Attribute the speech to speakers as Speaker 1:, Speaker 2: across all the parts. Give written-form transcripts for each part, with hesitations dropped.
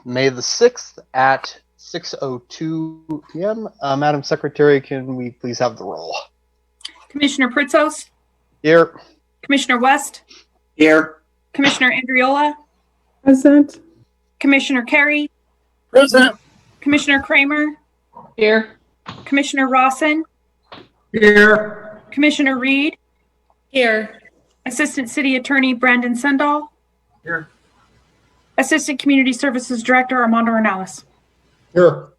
Speaker 1: May the 6th at 6:02 p.m. Madam Secretary, can we please have the roll?
Speaker 2: Commissioner Pritzos?
Speaker 1: Here.
Speaker 2: Commissioner West?
Speaker 3: Here.
Speaker 2: Commissioner Andriola?
Speaker 4: Present.
Speaker 2: Commissioner Carey?
Speaker 3: Present.
Speaker 2: Commissioner Kramer?
Speaker 4: Here.
Speaker 2: Commissioner Rawson?
Speaker 3: Here.
Speaker 2: Commissioner Reed?
Speaker 5: Here.
Speaker 2: Assistant City Attorney Brandon Sendall?
Speaker 3: Here.
Speaker 2: Assistant Community Services Director Armando Ornelas.
Speaker 3: Here.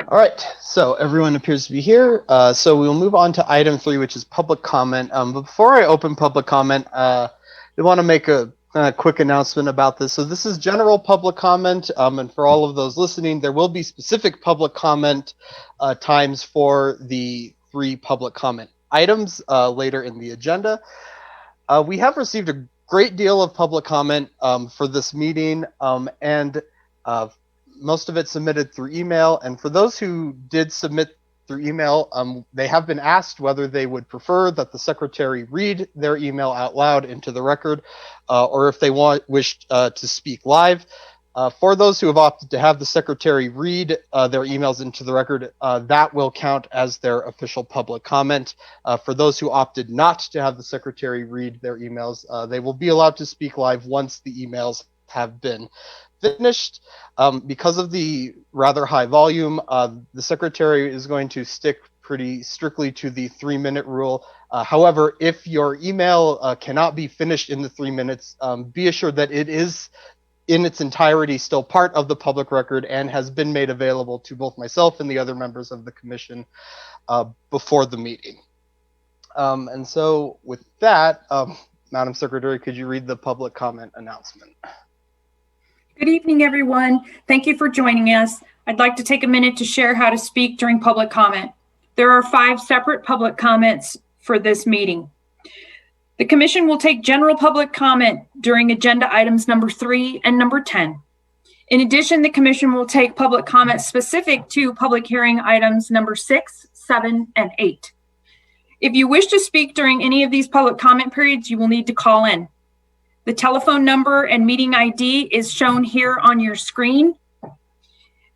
Speaker 1: All right, so everyone appears to be here. So we'll move on to item 3, which is public comment. But before I open public comment, I want to make a quick announcement about this. So this is general public comment, and for all of those listening, there will be specific public comment times for the 3 public comment items later in the agenda. We have received a great deal of public comment for this meeting, and most of it submitted through email. And for those who did submit through email, they have been asked whether they would prefer that the secretary read their email out loud into the record, or if they wish to speak live. For those who have opted to have the secretary read their emails into the record, that will count as their official public comment. For those who opted not to have the secretary read their emails, they will be allowed to speak live once the emails have been finished. Because of the rather high volume, the secretary is going to stick pretty strictly to the 3-minute rule. However, if your email cannot be finished in the 3 minutes, be assured that it is in its entirety still part of the public record and has been made available to both myself and the other members of the commission before the meeting. And so with that, Madam Secretary, could you read the public comment announcement?
Speaker 2: Good evening, everyone. Thank you for joining us. I'd like to take a minute to share how to speak during public comment. There are 5 separate public comments for this meeting. The commission will take general public comment during agenda items number 3 and number 10. In addition, the commission will take public comment specific to public hearing items number 6, 7, and 8. If you wish to speak during any of these public comment periods, you will need to call in. The telephone number and meeting ID is shown here on your screen.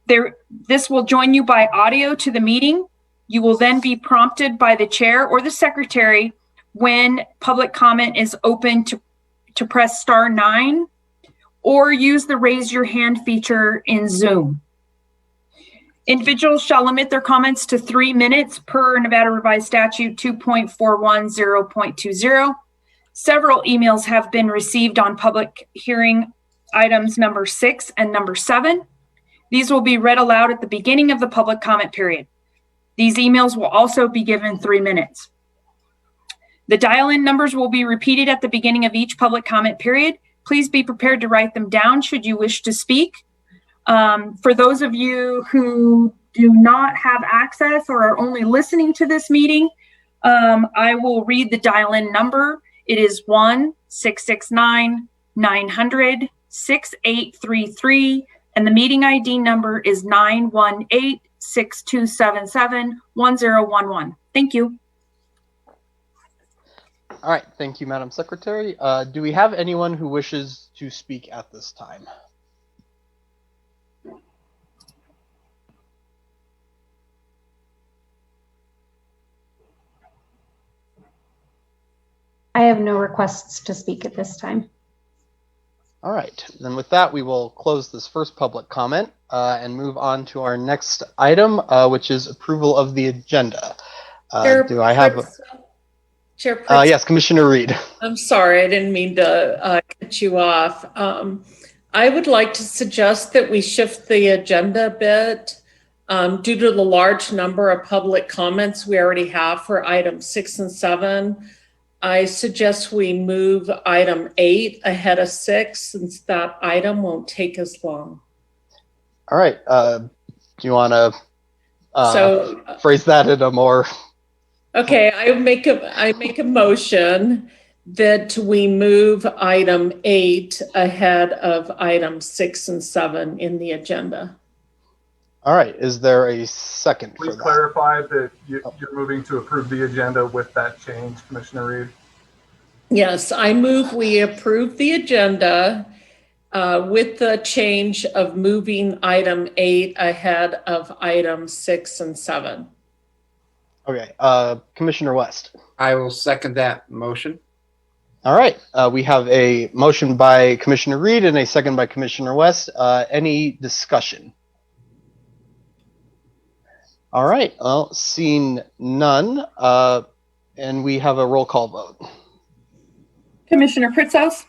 Speaker 2: This will join you by audio to the meeting. You will then be prompted by the chair or the secretary when public comment is open to press *9 or use the raise your hand feature in Zoom. Individuals shall limit their comments to 3 minutes per Nevada Revised Statute 2.410.20. Several emails have been received on public hearing items number 6 and number 7. These will be read aloud at the beginning of the public comment period. These emails will also be given 3 minutes. The dial-in numbers will be repeated at the beginning of each public comment period. Please be prepared to write them down should you wish to speak. For those of you who do not have access or are only listening to this meeting, I will read the dial-in number. It is 1-669-900-6833, and the meeting ID number is 918-6277-1011. Thank you.
Speaker 1: All right, thank you, Madam Secretary. Do we have anyone who wishes to speak at this time?
Speaker 6: I have no requests to speak at this time.
Speaker 1: All right, then with that, we will close this first public comment and move on to our next item, which is approval of the agenda. Do I have
Speaker 5: Chair Pritzker?
Speaker 1: Yes, Commissioner Reed.
Speaker 5: I'm sorry, I didn't mean to cut you off. I would like to suggest that we shift the agenda a bit due to the large number of public comments we already have for items 6 and 7. I suggest we move item 8 ahead of 6 since that item won't take as long.
Speaker 1: All right. Do you want to phrase that in a more...
Speaker 5: Okay, I make a motion that we move item 8 ahead of items 6 and 7 in the agenda.
Speaker 1: All right. Is there a second?
Speaker 7: Please clarify that you're moving to approve the agenda with that change, Commissioner Reed.
Speaker 5: Yes, I move we approve the agenda with the change of moving item 8 ahead of item 6 and 7.
Speaker 1: Okay. Commissioner West.
Speaker 3: I will second that motion.
Speaker 1: All right. We have a motion by Commissioner Reed and a second by Commissioner West. Any discussion? All right. Well, seeing none, and we have a roll call vote.
Speaker 2: Commissioner Pritzos,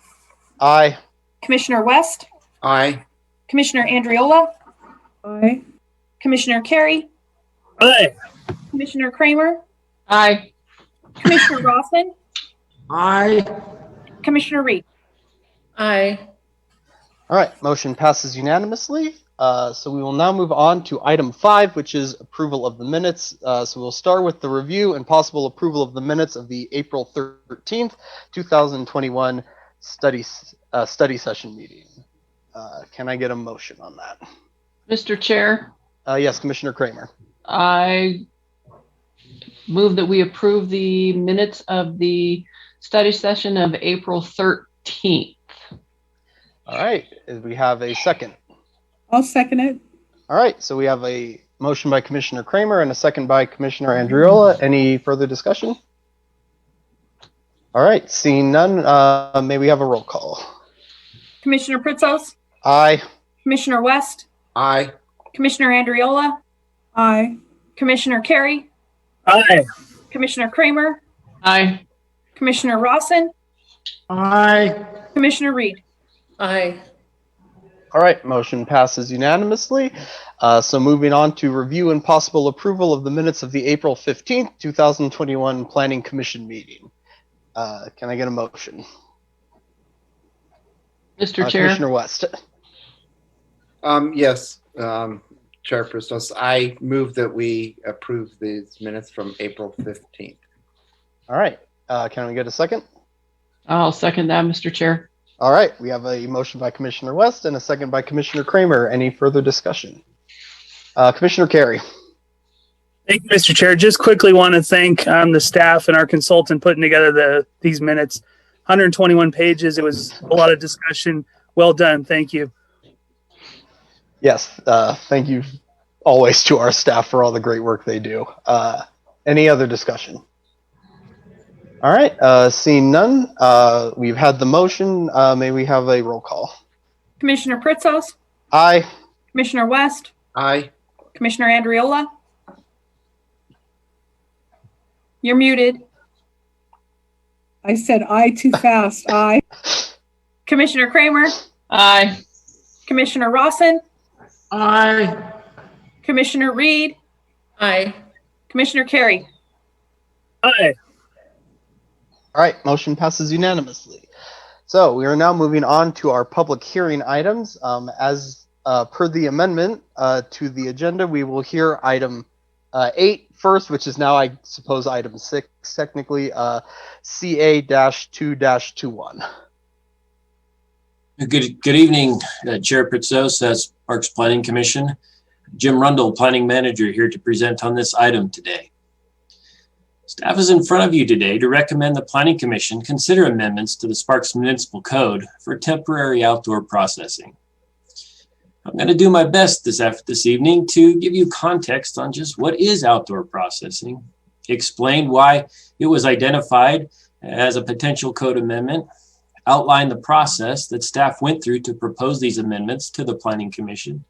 Speaker 1: Aye.
Speaker 2: Commissioner West,
Speaker 3: Aye.
Speaker 2: Commissioner Andriola,
Speaker 4: Aye.
Speaker 2: Commissioner Carey,
Speaker 3: Aye.
Speaker 2: Commissioner Kramer,
Speaker 4: Aye.
Speaker 2: Commissioner Rawson,
Speaker 3: Aye.
Speaker 2: Commissioner Reed.
Speaker 5: Aye.
Speaker 1: All right. Motion passes unanimously. So we will now move on to item 5, which is approval of the minutes. So we'll start with the review and possible approval of the minutes of the April 13th, 2021 study session meeting. Can I get a motion on that?
Speaker 4: Mr. Chair,
Speaker 1: Yes, Commissioner Kramer.
Speaker 4: I move that we approve the minutes of the study session of April 13th.
Speaker 1: All right. We have a second.
Speaker 4: I'll second it.
Speaker 1: All right. So we have a motion by Commissioner Kramer and a second by Commissioner Andriola. Any further discussion? All right. Seeing none, may we have a roll call?
Speaker 2: Commissioner Pritzos,
Speaker 1: Aye.
Speaker 2: Commissioner West,
Speaker 3: Aye.
Speaker 2: Commissioner Andriola,
Speaker 4: Aye.
Speaker 2: Commissioner Carey,
Speaker 3: Aye.
Speaker 2: Commissioner Kramer,
Speaker 4: Aye.
Speaker 2: Commissioner Rawson,
Speaker 3: Aye.
Speaker 2: Commissioner Reed.
Speaker 5: Aye.
Speaker 1: All right, motion passes unanimously. So moving on to review and possible approval of the minutes of the April 15th, 2021 Planning Commission meeting. Can I get a motion?
Speaker 4: Mr. Chair,
Speaker 1: Commissioner West.
Speaker 3: Yes, Chairperson, I move that we approve these minutes from April 15th.
Speaker 1: All right, can we get a second?
Speaker 4: I'll second that, Mr. Chair.
Speaker 1: All right, we have a motion by Commissioner West and a second by Commissioner Kramer. Any further discussion? Commissioner Carey.
Speaker 8: Thank you, Mr. Chair. Just quickly want to thank the staff and our consultant putting together these minutes. 121 pages. It was a lot of discussion. Well done. Thank you.
Speaker 1: Yes, thank you always to our staff for all the great work they do. Any other discussion? All right, seeing none, we've had the motion. May we have a roll call?
Speaker 2: Commissioner Pritzos,
Speaker 1: Aye.
Speaker 2: Commissioner West,
Speaker 3: Aye.
Speaker 2: Commissioner Andriola. You're muted.
Speaker 4: I said aye too fast. Aye.
Speaker 2: Commissioner Kramer,
Speaker 4: Aye.
Speaker 2: Commissioner Rawson,
Speaker 3: Aye.
Speaker 2: Commissioner Reed,
Speaker 5: Aye.
Speaker 2: Commissioner Carey.
Speaker 8: Aye.
Speaker 1: All right, motion passes unanimously. So we are now moving on to our public hearing items. As per the amendment to the agenda, we will hear item 8 first, which is now, I suppose, item 6, technically, CA-2-21.
Speaker 9: Good evening, Chair Pritzos, that's Parks Planning Commission. Jim Rundle, Planning Manager, here to present on this item today. Staff is in front of you today to recommend the Planning Commission consider amendments to the Sparks Municipal Code for temporary outdoor processing. I'm going to do my best this evening to give you context on just what is outdoor processing, explain why it was identified as a potential code amendment, outline the process that staff went through to propose these amendments to the Planning Commission,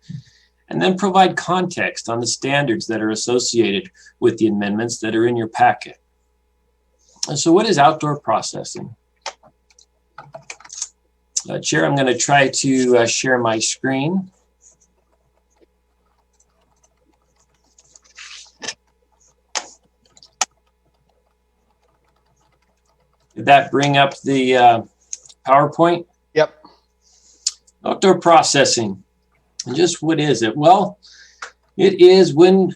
Speaker 9: and then provide context on the standards that are associated with the amendments that are in your packet. And so what is outdoor processing? Chair, I'm going to try to share my screen. Did that bring up the PowerPoint?
Speaker 1: Yep.
Speaker 9: Outdoor processing. And just what is it? Well, it is when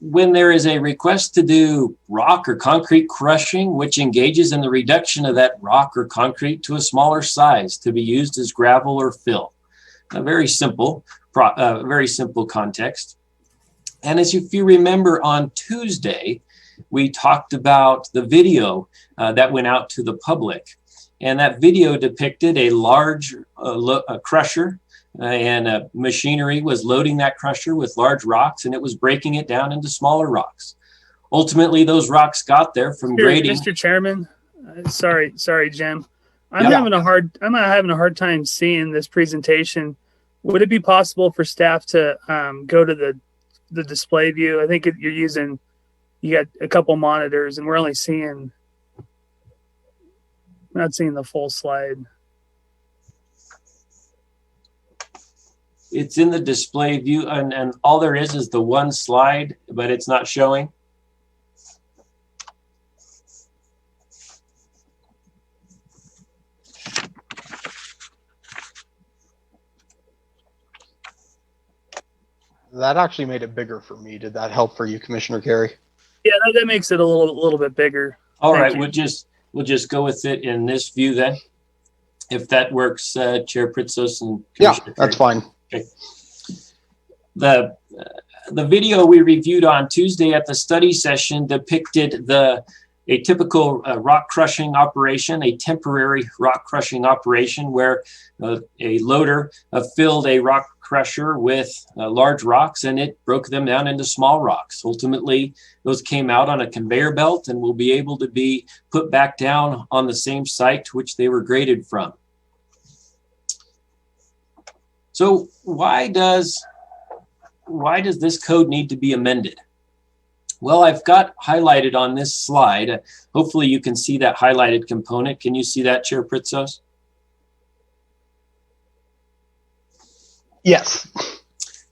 Speaker 9: there is a request to do rock or concrete crushing, which engages in the reduction of that rock or concrete to a smaller size to be used as gravel or fill. A very simple context. And as if you remember, on Tuesday, we talked about the video that went out to the public. And that video depicted a large crusher and machinery was loading that crusher with large rocks, and it was breaking it down into smaller rocks. Ultimately, those rocks got there from grading.
Speaker 8: Mr. Chairman, sorry, Jim. I'm
Speaker 1: Yeah.
Speaker 8: having a hard time seeing this presentation. Would it be possible for staff to go to the display view? I think you got a couple monitors, and we're only not seeing the full slide.
Speaker 9: It's in the display view, and all there is the one slide, but it's not showing.
Speaker 1: That actually made it bigger for me. Did that help for you, Commissioner Carey?
Speaker 8: Yeah, that makes it a little bit bigger.
Speaker 9: All
Speaker 8: Thank
Speaker 9: right,
Speaker 8: you.
Speaker 9: we'll just go with it in this view then, if that works, Chair Pritsos and
Speaker 1: Yeah,
Speaker 9: Commissioner
Speaker 1: that's
Speaker 9: Carey.
Speaker 1: fine.
Speaker 9: Okay. The video we reviewed on Tuesday at the study session depicted a typical rock crushing operation, a temporary rock crushing operation where a loader filled a rock crusher with large rocks, and it broke them down into small rocks. Ultimately, those came out on a conveyor belt and will be able to be put back down on the same site which they were graded from. So why does this code need to be amended? Well, I've got highlighted on this slide. Hopefully you can see that highlighted component. Can you see that, Chair Pritsos?
Speaker 1: Yes.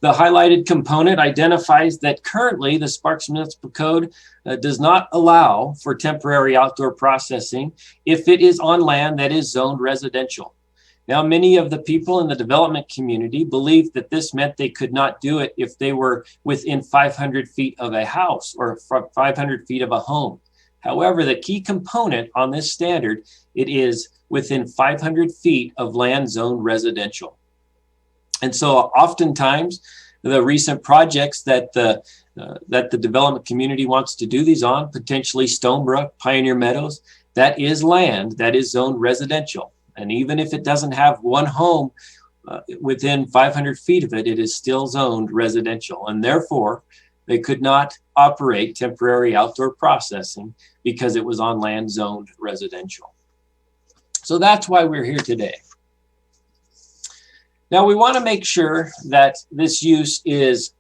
Speaker 9: The highlighted component identifies that currently the Sparks Municipal Code does not allow for temporary outdoor processing if it is on land that is zoned residential. Now, many of the people in the development community believed that this meant they could not do it if they were within 500 feet of a house or 500 feet of a home. However, the key component on this standard, it is within 500 feet of land zoned residential. And so oftentimes the recent projects that the development community wants to do these on, potentially Stonebrook, Pioneer Meadows, that is land that is zoned residential. And even if it doesn't have one home within 500 feet of it, it is still zoned residential. And therefore, they could not operate temporary outdoor processing because it was on land zoned residential. So that's why we're here today. Now, we want to make sure that this use is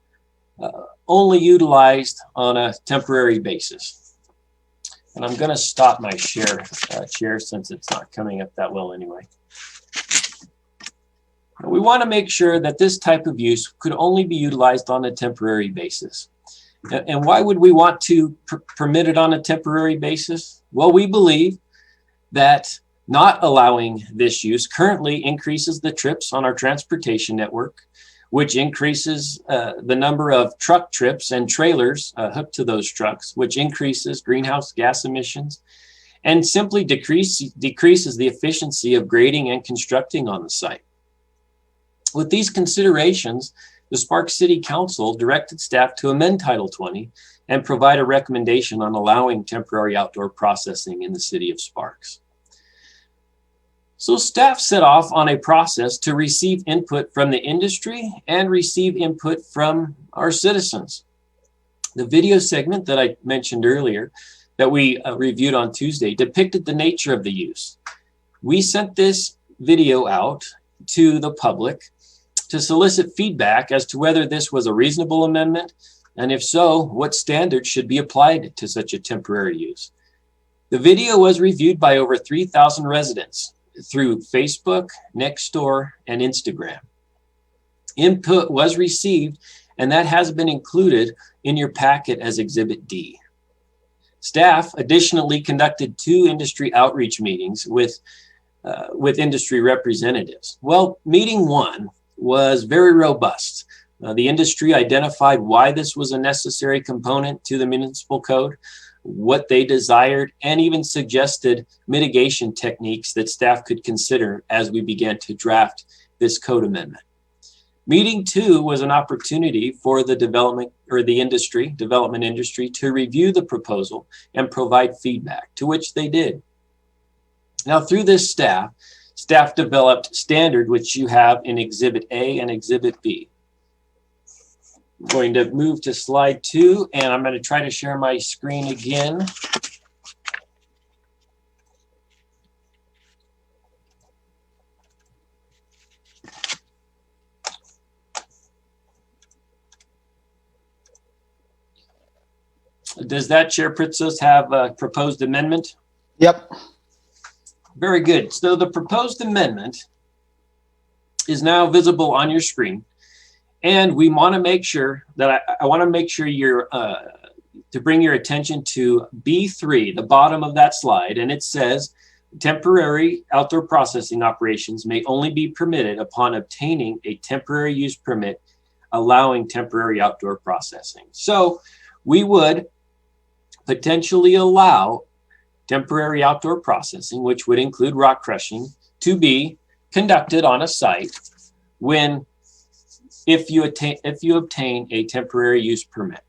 Speaker 9: only utilized on a temporary basis. And I'm going to stop my share since it's not coming up that well anyway. We want to make sure that this type of use could only be utilized on a temporary basis. And why would we want to permit it on a temporary basis? Well, we believe that not allowing this use currently increases the trips on our transportation network, which increases the number of truck trips and trailers hooked to those trucks, which increases greenhouse gas emissions and simply decreases the efficiency of grading and constructing on the site. With these considerations, the Sparks City Council directed staff to amend Title 20 and provide a recommendation on allowing temporary outdoor processing in the city of Sparks. So staff set off on a process to receive input from the industry and receive input from our citizens. The video segment that I mentioned earlier that we reviewed on Tuesday depicted the nature of the use. We sent this video out to the public to solicit feedback as to whether this was a reasonable amendment, and if so, what standards should be applied to such a temporary use. The video was reviewed by over 3,000 residents through Facebook, Nextdoor, and Instagram. Input was received, and that has been included in your packet as Exhibit D. Staff additionally conducted 2 industry outreach meetings with industry representatives. Well, meeting 1 was very robust. The industry identified why this was a necessary component to the municipal code, what they desired, and even suggested mitigation techniques that staff could consider as we began to draft this code amendment. Meeting 2 was an opportunity for the development industry to review the proposal and provide feedback, to which they did. Now, through this staff developed standard, which you have in Exhibit A and Exhibit B. I'm going to move to slide 2, and I'm going to try to share my screen again. Does that, Chair Pritsos, have a proposed amendment?
Speaker 1: Yep.
Speaker 9: Very good. So the proposed amendment is now visible on your screen. And we want to make sure that I want to make sure you're to bring your attention to B3, the bottom of that slide. And it says temporary outdoor processing operations may only be permitted upon obtaining a temporary use permit allowing temporary outdoor processing. So we would potentially allow temporary outdoor processing, which would include rock crushing, to be conducted on a site if you obtain a temporary use permit.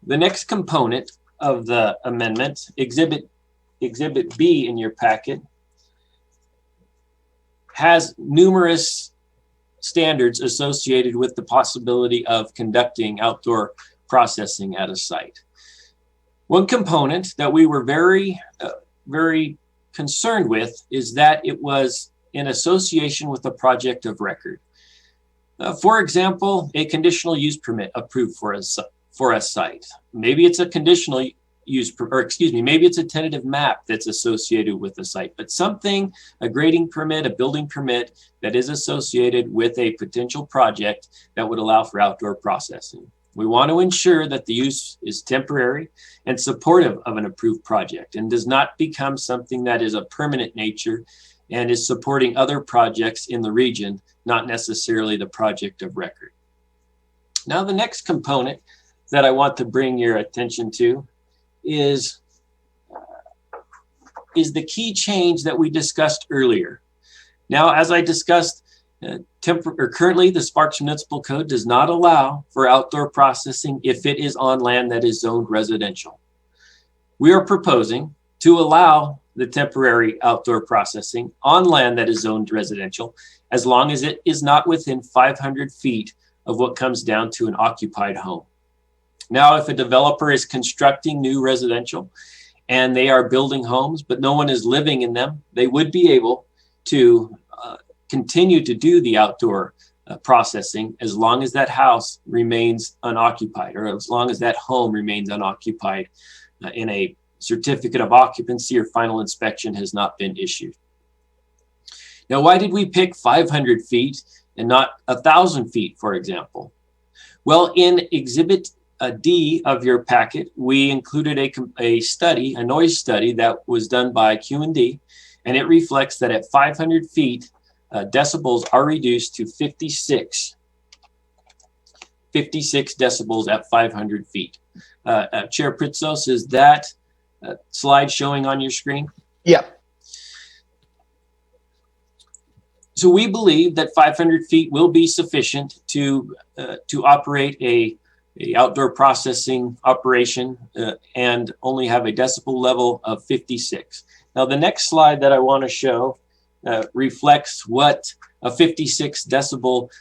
Speaker 9: The next component of the amendment, Exhibit B in your packet, has numerous standards associated with the possibility of conducting outdoor processing at a site. One component that we were very concerned with is that it was in association with a project of record. For example, a conditional use permit approved for a site. Maybe it's a conditional use, maybe it's a tentative map that's associated with the site, but something, a grading permit, a building permit that is associated with a potential project that would allow for outdoor processing. We want to ensure that the use is temporary and supportive of an approved project and does not become something that is of permanent nature and is supporting other projects in the region, not necessarily the project of record. Now, the next component that I want to bring your attention to is the key change that we discussed earlier. Now, as I discussed, currently the Sparks Municipal Code does not allow for outdoor processing if it is on land that is zoned residential. We are proposing to allow the temporary outdoor processing on land that is zoned residential, as long as it is not within 500 feet of what comes down to an occupied home. Now, if a developer is constructing new residential and they are building homes, but no one is living in them, they would be able to continue to do the outdoor processing as long as that house remains unoccupied, or as long as that home remains unoccupied in a certificate of occupancy or final inspection has not been issued. Now, why did we pick 500 feet and not 1,000 feet, for example? Well, in Exhibit D of your packet, we included a study, a noise study that was done by Q&D, and it reflects that at 500 feet, decibels are reduced to 56 decibels at 500 feet. Chair Pritsos, is that slide showing on your screen?
Speaker 1: Yeah.
Speaker 9: So we believe that 500 feet will be sufficient to operate a outdoor processing operation and only have a decibel level of 56. Now, the next slide that I want to show reflects what a 56 decibel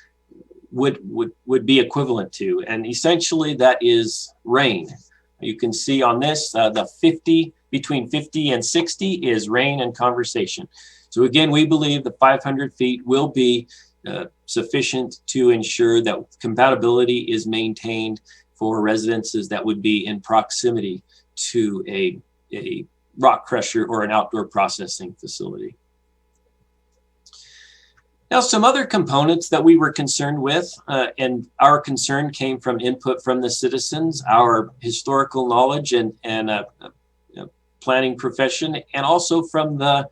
Speaker 9: would be equivalent to. And essentially that is rain. You can see on this, between 50 and 60 is rain and conversation. So again, we believe the 500 feet will be sufficient to ensure that compatibility is maintained for residences that would be in proximity to a rock crusher or an outdoor processing facility. Now, some other components that we were concerned with, and our concern came from input from the citizens, our historical knowledge and planning profession, and also from the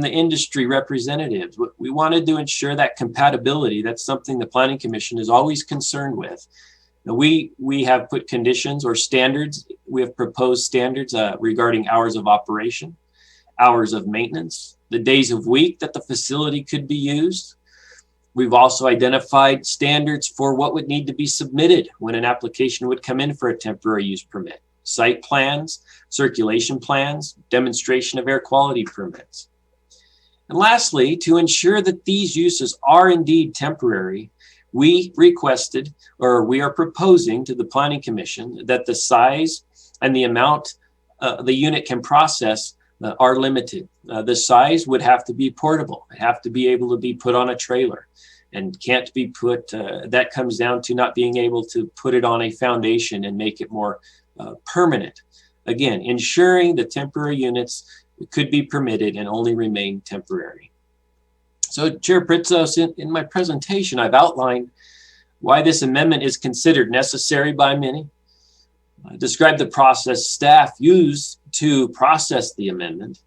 Speaker 9: industry representatives. We wanted to ensure that compatibility. That's something the Planning Commission is always concerned with. Now, we have put conditions or standards. We have proposed standards regarding hours of operation, hours of maintenance, the days of week that the facility could be used. We've also identified standards for what would need to be submitted when an application would come in for a temporary use permit. site plans, circulation plans, demonstration of air quality permits. And lastly, to ensure that these uses are indeed temporary, we requested, or we are proposing to the Planning Commission, that the size and the amount the unit can process are limited. The size would have to be portable, have to be able to be put on a trailer, and can't be put, that comes down to not being able to put it on a foundation and make it more permanent. Again, ensuring the temporary units could be permitted and only remain temporary. So Chair Pritsos, in my presentation, I've outlined why this amendment is considered necessary by many. I described the process staff used to process the amendment.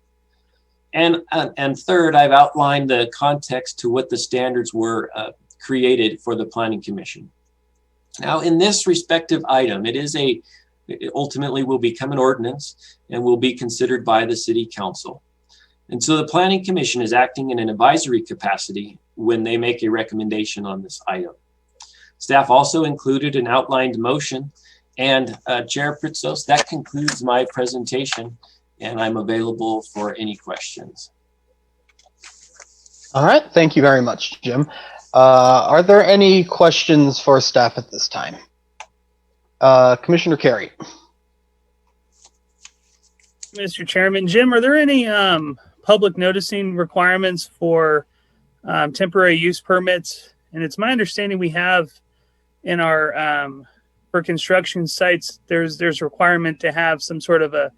Speaker 9: And third, I've outlined the context to what the standards were created for the Planning Commission. Now, in this respective item, it ultimately will become an ordinance and will be considered by the City Council. And so the Planning Commission is acting in an advisory capacity when they make a recommendation on this item. Staff also included an outlined motion. And Chair Pritsos, that concludes my presentation, and I'm available for any questions.
Speaker 1: All right, thank you very much, Jim. Are there any questions for staff at this time? Commissioner Carey.
Speaker 8: Mr. Chairman, Jim, are there any public noticing requirements for temporary use permits? And it's my understanding we have in our for construction sites, there's a requirement to have some sort of a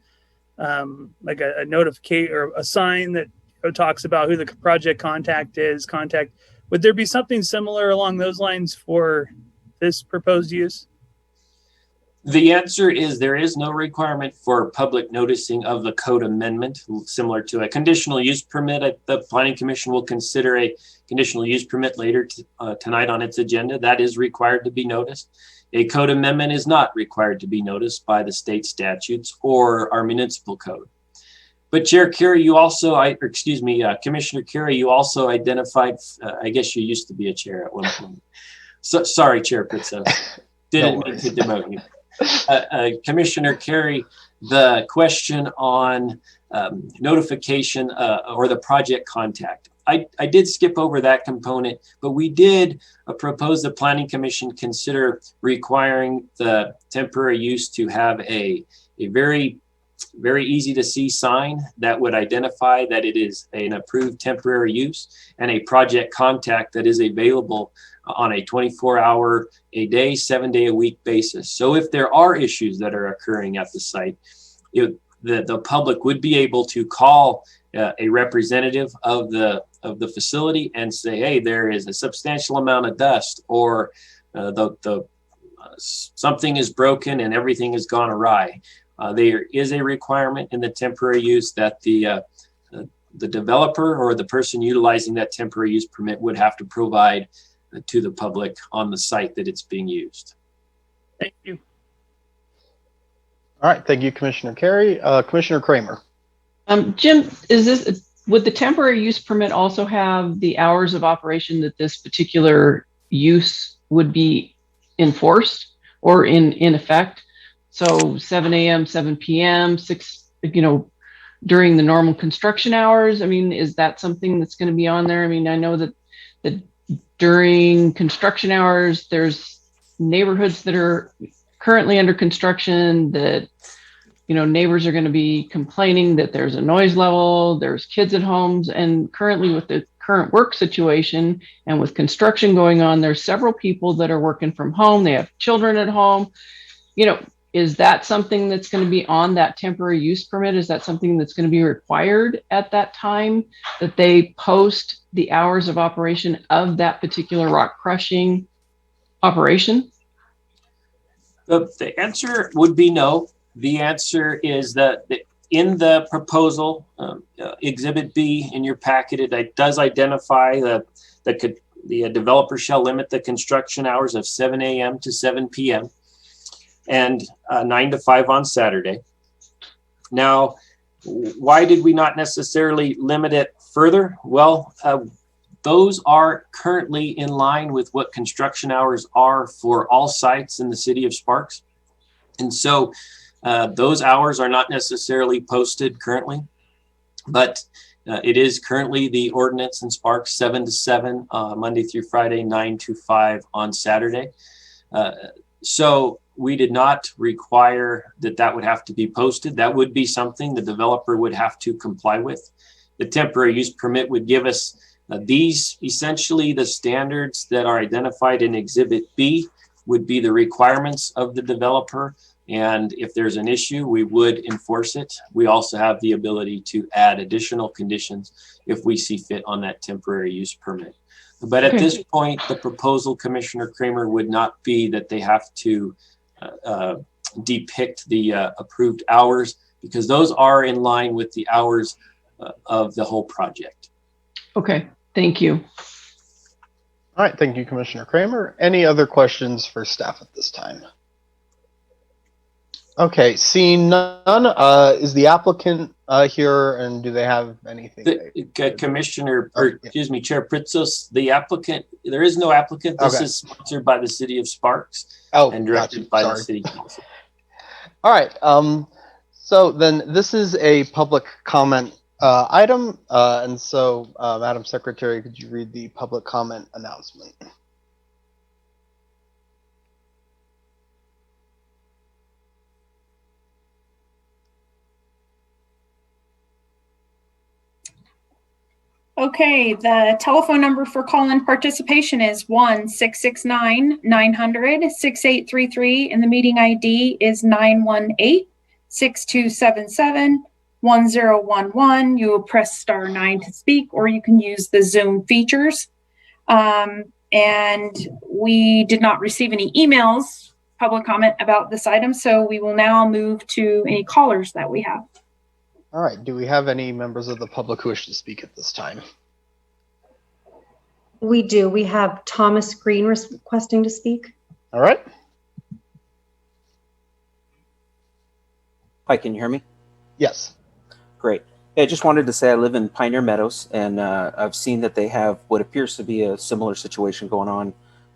Speaker 8: like a notification or a sign that talks about who the project contact is. Would there be something similar along those lines for this proposed use?
Speaker 9: The answer is there is no requirement for public noticing of the code amendment, similar to a conditional use permit. The Planning Commission will consider a conditional use permit later tonight on its agenda. That is required to be noticed. A code amendment is not required to be noticed by the state statutes or our municipal code. But Chair Carey, you also, Commissioner Carey, you also identified, I guess you used to be a chair at one point. So, sorry, Chair Pritsos, didn't mean to demote you. Commissioner Carey, the question on notification or the project contact. I did skip over that component, but we did propose the Planning Commission consider requiring the temporary use to have a very, very easy to see sign that would identify that it is an approved temporary use, and a project contact that is available on a 24-hour a day, 7-day-a-week basis. So if there are issues that are occurring at the site, the public would be able to call a representative of the facility and say, hey, there is a substantial amount of dust, or something is broken and everything has gone awry. There is a requirement in the temporary use that the developer or the person utilizing that temporary use permit would have to provide to the public on the site that it's being used.
Speaker 8: Thank you.
Speaker 1: All right, thank you, Commissioner Carey. Commissioner Kramer.
Speaker 4: Jim, would the temporary use permit also have the hours of operation that this particular use would be enforced or in effect? So 7 a.m., 7 p.m., 6, during the normal construction hours. I mean, is that something that's going to be on there? I mean, I know that during construction hours, there's neighborhoods that are currently under construction that, neighbors are going to be complaining that there's a noise level, there's kids at homes, and currently with the current work situation and with construction going on, there's several people that are working from home. They have children at home. Is that something that's going to be on that temporary use permit? Is that something that's going to be required at that time, that they post the hours of operation of that particular rock crushing operation?
Speaker 9: The answer would be no. The answer is that in the proposal, Exhibit B in your packet, it does identify the developer shall limit the construction hours of 7 a.m. to 7 p.m. and 9 to 5 on Saturday. Now, why did we not necessarily limit it further? Well, those are currently in line with what construction hours are for all sites in the city of Sparks. And so Those hours are not necessarily posted currently, but it is currently the ordinance in Sparks 7 to 7, Monday through Friday, 9 to 5 on Saturday. So we did not require that would have to be posted. That would be something the developer would have to comply with. The temporary use permit would give us these, essentially the standards that are identified in Exhibit B would be the requirements of the developer. And if there's an issue, we would enforce it. We also have the ability to add additional conditions if we see fit on that temporary use permit. But at this point, the proposal, Commissioner Kramer, would not be that they have to depict the approved hours, because those are in line with the hours of the whole project.
Speaker 4: Okay, thank you.
Speaker 1: All right, thank you, Commissioner Kramer. Any other questions for staff at this time? Okay, seeing none, is the applicant here, and do they have anything?
Speaker 9: Commissioner, or excuse me, Chair Pritzos, the applicant, there is no applicant. This is sponsored by the City of Sparks and directed by the City Council.
Speaker 1: All right, so then this is a public comment item, and so Madam Secretary, could you read the public comment announcement?
Speaker 2: Okay, the telephone number for call-in participation is 1-669-900-6833, and the meeting ID is 918-6277-1011. You will press *9 to speak, or you can use the Zoom features. And we did not receive any emails, public comment about this item, so we will now move to any callers that we have.
Speaker 1: All right, do we have any members of the public who wish to speak at this time?
Speaker 6: We do. We have Thomas Green requesting to speak.
Speaker 1: All right.
Speaker 10: Hi, can you hear me?
Speaker 1: Yes.
Speaker 10: Great. Yeah, I just wanted to say I live in Pioneer Meadows, and I've seen that they have what appears to be a similar situation going on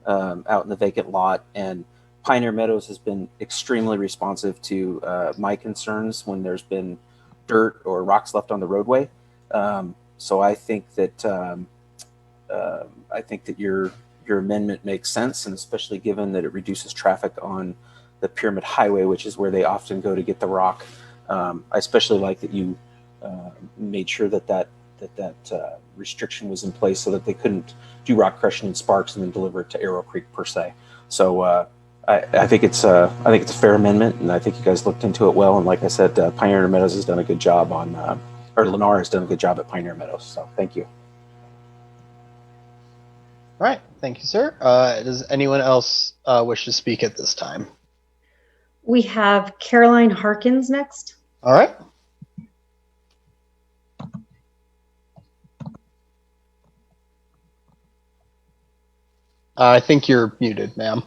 Speaker 10: out in the vacant lot, and Pioneer Meadows has been extremely responsive to my concerns when there's been dirt or rocks left on the roadway. So I think that your amendment makes sense, and especially given that it reduces traffic on the Pyramid Highway, which is where they often go to get the rock. I especially like that you made sure that restriction was in place so that they couldn't do rock crushing in Sparks and then deliver it to Arrow Creek per se. So I think it's a fair amendment, and I think you guys looked into it well. And like I said, Pioneer Meadows has done a good job on, or Lennar has done a good job at Pioneer Meadows. So thank you.
Speaker 1: All right, thank you, sir. Does anyone else wish to speak at this time?
Speaker 6: We have Caroline Harkins next.
Speaker 1: All right. I think you're muted, ma'am.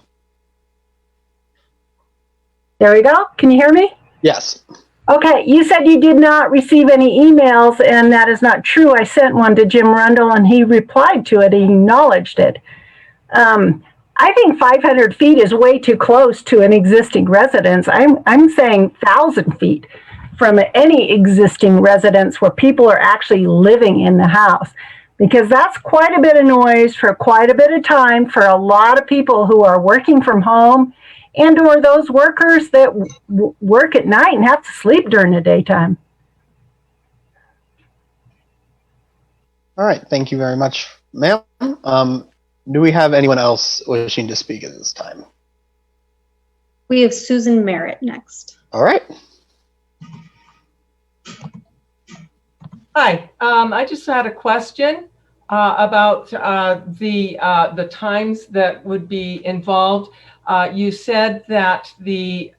Speaker 11: There we go. Can you hear me?
Speaker 1: Yes.
Speaker 11: Okay, you said you did not receive any emails, and that is not true. I sent one to Jim Rundle, and he replied to it. He acknowledged it. I think 500 feet is way too close to an existing residence. I'm saying 1,000 feet from any existing residence where people are actually living in the house, because that's quite a bit of noise for quite a bit of time for a lot of people who are working from home, and or those workers that work at night and have to sleep during the daytime.
Speaker 1: All right, thank you very much, ma'am. Do we have anyone else wishing to speak at this time?
Speaker 6: We have Susan Merritt next.
Speaker 1: All right.
Speaker 12: Hi, I just had a question about the times that would be involved. You said that the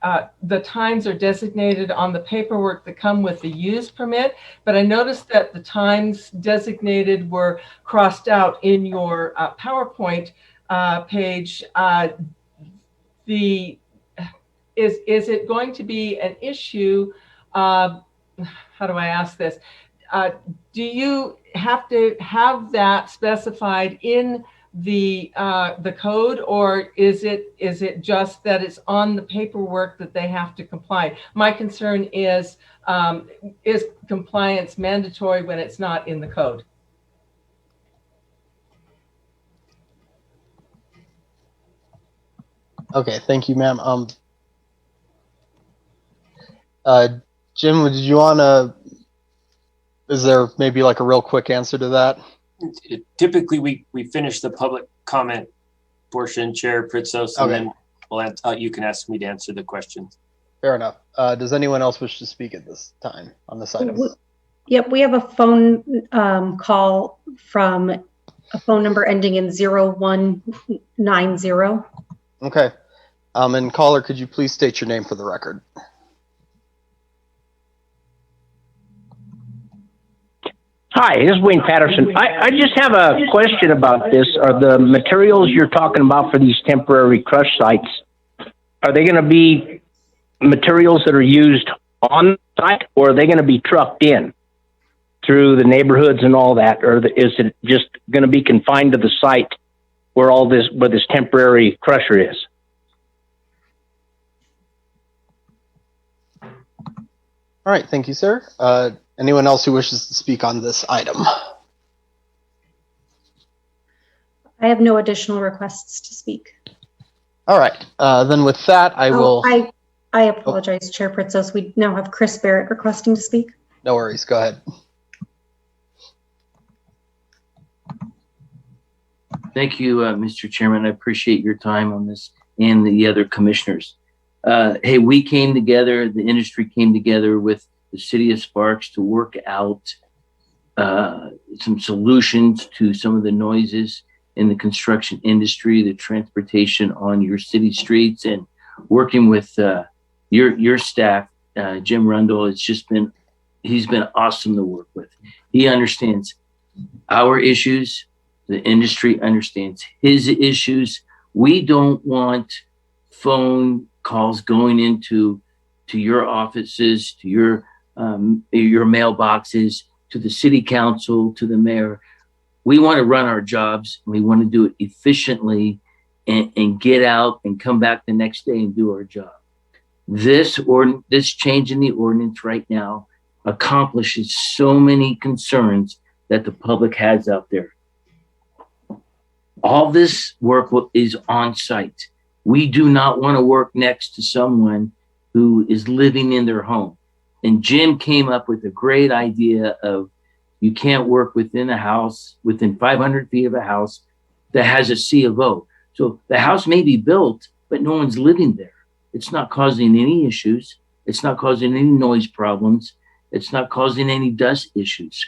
Speaker 12: times are designated on the paperwork that come with the use permit, but I noticed that the times designated were crossed out in your PowerPoint page. Is it going to be an issue? How do I ask this? Do you have to have that specified in the code, or is it just that it's on the paperwork that they have to comply? My concern is compliance mandatory when it's not in the code?
Speaker 1: Okay, thank you, ma'am. Jim, did you want to? Is there maybe like a real quick answer to that?
Speaker 9: Typically, we finish the public comment portion, Chair Pritsos, and then you can ask me to answer the questions.
Speaker 1: Fair enough. Does anyone else wish to speak at this time on this item?
Speaker 6: Yep, we have a phone call from a phone number ending in 0190.
Speaker 1: Okay. And caller, could you please state your name for the record?
Speaker 13: Hi, this is Wayne Patterson. I just have a question about this. Are the materials you're talking about for these temporary crush sites, are they going to be materials that are used on site, or are they going to be trucked in through the neighborhoods and all that? Or is it just going to be confined to the site where this temporary crusher is?
Speaker 1: All right, thank you, sir. Anyone else who wishes to speak on this item?
Speaker 6: I have no additional requests to speak.
Speaker 1: All right, then with that, I will.
Speaker 6: I apologize, Chair Pritsos. We now have Chris Barrett requesting to speak.
Speaker 1: No worries, go ahead.
Speaker 14: Thank you, Mr. Chairman. I appreciate your time on this and the other commissioners. Hey, we came together, the industry came together with the city of Sparks to work out some solutions to some of the noises in the construction industry, the transportation on your city streets, and working with your staff, Jim Rundle. He's been awesome to work with. He understands our issues. The industry understands his issues. We don't want phone calls going into your offices, to your mailboxes, to the city council, to the mayor. We want to run our jobs. We want to do it efficiently and get out and come back the next day and do our job. This change in the ordinance right now accomplishes so many concerns that the public has out there. All this work is on site. We do not want to work next to someone who is living in their home. And Jim came up with a great idea of you can't work within a house, within 500 feet of a house that has a C of O. So the house may be built, but no one's living there. It's not causing any issues. It's not causing any noise problems. It's not causing any dust issues.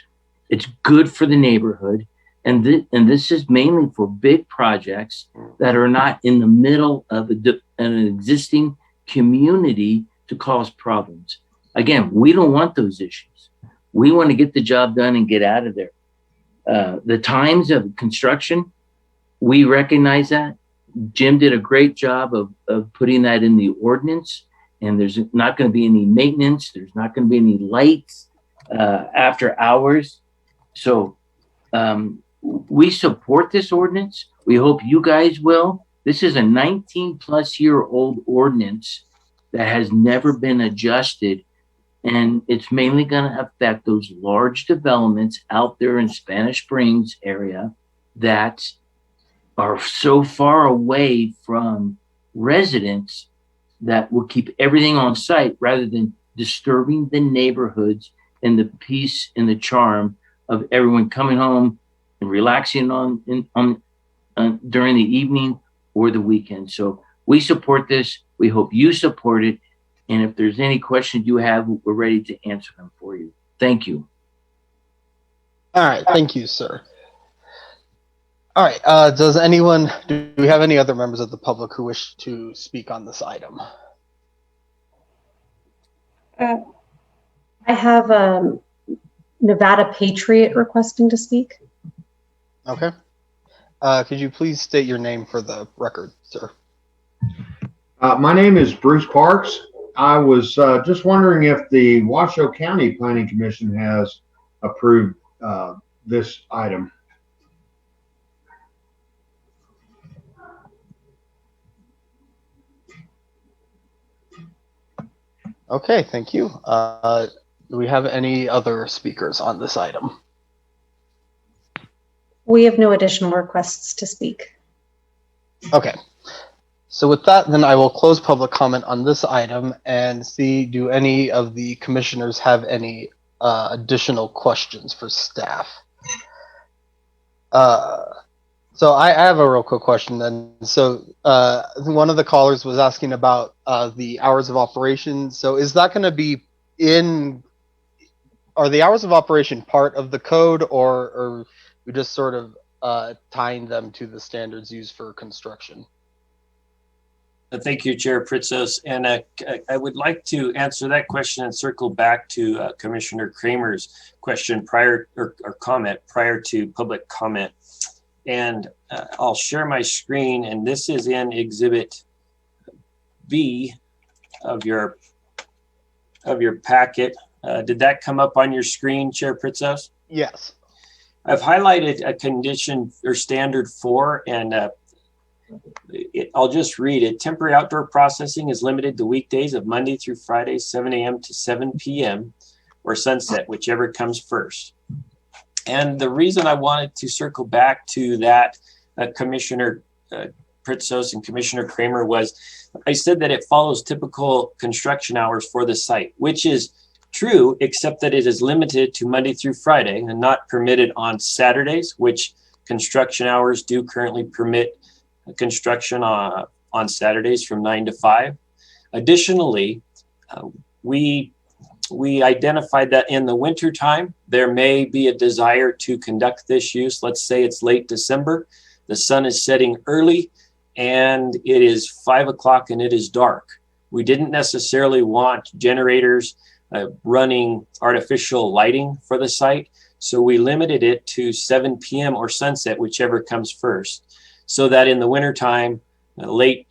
Speaker 14: It's good for the neighborhood. And this is mainly for big projects that are not in the middle of an existing community to cause problems. Again, we don't want those issues. We want to get the job done and get out of there. The times of construction, we recognize that. Jim did a great job of putting that in the ordinance, and there's not going to be any maintenance. There's not going to be any lights after hours. So we support this ordinance. We hope you guys will. This is a 19-plus-year-old ordinance that has never been adjusted, and it's mainly going to affect those large developments out there in Spanish Springs area that are so far away from residents that will keep everything on site rather than disturbing the neighborhoods and the peace and the charm of everyone coming home and relaxing during the evening or the weekend. So we support this. We hope you support it. And if there's any questions you have, we're ready to answer them for you. Thank you.
Speaker 1: All right. Thank you, sir. All right. Do we have any other members of the public who wish to speak on this item?
Speaker 6: I have Nevada Patriot requesting to speak.
Speaker 1: Okay. Could you please state your name for the record, sir?
Speaker 15: My name is Bruce Parks. I was just wondering if the Washoe County Planning Commission has approved this item.
Speaker 1: Okay, thank you. Do we have any other speakers on this item?
Speaker 6: We have no additional requests to speak.
Speaker 1: Okay. So with that, then I will close public comment on this item and see, do any of the commissioners have any additional questions for staff? So I have a real quick question then. So I think one of the callers was asking about the hours of operation. So is that going to be are the hours of operation part of the code, or we just sort of tying them to the standards used for construction?
Speaker 9: Thank you, Chair Pritzos. And I would like to answer that question and circle back to Commissioner Kramer's question or comment prior to public comment. And I'll share my screen, and this is in Exhibit B of your packet. Did that come up on your screen, Chair Pritzos?
Speaker 1: Yes.
Speaker 9: I've highlighted a condition or standard 4, and I'll just read it. Temporary outdoor processing is limited to weekdays of Monday through Friday, 7 a.m. to 7 p.m. or sunset, whichever comes first. And the reason I wanted to circle back to that, Commissioner Pritzos and Commissioner Kramer, was I said that it follows typical construction hours for the site, which is true, except that it is limited to Monday through Friday and not permitted on Saturdays, which construction hours do currently permit construction on Saturdays from 9 to 5. Additionally, we identified that in the wintertime, there may be a desire to conduct this use. Let's say it's late December, the sun is setting early, and it is 5 o'clock and it is dark. We didn't necessarily want generators running artificial lighting for the site, so we limited it to 7 p.m. or sunset, whichever comes first, so that in the wintertime, late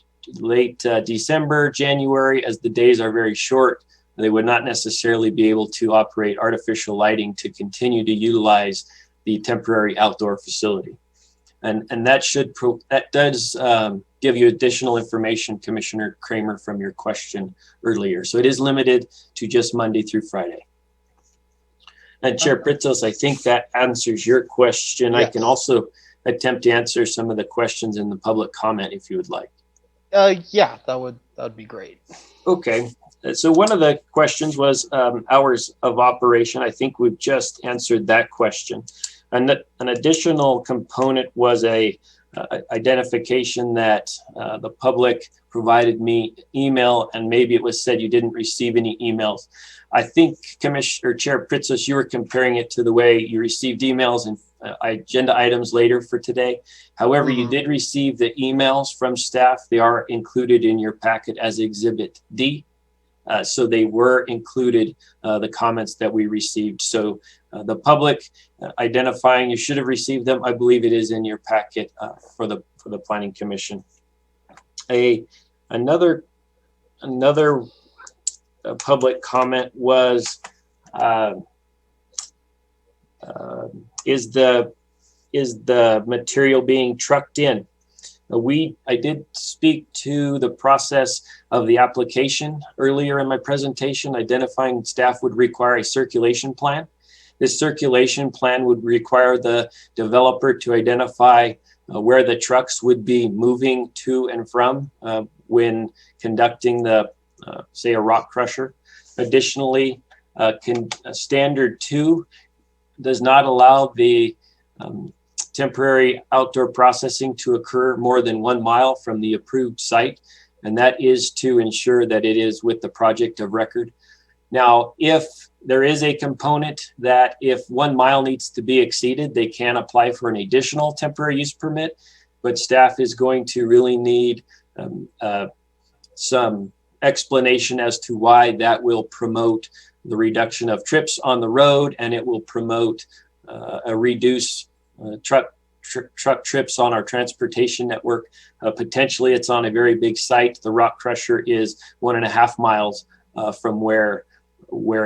Speaker 9: December, January, as the days are very short, they would not necessarily be able to operate artificial lighting to continue to utilize the temporary outdoor facility. And that does give you additional information, Commissioner Kramer, from your question earlier. So it is limited to just Monday through Friday. And Chair Pritzos, I think that answers your question. Yes. I can also attempt to answer some of the questions in the public comment if you would like.
Speaker 1: Yeah, that'd be great.
Speaker 9: Okay. So one of the questions was hours of operation. I think we've just answered that question. And an additional component was a identification that the public provided me email, and maybe it was said you didn't receive any emails. I think Commissioner Chair Pritzos, you were comparing it to the way you received emails and agenda items later for today. However, you did receive the emails from staff. They are included in your packet as Exhibit D. So they were included, the comments that we received. So the public identifying you should have received them. I believe it is in your packet for the Planning Commission. Another public comment was is the material being trucked in? I did speak to the process of the application earlier in my presentation, identifying staff would require a circulation plan. This circulation plan would require the developer to identify where the trucks would be moving to and from when conducting say a rock crusher. Additionally, Standard 2 does not allow the temporary outdoor processing to occur more than 1 mile from the approved site. And that is to ensure that it is with the project of record. Now, if there is a component that if 1 mile needs to be exceeded, they can apply for an additional temporary use permit, but staff is going to really need some explanation as to why that will promote the reduction of trips on the road, and it will promote a reduced truck trips on our transportation network. Potentially, it's on a very big site. The rock crusher is 1.5 miles from where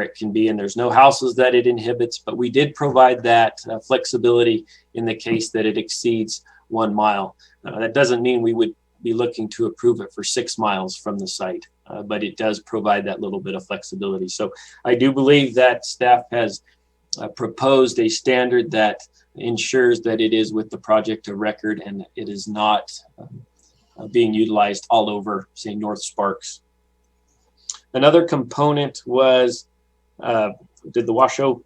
Speaker 9: it can be, and there's no houses that it inhibits, but we did provide that flexibility in the case that it exceeds 1 mile. That doesn't mean we would be looking to approve it for 6 miles from the site. but it does provide that little bit of flexibility. So I do believe that staff has proposed a standard that ensures that it is with the project of record and it is not being utilized all over, say, North Sparks. Another component was, did the Washoe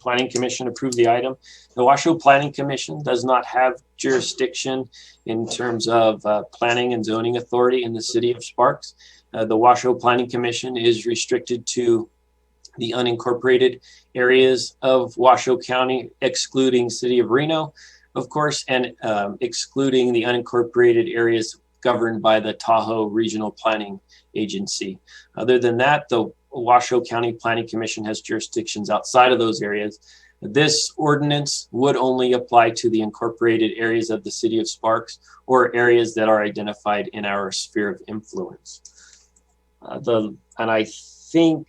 Speaker 9: Planning Commission approve the item? The Washoe Planning Commission does not have jurisdiction in terms of planning and zoning authority in the city of Sparks. The Washoe Planning Commission is restricted to the unincorporated areas of Washoe County, excluding city of Reno, of course, and excluding the unincorporated areas governed by the Tahoe Regional Planning Agency. Other than that, the Washoe County Planning Commission has jurisdictions outside of those areas. This ordinance would only apply to the incorporated areas of the city of Sparks or areas that are identified in our sphere of influence. And I think,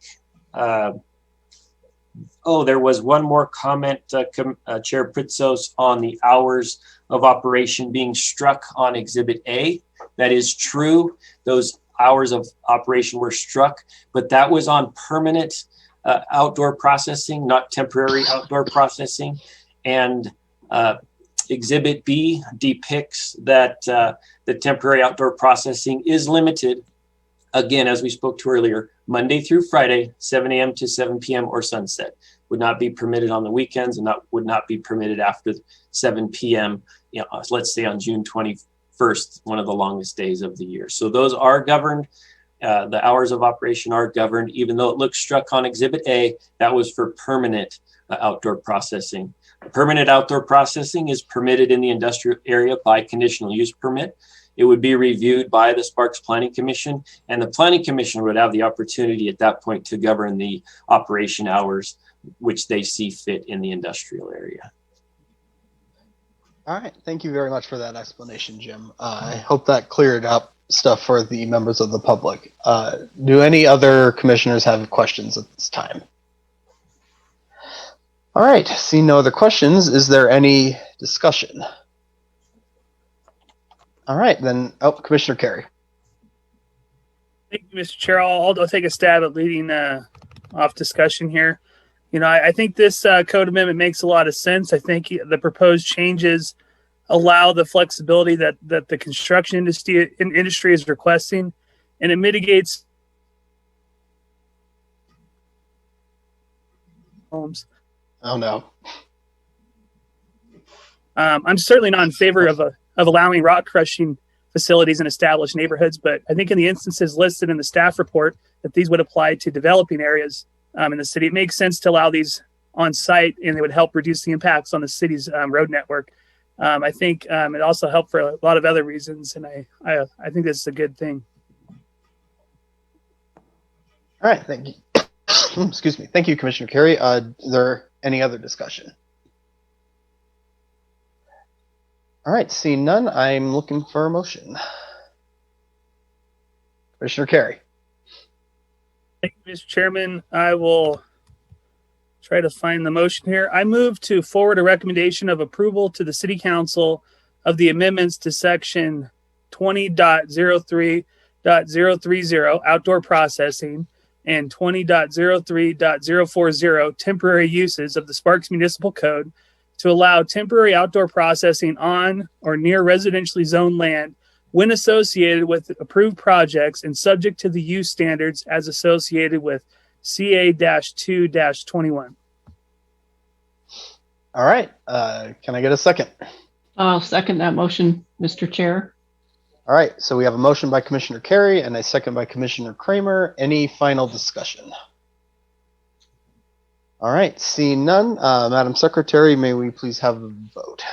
Speaker 9: there was one more comment, Chair Pritsos, on the hours of operation being struck on Exhibit A. That is true. Those hours of operation were struck, but that was on permanent outdoor processing, not temporary outdoor processing. And Exhibit B depicts that the temporary outdoor processing is limited, again, as we spoke to earlier, Monday through Friday, 7 a.m. to 7 p.m. or sunset. Would not be permitted on the weekends and would not be permitted after 7 p.m., let's say on June 21st, one of the longest days of the year. So those are governed. The hours of operation are governed, even though it looks struck on Exhibit A, that was for permanent outdoor processing. Permanent outdoor processing is permitted in the industrial area by conditional use permit. It would be reviewed by the Sparks Planning Commission, and the Planning Commission would have the opportunity at that point to govern the operation hours which they see fit in the industrial area.
Speaker 1: All right. Thank you very much for that explanation, Jim. I hope that cleared up stuff for the members of the public. Do any other commissioners have questions at this time? All right. Seeing no other questions, is there any discussion? All right, then. Oh, Commissioner Carey.
Speaker 8: Thank you, Mr. Chair. I'll take a stab at leading off discussion here. I think this code amendment makes a lot of sense. I think the proposed changes allow the flexibility that the construction industry is requesting, and it mitigates homes.
Speaker 1: Oh no.
Speaker 8: I'm certainly not in favor of allowing rock crushing facilities in established neighborhoods, but I think in the instances listed in the staff report that these would apply to developing areas in the city, it makes sense to allow these on site, and it would help reduce the impacts on the city's road network. I think it also helped for a lot of other reasons, and I think this is a good thing.
Speaker 1: All right, thank you. Excuse me. Thank you, Commissioner Carey. Is there any other discussion? All right, seeing none, I'm looking for a motion. Commissioner Carey.
Speaker 8: Thank you, Mr. Chairman. I will try to find the motion here. I move to forward a recommendation of approval to the City Council of the amendments to Section 20.03.030 outdoor processing and 20.03.040 temporary uses of the Sparks Municipal Code to allow temporary outdoor processing on or near residentially zoned land when associated with approved projects and subject to the use standards as associated with CA-2-21.
Speaker 1: All right. Can I get a second?
Speaker 4: I'll second that motion, Mr. Chair.
Speaker 1: All right. So we have a motion by Commissioner Carey and a second by Commissioner Kramer. Any final discussion? All right. Seeing none, Madam Secretary, may we please have a vote?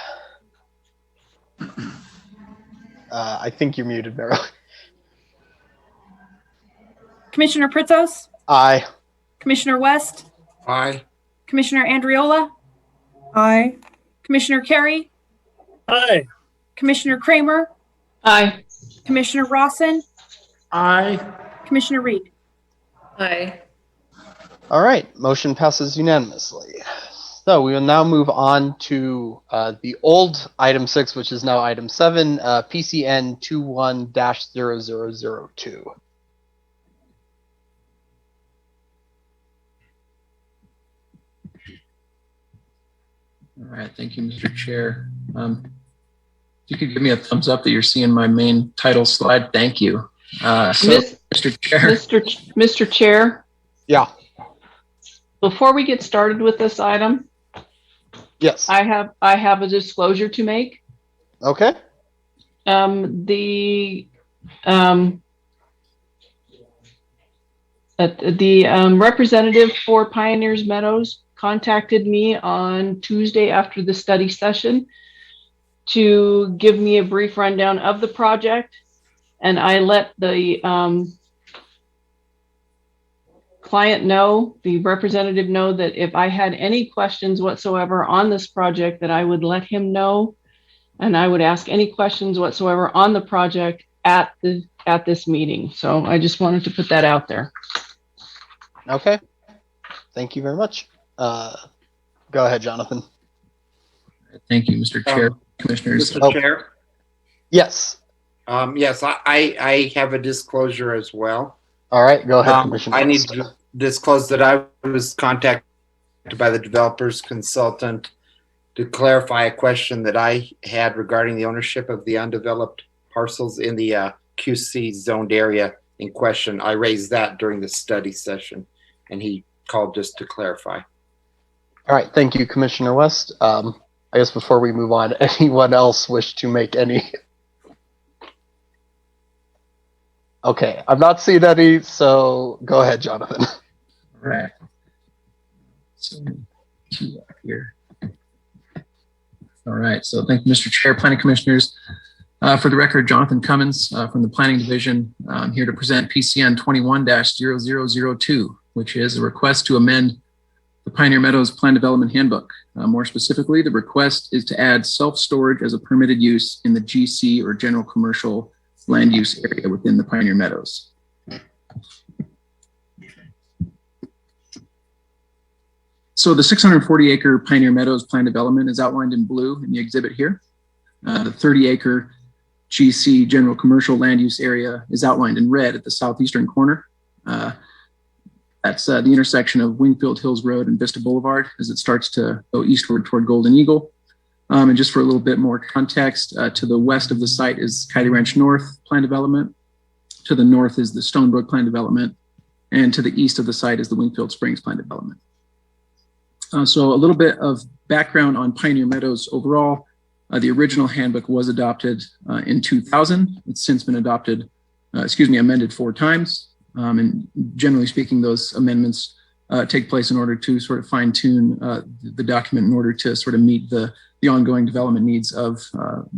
Speaker 1: I think you're muted, Meryl.
Speaker 2: Commissioner Pritsos?
Speaker 1: Aye.
Speaker 2: Commissioner West?
Speaker 3: Aye.
Speaker 2: Commissioner Andriola? Aye. Commissioner Carey?
Speaker 8: Aye.
Speaker 2: Commissioner Kramer?
Speaker 4: Aye.
Speaker 2: Commissioner Rawson?
Speaker 3: Aye.
Speaker 2: Commissioner Reed?
Speaker 5: Aye.
Speaker 1: All right. Motion passes unanimously. So we will now move on to the old item 6, which is now item 7, PCN 21-0002.
Speaker 16: All right, thank you, Mr. Chair. If you could give me a thumbs up that you're seeing my main title slide, thank you. Mr. Chair.
Speaker 4: Mr. Chair.
Speaker 1: Yeah.
Speaker 4: Before we get started with this item,
Speaker 1: yes,
Speaker 4: I have a disclosure to make.
Speaker 1: Okay.
Speaker 4: The representative for Pioneers Meadows contacted me on Tuesday after the study session to give me a brief rundown of the project, and I let the client know, the representative know, that if I had any questions whatsoever on this project, that I would let him know, and I would ask any questions whatsoever on the project at this meeting. So I just wanted to put that out there.
Speaker 1: Okay. Thank you very much. Go ahead, Jonathan.
Speaker 16: Thank you, Mr. Chair. Commissioners.
Speaker 3: Mr. Chair?
Speaker 1: Yes.
Speaker 3: Yes, I have a disclosure as well.
Speaker 1: All right, go ahead, Commissioner.
Speaker 3: I need to disclose that I was contacted by the developer's consultant to clarify a question that I had regarding the ownership of the undeveloped parcels in the QC zoned area in question. I raised that during the study session, and he called just to clarify.
Speaker 1: All right, thank you, Commissioner West. I guess before we move on, anyone else wish to make any? Okay, I'm not seeing any, so go ahead, Jonathan.
Speaker 16: All right. So here. All right, so thank you, Mr. Chair, Planning Commissioners. For the record, Jonathan Cummins from the Planning Division. I'm here to present PCN 21-0002, which is a request to amend the Pioneer Meadows Plan Development Handbook. More specifically, the request is to add self-storage as a permitted use in the GC or general commercial land use area within the Pioneer Meadows. So the 640-acre Pioneer Meadows plan development is outlined in blue in the exhibit here. The 30-acre GC general commercial land use area is outlined in red at the southeastern corner. That's the intersection of Wingfield Hills Road and Vista Boulevard as it starts to go eastward toward Golden Eagle. And just for a little bit more context, to the west of the site is Coyote Ranch North plan development. To the north is the Stonebrook plan development. And to the east of the site is the Wingfield Springs plan development. So a little bit of background on Pioneer Meadows overall. The original handbook was adopted in 2000. It's since been amended 4 times. And generally speaking, those amendments take place in order to sort of fine tune the document in order to sort of meet the ongoing development needs of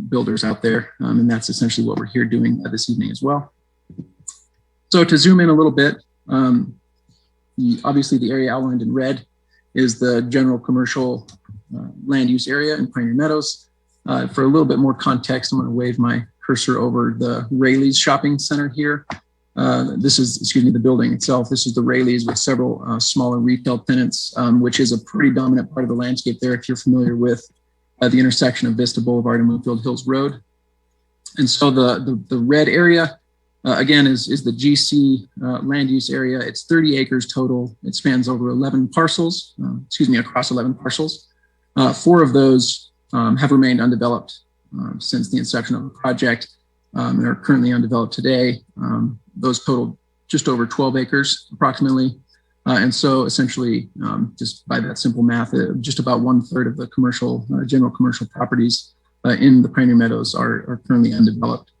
Speaker 16: builders out there. And that's essentially what we're here doing this evening as well. So to zoom in a little bit, obviously the area outlined in red is the general commercial land use area in Pioneer Meadows. For a little bit more context, I'm going to wave my cursor over the Rayleigh's Shopping Center here. This is, the building itself. This is the Rayleigh's with several smaller retail tenants, which is a pretty dominant part of the landscape there if you're familiar with the intersection of Vista Boulevard and Wingfield Hills Road. And so the red area, again, is the GC land use area. It's 30 acres total. It spans over 11 parcels, across 11 parcels. 4 of those have remained undeveloped since the inception of the project and are currently undeveloped today. Those total just over 12 acres approximately. And so essentially, just by that simple math, just about 1/3 of the commercial, general commercial properties in the Pioneer Meadows are currently undeveloped.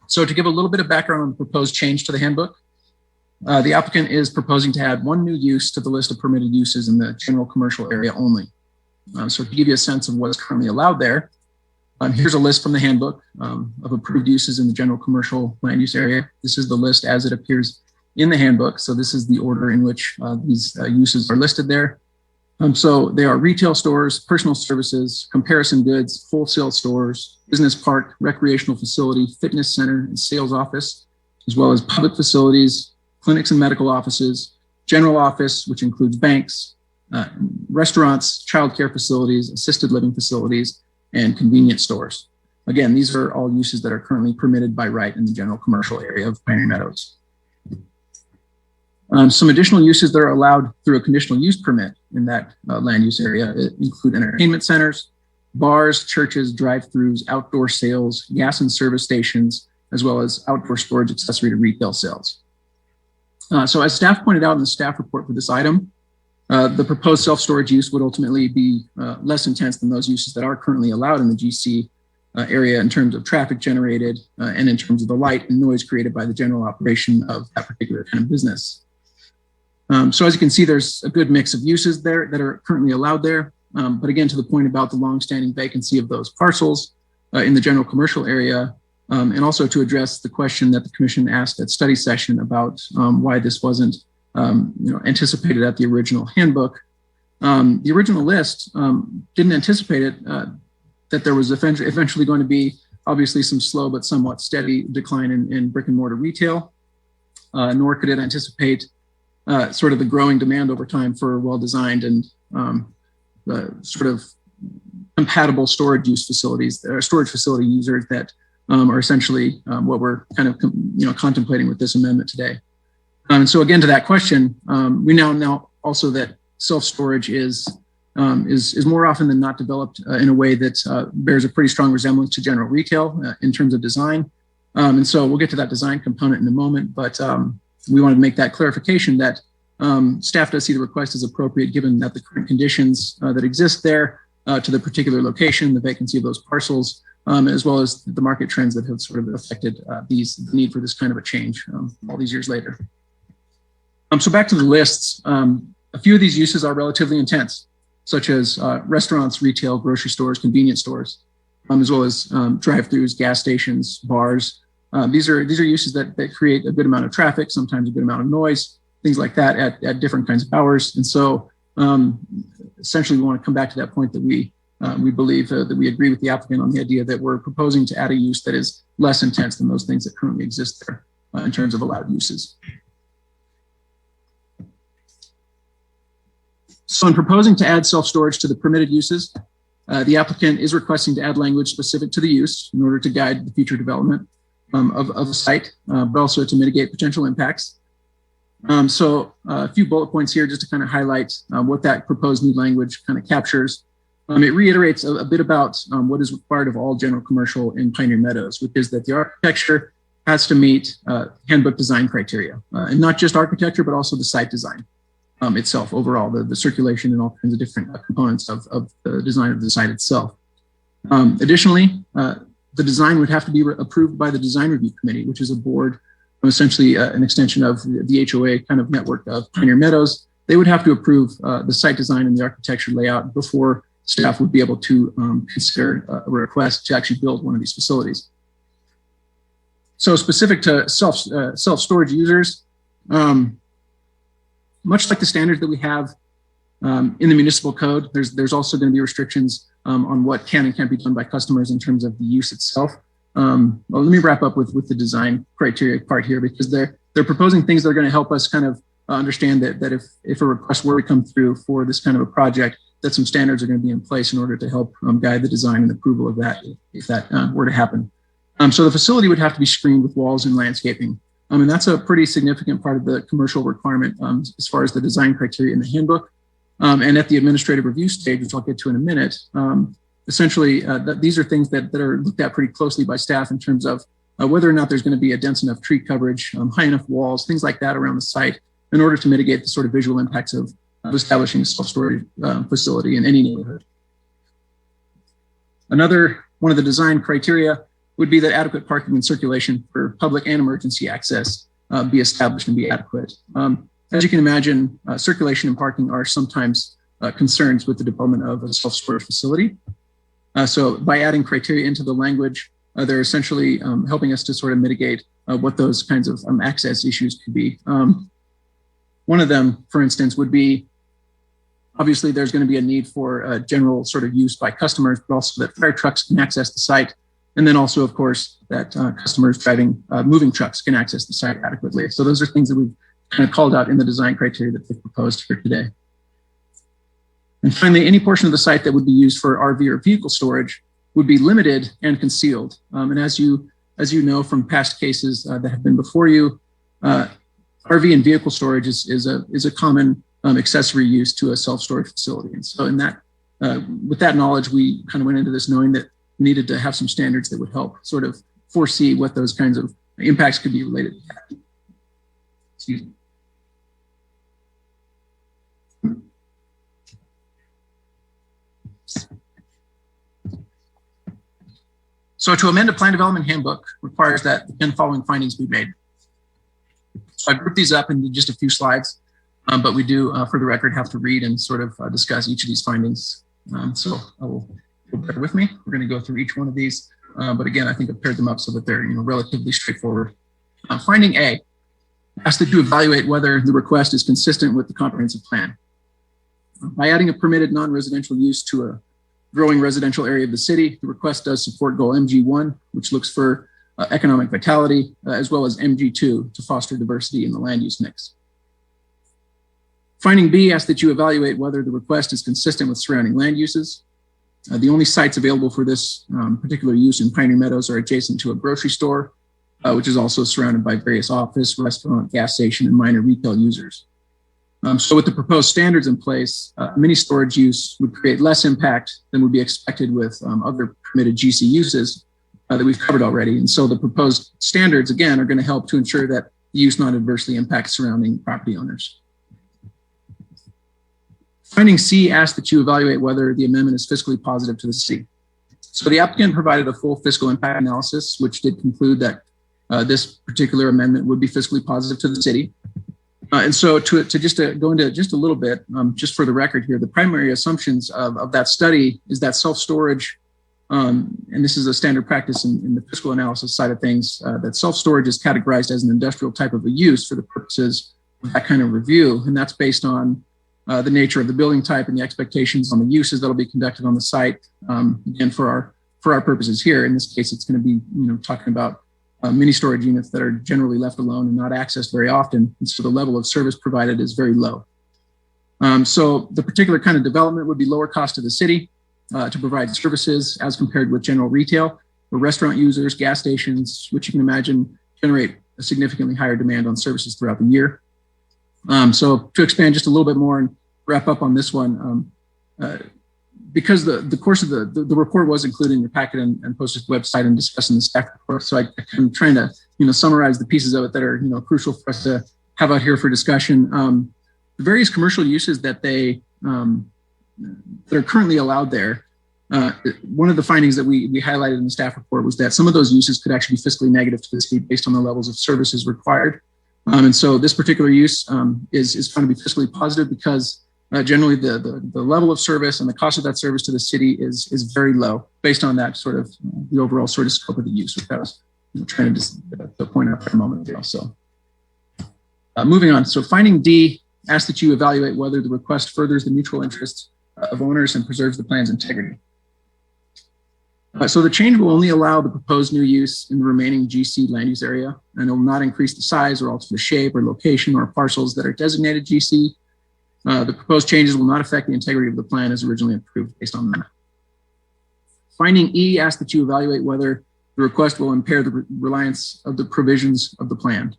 Speaker 16: So to give a little bit of background on the proposed change to the handbook, the applicant is proposing to add 1 new use to the list of permitted uses in the general commercial area only. So to give you a sense of what is currently allowed there, here's a list from the handbook of approved uses in the general commercial land use area. This is the list as it appears in the handbook. So this is the order in which these uses are listed there. So they are retail stores, personal services, comparison goods, wholesale stores, business park, recreational facility, fitness center, and sales office, as well as public facilities, clinics and medical offices, general office, which includes banks, restaurants, childcare facilities, assisted living facilities, and convenience stores. Again, these are all uses that are currently permitted by right in the general commercial area of Pioneer Meadows. Some additional uses that are allowed through a conditional use permit in that land use area include entertainment centers, bars, churches, drive-throughs, outdoor sales, gas and service stations, as well as outdoor storage accessory to retail sales. So as staff pointed out in the staff report for this item, the proposed self-storage use would ultimately be less intense than those uses that are currently allowed in the GC area in terms of traffic generated and in terms of the light and noise created by the general operation of that particular kind of business. So as you can see, there's a good mix of uses there that are currently allowed there. But again, to the point about the longstanding vacancy of those parcels in the general commercial area, and also to address the question that the commission asked at study session about why this wasn't anticipated at the original handbook. The original list didn't anticipate it, that there was eventually going to be obviously some slow but somewhat steady decline in brick and mortar retail, nor could it anticipate sort of the growing demand over time for well-designed and sort of compatible storage use facilities, storage facility users that are essentially what we're kind of contemplating with this amendment today. And so again, to that question, we now know also that self-storage is more often than not developed in a way that bears a pretty strong resemblance to general retail in terms of design. And so we'll get to that design component in a moment, but we wanted to make that clarification that staff does see the request as appropriate given that the current conditions that exist there to the particular location, the vacancy of those parcels, as well as the market trends that have sort of affected the need for this kind of a change all these years later. So back to the lists, a few of these uses are relatively intense, such as restaurants, retail, grocery stores, convenience stores, as well as drive-throughs, gas stations, bars. These are uses that create a good amount of traffic, sometimes a good amount of noise, things like that at different kinds of hours. And so essentially we want to come back to that point that we believe that we agree with the applicant on the idea that we're proposing to add a use that is less intense than those things that currently exist there in terms of allowed uses. So in proposing to add self-storage to the permitted uses, the applicant is requesting to add language specific to the use in order to guide the future development of a site, but also to mitigate potential impacts. So a few bullet points here just to kind of highlight what that proposed new language kind of captures. It reiterates a bit about what is required of all general commercial in Pioneer Meadows, which is that the architecture has to meet handbook design criteria, and not just architecture, but also the site design itself, overall, the circulation and all kinds of different components of the design of the site itself. Additionally, the design would have to be approved by the design review committee, which is a board, essentially an extension of the HOA kind of network of Pioneer Meadows. They would have to approve the site design and the architecture layout before staff would be able to consider a request to actually build one of these facilities. So specific to self-storage users, much like the standards that we have in the municipal code, there's also going to be restrictions on what can and can't be done by customers in terms of the use itself. Well, let me wrap up with the design criteria part here, because they're proposing things that are going to help us kind of understand that if a request were to come through for this kind of a project, that some standards are going to be in place in order to help guide the design and approval of that if that were to happen. So the facility would have to be screened with walls and landscaping. And that's a pretty significant part of the commercial requirement as far as the design criteria in the handbook. And at the administrative review stage, which I'll get to in a minute, essentially these are things that are looked at pretty closely by staff in terms of whether or not there's going to be a dense enough tree coverage, high enough walls, things like that around the site in order to mitigate the sort of visual impacts of establishing a self-storage facility in any neighborhood. Another one of the design criteria would be that adequate parking and circulation for public and emergency access be established and be adequate. As you can imagine, circulation and parking are sometimes concerns with the development of a self-storage facility. So by adding criteria into the language, they're essentially helping us to sort of mitigate what those kinds of access issues could be. One of them, for instance, would be, obviously there's going to be a need for general sort of use by customers, but also that fire trucks can access the site. And then also, of course, that customers driving moving trucks can access the site adequately. So those are things that we've kind of called out in the design criteria that they've proposed here today. And finally, any portion of the site that would be used for RV or vehicle storage would be limited and concealed. And as you know from past cases that have been before you, RV and vehicle storage is a common accessory use to a self-storage facility. And so in that, with that knowledge, we kind of went into this knowing that we needed to have some standards that would help sort of foresee what those kinds of impacts could be related to that. Excuse me. So to amend a plan development handbook requires that the 10 following findings be made. So I grouped these up into just a few slides, but we do, for the record, have to read and sort of discuss each of these findings. So I will bear with me. We're going to go through each one of these, but again, I think I've paired them up so that they're relatively straightforward. Finding A asks that you evaluate whether the request is consistent with the comprehensive plan. By adding a permitted non-residential use to a growing residential area of the city, the request does support goal MG1, which looks for economic vitality, as well as MG2 to foster diversity in the land use mix. Finding B asks that you evaluate whether the request is consistent with surrounding land uses. The only sites available for this particular use in Pioneer Meadows are adjacent to a grocery store, which is also surrounded by various office, restaurant, gas station, and minor retail users. So with the proposed standards in place, mini storage use would create less impact than would be expected with other permitted GC uses that we've covered already. And so the proposed standards, again, are going to help to ensure that the use not adversely impacts surrounding property owners. Finding C asks that you evaluate whether the amendment is fiscally positive to the city. So the applicant provided a full fiscal impact analysis, which did conclude that this particular amendment would be fiscally positive to the city. And so to go into just a little bit, just for the record here, the primary assumptions of that study is that self-storage, and this is a standard practice in the fiscal analysis side of things, that self-storage is categorized as an industrial type of a use for the purposes of that kind of review. And that's based on the nature of the building type and the expectations on the uses that'll be conducted on the site. Again, for our purposes here, in this case, it's going to be talking about mini storage units that are generally left alone and not accessed very often. And so the level of service provided is very low. So the particular kind of development would be lower cost to the city to provide services as compared with general retail, where restaurant users, gas stations, which you can imagine generate a significantly higher demand on services throughout the year. So to expand just a little bit more and wrap up on this one, because the course of the report was included in your packet and posted to the website and discussed in the staff report. So I'm trying to summarize the pieces of it that are crucial for us to have out here for discussion. The various commercial uses that that are currently allowed there. One of the findings that we highlighted in the staff report was that some of those uses could actually be fiscally negative to the city based on the levels of services required. And so this particular use is found to be fiscally positive because generally the level of service and the cost of that service to the city is very low based on that sort of the overall sort of scope of the use, which I was trying to just point out for a moment ago. So moving on. So finding D asks that you evaluate whether the request furthers the mutual interests of owners and preserves the plan's integrity. So the change will only allow the proposed new use in the remaining GC land use area, and it will not increase the size or alter the shape or location or parcels that are designated GC. The proposed changes will not affect the integrity of the plan as originally approved based on that. Finding E asks that you evaluate whether the request will impair the reliance of the provisions of the plan.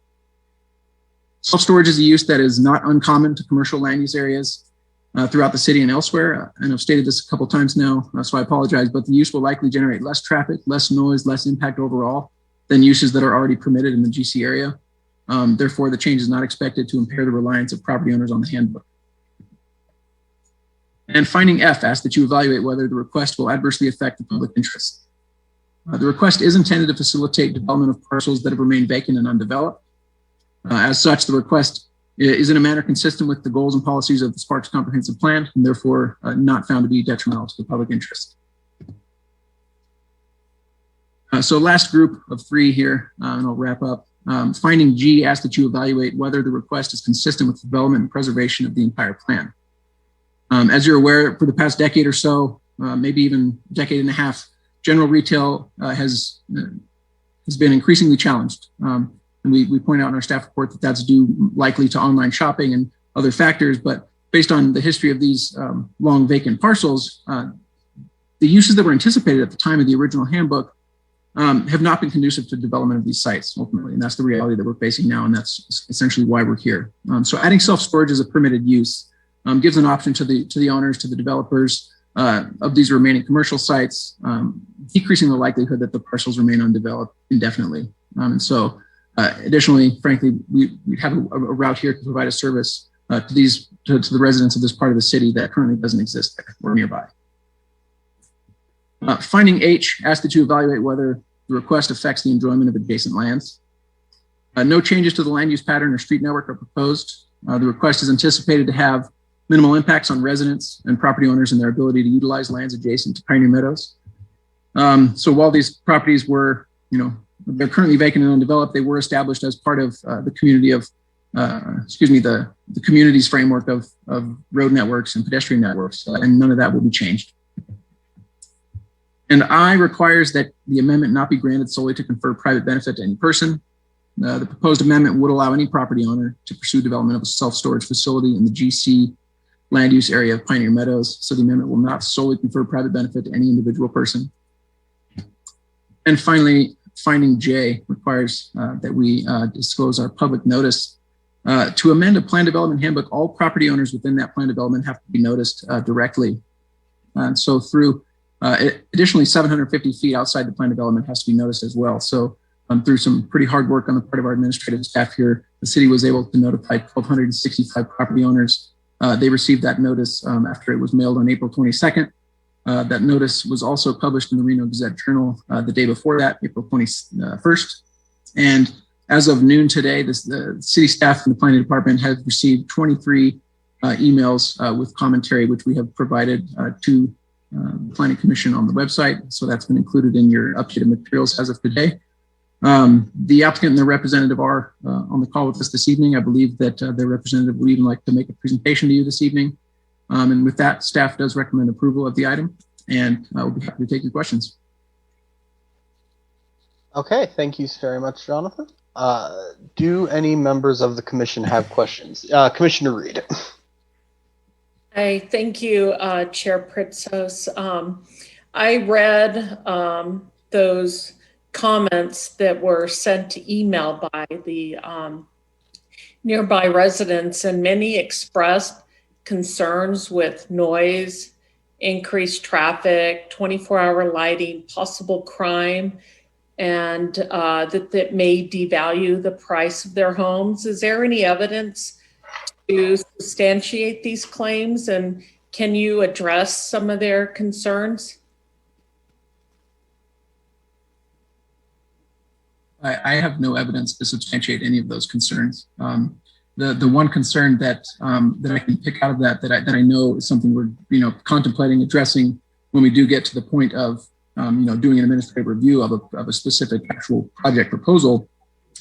Speaker 16: Self-storage is a use that is not uncommon to commercial land use areas throughout the city and elsewhere. And I've stated this a couple of times now, so I apologize, but the use will likely generate less traffic, less noise, less impact overall than uses that are already permitted in the GC area. Therefore, the change is not expected to impair the reliance of property owners on the handbook. And finding F asks that you evaluate whether the request will adversely affect the public interest. The request is intended to facilitate development of parcels that have remained vacant and undeveloped. As such, the request is in a manner consistent with the goals and policies of the Sparks Comprehensive Plan, and therefore not found to be detrimental to the public interest. So last group of three here, and I'll wrap up. Finding G asks that you evaluate whether the request is consistent with the development and preservation of the entire plan. As you're aware, for the past decade or so, maybe even decade and a half, general retail has been increasingly challenged. And we point out in our staff report that that's due likely to online shopping and other factors, but based on the history of these long vacant parcels, the uses that were anticipated at the time of the original handbook have not been conducive to development of these sites ultimately. And that's the reality that we're facing now. And that's essentially why we're here. So adding self-storage as a permitted use gives an option to the owners, to the developers of these remaining commercial sites, decreasing the likelihood that the parcels remain undeveloped indefinitely. And so additionally, frankly, we have a route here to provide a service to the residents of this part of the city that currently doesn't exist there or nearby. Finding H asked that you evaluate whether the request affects the enjoyment of adjacent lands. No changes to the land use pattern or street network are proposed. The request is anticipated to have minimal impacts on residents and property owners and their ability to utilize lands adjacent to Pioneer Meadows. So while these properties were, they're currently vacant and undeveloped, they were established as part of the community of, the community's framework of road networks and pedestrian networks, and none of that will be changed. And I requires that the amendment not be granted solely to confer private benefit to any person. The proposed amendment would allow any property owner to pursue development of a self-storage facility in the GC land use area of Pioneer Meadows. So the amendment will not solely confer private benefit to any individual person. And finally, finding J requires that we disclose our public notice. To amend a plan development handbook, all property owners within that plan development have to be noticed directly. And so through additionally, 750 feet outside the plan development has to be noticed as well. So through some pretty hard work on the part of our administrative staff here, the city was able to notify 1,265 property owners. They received that notice after it was mailed on April 22nd. That notice was also published in the Reno Gazette-Journal the day before that, April 21st. And as of noon today, the city staff and the planning department have received 23 emails with commentary, which we have provided to the Planning Commission on the website. So that's been included in your updated materials as of today. The applicant and their representative are on the call with us this evening. I believe that their representative would even like to make a presentation to you this evening. And with that, staff does recommend approval of the item, and I will be happy to take your questions.
Speaker 1: Okay, thank you very much, Jonathan. Do any members of the commission have questions? Commissioner Reed.
Speaker 5: Hi, thank you, Chair Pritsos. I read those comments that were sent to email by the nearby residents, and many expressed concerns with noise, increased traffic, 24-hour lighting, possible crime, and that may devalue the price of their homes. Is there any evidence to substantiate these claims, and can you address some of their concerns?
Speaker 16: I have no evidence to substantiate any of those concerns. The one concern that that I can pick out of that I know is something we're contemplating addressing when we do get to the point of doing an administrative review of a specific actual project proposal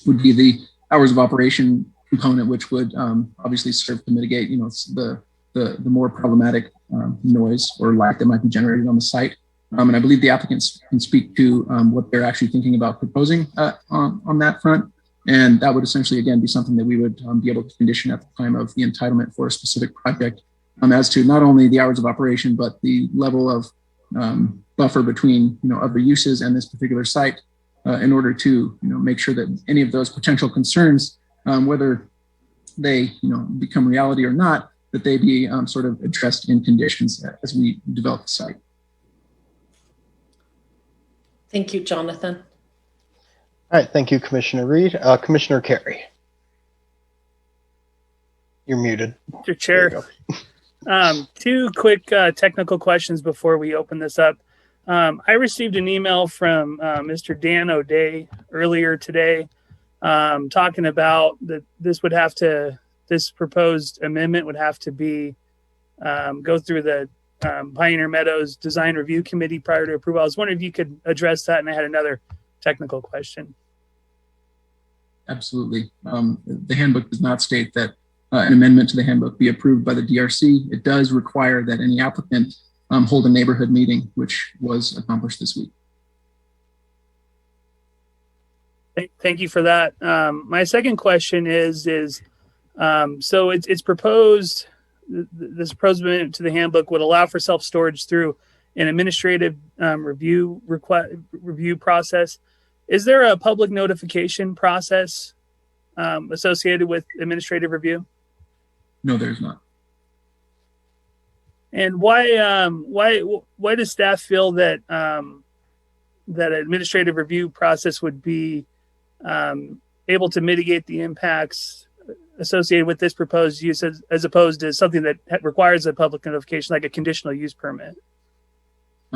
Speaker 16: would be the hours of operation component, which would obviously serve to mitigate the more problematic noise or light that might be generated on the site. And I believe the applicants can speak to what they're actually thinking about proposing on that front. And that would essentially, again, be something that we would be able to condition at the time of the entitlement for a specific project as to not only the hours of operation, but the level of buffer between other uses and this particular site in order to make sure that any of those potential concerns, whether they become reality or not, that they be sort of addressed in conditions as we develop the site.
Speaker 5: Thank you, Jonathan.
Speaker 1: All right, thank you, Commissioner Reed. Commissioner Carey. You're muted.
Speaker 8: Mr. Chair, two quick technical questions before we open this up. I received an email from Mr. Dan O'Day earlier today talking about that this proposed amendment would have to be go through the Pioneer Meadows Design Review Committee prior to approval. I was wondering if you could address that, and I had another technical question.
Speaker 16: Absolutely. The handbook does not state that an amendment to the handbook be approved by the DRC. It does require that any applicant hold a neighborhood meeting, which was accomplished this week.
Speaker 8: Thank you for that. My second question is so it's proposed, this proposed amendment to the handbook would allow for self-storage through an administrative review process. Is there a public notification process associated with administrative review?
Speaker 16: No, there's not.
Speaker 8: And why does staff feel that that an administrative review process would be able to mitigate the impacts associated with this proposed use as opposed to something that requires a public notification like a conditional use permit?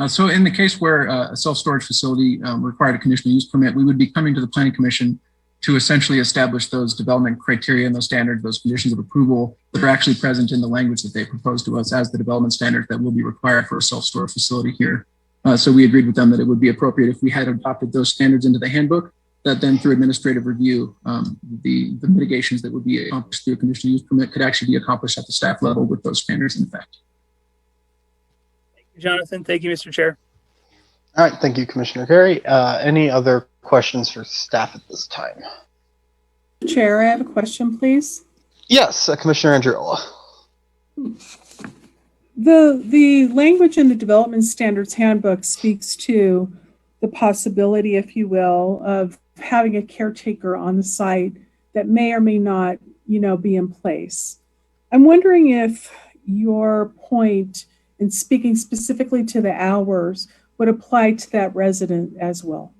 Speaker 16: So in the case where a self-storage facility required a conditional use permit, we would be coming to the Planning Commission to essentially establish those development criteria and those standards, those conditions of approval that are actually present in the language that they proposed to us as the development standards that will be required for a self-storage facility here. So we agreed with them that it would be appropriate if we had adopted those standards into the handbook, that then through administrative review, the mitigations that would be accomplished through a conditional use permit could actually be accomplished at the staff level with those standards in effect.
Speaker 8: Thank you, Jonathan. Thank you, Mr. Chair.
Speaker 1: All right, thank you, Commissioner Carey. Any other questions for staff at this time?
Speaker 17: Chair, I have a question, please.
Speaker 1: Yes, Commissioner Andriola.
Speaker 17: The language in the Development Standards Handbook speaks to the possibility, if you will, of having a caretaker on the site that may or may not, be in place. I'm wondering if your point in speaking specifically to the hours would apply to that resident as well.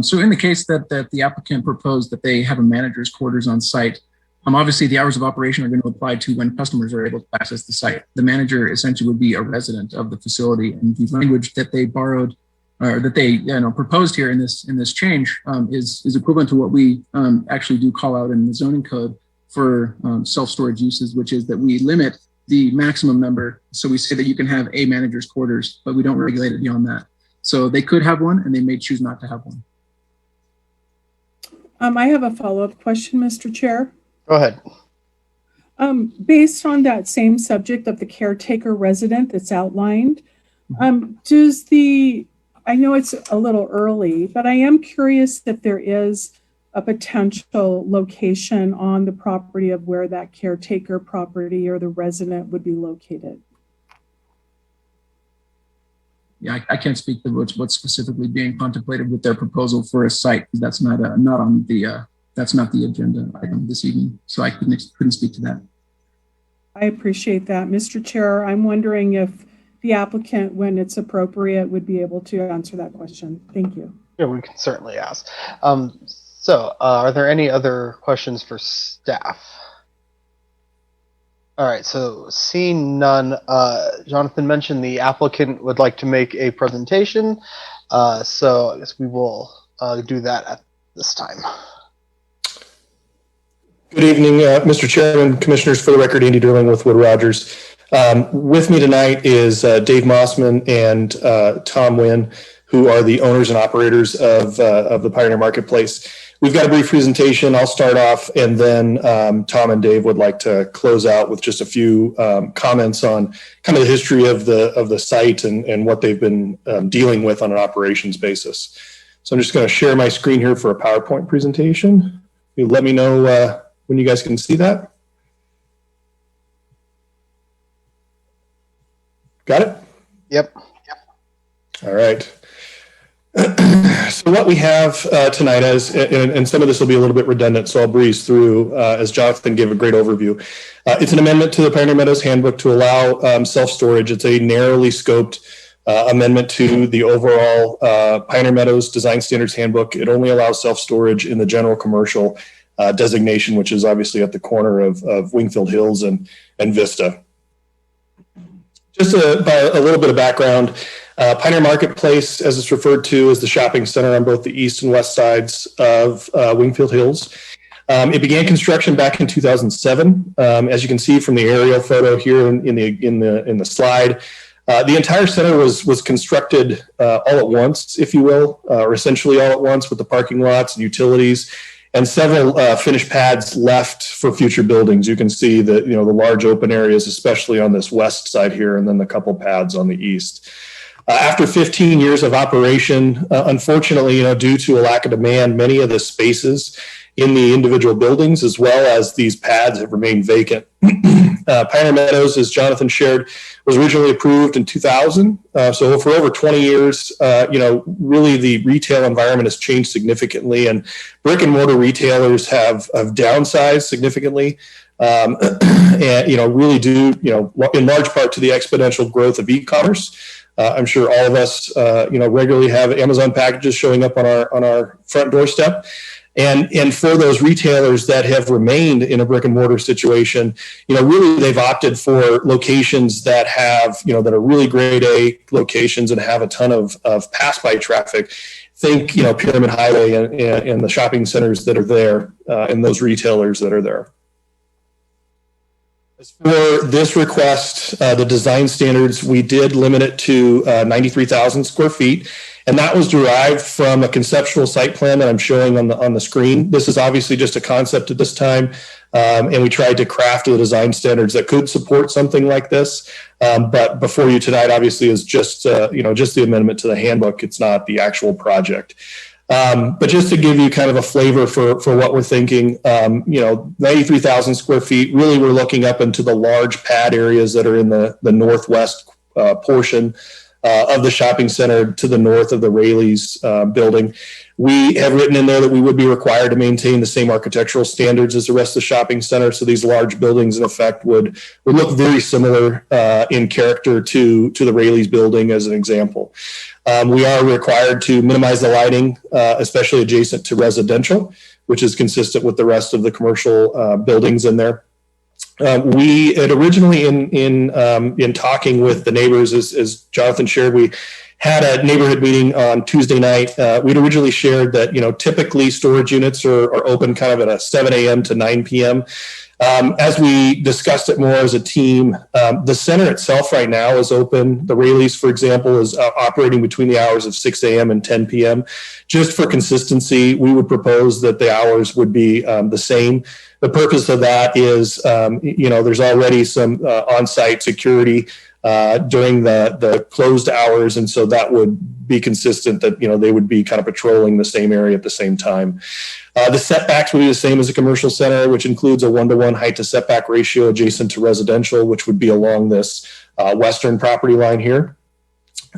Speaker 16: So in the case that the applicant proposed that they have a manager's quarters on site, obviously the hours of operation are going to apply to when customers are able to access the site. The manager essentially would be a resident of the facility, and the language that they borrowed or that they proposed here in this change is equivalent to what we actually do call out in the zoning code for self-storage uses, which is that we limit the maximum number. So we say that you can have a manager's quarters, but we don't regulate it beyond that. So they could have one, and they may choose not to have one.
Speaker 17: I have a follow-up question, Mr. Chair.
Speaker 1: Go ahead.
Speaker 17: Based on that same subject of the caretaker resident that's outlined, I know it's a little early, but I am curious if there is a potential location on the property of where that caretaker property or the resident would be located.
Speaker 16: Yeah, I can't speak to what's specifically being contemplated with their proposal for a site, because that's not the agenda item this evening. So I couldn't speak to that.
Speaker 17: I appreciate that, Mr. Chair. I'm wondering if the applicant, when it's appropriate, would be able to answer that question. Thank you.
Speaker 1: Yeah, we can certainly ask. So are there any other questions for staff? All right, so seeing none, Jonathan mentioned the applicant would like to make a presentation. So I guess we will do that at this time.
Speaker 18: Good evening, Mr. Chairman, Commissioners. For the record, Andy Derling with Wood Rogers. With me tonight is Dave Mossman and Tom Wynn, who are the owners and operators of the Pioneer Marketplace. We've got a brief presentation. I'll start off, and then Tom and Dave would like to close out with just a few comments on kind of the history of the site and what they've been dealing with on an operations basis. So I'm just going to share my screen here for a PowerPoint presentation. You let me know when you guys can see that. Got it?
Speaker 1: Yep.
Speaker 18: All right. So what we have tonight is, and some of this will be a little bit redundant, so I'll breeze through as Jonathan gave a great overview. It's an amendment to the Pioneer Meadows Handbook to allow self-storage. It's a narrowly scoped amendment to the overall Pioneer Meadows Design Standards Handbook. It only allows self-storage in the general commercial designation, which is obviously at the corner of Wingfield Hills and Vista. Just by a little bit of background, Pioneer Marketplace, as it's referred to, is the shopping center on both the east and west sides of Wingfield Hills. It began construction back in 2007. As you can see from the aerial photo here in the slide, the entire center was constructed all at once, if you will, or essentially all at once, with the parking lots and utilities, and several finished pads left for future buildings. You can see the large open areas, especially on this west side here, and then the couple pads on the east. After 15 years of operation, unfortunately, due to a lack of demand, many of the spaces in the individual buildings, as well as these pads have remained vacant. Pioneer Meadows, as Jonathan shared, was originally approved in 2000. So for over 20 years, really the retail environment has changed significantly, and brick and mortar retailers have downsized significantly. And really due, in large part to the exponential growth of e-commerce. I'm sure all of us, regularly have Amazon packages showing up on our front doorstep. And for those retailers that have remained in a brick and mortar situation, really they've opted for locations that have, that are really grade A locations and have a ton of pass-by traffic. Think, Pyramid Highway and the shopping centers that are there, and those retailers that are there. As for this request, the design standards, we did limit it to 93,000 square feet. And that was derived from a conceptual site plan that I'm showing on the screen. This is obviously just a concept at this time. And we tried to craft the design standards that could support something like this. But before you tonight, obviously, is just the amendment to the handbook. It's not the actual project. But just to give you kind of a flavor for what we're thinking, 93,000 square feet, really we're looking up into the large pad areas that are in the northwest portion of the shopping center to the north of the Raley's building. We have written in there that we would be required to maintain the same architectural standards as the rest of the shopping center. So these large buildings, in effect, would look very similar in character to the Raley's building, as an example. We are required to minimize the lighting, especially adjacent to residential, which is consistent with the rest of the commercial buildings in there. We had originally, in talking with the neighbors, as Jonathan shared, we had a neighborhood meeting on Tuesday night. We'd originally shared that, typically storage units are open kind of at a 7 a.m. to 9 p.m. As we discussed it more as a team, the center itself right now is open. The Raley's, for example, is operating between the hours of 6 a.m. and 10 p.m. Just for consistency, we would propose that the hours would be the same. The purpose of that is, there's already some on-site security during the closed hours, and so that would be consistent that, they would be kind of patrolling the same area at the same time. The setbacks would be the same as a commercial center, which includes a 1-to-1 height to setback ratio adjacent to residential, which would be along this western property line here.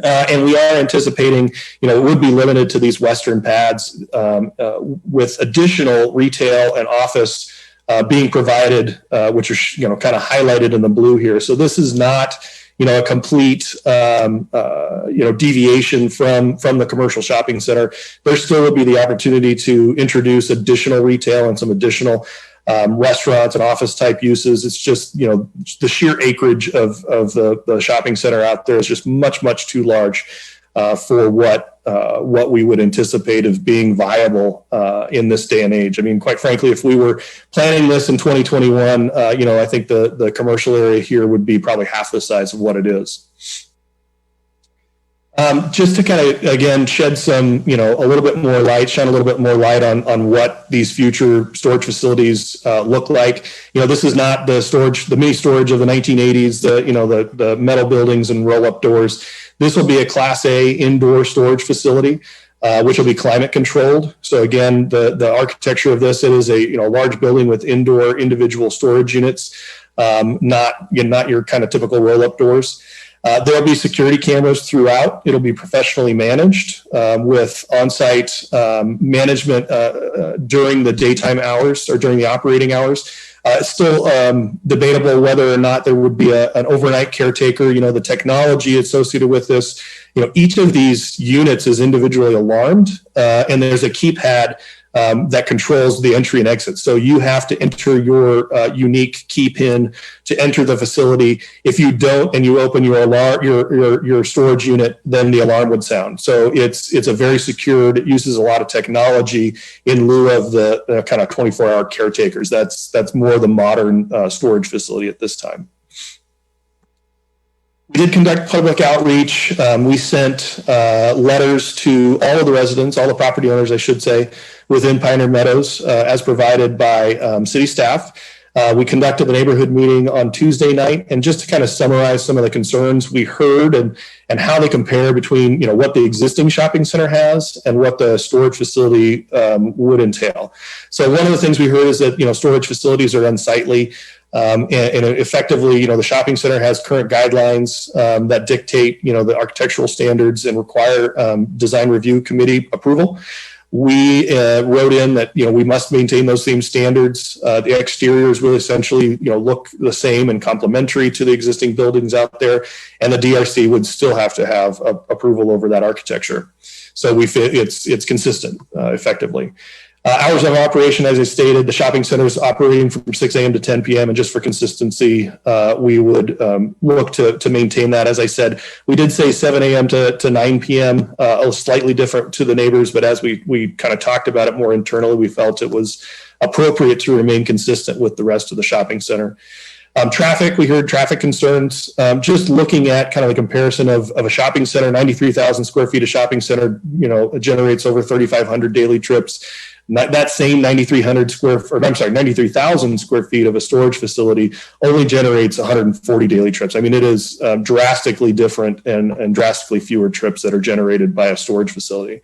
Speaker 18: And we are anticipating, it would be limited to these western pads with additional retail and office being provided, which are, kind of highlighted in the blue here. So this is not, a complete, deviation from the commercial shopping center. There still would be the opportunity to introduce additional retail and some additional restaurants and office type uses. It's just, the sheer acreage of the shopping center out there is just much, much too large for what we would anticipate of being viable in this day and age. I mean, quite frankly, if we were planning this in 2021, I think the commercial area here would be probably half the size of what it is. Just to kind of, again, shed some, shine a little bit more light on what these future storage facilities look like. This is not the mini storage of the 1980s, the metal buildings and roll-up doors. This will be a Class A indoor storage facility, which will be climate controlled. So again, the architecture of this, it is a large building with indoor individual storage units, not your kind of typical roll-up doors. There'll be security cameras throughout. It'll be professionally managed with on-site management during the daytime hours or during the operating hours. It's still debatable whether or not there would be an overnight caretaker. The technology associated with this, each of these units is individually alarmed, and there's a keypad that controls the entry and exit. So you have to enter your unique key pin to enter the facility. If you don't and you open your alarm, your storage unit, then the alarm would sound. So it's a very secured. It uses a lot of technology in lieu of the kind of 24-hour caretakers. That's more the modern storage facility at this time. We did conduct public outreach. We sent letters to all of the residents, all the property owners, I should say, within Pioneer Meadows, as provided by city staff. We conducted the neighborhood meeting on Tuesday night, and just to kind of summarize some of the concerns we heard and how they compare between what the existing shopping center has and what the storage facility would entail. So one of the things we heard is that storage facilities are unsightly, and effectively the shopping center has current guidelines that dictate the architectural standards and require design review committee approval. We wrote in that we must maintain those same standards. The exteriors will essentially look the same and complementary to the existing buildings out there, and the DRC would still have to have approval over that architecture. So we feel it's consistent effectively. Hours of operation, as I stated, the shopping center is operating from 6 a.m. to 10 p.m. And just for consistency, we would look to maintain that. As I said, we did say 7 a.m. to 9 p.m., slightly different to the neighbors. But as we kind of talked about it more internally, we felt it was appropriate to remain consistent with the rest of the shopping center. Traffic, we heard traffic concerns. Just looking at kind of the comparison of a shopping center, 93,000 square feet of shopping center, generates over 3,500 daily trips. That same 93,000 square feet of a storage facility only generates 140 daily trips. I mean, it is drastically different and drastically fewer trips that are generated by a storage facility.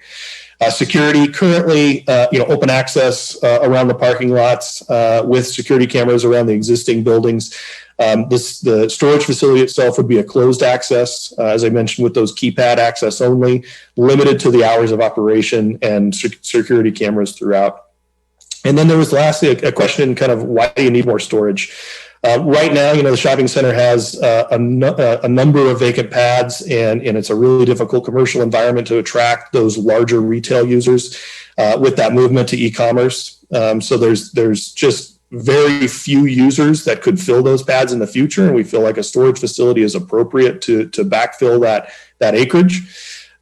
Speaker 18: Security, currently, open access around the parking lots with security cameras around the existing buildings. The storage facility itself would be a closed access, as I mentioned, with those keypad access only, limited to the hours of operation and security cameras throughout. And then there was lastly a question kind of why do you need more storage? Right now, the shopping center has a number of vacant pads, and it's a really difficult commercial environment to attract those larger retail users with that movement to e-commerce. So there's just very few users that could fill those pads in the future, and we feel like a storage facility is appropriate to backfill that acreage.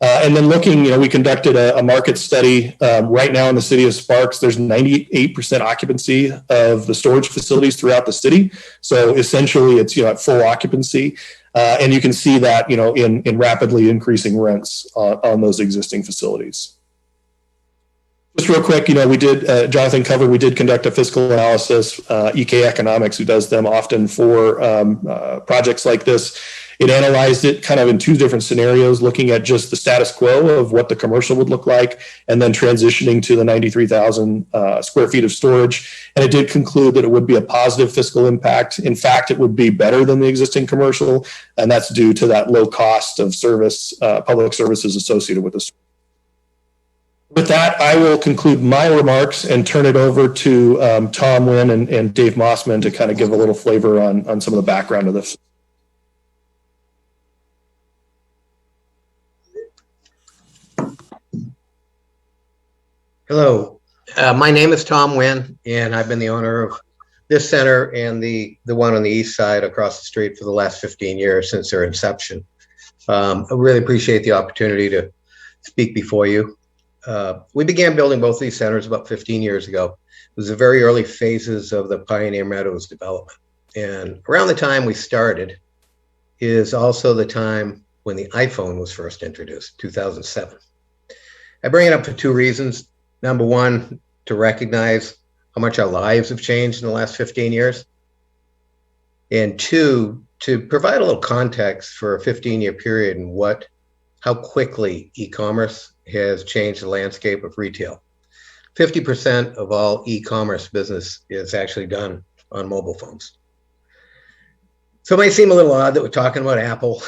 Speaker 18: And then looking, we conducted a market study. Right now in the city of Sparks, there's 98% occupancy of the storage facilities throughout the city. So essentially it's at full occupancy. And you can see that in rapidly increasing rents on those existing facilities. Just real quick, we did, Jonathan covered, we did conduct a fiscal analysis. EK Economics, who does them often for projects like this, it analyzed it kind of in two different scenarios, looking at just the status quo of what the commercial would look like, and then transitioning to the 93,000 square feet of storage. And it did conclude that it would be a positive fiscal impact. In fact, it would be better than the existing commercial, and that's due to that low cost of service, public services associated with this. With that, I will conclude my remarks and turn it over to Tom Wynn and Dave Mossman to kind of give a little flavor on some of the background of this.
Speaker 19: Hello, my name is Tom Wynn, and I've been the owner of this center and the one on the east side across the street for the last 15 years since their inception. I really appreciate the opportunity to speak before you. We began building both these centers about 15 years ago. It was the very early phases of the Pioneer Meadows development. And around the time we started is also the time when the iPhone was first introduced, 2007. I bring it up for two reasons. Number one, to recognize how much our lives have changed in the last 15 years. And two, to provide a little context for a 15-year period and how quickly e-commerce has changed the landscape of retail. 50% of all e-commerce business is actually done on mobile phones. So it might seem a little odd that we're talking about Apple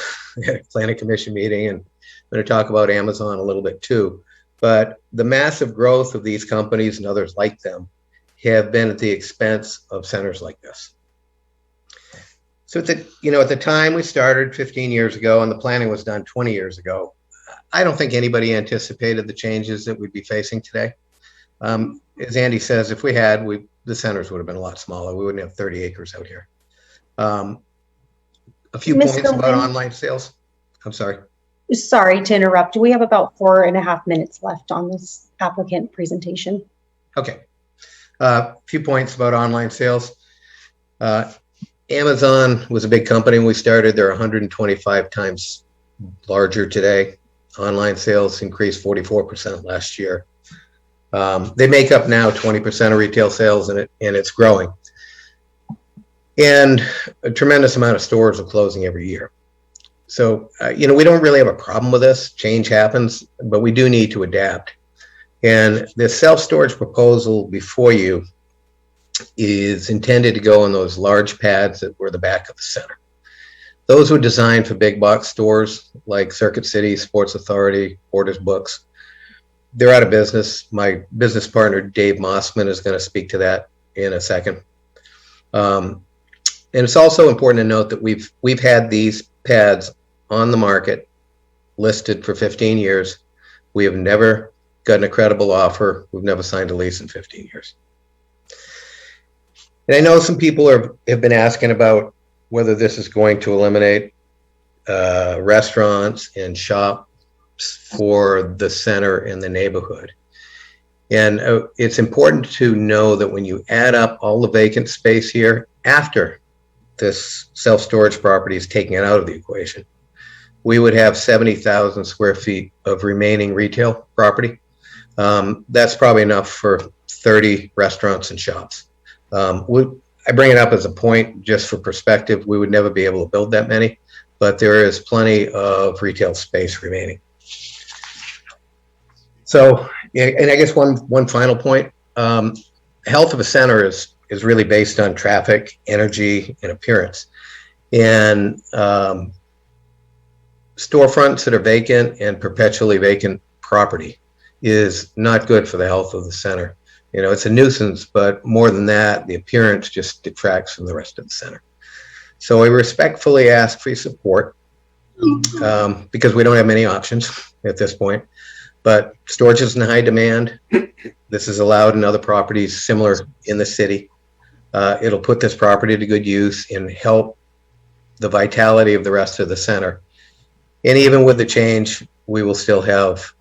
Speaker 19: at a planning commission meeting, and I'm going to talk about Amazon a little bit too. But the massive growth of these companies and others like them have been at the expense of centers like this. So at the time we started 15 years ago and the planning was done 20 years ago, I don't think anybody anticipated the changes that we'd be facing today. As Andy says, if we had, the centers would have been a lot smaller. We wouldn't have 30 acres out here. A few points about online sales. I'm sorry.
Speaker 20: Sorry to interrupt. We have about 4.5 minutes left on this applicant presentation.
Speaker 19: Okay. A few points about online sales. Amazon was a big company when we started. They're 125 times larger today. Online sales increased 44% last year. They make up now 20% of retail sales, and it's growing. And a tremendous amount of stores are closing every year. So, we don't really have a problem with this. Change happens, but we do need to adapt. And the self-storage proposal before you is intended to go on those large pads that were the back of the center. Those were designed for big box stores like Circuit City, Sports Authority, Borders Books. They're out of business. My business partner, Dave Mossman, is going to speak to that in a second. And it's also important to note that we've had these pads on the market listed for 15 years. We have never gotten a credible offer. We've never signed a lease in 15 years. And I know some people have been asking about whether this is going to eliminate restaurants and shops for the center and the neighborhood. And it's important to know that when you add up all the vacant space here after this self-storage property is taken out of the equation, we would have 70,000 square feet of remaining retail property. That's probably enough for 30 restaurants and shops. I bring it up as a point just for perspective. We would never be able to build that many, but there is plenty of retail space remaining. So, and I guess one final point, health of a center is really based on traffic, energy, and appearance. And storefronts that are vacant and perpetually vacant property is not good for the health of the center. It's a nuisance, but more than that, the appearance just detracts from the rest of the center. So I respectfully ask for your support because we don't have many options at this point. But storage is in high demand. This is allowed in other properties similar in the city. It'll put this property to good use and help the vitality of the rest of the center. And even with the change, we will still have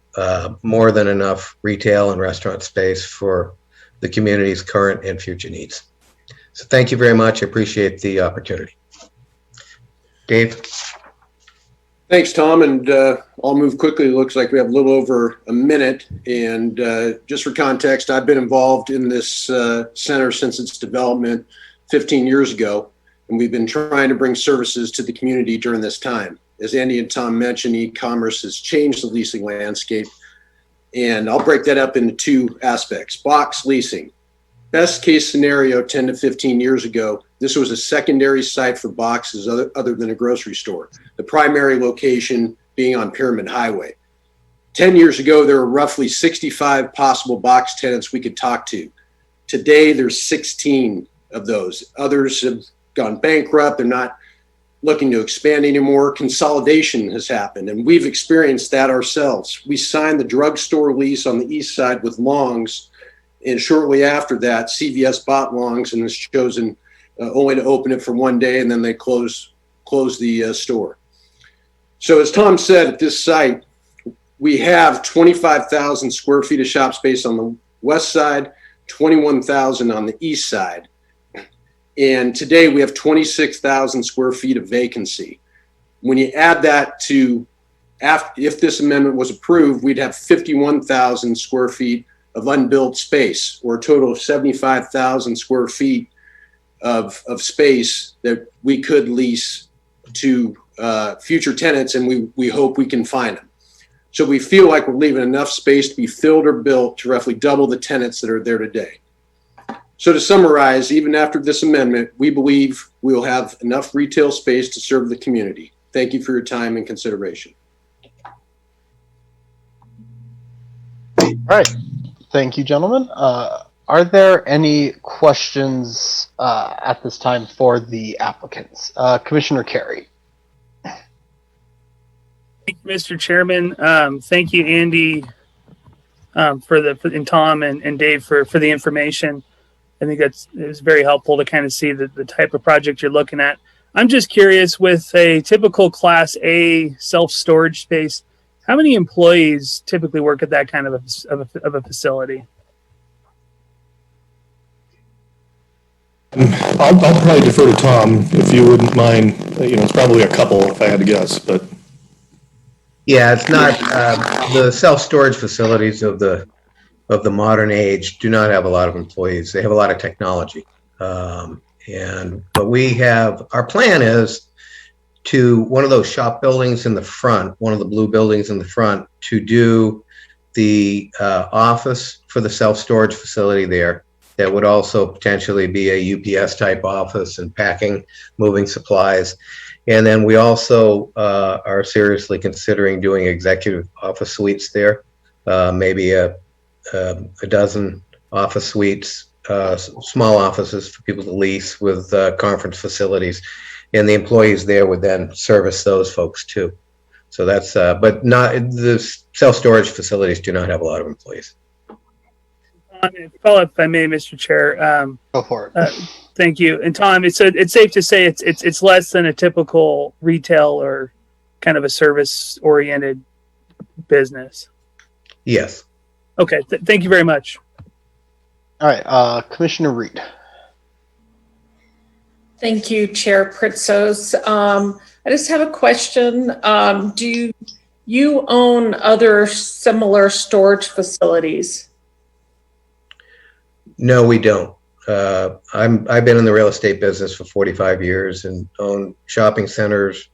Speaker 19: more than enough retail and restaurant space for the community's current and future needs. So thank you very much. I appreciate the opportunity. Dave?
Speaker 21: Thanks, Tom, and I'll move quickly. It looks like we have a little over a minute. And just for context, I've been involved in this center since its development 15 years ago, and we've been trying to bring services to the community during this time. As Andy and Tom mentioned, e-commerce has changed the leasing landscape, and I'll break that up into two aspects. Box leasing. Best case scenario 10 to 15 years ago, this was a secondary site for boxes other than a grocery store, the primary location being on Pyramid Highway. 10 years ago, there were roughly 65 possible box tenants we could talk to. Today, there's 16 of those. Others have gone bankrupt. They're not looking to expand anymore. Consolidation has happened, and we've experienced that ourselves. We signed the drugstore lease on the east side with Long's, and shortly after that, CVS bought Long's and has chosen only to open it for one day, and then they close the store. So as Tom said, at this site, we have 25,000 square feet of shop space on the west side, 21,000 on the east side. And today we have 26,000 square feet of vacancy. When you add that to, if this amendment was approved, we'd have 51,000 square feet of unbuilt space, or a total of 75,000 square feet of space that we could lease to future tenants, and we hope we can find them. So we feel like we're leaving enough space to be filled or built to roughly double the tenants that are there today. So to summarize, even after this amendment, we believe we will have enough retail space to serve the community. Thank you for your time and consideration.
Speaker 1: All right. Thank you, gentlemen. Are there any questions at this time for the applicants? Commissioner Carey.
Speaker 8: Thank you, Mr. Chairman. Thank you, Andy, and Tom and Dave for the information. I think it was very helpful to kind of see the type of project you're looking at. I'm just curious, with a typical Class A self-storage space, how many employees typically work at that kind of a facility?
Speaker 18: I'll probably defer to Tom if you wouldn't mind. It's probably a couple if I had to guess, but.
Speaker 19: Yeah, it's not, the self-storage facilities of the modern age do not have a lot of employees. They have a lot of technology. But our plan is to one of those shop buildings in the front, one of the blue buildings in the front, to do the office for the self-storage facility there. That would also potentially be a UPS type office and packing, moving supplies. And then we also are seriously considering doing executive office suites there, maybe a dozen office suites, small offices for people to lease with conference facilities. And the employees there would then service those folks too. So that's, but not, the self-storage facilities do not have a lot of employees.
Speaker 8: Follow up, if I may, Mr. Chair.
Speaker 1: Go for it.
Speaker 8: Thank you. And Tom, it's safe to say it's less than a typical retail or kind of a service-oriented business.
Speaker 19: Yes.
Speaker 8: Okay. Thank you very much.
Speaker 1: All right, Commissioner Reed.
Speaker 5: Thank you, Chair Pritzos. I just have a question. Do you own other similar storage facilities?
Speaker 19: No, we don't. I've been in the real estate business for 45 years and own shopping centers,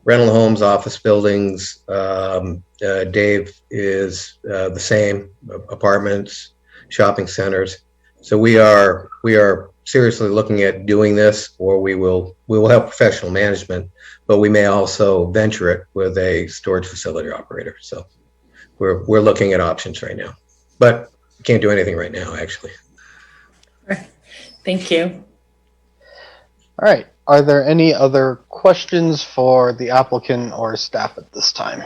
Speaker 19: rental homes, office buildings. Dave is the same, apartments, shopping centers. So we are seriously looking at doing this, or we will have professional management, but we may also venture it with a storage facility operator. So we're looking at options right now, but can't do anything right now, actually.
Speaker 5: Thank you.
Speaker 1: All right. Are there any other questions for the applicant or staff at this time?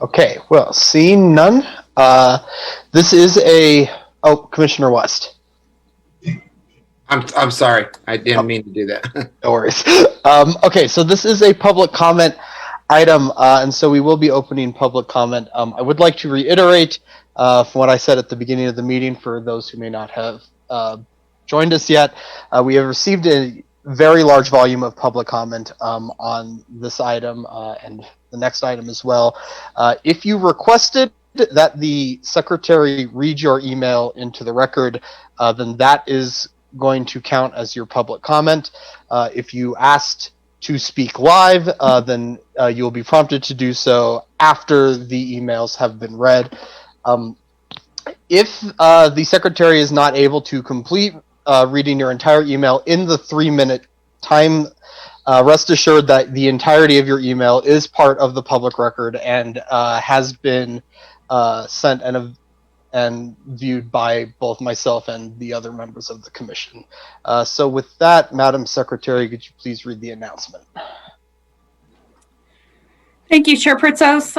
Speaker 1: Okay. Well, seeing none, this is Commissioner West.
Speaker 3: I'm sorry. I didn't mean to do that.
Speaker 1: No worries. Okay. So this is a public comment item, and so we will be opening public comment. I would like to reiterate from what I said at the beginning of the meeting for those who may not have joined us yet. We have received a very large volume of public comment on this item and the next item as well. If you requested that the secretary read your email into the record, then that is going to count as your public comment. If you asked to speak live, then you will be prompted to do so after the emails have been read. If the secretary is not able to complete reading your entire email in the 3-minute time, rest assured that the entirety of your email is part of the public record and has been sent and viewed by both myself and the other members of the commission. So with that, Madam Secretary, could you please read the announcement?
Speaker 2: Thank you, Chair Pritzos.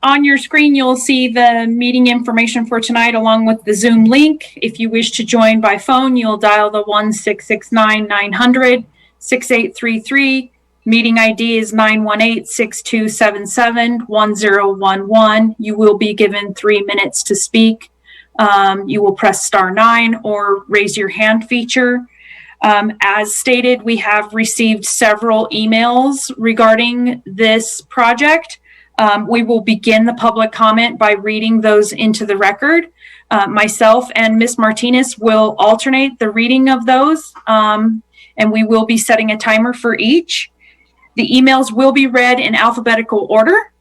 Speaker 2: On your screen, you'll see the meeting information for tonight along with the Zoom link. If you wish to join by phone, you'll dial the 1-669-900-6833. Meeting ID is 918-6277-1011. You will be given 3 minutes to speak. You will press *9 or raise your hand feature. As stated, we have received several emails regarding this project. We will begin the public comment by reading those into the record. Myself and Ms. Martinez will alternate the reading of those, and we will be setting a timer for each. The emails will be read in alphabetical order,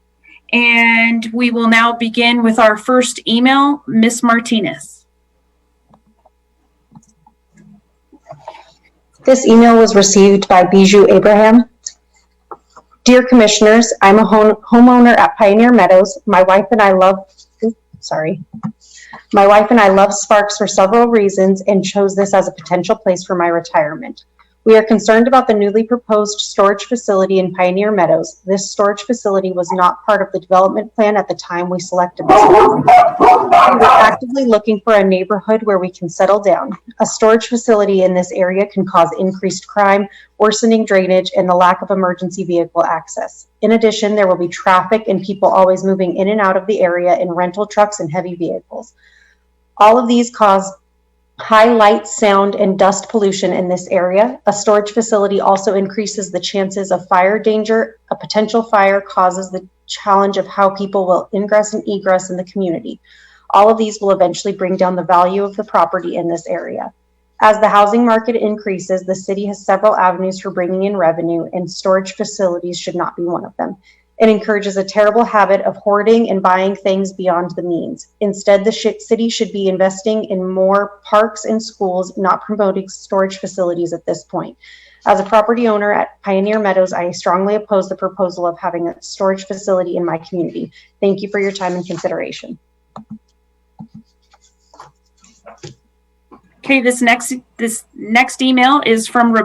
Speaker 2: and we will now begin with our first email, Ms. Martinez.
Speaker 20: This email was received by Bijou Abraham. Dear Commissioners, I'm a homeowner at Pioneer Meadows. My wife and I love Sparks for several reasons and chose this as a potential place for my retirement. We are concerned about the newly proposed storage facility in Pioneer Meadows. This storage facility was not part of the development plan at the time we selected this one. We are actively looking for a neighborhood where we can settle down. A storage facility in this area can cause increased crime, worsening drainage, and the lack of emergency vehicle access. In addition, there will be traffic and people always moving in and out of the area in rental trucks and heavy vehicles. All of these cause high light, sound, and dust pollution in this area. A storage facility also increases the chances of fire danger. A potential fire causes the challenge of how people will ingress and egress in the community. All of these will eventually bring down the value of the property in this area. As the housing market increases, the city has several avenues for bringing in revenue, and storage facilities should not be one of them. It encourages a terrible habit of hoarding and buying things beyond the means. Instead, the city should be investing in more parks and schools, not promoting storage facilities at this point. As a property owner at Pioneer Meadows, I strongly oppose the proposal of having a storage facility in my community. Thank you for your time and consideration.
Speaker 2: Okay, this next email is from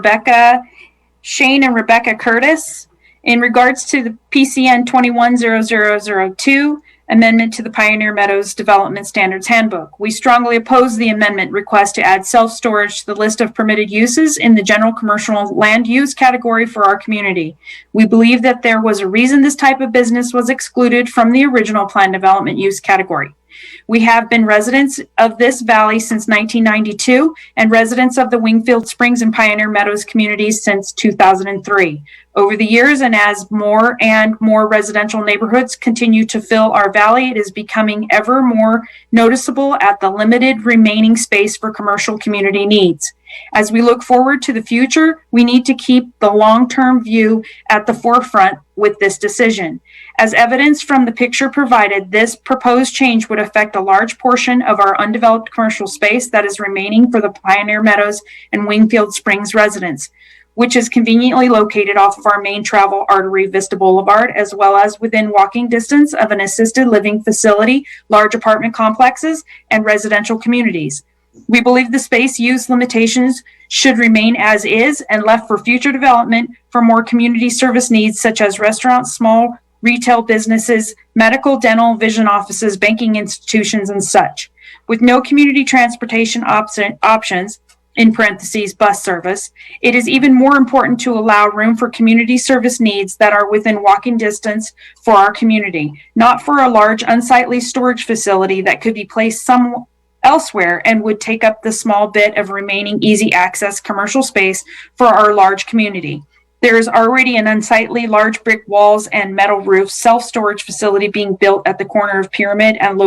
Speaker 2: Shane and Rebecca Curtis. In regards to the PCN 210002 amendment to the Pioneer Meadows Development Standards Handbook, we strongly oppose the amendment request to add self-storage to the list of permitted uses in the general commercial land use category for our community. We believe that there was a reason this type of business was excluded from the original planned development use category. We have been residents of this valley since 1992 and residents of the Wingfield Springs and Pioneer Meadows communities since 2003. Over the years, and as more and more residential neighborhoods continue to fill our valley, it is becoming ever more noticeable at the limited remaining space for commercial community needs. As we look forward to the future, we need to keep the long-term view at the forefront with this decision. As evidence from the picture provided, this proposed change would affect a large portion of our undeveloped commercial space that is remaining for the Pioneer Meadows and Wingfield Springs residents, which is conveniently located off of our main travel artery, Vista Boulevard, as well as within walking distance of an assisted living facility, large apartment complexes, and residential communities. We believe the space use limitations should remain as is and left for future development for more community service needs such as restaurants, small retail businesses, medical, dental, vision offices, banking institutions, and such. With no community transportation options, in parentheses, bus service, it is even more important to allow room for community service needs that are within walking distance for our community, not for a large unsightly storage facility that could be placed elsewhere and would take up the small bit of remaining easy access commercial space for our large community. There is already an unsightly large brick walls and metal roof self-storage facility being built at the corner of Pyramid and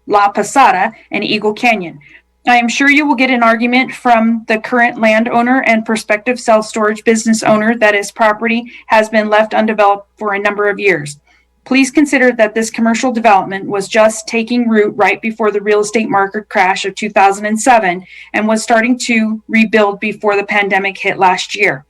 Speaker 2: La Posada and Eagle Canyon. I am sure you will get an argument from the current landowner and prospective self-storage business owner that his property has been left undeveloped for a number of years. Please consider that this commercial development was just taking root right before the real estate market crash of 2007 and was starting to rebuild before the pandemic hit last year.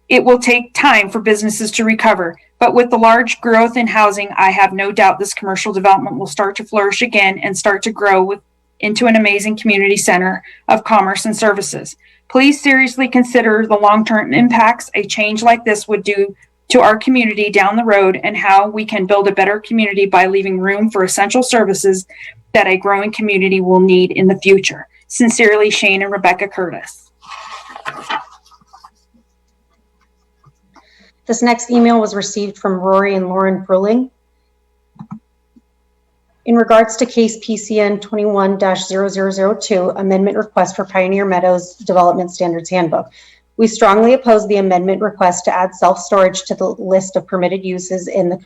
Speaker 2: It will take time for businesses to recover, but with the large growth in housing, I have no doubt this commercial development will start to flourish again and start to grow into an amazing community center of commerce and services. Please seriously consider the long-term impacts a change like this would do to our community down the road and how we can build a better community by leaving room for essential services that a growing community will need in the future. Sincerely, Shane and Rebecca Curtis.
Speaker 20: This next email was received from Rory and Lauren Bruling. In regards to case PCN 21-0002, amendment request for Pioneer Meadows Development Standards Handbook. We strongly oppose the amendment request to add self-storage to the list of permitted uses in the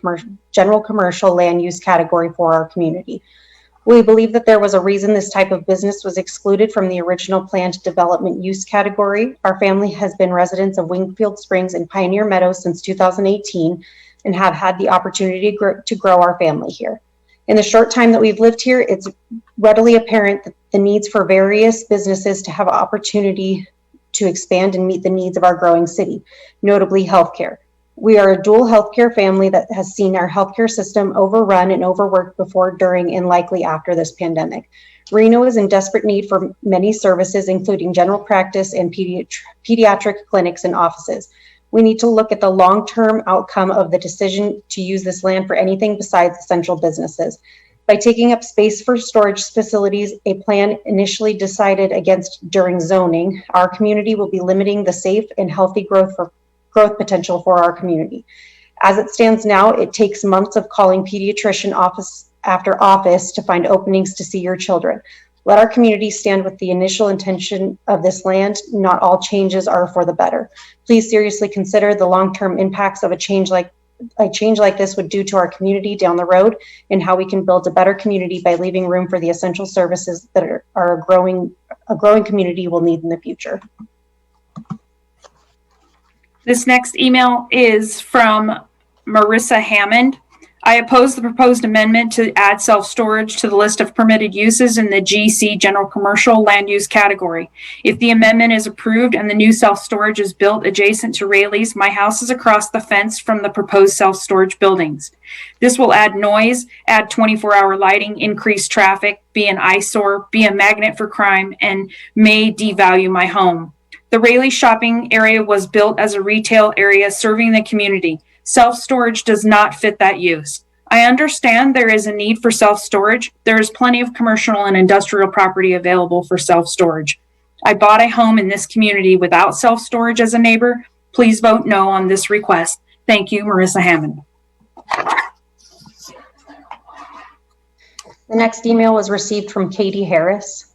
Speaker 20: general commercial land use category for our community. We believe that there was a reason this type of business was excluded from the original planned development use category. Our family has been residents of Wingfield Springs and Pioneer Meadows since 2018 and have had the opportunity to grow our family here. In the short time that we've lived here, it's readily apparent that the needs for various businesses to have opportunity to expand and meet the needs of our growing city, notably healthcare. We are a dual healthcare family that has seen our healthcare system overrun and overworked before, during, and likely after this pandemic. Reno is in desperate need for many services, including general practice and pediatric clinics and offices. We need to look at the long-term outcome of the decision to use this land for anything besides essential businesses. By taking up space for storage facilities, a plan initially decided against during zoning, our community will be limiting the safe and healthy growth potential for our community. As it stands now, it takes months of calling pediatrician office after office to find openings to see your children. Let our community stand with the initial intention of this land. Not all changes are for the better. Please seriously consider the long-term impacts of a change like a change like this would do to our community down the road, and how we can build a better community by leaving room for the essential services that are a growing community will need in the future.
Speaker 2: This next email is from Marissa Hammond. I oppose the proposed amendment to add self-storage to the list of permitted uses in the GC general commercial land use category. If the amendment is approved and the new self-storage is built adjacent to Raley's, my house is across the fence from the proposed self-storage buildings. This will add noise, add 24-hour lighting, increase traffic, be an eyesore, be a magnet for crime, and may devalue my home. The Raley shopping area was built as a retail area serving the community. Self-storage does not fit that use. I understand there is a need for self-storage. There is plenty of commercial and industrial property available for self-storage. I bought a home in this community without self-storage as a neighbor. Please vote no on this request. Thank you, Marissa Hammond.
Speaker 20: The next email was received from Katie Harris.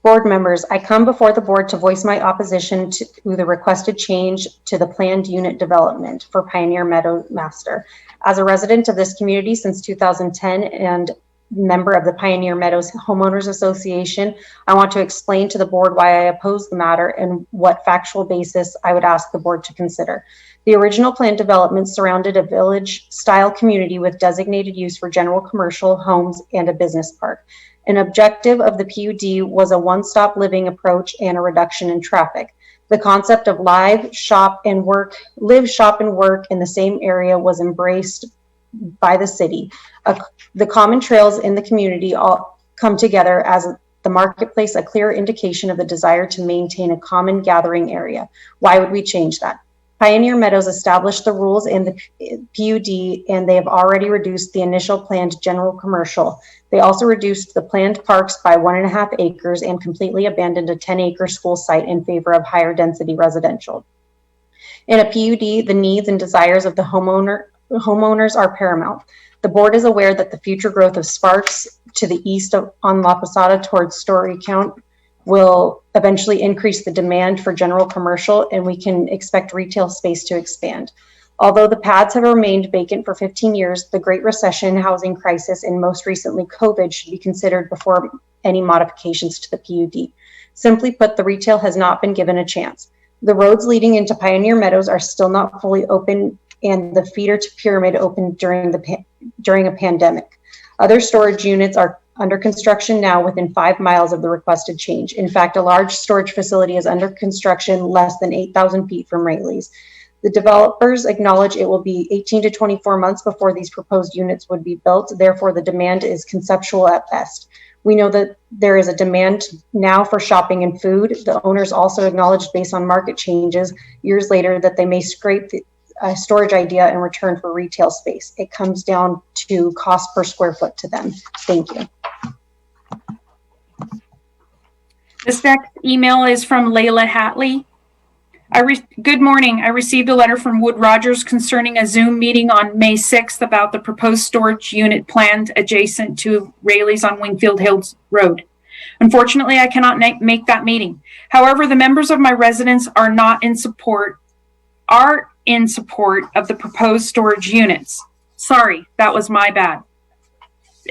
Speaker 20: Board members, I come before the board to voice my opposition to the requested change to the planned unit development for Pioneer Meadow Master. As a resident of this community since 2010 and member of the Pioneer Meadows Homeowners Association, I want to explain to the board why I oppose the matter and what factual basis I would ask the board to consider. The original planned development surrounded a village-style community with designated use for general commercial homes and a business park. An objective of the PUD was a one-stop living approach and a reduction in traffic. The concept of live, shop, and work in the same area was embraced by the city. The common trails in the community all come together as the marketplace, a clear indication of the desire to maintain a common gathering area. Why would we change that? Pioneer Meadows established the rules in the PUD, and they have already reduced the initial planned general commercial. They also reduced the planned parks by 1.5 acres and completely abandoned a 10-acre school site in favor of higher density residential. In a PUD, the needs and desires of the homeowners are paramount. The board is aware that the future growth of Sparks to the east on La Posada towards Story Count will eventually increase the demand for general commercial, and we can expect retail space to expand. Although the pads have remained vacant for 15 years, the Great Recession, housing crisis, and most recently COVID should be considered before any modifications to the PUD. Simply put, the retail has not been given a chance. The roads leading into Pioneer Meadows are still not fully open, and the feeder to Pyramid opened during a pandemic. Other storage units are under construction now within 5 miles of the requested change. In fact, a large storage facility is under construction less than 8,000 feet from Raley's. The developers acknowledge it will be 18 to 24 months before these proposed units would be built. Therefore, the demand is conceptual at best. We know that there is a demand now for shopping and food. The owners also acknowledged, based on market changes years later, that they may scrape the storage idea in return for retail space. It comes down to cost per square foot to them. Thank you.
Speaker 2: This next email is from Layla Hatley. Good morning. I received a letter from Wood Rogers concerning a Zoom meeting on May 6th about the proposed storage unit planned adjacent to Raley's on Wingfield Hills Road. Unfortunately, I cannot make that meeting. However, the members of my residence are in support of the proposed storage units. Sorry, that was my bad.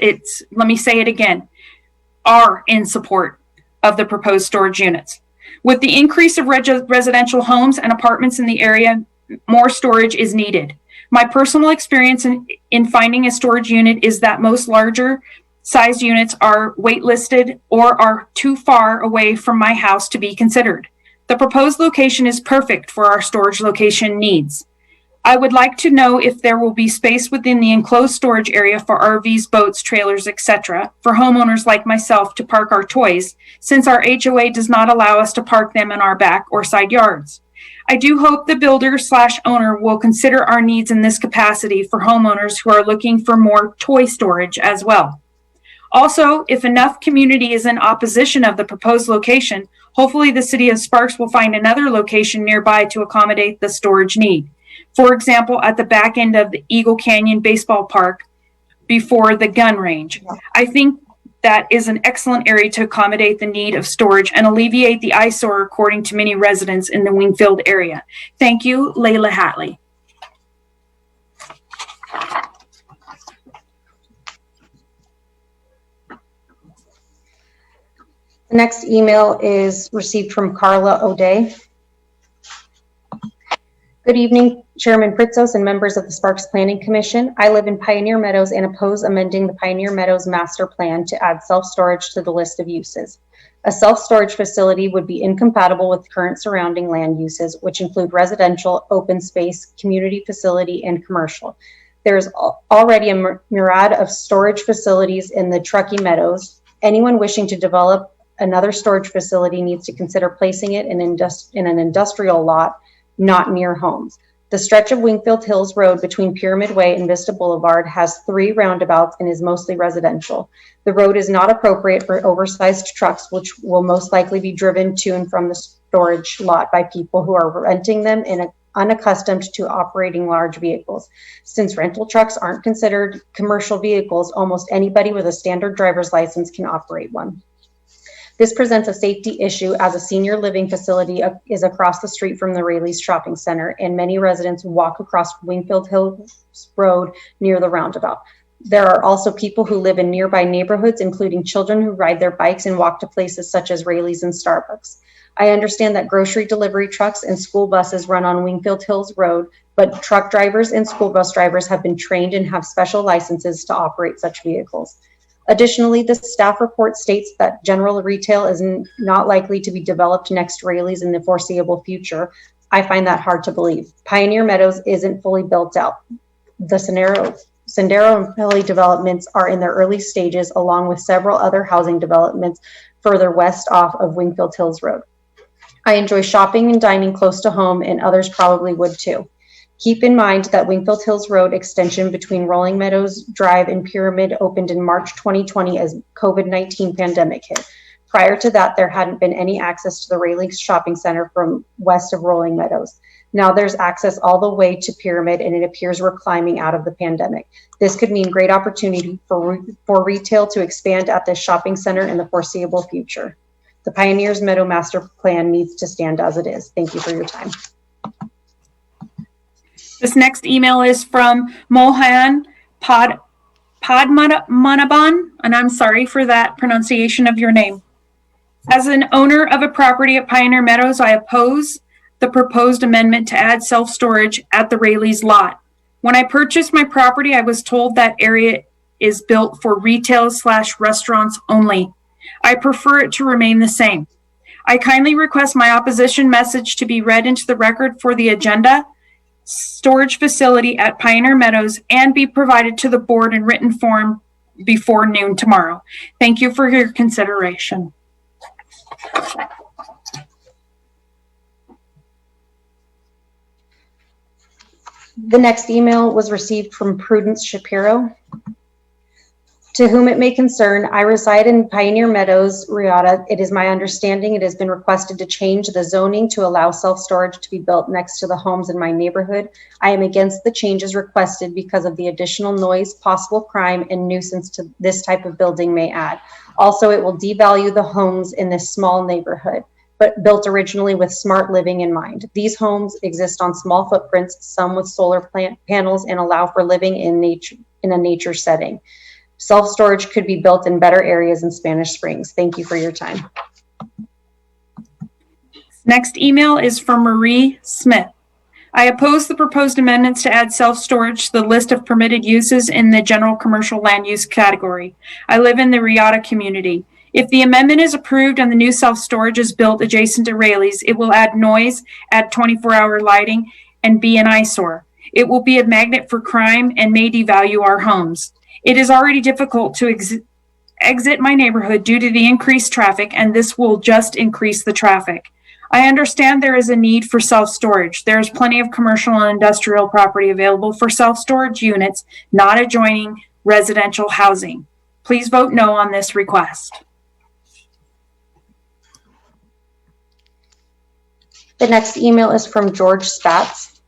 Speaker 2: Let me say it again. Are in support of the proposed storage units. With the increase of residential homes and apartments in the area, more storage is needed. My personal experience in finding a storage unit is that most larger sized units are waitlisted or are too far away from my house to be considered. The proposed location is perfect for our storage location needs. I would like to know if there will be space within the enclosed storage area for RVs, boats, trailers, etc., for homeowners like myself to park our toys, since our HOA does not allow us to park them in our back or side yards. I do hope the builder/owner will consider our needs in this capacity for homeowners who are looking for more toy storage as well. Also, if enough community is in opposition of the proposed location, hopefully the city of Sparks will find another location nearby to accommodate the storage need. For example, at the back end of the Eagle Canyon Baseball Park before the gun range. I think that is an excellent area to accommodate the need of storage and alleviate the eyesore according to many residents in the Wingfield area. Thank you, Layla Hatley.
Speaker 20: The next email is received from Carla O'Day. Good evening, Chairman Pritzos and members of the Sparks Planning Commission. I live in Pioneer Meadows and oppose amending the Pioneer Meadows master plan to add self-storage to the list of uses. A self-storage facility would be incompatible with current surrounding land uses, which include residential, open space, community facility, and commercial. There is already a myriad of storage facilities in the Truckee Meadows. Anyone wishing to develop another storage facility needs to consider placing it in an industrial lot, not near homes. The stretch of Wingfield Hills Road between Pyramid Way and Vista Boulevard has 3 roundabouts and is mostly residential. The road is not appropriate for oversized trucks, which will most likely be driven to and from the storage lot by people who are renting them and unaccustomed to operating large vehicles. Since rental trucks aren't considered commercial vehicles, almost anybody with a standard driver's license can operate one. This presents a safety issue as a senior living facility is across the street from the Rayleigh's Shopping Center, and many residents walk across Wingfield Hills Road near the roundabout. There are also people who live in nearby neighborhoods, including children who ride their bikes and walk to places such as Rayleigh's and Starbucks. I understand that grocery delivery trucks and school buses run on Wingfield Hills Road, but truck drivers and school bus drivers have been trained and have special licenses to operate such vehicles. Additionally, the staff report states that general retail is not likely to be developed next to Rayleigh's in the foreseeable future. I find that hard to believe. Pioneer Meadows isn't fully built out. The Sendero and Philly developments are in their early stages, along with several other housing developments further west off of Wingfield Hills Road. I enjoy shopping and dining close to home, and others probably would too. Keep in mind that Wingfield Hills Road extension between Rolling Meadows Drive and Pyramid opened in March 2020 as COVID-19 pandemic hit. Prior to that, there hadn't been any access to the Rayleigh's Shopping Center from west of Rolling Meadows. Now there's access all the way to Pyramid, and it appears we're climbing out of the pandemic. This could mean great opportunity for retail to expand at this shopping center in the foreseeable future. The Pioneers Meadow Master Plan needs to stand as it is. Thank you for your time.
Speaker 2: This next email is from Mohan Padmanabhan, and I'm sorry for that pronunciation of your name. As an owner of a property at Pioneer Meadows, I oppose the proposed amendment to add self-storage at the Rayleigh's lot. When I purchased my property, I was told that area is built for retail/restaurants only. I prefer it to remain the same. I kindly request my opposition message to be read into the record for the agenda storage facility at Pioneer Meadows and be provided to the board in written form before noon tomorrow. Thank you for your consideration.
Speaker 20: The next email was received from Prudence Shapiro. To whom it may concern, I reside in Pioneer Meadows, Riata. It is my understanding it has been requested to change the zoning to allow self-storage to be built next to the homes in my neighborhood. I am against the changes requested because of the additional noise, possible crime, and nuisance to this type of building may add. Also, it will devalue the homes in this small neighborhood, but built originally with smart living in mind. These homes exist on small footprints, some with solar panels, and allow for living in a nature setting. Self-storage could be built in better areas in Spanish Springs. Thank you for your time.
Speaker 2: Next email is from Marie Smith. I oppose the proposed amendments to add self-storage to the list of permitted uses in the general commercial land use category. I live in the Riata community. If the amendment is approved and the new self-storage is built adjacent to Rayleigh's, it will add noise, add 24-hour lighting, and be an eyesore. It will be a magnet for crime and may devalue our homes. It is already difficult to exit my neighborhood due to the increased traffic, and this will just increase the traffic. I understand there is a need for self-storage. There is plenty of commercial and industrial property available for self-storage units, not adjoining residential housing. Please vote no on this request.
Speaker 20: The next email is from George Spatz.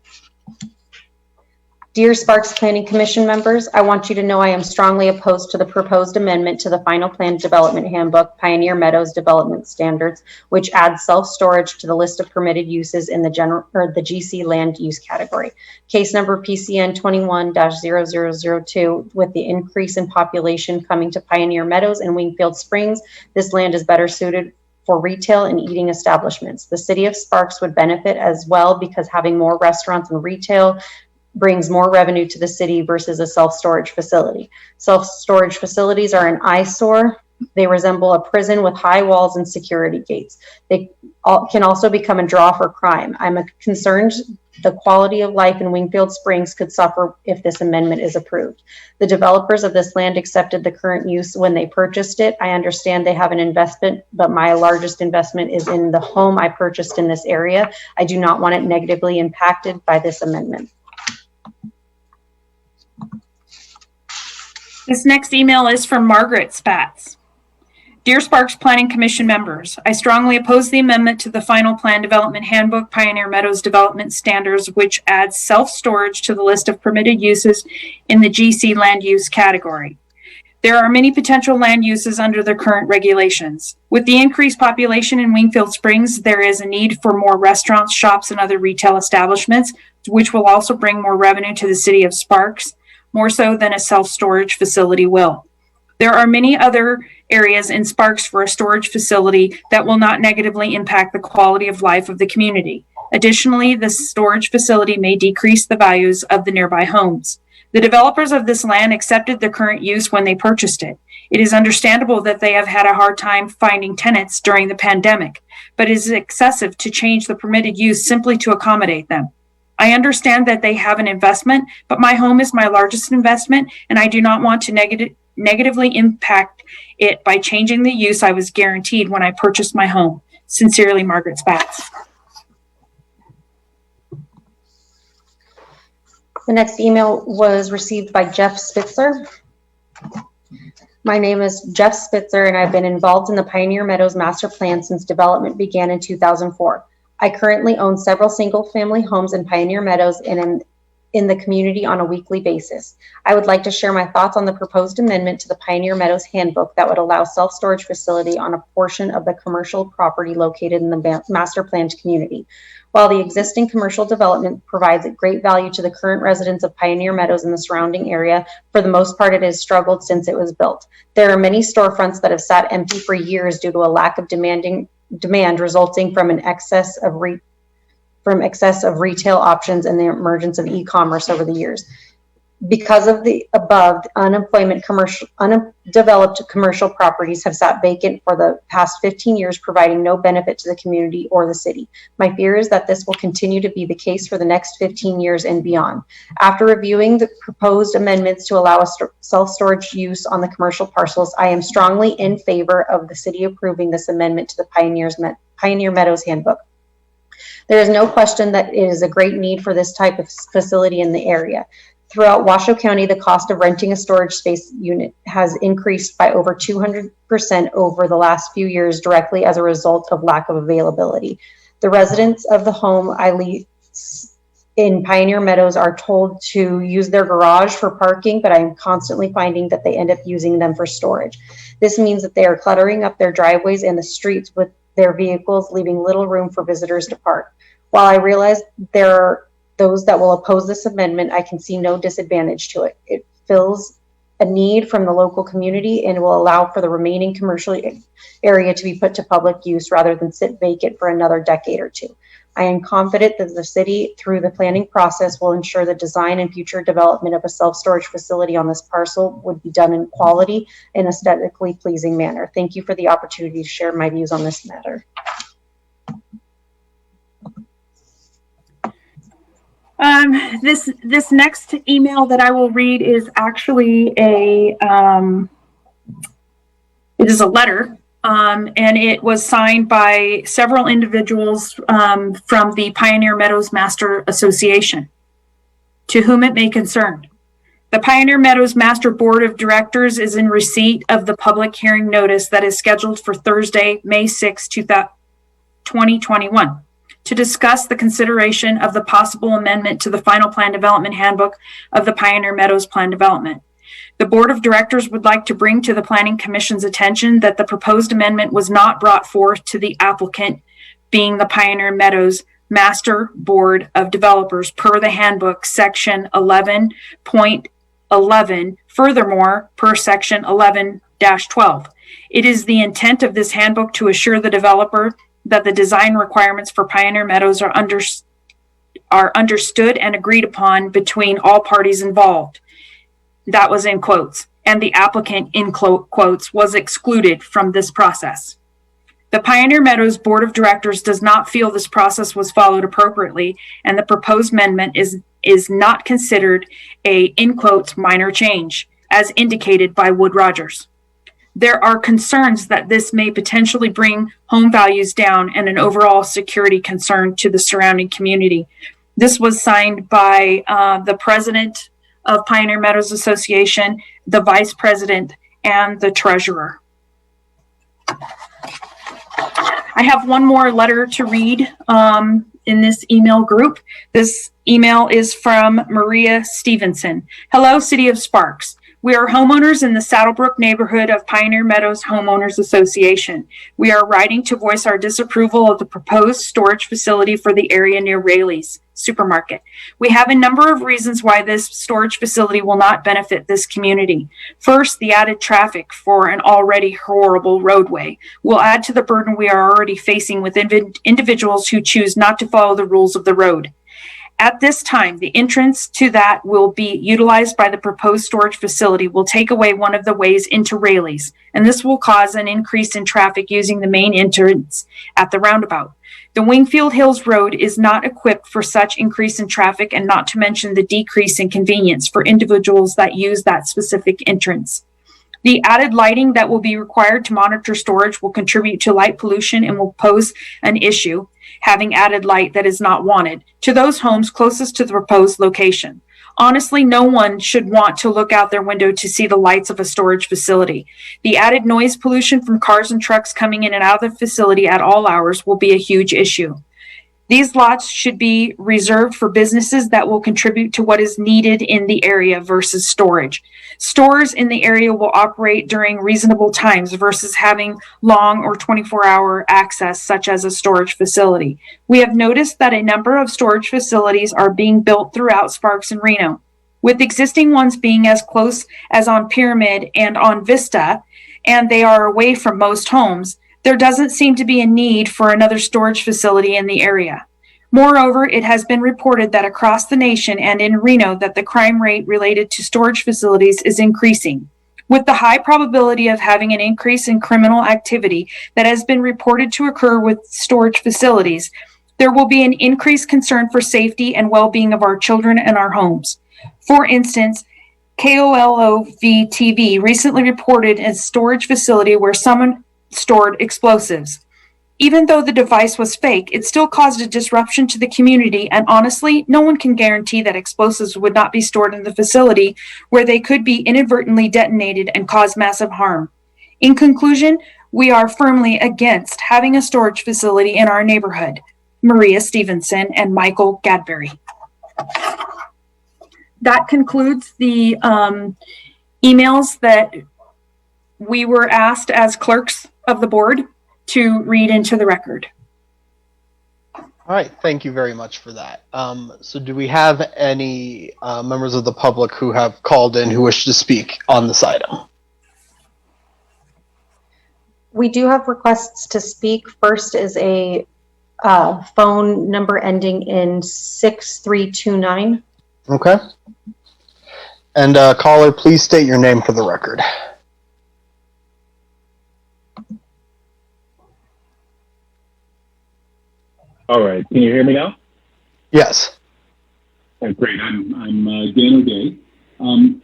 Speaker 20: Dear Sparks Planning Commission members, I want you to know I am strongly opposed to the proposed amendment to the Final Plan Development Handbook, Pioneer Meadows Development Standards, which adds self-storage to the list of permitted uses in the GC land use category. Case number PCN 21-0002. With the increase in population coming to Pioneer Meadows and Wingfield Springs, this land is better suited for retail and eating establishments. The city of Sparks would benefit as well because having more restaurants and retail brings more revenue to the city versus a self-storage facility. Self-storage facilities are an eyesore. They resemble a prison with high walls and security gates. They can also become a draw for crime. I'm concerned the quality of life in Wingfield Springs could suffer if this amendment is approved. The developers of this land accepted the current use when they purchased it. I understand they have an investment, but my largest investment is in the home I purchased in this area. I do not want it negatively impacted by this amendment.
Speaker 2: This next email is from Margaret Spatz. Dear Sparks Planning Commission members, I strongly oppose the amendment to the Final Plan Development Handbook, Pioneer Meadows Development Standards, which adds self-storage to the list of permitted uses in the GC land use category. There are many potential land uses under the current regulations. With the increased population in Wingfield Springs, there is a need for more restaurants, shops, and other retail establishments, which will also bring more revenue to the city of Sparks, more so than a self-storage facility will. There are many other areas in Sparks for a storage facility that will not negatively impact the quality of life of the community. Additionally, the storage facility may decrease the values of the nearby homes. The developers of this land accepted the current use when they purchased it. It is understandable that they have had a hard time finding tenants during the pandemic, but it is excessive to change the permitted use simply to accommodate them. I understand that they have an investment, but my home is my largest investment, and I do not want to negatively impact it by changing the use I was guaranteed when I purchased my home. Sincerely, Margaret Spatz.
Speaker 20: The next email was received by Jeff Spitzer. My name is Jeff Spitzer, and I've been involved in the Pioneer Meadows Master Plan since development began in 2004. I currently own several single-family homes in Pioneer Meadows and in the community on a weekly basis. I would like to share my thoughts on the proposed amendment to the Pioneer Meadows Handbook that would allow self-storage facility on a portion of the commercial property located in the master planned community. While the existing commercial development provides great value to the current residents of Pioneer Meadows and the surrounding area, for the most part it has struggled since it was built. There are many storefronts that have sat empty for years due to a lack of demand resulting from excess of retail options and the emergence of e-commerce over the years. Because of the above, undeveloped commercial properties have sat vacant for the past 15 years, providing no benefit to the community or the city. My fear is that this will continue to be the case for the next 15 years and beyond. After reviewing the proposed amendments to allow self-storage use on the commercial parcels, I am strongly in favor of the city approving this amendment to the Pioneer Meadows Handbook. There is no question that it is a great need for this type of facility in the area. Throughout Washoe County, the cost of renting a storage space unit has increased by over 200% over the last few years directly as a result of lack of availability. The residents of the home I lease in Pioneer Meadows are told to use their garage for parking, but I'm constantly finding that they end up using them for storage. This means that they are cluttering up their driveways and the streets with their vehicles, leaving little room for visitors to park. While I realize there are those that will oppose this amendment, I can see no disadvantage to it. It fills a need from the local community and will allow for the remaining commercial area to be put to public use rather than sit vacant for another decade or two. I am confident that the city, through the planning process, will ensure the design and future development of a self-storage facility on this parcel would be done in quality and aesthetically pleasing manner. Thank you for the opportunity to share my views on this matter.
Speaker 2: This next email that I will read is actually it is a letter, and it was signed by several individuals from the Pioneer Meadows Master Association, to whom it may concern. The Pioneer Meadows Master Board of Directors is in receipt of the public hearing notice that is scheduled for Thursday, May 6, 2021. to discuss the consideration of the possible amendment to the final plan development handbook of the Pioneer Meadows Plan Development. The Board of Directors would like to bring to the Planning Commission's attention that the proposed amendment was not brought forth to the applicant, being the Pioneer Meadows Master Board of Developers per the handbook section 11.11. Furthermore, per section 11-12. It is the intent of this handbook to assure the developer that the design requirements for Pioneer Meadows are understood and agreed upon between all parties involved. That was in quotes, and the applicant in quotes was excluded from this process. The Pioneer Meadows Board of Directors does not feel this process was followed appropriately, and the proposed amendment is not considered a, in quotes, minor change, as indicated by Wood Rogers. There are concerns that this may potentially bring home values down and an overall security concern to the surrounding community. This was signed by the president of Pioneer Meadows Association, the vice president, and the treasurer. I have one more letter to read in this email group. This email is from Maria Stevenson. Hello, City of Sparks. We are homeowners in the Saddlebrook neighborhood of Pioneer Meadows Homeowners Association. We are writing to voice our disapproval of the proposed storage facility for the area near Raley's Supermarket. We have a number of reasons why this storage facility will not benefit this community. First, the added traffic for an already horrible roadway will add to the burden we are already facing with individuals who choose not to follow the rules of the road. At this time, the entrance to that will be utilized by the proposed storage facility will take away one of the ways into Raley's, and this will cause an increase in traffic using the main entrance at the roundabout. The Wingfield Hills Road is not equipped for such increase in traffic, and not to mention the decrease in convenience for individuals that use that specific entrance. The added lighting that will be required to monitor storage will contribute to light pollution and will pose an issue, having added light that is not wanted, to those homes closest to the proposed location. Honestly, no one should want to look out their window to see the lights of a storage facility. The added noise pollution from cars and trucks coming in and out of the facility at all hours will be a huge issue. These lots should be reserved for businesses that will contribute to what is needed in the area versus storage. Stores in the area will operate during reasonable times versus having long or 24-hour access, such as a storage facility. We have noticed that a number of storage facilities are being built throughout Sparks and Reno, with existing ones being as close as on Pyramid and on Vista, and they are away from most homes. There doesn't seem to be a need for another storage facility in the area. Moreover, it has been reported that across the nation and in Reno that the crime rate related to storage facilities is increasing. With the high probability of having an increase in criminal activity that has been reported to occur with storage facilities, there will be an increased concern for safety and well-being of our children and our homes. For instance, KOLOV-TV recently reported a storage facility where someone stored explosives. Even though the device was fake, it still caused a disruption to the community, and honestly, no one can guarantee that explosives would not be stored in the facility where they could be inadvertently detonated and cause massive harm. In conclusion, we are firmly against having a storage facility in our neighborhood. Maria Stevenson and Michael Gadberry. That concludes the emails that we were asked as clerks of the board to read into the record.
Speaker 1: All right, thank you very much for that. So do we have any members of the public who have called in who wish to speak on this item?
Speaker 20: We do have requests to speak. First is a phone number ending in 6329.
Speaker 1: Okay. And caller, please state your name for the record.
Speaker 7: All right. Can you hear me now?
Speaker 1: Yes.
Speaker 7: Great. I'm Dan O'Day. I'm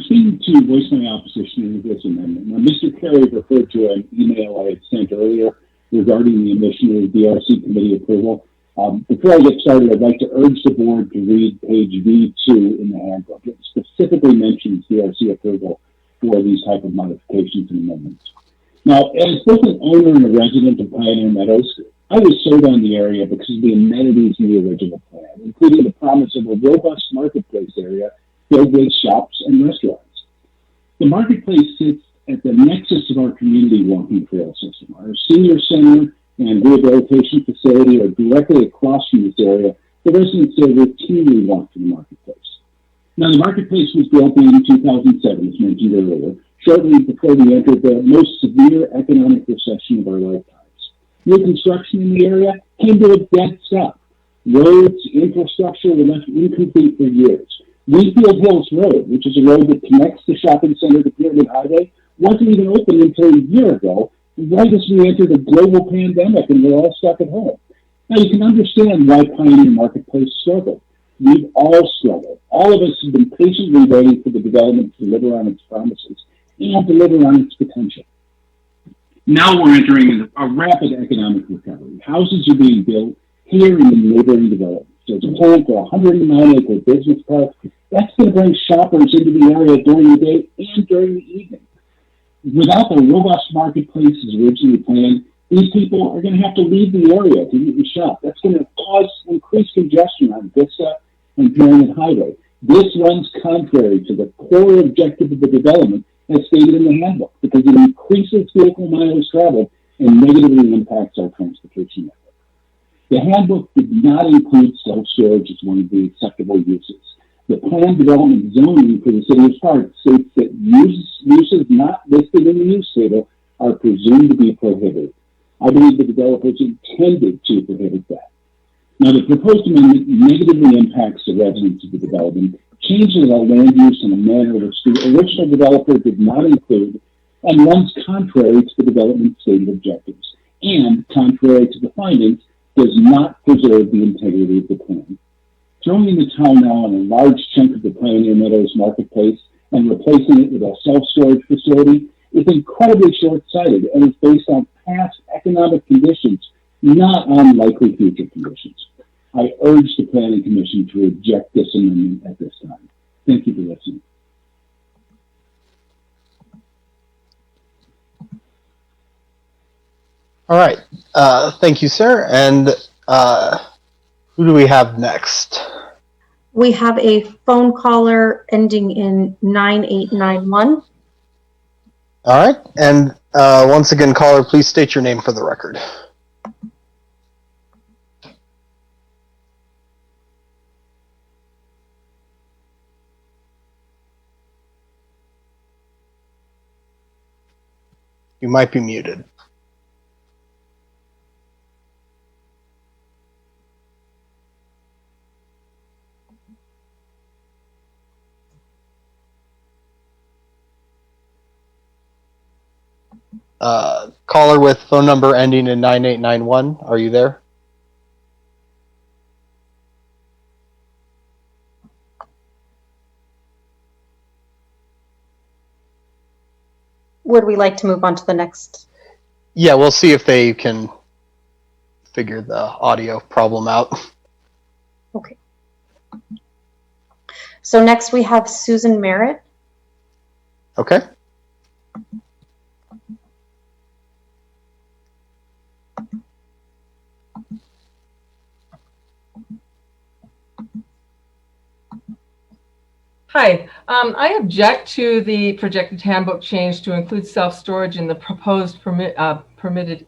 Speaker 7: seeking to voice my opposition to this amendment. Now, Mr. Carey referred to an email I had sent earlier regarding the omission of DRC committee approval. Before I get started, I'd like to urge the board to read page V2 in the handbook. It specifically mentions DRC approval for these type of modifications and amendments. Now, as both an owner and a resident of Pioneer Meadows, I was sold on the area because of the amenities in the original plan, including the promise of a robust marketplace area filled with shops and restaurants. The marketplace sits at the nexus of our community walking trail system. Our senior center and rehabilitation facility are directly across from this area. The residents there routinely walk to the marketplace. Now, the marketplace was built in 2007, as mentioned earlier, shortly before we entered the most severe economic recession of our lifetimes. New construction in the area came to a dead stop. Roads, infrastructure were left incomplete for years. Wheatfield Hills Road, which is a road that connects the shopping center to Pyramid Highway, wasn't even open until a year ago, right as we entered a global pandemic and we're all stuck at home. Now, you can understand why Pioneer Marketplace struggled. We've all struggled. All of us have been patiently waiting for the development to deliver on its promises and deliver on its potential. Now we're entering a rapid economic recovery. Houses are being built here and in neighboring developments. There's a plan for a 109-acre business park. That's going to bring shoppers into the area during the day and during the evening. Without the robust marketplace as originally planned, these people are going to have to leave the area to eat and shop. That's going to cause increased congestion on Vista and Pyramid Highway. This runs contrary to the core objective of the development as stated in the handbook, because it increases vehicle miles traveled and negatively impacts our transportation network. The handbook did not include self-storage as one of the acceptable uses. The planned development zoning for the city of Sparks states that uses not listed in the use table are presumed to be prohibited. I believe the developers intended to prohibit that. Now, the proposed amendment negatively impacts the residents of the development, changes our land use in a manner which the original developer did not include, and runs contrary to the development stated objectives, and contrary to the findings, does not preserve the integrity of the plan. Throwing the town now on a large chunk of the Pioneer Meadows marketplace and replacing it with a self-storage facility is incredibly short-sighted and is based on past economic conditions, not on likely future conditions. I urge the Planning Commission to reject this amendment at this time. Thank you for listening.
Speaker 1: All right. Thank you, sir. And who do we have next?
Speaker 20: We have a phone caller ending in 9891.
Speaker 1: All right. And once again, caller, please state your name for the record. You might be muted. Caller with phone number ending in 9891, are you there?
Speaker 20: Would we like to move on to the next?
Speaker 1: Yeah, we'll see if they can figure the audio problem out.
Speaker 20: Okay. So next we have Susan Merritt.
Speaker 1: Okay.
Speaker 12: Hi, I object to the projected handbook change to include self-storage in the proposed permitted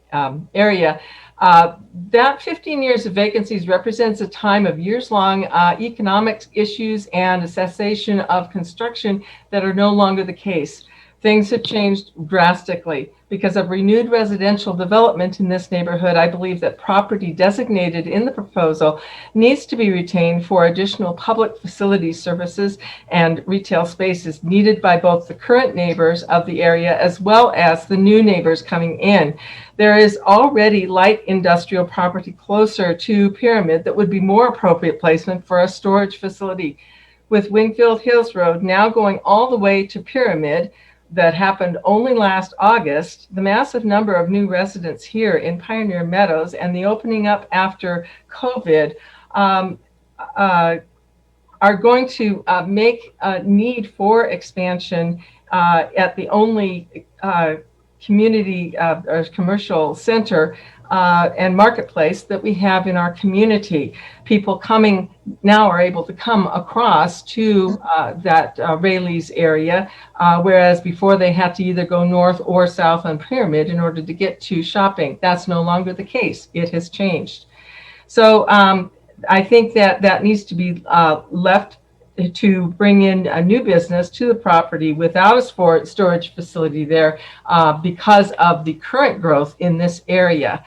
Speaker 12: area. That 15 years of vacancies represents a time of years-long economic issues and a cessation of construction that are no longer the case. Things have changed drastically. Because of renewed residential development in this neighborhood, I believe that property designated in the proposal needs to be retained for additional public facility services and retail spaces needed by both the current neighbors of the area as well as the new neighbors coming in. There is already light industrial property closer to Pyramid that would be more appropriate placement for a storage facility. With Wingfield Hills Road now going all the way to Pyramid, that happened only last August, the massive number of new residents here in Pioneer Meadows and the opening up after COVID are going to make a need for expansion at the only community or commercial center and marketplace that we have in our community. People coming now are able to come across to that Rayleigh's area, whereas before they had to either go north or south on Pyramid in order to get to shopping. That's no longer the case. It has changed. So I think that needs to be left to bring in a new business to the property without a storage facility there because of the current growth in this area.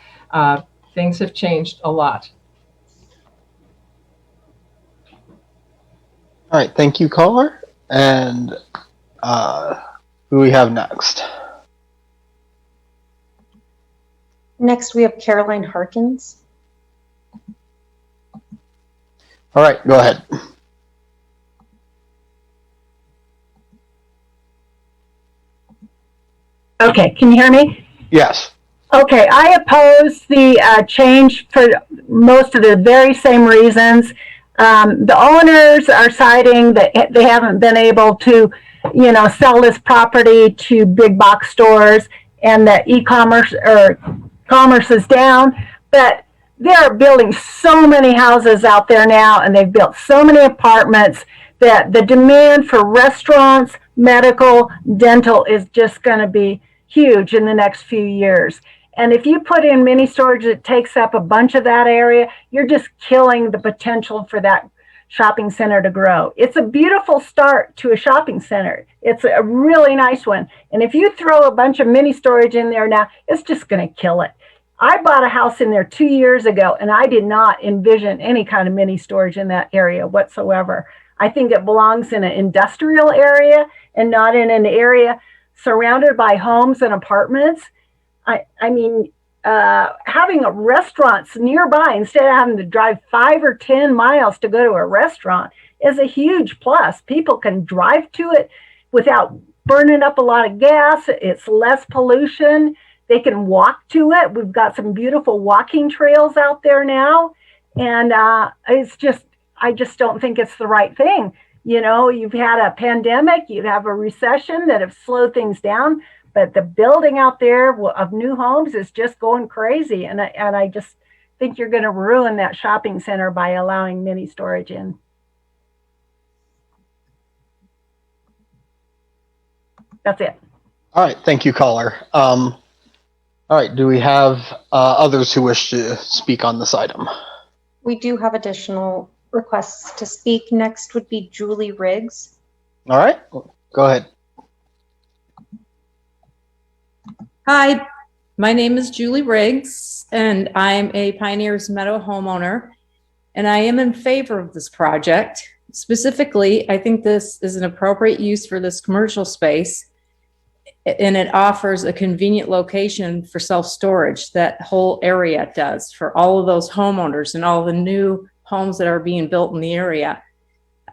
Speaker 12: Things have changed a lot.
Speaker 1: All right, thank you, caller. And who do we have next?
Speaker 20: Next, we have Caroline Harkins.
Speaker 1: All right, go ahead.
Speaker 11: Okay, can you hear me?
Speaker 1: Yes.
Speaker 11: Okay, I oppose the change for most of the very same reasons. The owners are citing that they haven't been able to, sell this property to big box stores and that e-commerce or commerce is down. But they're building so many houses out there now, and they've built so many apartments that the demand for restaurants, medical, dental is just going to be huge in the next few years. And if you put in mini storage that takes up a bunch of that area, you're just killing the potential for that shopping center to grow. It's a beautiful start to a shopping center. It's a really nice one. And if you throw a bunch of mini storage in there now, it's just going to kill it. I bought a house in there 2 years ago, and I did not envision any kind of mini storage in that area whatsoever. I think it belongs in an industrial area and not in an area surrounded by homes and apartments. I mean, having a restaurants nearby instead of having to drive 5 or 10 miles to go to a restaurant is a huge plus. People can drive to it without burning up a lot of gas. It's less pollution. They can walk to it. We've got some beautiful walking trails out there now. And I just don't think it's the right thing. You've had a pandemic, you have a recession that have slowed things down, but the building out there of new homes is just going crazy. And I just think you're going to ruin that shopping center by allowing mini storage in. That's it.
Speaker 1: All right, thank you, caller. All right, do we have others who wish to speak on this item?
Speaker 20: We do have additional requests to speak. Next would be Julie Riggs.
Speaker 1: All right, go ahead.
Speaker 10: Hi, my name is Julie Riggs, and I'm a Pioneers Meadow homeowner, and I am in favor of this project. Specifically, I think this is an appropriate use for this commercial space, and it offers a convenient location for self-storage. That whole area does for all of those homeowners and all the new homes that are being built in the area.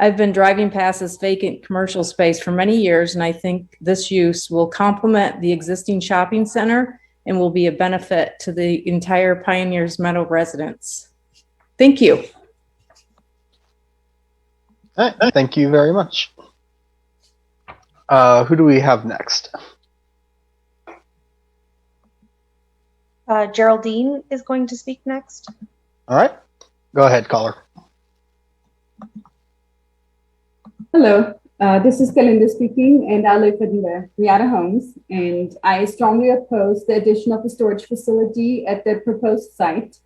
Speaker 10: I've been driving past this vacant commercial space for many years, and I think this use will complement the existing shopping center and will be a benefit to the entire Pioneers Meadow residents. Thank you.
Speaker 1: All right, thank you very much. Who do we have next?
Speaker 20: Geraldine is going to speak next.
Speaker 1: All right, go ahead, caller.
Speaker 22: Hello, this is Kalinda speaking, and I live in the Riata Homes, and I strongly oppose the addition of a storage facility at the proposed site.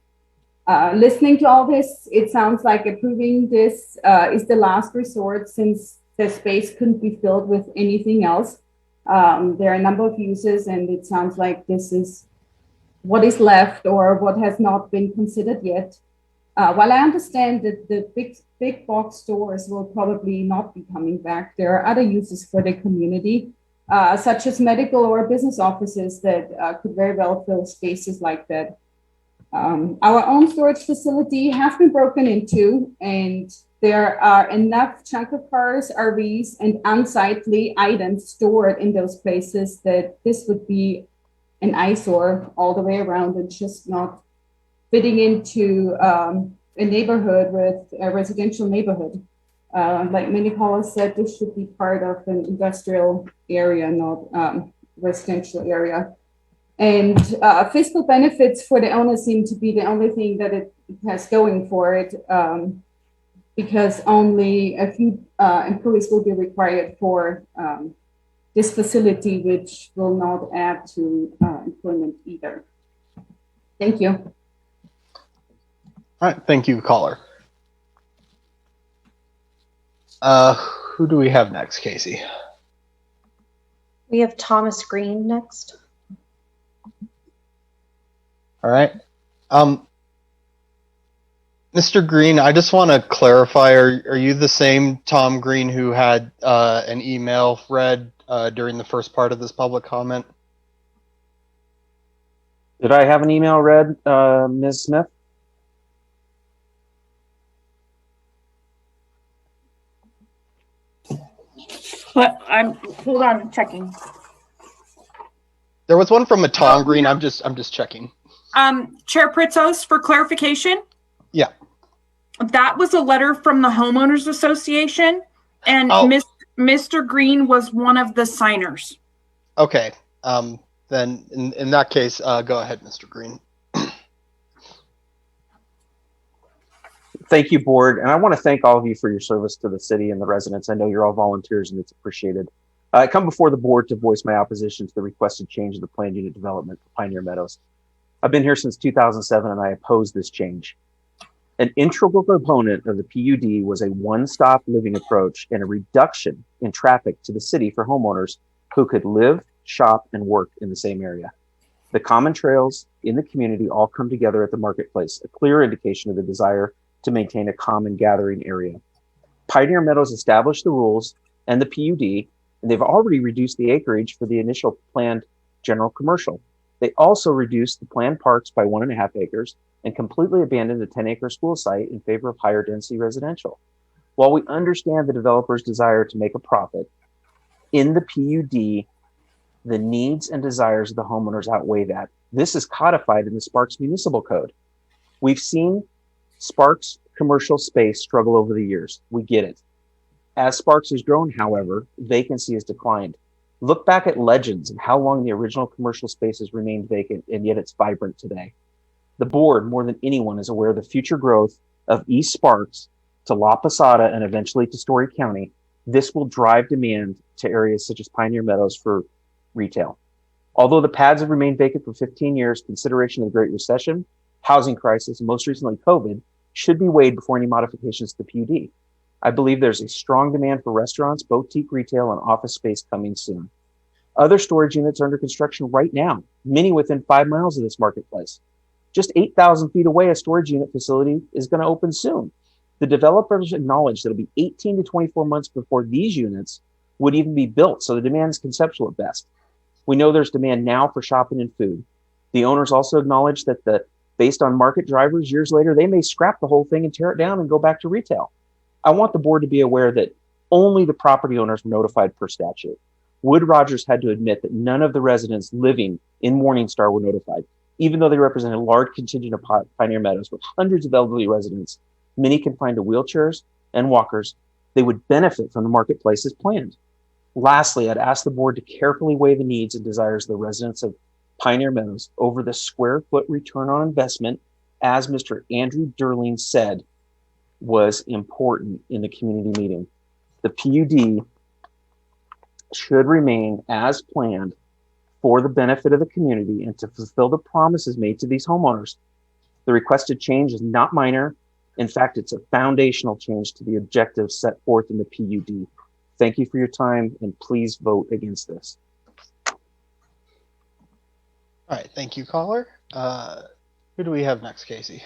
Speaker 22: Listening to all this, it sounds like approving this is the last resort since the space couldn't be filled with anything else. There are a number of uses, and it sounds like this is what is left or what has not been considered yet. While I understand that the big box stores will probably not be coming back, there are other uses for the community, such as medical or business offices that could very well fill spaces like that. Our own storage facility has been broken into, and there are enough junker cars, RVs, and unsightly items stored in those places that this would be an eyesore all the way around and just not fitting into a neighborhood with a residential neighborhood. Like many callers said, this should be part of an industrial area, not residential area. And fiscal benefits for the owner seem to be the only thing that it has going for it, because only a few employees will be required for this facility, which will not add to employment either. Thank you.
Speaker 1: All right, thank you, caller. Who do we have next, Casey?
Speaker 20: We have Thomas Green next.
Speaker 1: All right. Mr. Green, I just want to clarify, are you the same Tom Green who had an email read during the first part of this public comment?
Speaker 13: Did I have an email read, Ms. Smith?
Speaker 2: Hold on, I'm checking.
Speaker 1: There was one from a Tom Green. I'm just checking.
Speaker 2: Chair Pritzos, for clarification,
Speaker 1: Yeah.
Speaker 2: that was a letter from the homeowners association, and Mr. Green was one of the signers.
Speaker 1: Okay. Then in that case, go ahead, Mr. Green.
Speaker 13: Thank you, board. And I want to thank all of you for your service to the city and the residents. I know you're all volunteers and it's appreciated. I come before the board to voice my opposition to the requested change in the planned unit development for Pioneer Meadows. I've been here since 2007 and I oppose this change. An integral component of the PUD was a one-stop living approach and a reduction in traffic to the city for homeowners who could live, shop, and work in the same area. The common trails in the community all come together at the marketplace, a clear indication of the desire to maintain a common gathering area. Pioneer Meadows established the rules and the PUD, and they've already reduced the acreage for the initial planned general commercial. They also reduced the planned parks by 1.5 acres and completely abandoned a 10-acre school site in favor of higher density residential. While we understand the developer's desire to make a profit, in the PUD, the needs and desires of the homeowners outweigh that. This is codified in the Sparks Municipal Code. We've seen Sparks commercial space struggle over the years. We get it. As Sparks has grown, however, vacancy has declined. Look back at legends and how long the original commercial spaces remained vacant, and yet it's vibrant today. The board, more than anyone, is aware of the future growth of East Sparks to La Posada and eventually to Story County. This will drive demand to areas such as Pioneer Meadows for retail. Although the pads have remained vacant for 15 years, consideration of the Great Recession, housing crisis, and most recently COVID should be weighed before any modifications to the PUD. I believe there's a strong demand for restaurants, boutique retail, and office space coming soon. Other storage units are under construction right now, many within 5 miles of this marketplace. Just 8,000 feet away, a storage unit facility is going to open soon. The developers acknowledge that it'll be 18 to 24 months before these units would even be built, so the demand is conceptual at best. We know there's demand now for shopping and food. The owners also acknowledge that based on market drivers, years later, they may scrap the whole thing and tear it down and go back to retail. I want the board to be aware that only the property owners were notified per statute. Wood Rogers had to admit that none of the residents living in Morningstar were notified, even though they represent a large contingent of Pioneer Meadows with hundreds of elderly residents, many confined to wheelchairs and walkers. They would benefit from the marketplace as planned. Lastly, I'd ask the board to carefully weigh the needs and desires of the residents of Pioneer Meadows over the square foot return on investment, as Mr. Andrew Durling said was important in the community meeting. The PUD should remain as planned for the benefit of the community and to fulfill the promises made to these homeowners. The requested change is not minor. In fact, it's a foundational change to the objectives set forth in the PUD. Thank you for your time, and please vote against this.
Speaker 1: All right, thank you, caller. Who do we have next, Casey?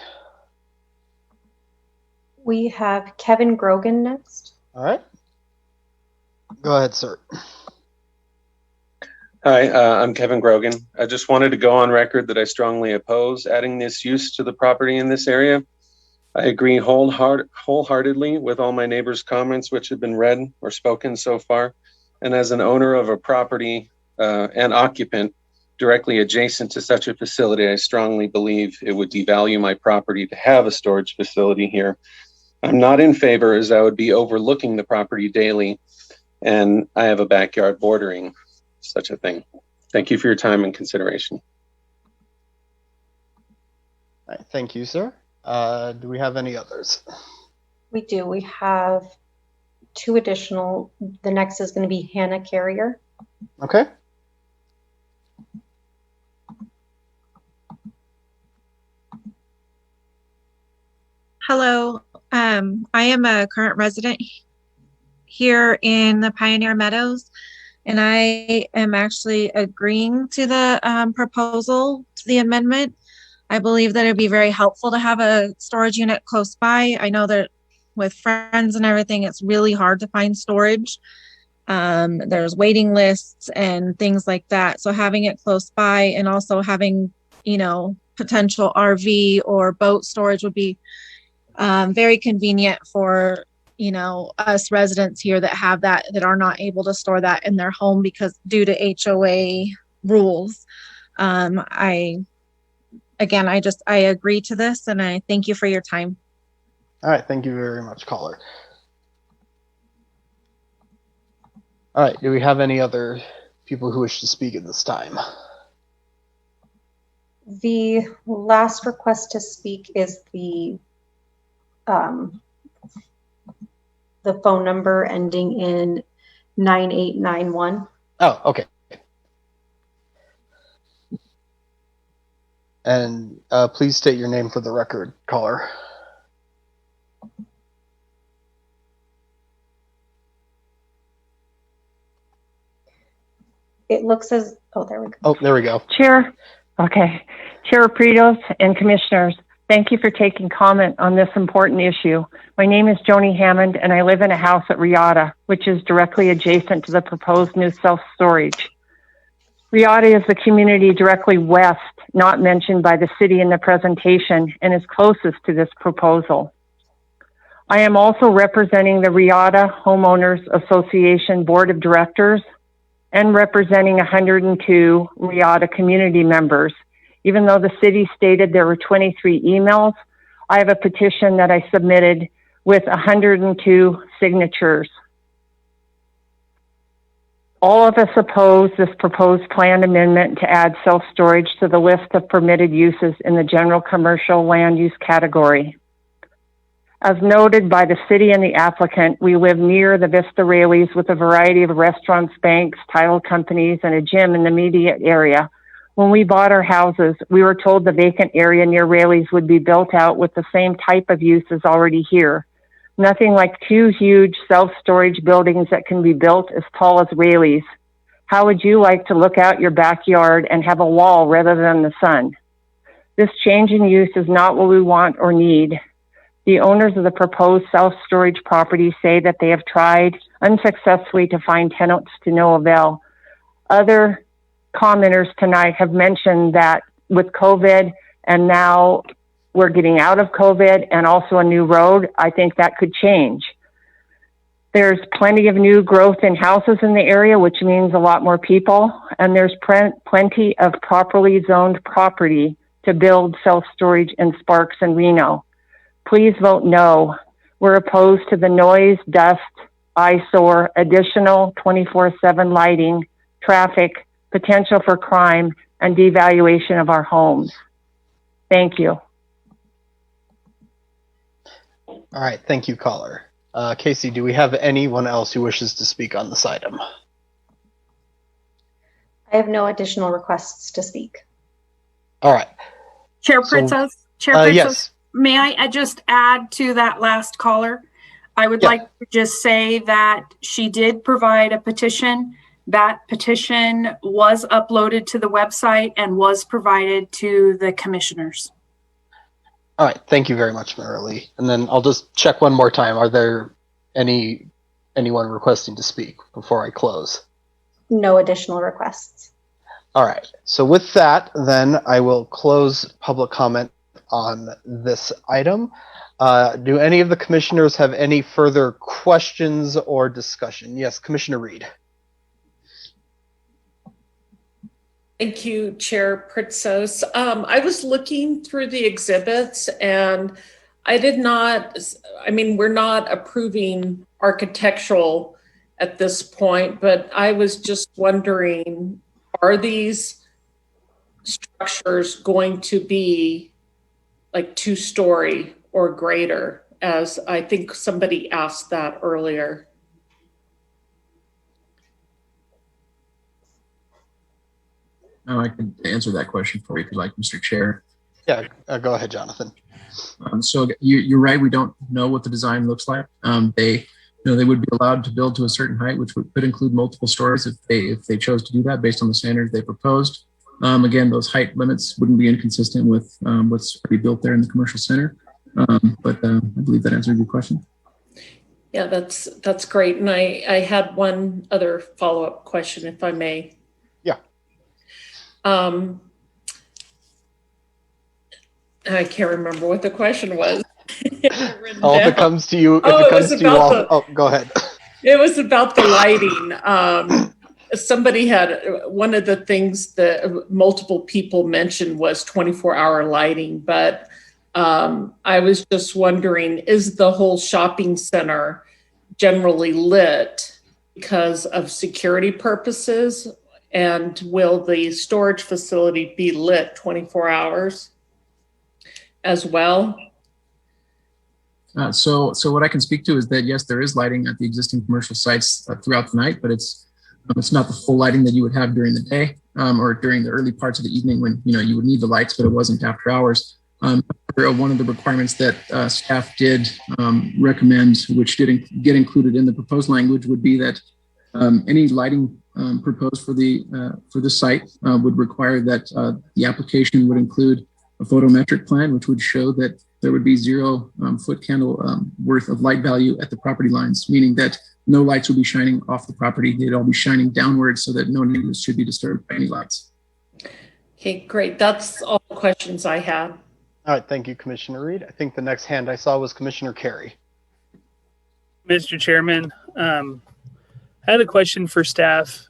Speaker 20: We have Kevin Grogan next.
Speaker 1: All right. Go ahead, sir.
Speaker 14: Hi, I'm Kevin Grogan. I just wanted to go on record that I strongly oppose adding this use to the property in this area. I agree wholeheartedly with all my neighbors' comments which have been read or spoken so far. And as an owner of a property and occupant directly adjacent to such a facility, I strongly believe it would devalue my property to have a storage facility here. I'm not in favor, as I would be overlooking the property daily, and I have a backyard bordering such a thing. Thank you for your time and consideration.
Speaker 1: All right, thank you, sir. Do we have any others?
Speaker 20: We do. We have 2 additional. The next is going to be Hannah Carrier.
Speaker 1: Okay.
Speaker 6: Hello, I am a current resident here in the Pioneer Meadows, and I am actually agreeing to the proposal, to the amendment. I believe that it'd be very helpful to have a storage unit close by. I know that with friends and everything, it's really hard to find storage. There's waiting lists and things like that. So having it close by and also having, you know, potential RV or boat storage would be very convenient for, you know, us residents here that have that, that are not able to store that in their home because due to HOA rules. I agree to this, and I thank you for your time.
Speaker 1: All right, thank you very much, caller. All right, do we have any other people who wish to speak at this time?
Speaker 20: The last request to speak is the phone number ending in 9891.
Speaker 1: Oh, okay. And please state your name for the record, caller.
Speaker 20: It looks as, oh, there we go.
Speaker 1: Oh, there we go.
Speaker 15: Chair, okay. Chair Pritos and commissioners, thank you for taking comment on this important issue. My name is Joni Hammond, and I live in a house at Riata, which is directly adjacent to the proposed new self-storage. Riata is the community directly west, not mentioned by the city in the presentation, and is closest to this proposal. I am also representing the Riata Homeowners Association Board of Directors and representing 102 Riata community members. Even though the city stated there were 23 emails, I have a petition that I submitted with 102 signatures. All of us oppose this proposed plan amendment to add self-storage to the list of permitted uses in the general commercial land use category. As noted by the city and the applicant, we live near the Vista Raley's with a variety of restaurants, banks, title companies, and a gym in the immediate area. When we bought our houses, we were told the vacant area near Raley's would be built out with the same type of uses already here. Nothing like 2 huge self-storage buildings that can be built as tall as Raley's. How would you like to look out your backyard and have a wall rather than the sun? This change in use is not what we want or need. The owners of the proposed self-storage property say that they have tried unsuccessfully to find tenants to no avail. Other commenters tonight have mentioned that with COVID and now we're getting out of COVID and also a new road, I think that could change. There's plenty of new growth in houses in the area, which means a lot more people, and there's plenty of properly zoned property to build self-storage in Sparks and Reno. Please vote no. We're opposed to the noise, dust, eyesore, additional 24/7 lighting, traffic, potential for crime, and devaluation of our homes. Thank you.
Speaker 1: All right, thank you, caller. Casey, do we have anyone else who wishes to speak on this item?
Speaker 20: I have no additional requests to speak.
Speaker 1: All right.
Speaker 2: Chair Pritzos,
Speaker 1: yes.
Speaker 2: May I just add to that last caller? I would like to just say that she did provide a petition. That petition was uploaded to the website and was provided to the commissioners.
Speaker 1: All right, thank you very much, Marilee. And then I'll just check one more time. Are there anyone requesting to speak before I close?
Speaker 20: No additional requests.
Speaker 1: All right, so with that, then I will close public comment on this item. Do any of the commissioners have any further questions or discussion? Yes, Commissioner Reed.
Speaker 5: Thank you, Chair Pritzos. I was looking through the exhibits and we're not approving architectural at this point, but I was just wondering, are these structures going to be like 2-story or greater, as I think somebody asked that earlier.
Speaker 16: I can answer that question for you if you like, Mr. Chair.
Speaker 1: Yeah, go ahead, Jonathan.
Speaker 16: So you're right. We don't know what the design looks like. They would be allowed to build to a certain height, which could include multiple stories if they chose to do that based on the standards they proposed. Again, those height limits wouldn't be inconsistent with what's already built there in the commercial center. But I believe that answered your question.
Speaker 5: Yeah, that's great. And I had one other follow-up question, if I may.
Speaker 1: Yeah.
Speaker 5: I can't remember what the question was.
Speaker 1: If it comes to you, go ahead.
Speaker 5: It was about the lighting. Somebody had, one of the things that multiple people mentioned was 24-hour lighting, but I was just wondering, is the whole shopping center generally lit because of security purposes? And will the storage facility be lit 24 hours as well?
Speaker 16: So what I can speak to is that, yes, there is lighting at the existing commercial sites throughout the night, but it's not the full lighting that you would have during the day or during the early parts of the evening when you would need the lights, but it wasn't after hours. One of the requirements that staff did recommend, which did get included in the proposed language, would be that any lighting proposed for the site would require that the application would include a photometric plan, which would show that there would be 0 foot candle worth of light value at the property lines, meaning that no lights would be shining off the property. They'd all be shining downwards so that no neighbors should be disturbed by any lights.
Speaker 5: Okay, great. That's all the questions I had.
Speaker 1: All right, thank you, Commissioner Reed. I think the next hand I saw was Commissioner Carey.
Speaker 8: Mr. Chairman, I had a question for staff.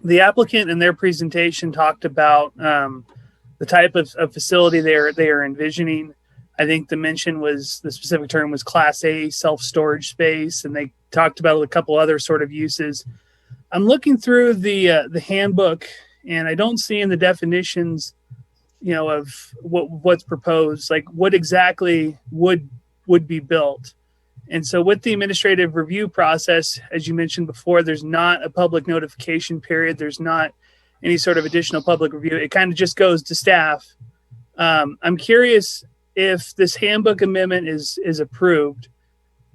Speaker 8: The applicant in their presentation talked about the type of facility they are envisioning. I think the specific term was Class A self-storage space, and they talked about a couple other sort of uses. I'm looking through the handbook, and I don't see in the definitions, of what's proposed, like what exactly would be built. And so with the administrative review process, as you mentioned before, there's not a public notification period. There's not any sort of additional public review. It kind of just goes to staff. I'm curious, if this handbook amendment is approved,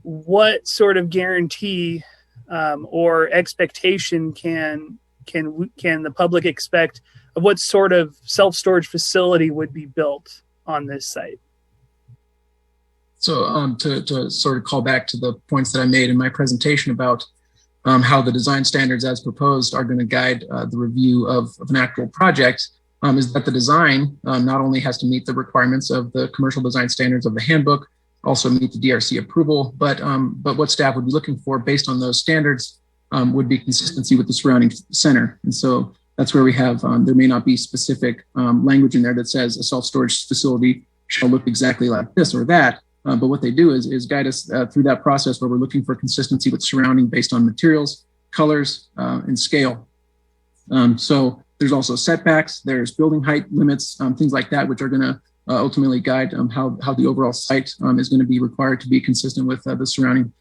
Speaker 8: what sort of guarantee or expectation can the public expect of what sort of self-storage facility would be built on this site?
Speaker 16: So to sort of call back to the points that I made in my presentation about how the design standards as proposed are going to guide the review of an actual project, is that the design not only has to meet the requirements of the commercial design standards of the handbook, also meet the DRC approval, but what staff would be looking for based on those standards would be consistency with the surrounding center. And so that's where we have, there may not be specific language in there that says a self-storage facility shall look exactly like this or that, but what they do is guide us through that process where we're looking for consistency with surrounding based on materials, colors, and scale. So there's also setbacks, there's building height limits, things like that, which are going to ultimately guide how the overall site is going to be required to be consistent with the surrounding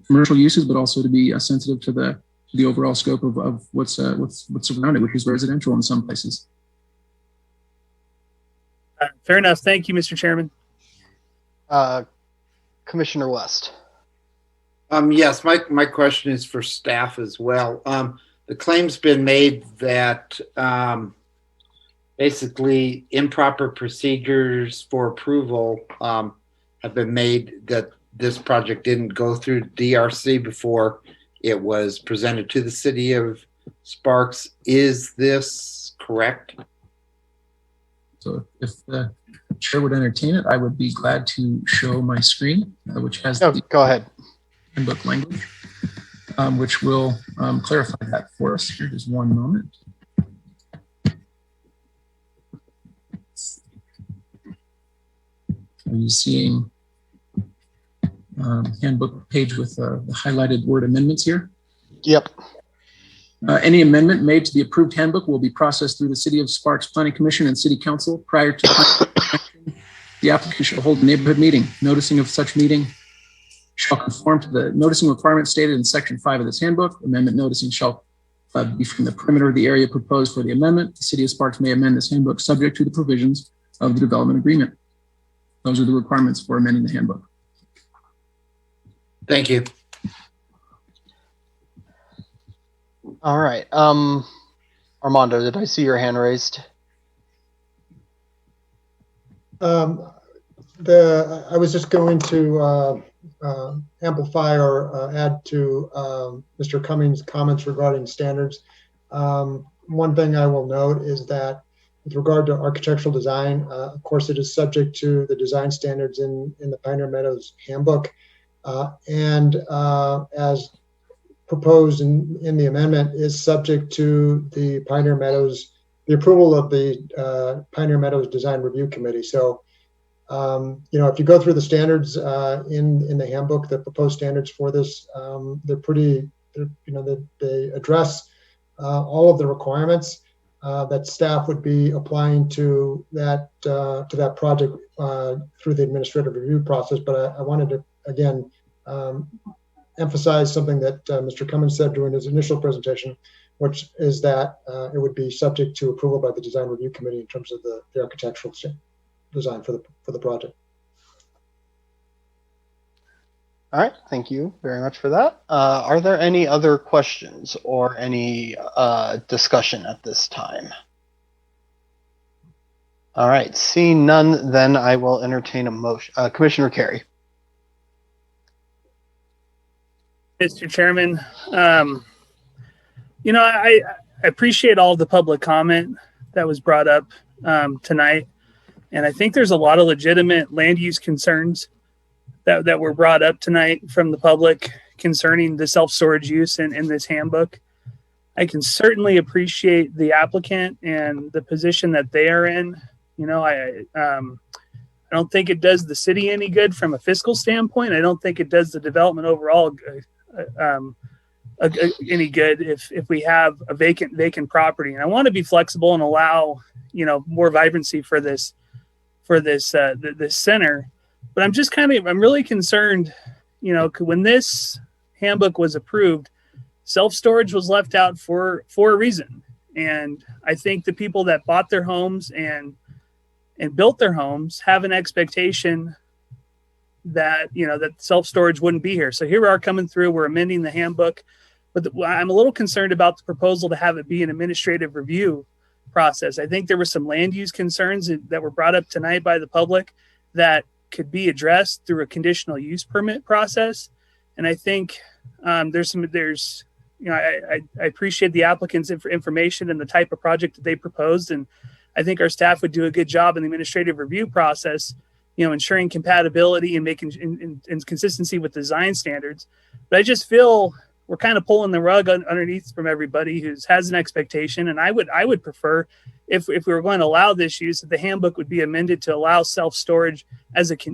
Speaker 16: commercial uses, but also to be sensitive to the overall scope of what's around it, which is residential in some places.
Speaker 8: Fair enough. Thank you, Mr. Chairman.
Speaker 1: Commissioner West.
Speaker 3: Yes, my question is for staff as well. The claim's been made that basically improper procedures for approval have been made, that this project didn't go through DRC before it was presented to the city of Sparks. Is this correct?
Speaker 16: So if the chair would entertain it, I would be glad to show my screen, which has the
Speaker 1: go ahead
Speaker 16: handbook language, which will clarify that for us. Here, just one moment. Are you seeing handbook page with the highlighted word amendments here?
Speaker 1: Yep.
Speaker 16: Any amendment made to the approved handbook will be processed through the City of Sparks Planning Commission and City Council prior to the applicant shall hold a neighborhood meeting. Noticing of such meeting shall conform to the noticing requirements stated in section 5 of this handbook. Amendment noticing shall be from the perimeter of the area proposed for the amendment. The city of Sparks may amend this handbook subject to the provisions of the development agreement. Those are the requirements for amending the handbook.
Speaker 3: Thank you.
Speaker 1: All right. Armando, did I see your hand raised?
Speaker 4: I was just going to amplify or add to Mr. Cummings' comments regarding standards. One thing I will note is that with regard to architectural design, of course, it is subject to the design standards in the Pioneer Meadows handbook. And as proposed in the amendment, is subject to the Pioneer Meadows, the approval of the Pioneer Meadows Design Review Committee. So, if you go through the standards in the handbook, the proposed standards for this, they address all of the requirements that staff would be applying to that project through the administrative review process. But I wanted to again emphasize something that Mr. Cummings said during his initial presentation, which is that it would be subject to approval by the Design Review Committee in terms of the architectural design for the project.
Speaker 1: All right, thank you very much for that. Are there any other questions or any discussion at this time? All right, seeing none, then I will entertain a motion. Commissioner Carey.
Speaker 8: Mr. Chairman, I appreciate all the public comment that was brought up tonight. And I think there's a lot of legitimate land use concerns that were brought up tonight from the public concerning the self-storage use in this handbook. I can certainly appreciate the applicant and the position that they are in. I don't think it does the city any good from a fiscal standpoint. I don't think it does the development overall any good if we have a vacant property. And I want to be flexible and allow more vibrancy for this center. But I'm really concerned, when this handbook was approved, self-storage was left out for a reason. And I think the people that bought their homes and built their homes have an expectation that, that self-storage wouldn't be here. So here we are coming through, we're amending the handbook, but I'm a little concerned about the proposal to have it be an administrative review process. I think there were some land use concerns that were brought up tonight by the public that could be addressed through a conditional use permit process. And I think I appreciate the applicant's information and the type of project that they proposed. And I think our staff would do a good job in the administrative review process, ensuring compatibility and making in consistency with design standards. But I just feel we're kind of pulling the rug underneath from everybody who has an expectation. And I would prefer if we were going to allow this use, that the handbook would be amended to allow self-storage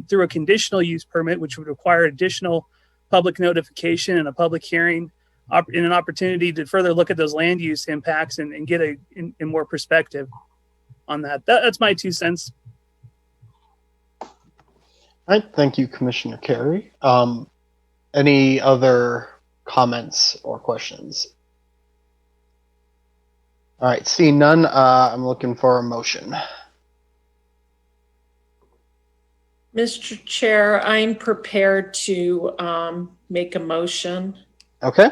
Speaker 8: through a conditional use permit, which would require additional public notification and a public hearing and an opportunity to further look at those land use impacts and get in more perspective on that. That's my 2 cents.
Speaker 1: All right, thank you, Commissioner Carey. Any other comments or questions? All right, seeing none, I'm looking for a motion.
Speaker 5: Mr. Chair, I'm prepared to make a motion.
Speaker 1: Okay.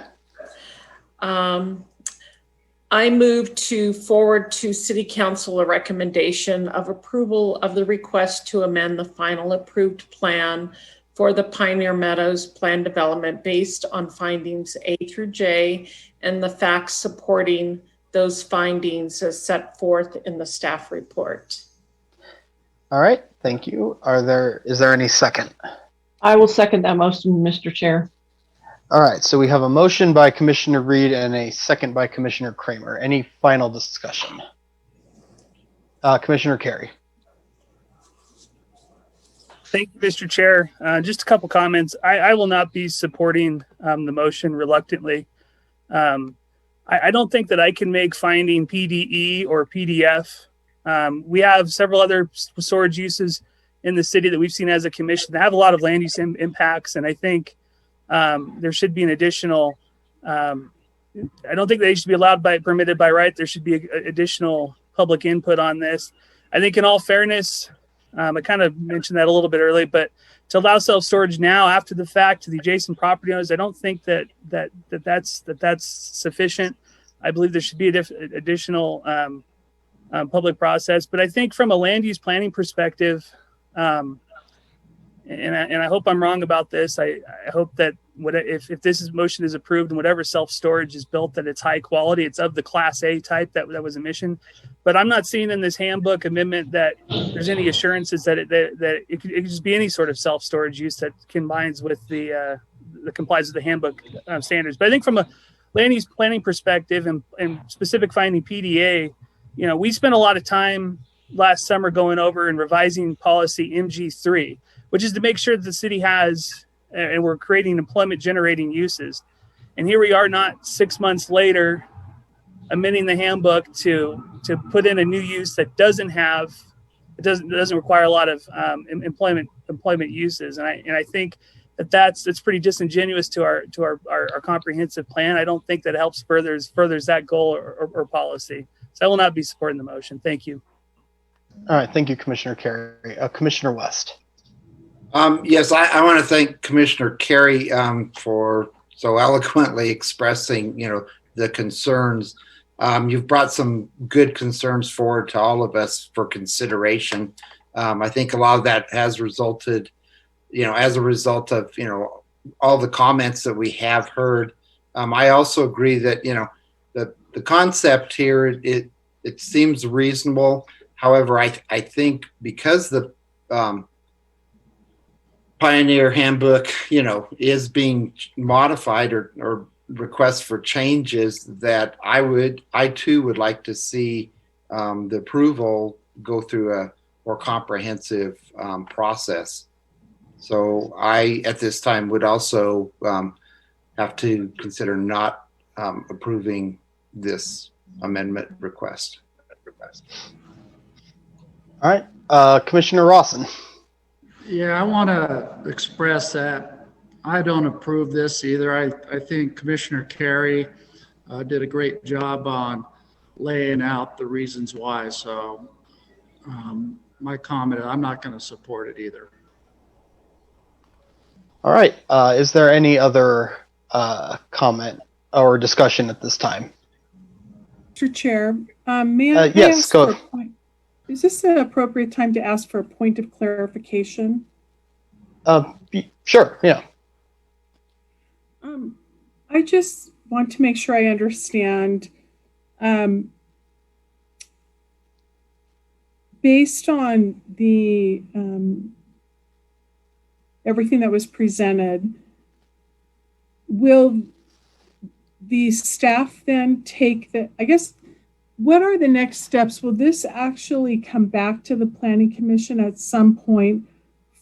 Speaker 5: I move to forward to City Council a recommendation of approval of the request to amend the final approved plan for the Pioneer Meadows plan development based on findings A through J and the facts supporting those findings as set forth in the staff report.
Speaker 1: All right, thank you. Is there any second?
Speaker 9: I will second that motion, Mr. Chair.
Speaker 1: All right, so we have a motion by Commissioner Reed and a second by Commissioner Kramer. Any final discussion? Commissioner Carey.
Speaker 8: Thank you, Mr. Chair. Just a couple comments. I will not be supporting the motion reluctantly. I don't think that I can make finding PDE or PDF. We have several other storage uses in the city that we've seen as a commission that have a lot of land use impacts. And I think there should be an additional, I don't think they should be permitted by right. There should be additional public input on this. I think in all fairness, I kind of mentioned that a little bit earlier, but to allow self-storage now after the fact to the adjacent property owners, I don't think that's sufficient. I believe there should be additional public process. But I think from a land use planning perspective, and I hope I'm wrong about this. I hope that if this motion is approved and whatever self-storage is built, that it's high quality, it's of the Class A type that was a mission. But I'm not seeing in this handbook amendment that there's any assurances that it could just be any sort of self-storage use that combines with the complies with the handbook standards. But I think from a land use planning perspective and specific finding PDA, we spent a lot of time last summer going over and revising policy MG3, which is to make sure that the city has, and we're creating employment generating uses. And here we are not 6 months later, amending the handbook to put in a new use that doesn't require a lot of employment uses. And I think that's pretty disingenuous to our comprehensive plan. I don't think that helps furthers that goal or policy. So I will not be supporting the motion. Thank you.
Speaker 1: All right. Thank you, Commissioner Carey. Commissioner West.
Speaker 3: Yes, I want to thank Commissioner Carey for so eloquently expressing, the concerns. You've brought some good concerns forward to all of us for consideration. I think a lot of that has resulted, as a result of, all the comments that we have heard. I also agree that, the concept here, it seems reasonable. However, I think because the Pioneer Handbook, is being modified or requests for changes, that I too would like to see the approval go through a more comprehensive process. So I, at this time, would also have to consider not approving this amendment request.
Speaker 1: All right, Commissioner Rawson.
Speaker 17: Yeah, I want to express that I don't approve this either. I think Commissioner Carey did a great job on laying out the reasons why. So my comment, I'm not going to support it either.
Speaker 1: All right. Is there any other comment or discussion at this time?
Speaker 21: Mr. Chair, may I
Speaker 1: yes,
Speaker 21: ask
Speaker 1: go.
Speaker 21: for a point? Is this an appropriate time to ask for a point of clarification?
Speaker 1: Sure, yeah.
Speaker 21: I just want to make sure I understand. Based on the everything that was presented, will the staff then take what are the next steps? Will this actually come back to the Planning Commission at some point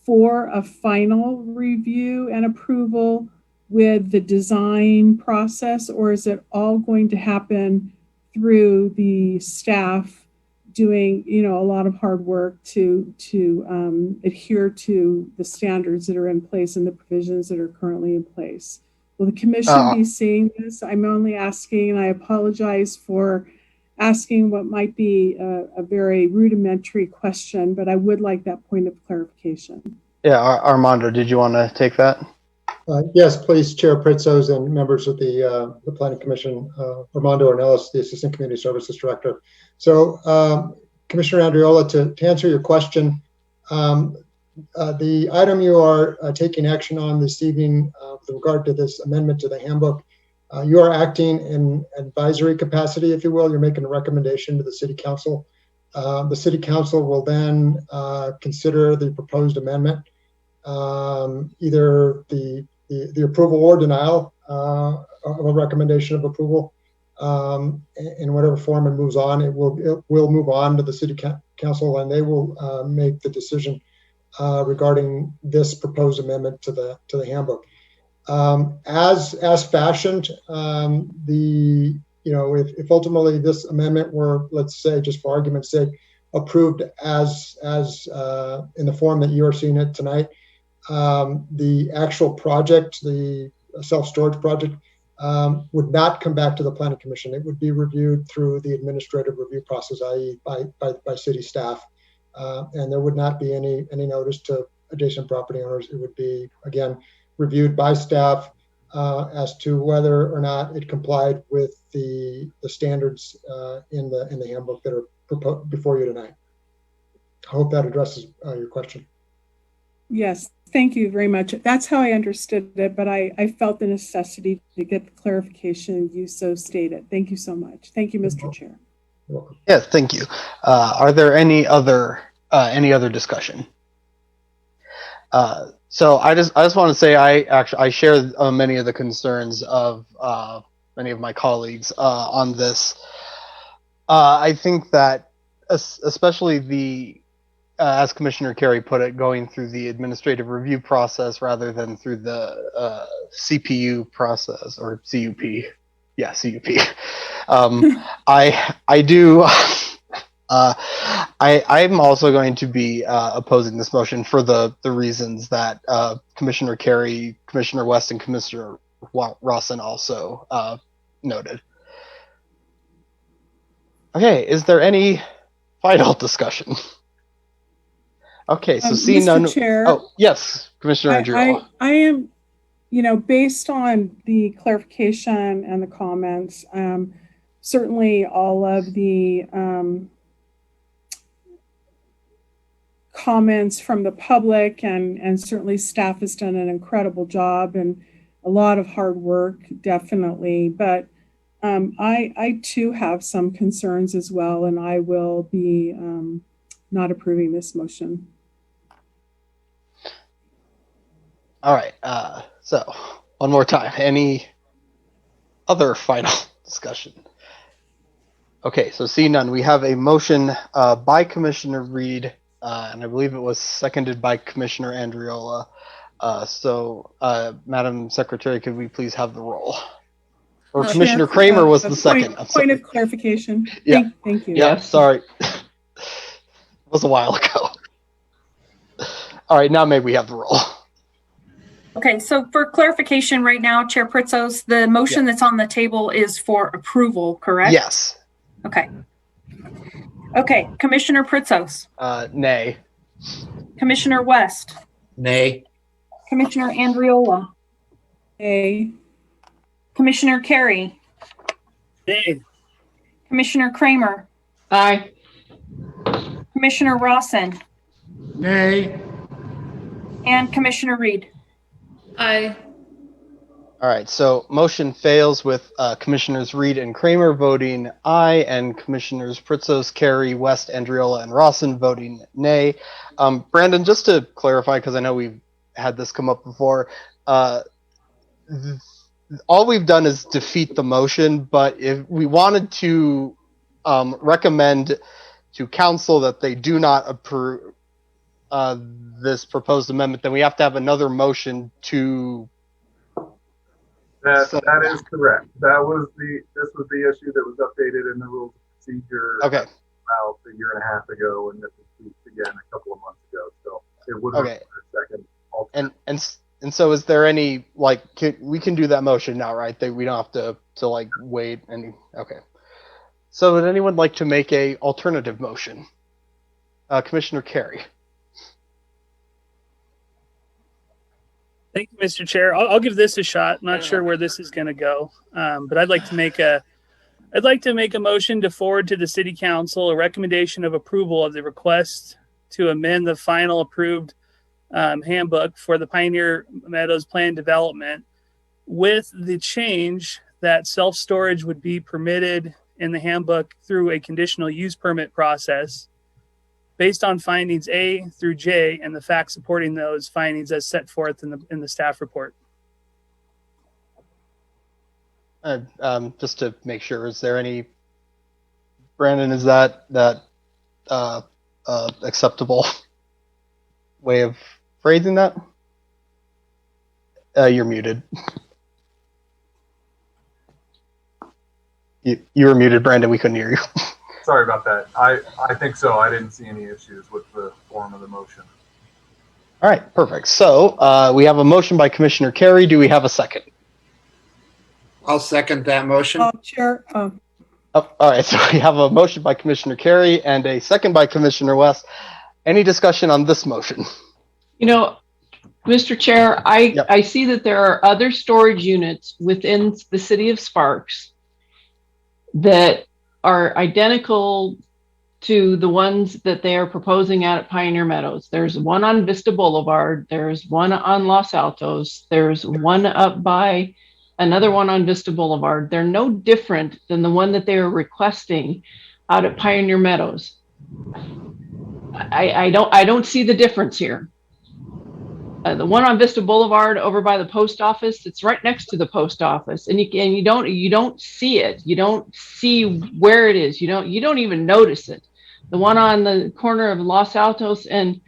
Speaker 21: for a final review and approval with the design process, or is it all going to happen through the staff doing, a lot of hard work to adhere to the standards that are in place and the provisions that are currently in place? Will the commission be seeing this? I'm only asking, and I apologize for asking what might be a very rudimentary question, but I would like that point of clarification.
Speaker 1: Yeah, Armando, did you want to take that?
Speaker 4: Yes, please, Chair Pritzos and members of the Planning Commission, Armando Ornelas, the Assistant Community Services Director. So, Commissioner Andriola, to answer your question, the item you are taking action on this evening with regard to this amendment to the handbook, you are acting in advisory capacity, if you will. You're making a recommendation to the City Council. The City Council will then consider the proposed amendment, either the approval or denial of a recommendation of approval in whatever form it moves on. It will move on to the City Council, and they will make the decision regarding this proposed amendment to the handbook. As fashioned, if ultimately this amendment were, let's say, just for argument's sake, approved as in the form that you are seeing it tonight. The actual project, the self-storage project, would not come back to the Planning Commission. It would be reviewed through the administrative review process, i.e. by city staff. And there would not be any notice to adjacent property owners. It would be, again, reviewed by staff as to whether or not it complied with the standards in the handbook that are proposed before you tonight. I hope that addresses your question.
Speaker 21: Yes, thank you very much. That's how I understood it, but I felt the necessity to get the clarification you so stated. Thank you so much. Thank you, Mr. Chair.
Speaker 4: You're welcome.
Speaker 1: Yes, thank you. Are there any other discussion? So I just want to say I share many of the concerns of many of my colleagues on this. I think that especially the as Commissioner Carey put it, going through the administrative review process rather than through the CPU process or CUP. Yeah, CUP. I do. I'm also going to be opposing this motion for the reasons that Commissioner Carey, Commissioner West, and Commissioner Rawson also noted. Okay, is there any final discussion? Okay, so seeing none.
Speaker 21: Chair,
Speaker 1: oh, yes, Commissioner Andrew.
Speaker 21: I am, based on the clarification and the comments, certainly all of the comments from the public and certainly staff has done an incredible job and a lot of hard work, definitely. But I too have some concerns as well, and I will be not approving this motion.
Speaker 1: All right. So one more time, any other final discussion? Okay, so seeing none, we have a motion by Commissioner Reed, and I believe it was seconded by Commissioner Andriola. Madam Secretary, could we please have the roll? Or Commissioner Kramer was the second.
Speaker 21: Point of clarification.
Speaker 1: Yeah.
Speaker 21: Thank you.
Speaker 1: Yeah, sorry. It was a while ago. All right, now maybe we have the roll.
Speaker 2: Okay, so for clarification right now, Chair Pritzos, the motion that's on the table is for approval, correct?
Speaker 1: Yes.
Speaker 2: Okay. Okay, Commissioner Pritzos.
Speaker 1: Nay.
Speaker 2: Commissioner West.
Speaker 3: Nay.
Speaker 2: Commissioner Andriola.
Speaker 21: Nay.
Speaker 2: Commissioner Carey.
Speaker 8: Nay.
Speaker 2: Commissioner Kramer.
Speaker 9: Aye.
Speaker 2: Commissioner Rawson.
Speaker 17: Nay.
Speaker 2: And Commissioner Reed.
Speaker 5: Aye.
Speaker 1: All right, so motion fails with Commissioners Reed and Kramer voting aye and Commissioners Pritzos, Carey, West, Andriola, and Rawson voting nay. Brandon, just to clarify, because I know we've had this come up before, all we've done is defeat the motion, but if we wanted to recommend to council that they do not approve this proposed amendment, then we have to have another motion to.
Speaker 18: That is correct. This was the issue that was updated in the rules of procedure.
Speaker 1: Okay.
Speaker 18: About a year and a half ago, and this was tweaked again a couple of months ago. So it would have been a second.
Speaker 1: And so is there any we can do that motion now, right? That we don't have to wait any. Okay. So would anyone like to make a alternative motion? Commissioner Carey.
Speaker 8: Thank you, Mr. Chair. I'll give this a shot. I'm not sure where this is going to go, but I'd like to make a motion to forward to the City Council a recommendation of approval of the request to amend the final approved handbook for the Pioneer Meadows Plan Development, with the change that self-storage would be permitted in the handbook through a conditional use permit process, based on findings A through J and the facts supporting those findings as set forth in the staff report.
Speaker 1: Just to make sure, is there any, Brandon, is that acceptable way of phrasing that? You're muted. You were muted, Brandon. We couldn't hear you.
Speaker 18: Sorry about that. I think so. I didn't see any issues with the form of the motion.
Speaker 1: All right, perfect. So we have a motion by Commissioner Carey. Do we have a second?
Speaker 3: I'll second that motion.
Speaker 21: Chair,
Speaker 1: Oh, all right, so we have a motion by Commissioner Carey and a second by Commissioner West. Any discussion on this motion?
Speaker 9: You know, Mr. Chair, I see that there are other storage units within the city of Sparks that are identical to the ones that they are proposing out at Pioneer Meadows. There's one on Vista Boulevard. There's one on Los Altos. There's one up by another one on Vista Boulevard. They're no different than the one that they are requesting out at Pioneer Meadows. I don't see the difference here. The one on Vista Boulevard over by the post office, it's right next to the post office, and you don't see it. You don't see where it is. You don't even notice it. The one on the corner of Los Altos and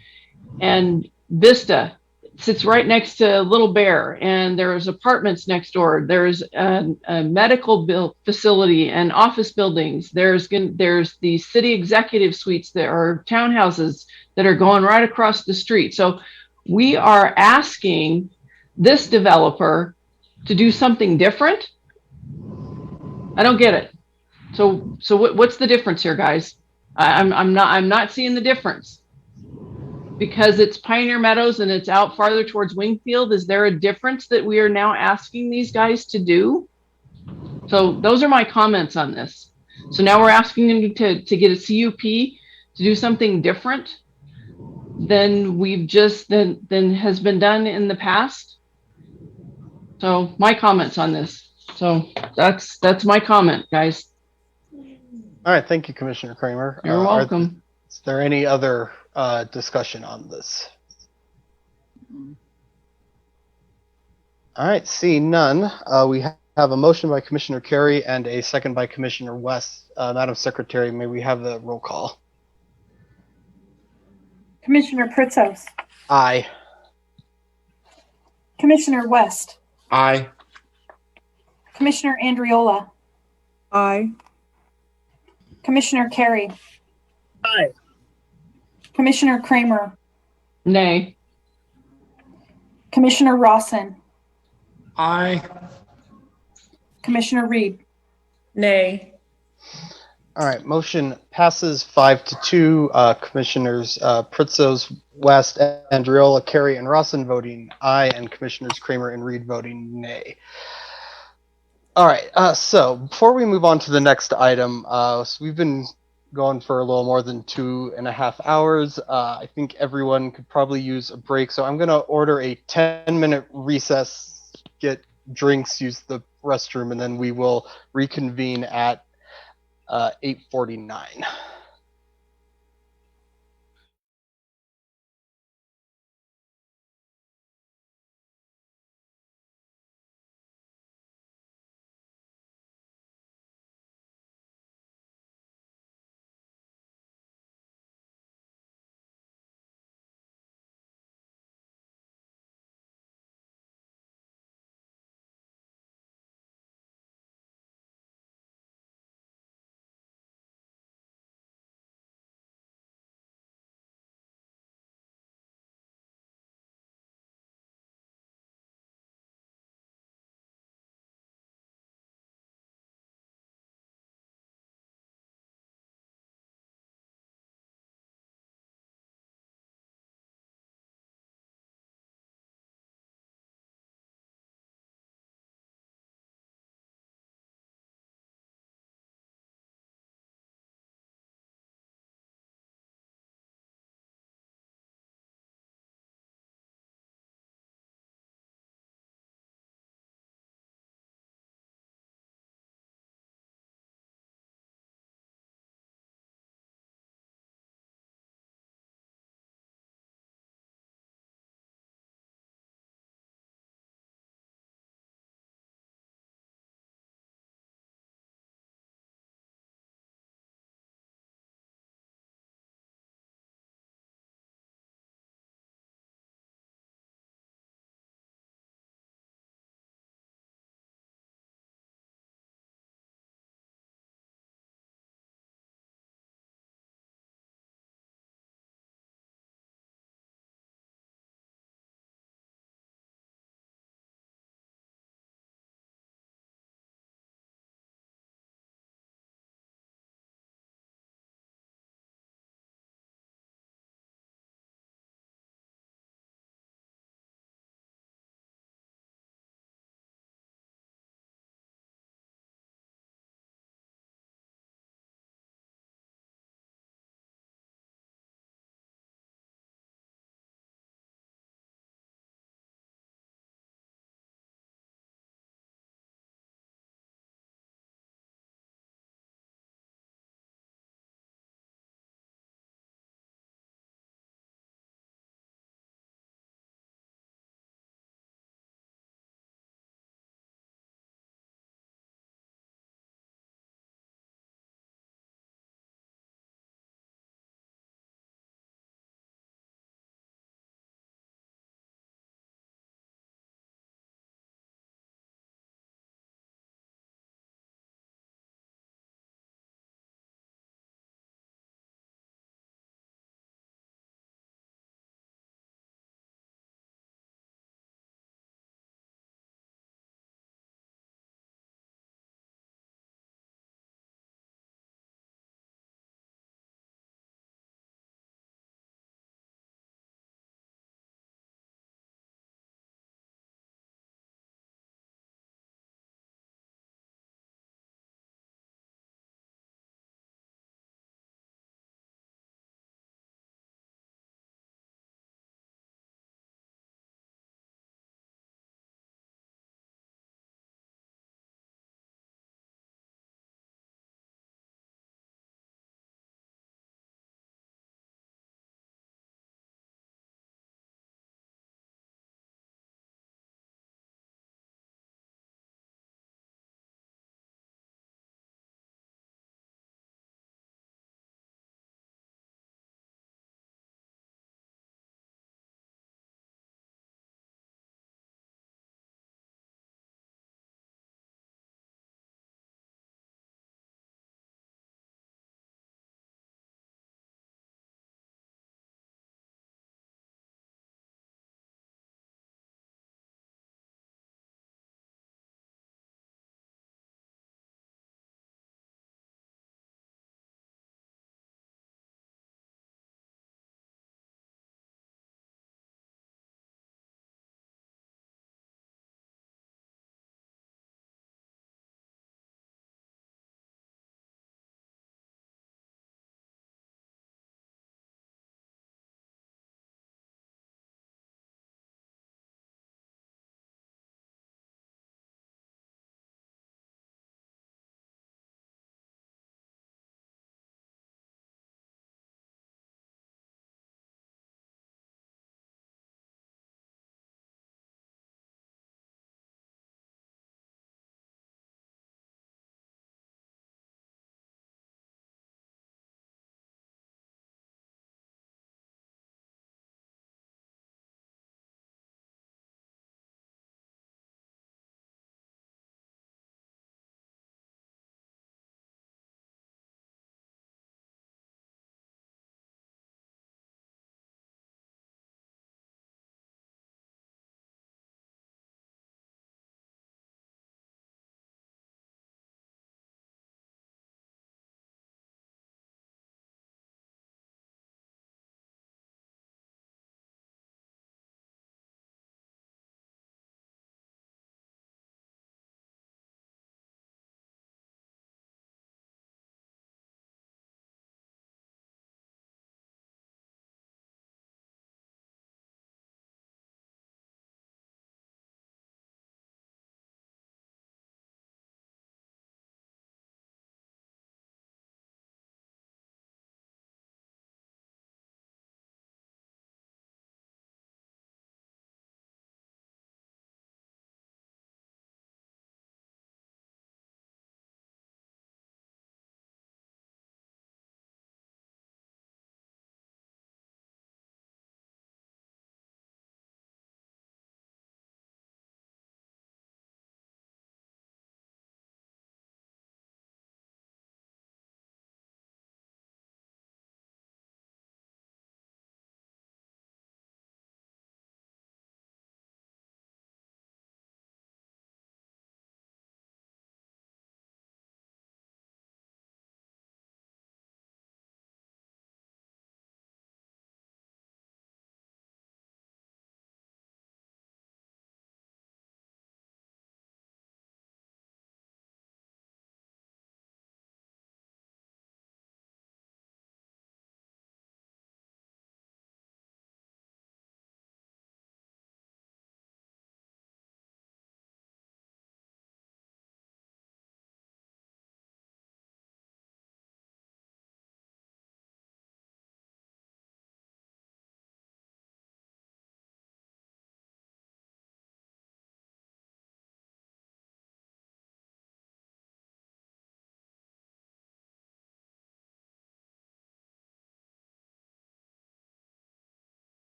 Speaker 9: Vista sits right next to Little Bear, and there's apartments next door. There's a medical facility and office buildings. There's the city executive suites that are townhouses that are going right across the street. So we are asking this developer to do something different. I don't get it. So what's the difference here, guys? I'm not seeing the difference. Because it's Pioneer Meadows and it's out farther towards Wingfield, is there a difference that we are now asking these guys to do? So those are my comments on this. So now we're asking them to get a CUP to do something different than than has been done in the past. So my comments on this. So that's my comment, guys.
Speaker 1: All right, thank you, Commissioner Kramer.
Speaker 9: You're welcome.
Speaker 1: Is there any other discussion on this? All right, seeing none, we have a motion by Commissioner Carey and a second by Commissioner West. Madam Secretary, may we have the roll call?
Speaker 2: Commissioner Pritzos.
Speaker 1: Aye.
Speaker 2: Commissioner West.
Speaker 3: Aye.
Speaker 2: Commissioner Andriola.
Speaker 21: aye.
Speaker 2: Commissioner Carey.
Speaker 8: Aye.
Speaker 2: Commissioner Kramer.
Speaker 9: Nay.
Speaker 2: Commissioner Rawson.
Speaker 17: Aye.
Speaker 2: Commissioner Reed.
Speaker 5: Nay.
Speaker 1: All right, motion passes 5-2. Commissioners Pritzos, West, Andriola, Carey, and Rawson voting aye, and Commissioners Kramer and Reed voting nay. All right, so before we move on to the next item, so we've been going for a little more than 2.5 hours. I think everyone could probably use a break, so I'm going to order a 10-minute recess, get drinks, use the restroom, and then we will reconvene at 8:49.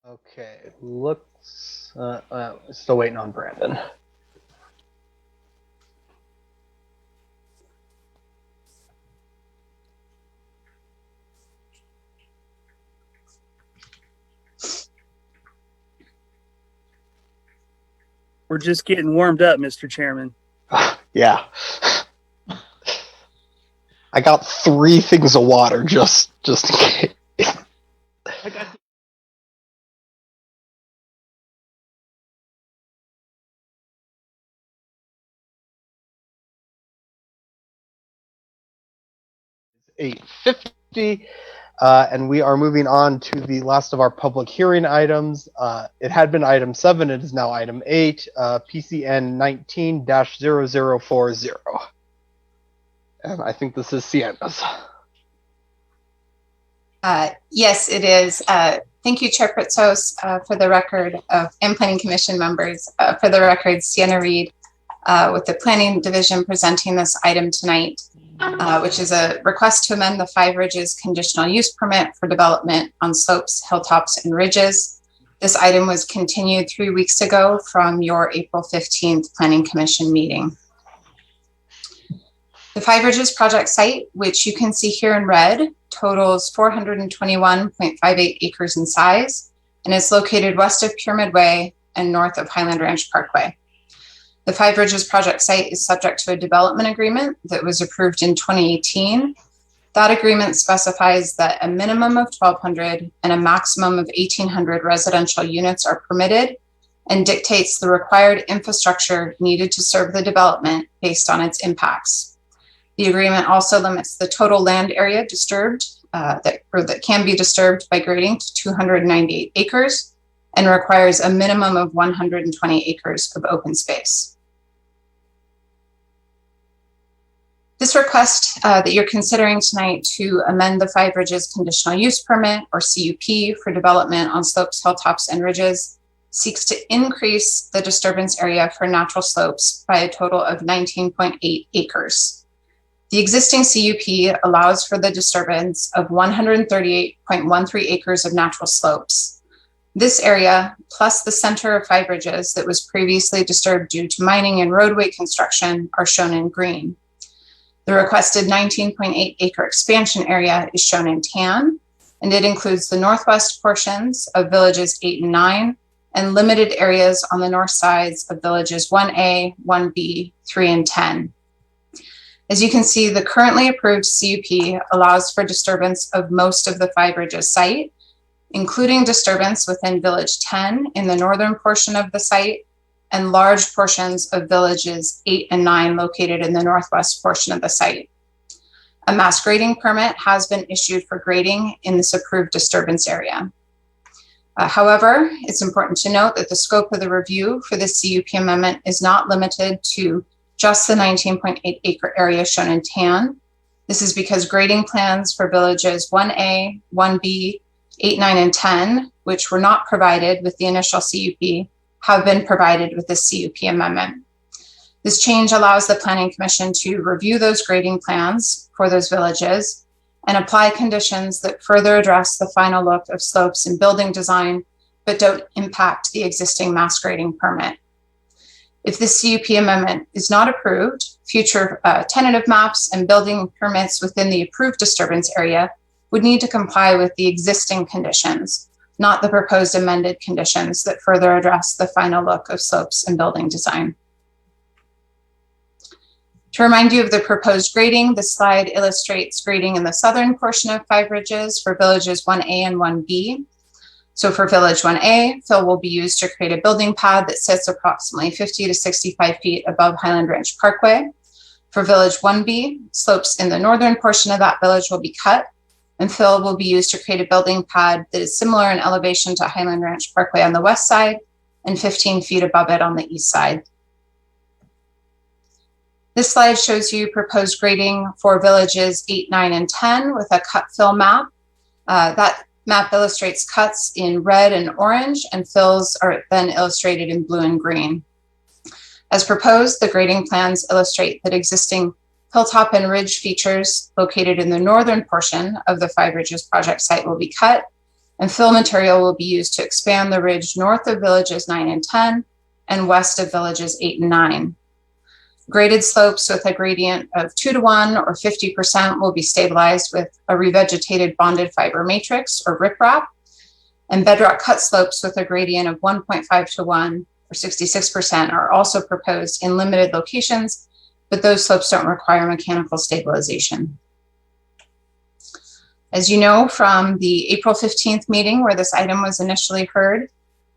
Speaker 1: Okay, looks, still waiting on Brandon.
Speaker 8: We're just getting warmed up, Mr. Chairman.
Speaker 1: Yeah. I got 3 things of water just in case.
Speaker 9: I got
Speaker 1: 8:50, and we are moving on to the last of our public hearing items. It had been item 7, it is now item 8, PCN 19-0040. And I think this is Sienna's.
Speaker 7: Yes, it is. Thank you, Chair Pritzos, for the record and Planning Commission members. For the record, Sienna Reed with the Planning Division presenting this item tonight, which is a request to amend the Five Ridges conditional use permit for development on slopes, hilltops, and ridges. This item was continued 3 weeks ago from your April 15th Planning Commission meeting. The Five Ridges project site, which you can see here in red, totals 421.58 acres in size and is located west of Pyramid Way and north of Highland Ranch Parkway. The Five Ridges project site is subject to a development agreement that was approved in 2018. That agreement specifies that a minimum of 1,200 and a maximum of 1,800 residential units are permitted and dictates the required infrastructure needed to serve the development based on its impacts. The agreement also limits the total land area disturbed that can be disturbed by grading to 298 acres and requires a minimum of 120 acres of open space. This request that you're considering tonight to amend the Five Ridges conditional use permit, or CUP, for development on slopes, hilltops, and ridges seeks to increase the disturbance area for natural slopes by a total of 19.8 acres. The existing CUP allows for the disturbance of 138.13 acres of natural slopes. This area, plus the center of Five Ridges that was previously disturbed due to mining and roadway construction, are shown in green. The requested 19.8 acre expansion area is shown in tan, and it includes the northwest portions of villages 8 and 9 and limited areas on the north sides of villages 1A, 1B, 3, and 10. As you can see, the currently approved CUP allows for disturbance of most of the Five Ridges site, including disturbance within village 10 in the northern portion of the site and large portions of villages 8 and 9 located in the northwest portion of the site. A mass grading permit has been issued for grading in this approved disturbance area. However, it's important to note that the scope of the review for this CUP amendment is not limited to just the 19.8 acre area shown in tan. This is because grading plans for villages 1A, 1B, 8, 9, and 10, which were not provided with the initial CUP, have been provided with this CUP amendment. This change allows the Planning Commission to review those grading plans for those villages and apply conditions that further address the final look of slopes and building design, but don't impact the existing mass grading permit. If this CUP amendment is not approved, future tentative maps and building permits within the approved disturbance area would need to comply with the existing conditions, not the proposed amended conditions that further address the final look of slopes and building design. To remind you of the proposed grading, this slide illustrates grading in the southern portion of Five Ridges for villages 1A and 1B. So for village 1A, fill will be used to create a building pad that sits approximately 50 to 65 feet above Highland Ranch Parkway. For village 1B, slopes in the northern portion of that village will be cut, and fill will be used to create a building pad that is similar in elevation to Highland Ranch Parkway on the west side and 15 feet above it on the east side. This slide shows you proposed grading for villages 8, 9, and 10 with a cut fill map. That map illustrates cuts in red and orange, and fills are then illustrated in blue and green. As proposed, the grading plans illustrate that existing hilltop and ridge features located in the northern portion of the Five Ridges project site will be cut, and fill material will be used to expand the ridge north of villages 9 and 10 and west of villages 8 and 9. Graded slopes with a gradient of 2 to 1 or 50% will be stabilized with a revegetated bonded fiber matrix or riprap, and bedrock cut slopes with a gradient of 1.5 to 1 or 66% are also proposed in limited locations, but those slopes don't require mechanical stabilization. As you know from the April 15th meeting where this item was initially heard,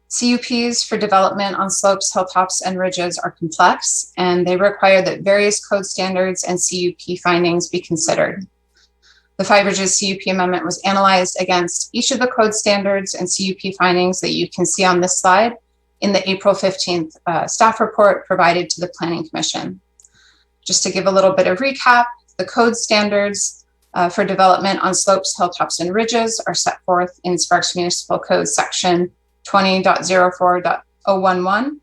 Speaker 7: CUPs for development on slopes, hilltops, and ridges are complex, and they require that various code standards and CUP findings be considered. The Five Ridges CUP amendment was analyzed against each of the code standards and CUP findings that you can see on this slide in the April 15th staff report provided to the Planning Commission. Just to give a little bit of recap, the code standards for development on slopes, hilltops, and ridges are set forth in Sparks Municipal Code section 20.04.011.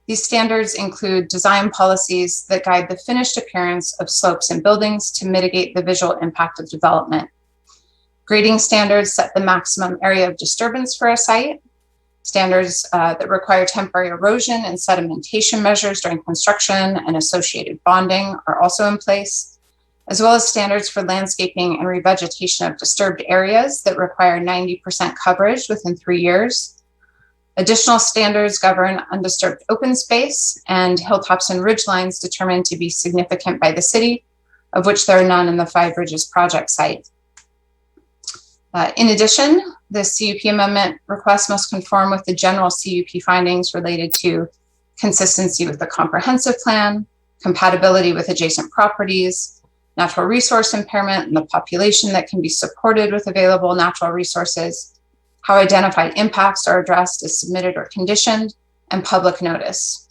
Speaker 7: These standards include design policies that guide the finished appearance of slopes and buildings to mitigate the visual impact of development. Grading standards set the maximum area of disturbance for a site. Standards that require temporary erosion and sedimentation measures during construction and associated bonding are also in place, as well as standards for landscaping and revegetation of disturbed areas that require 90% coverage within 3 years. Additional standards govern undisturbed open space and hilltops and ridgelines determined to be significant by the city, of which there are none in the Five Ridges project site. In addition, the CUP amendment request must conform with the general CUP findings related to consistency with the comprehensive plan, compatibility with adjacent properties, natural resource impairment and the population that can be supported with available natural resources, how identified impacts are addressed as submitted or conditioned, and public notice.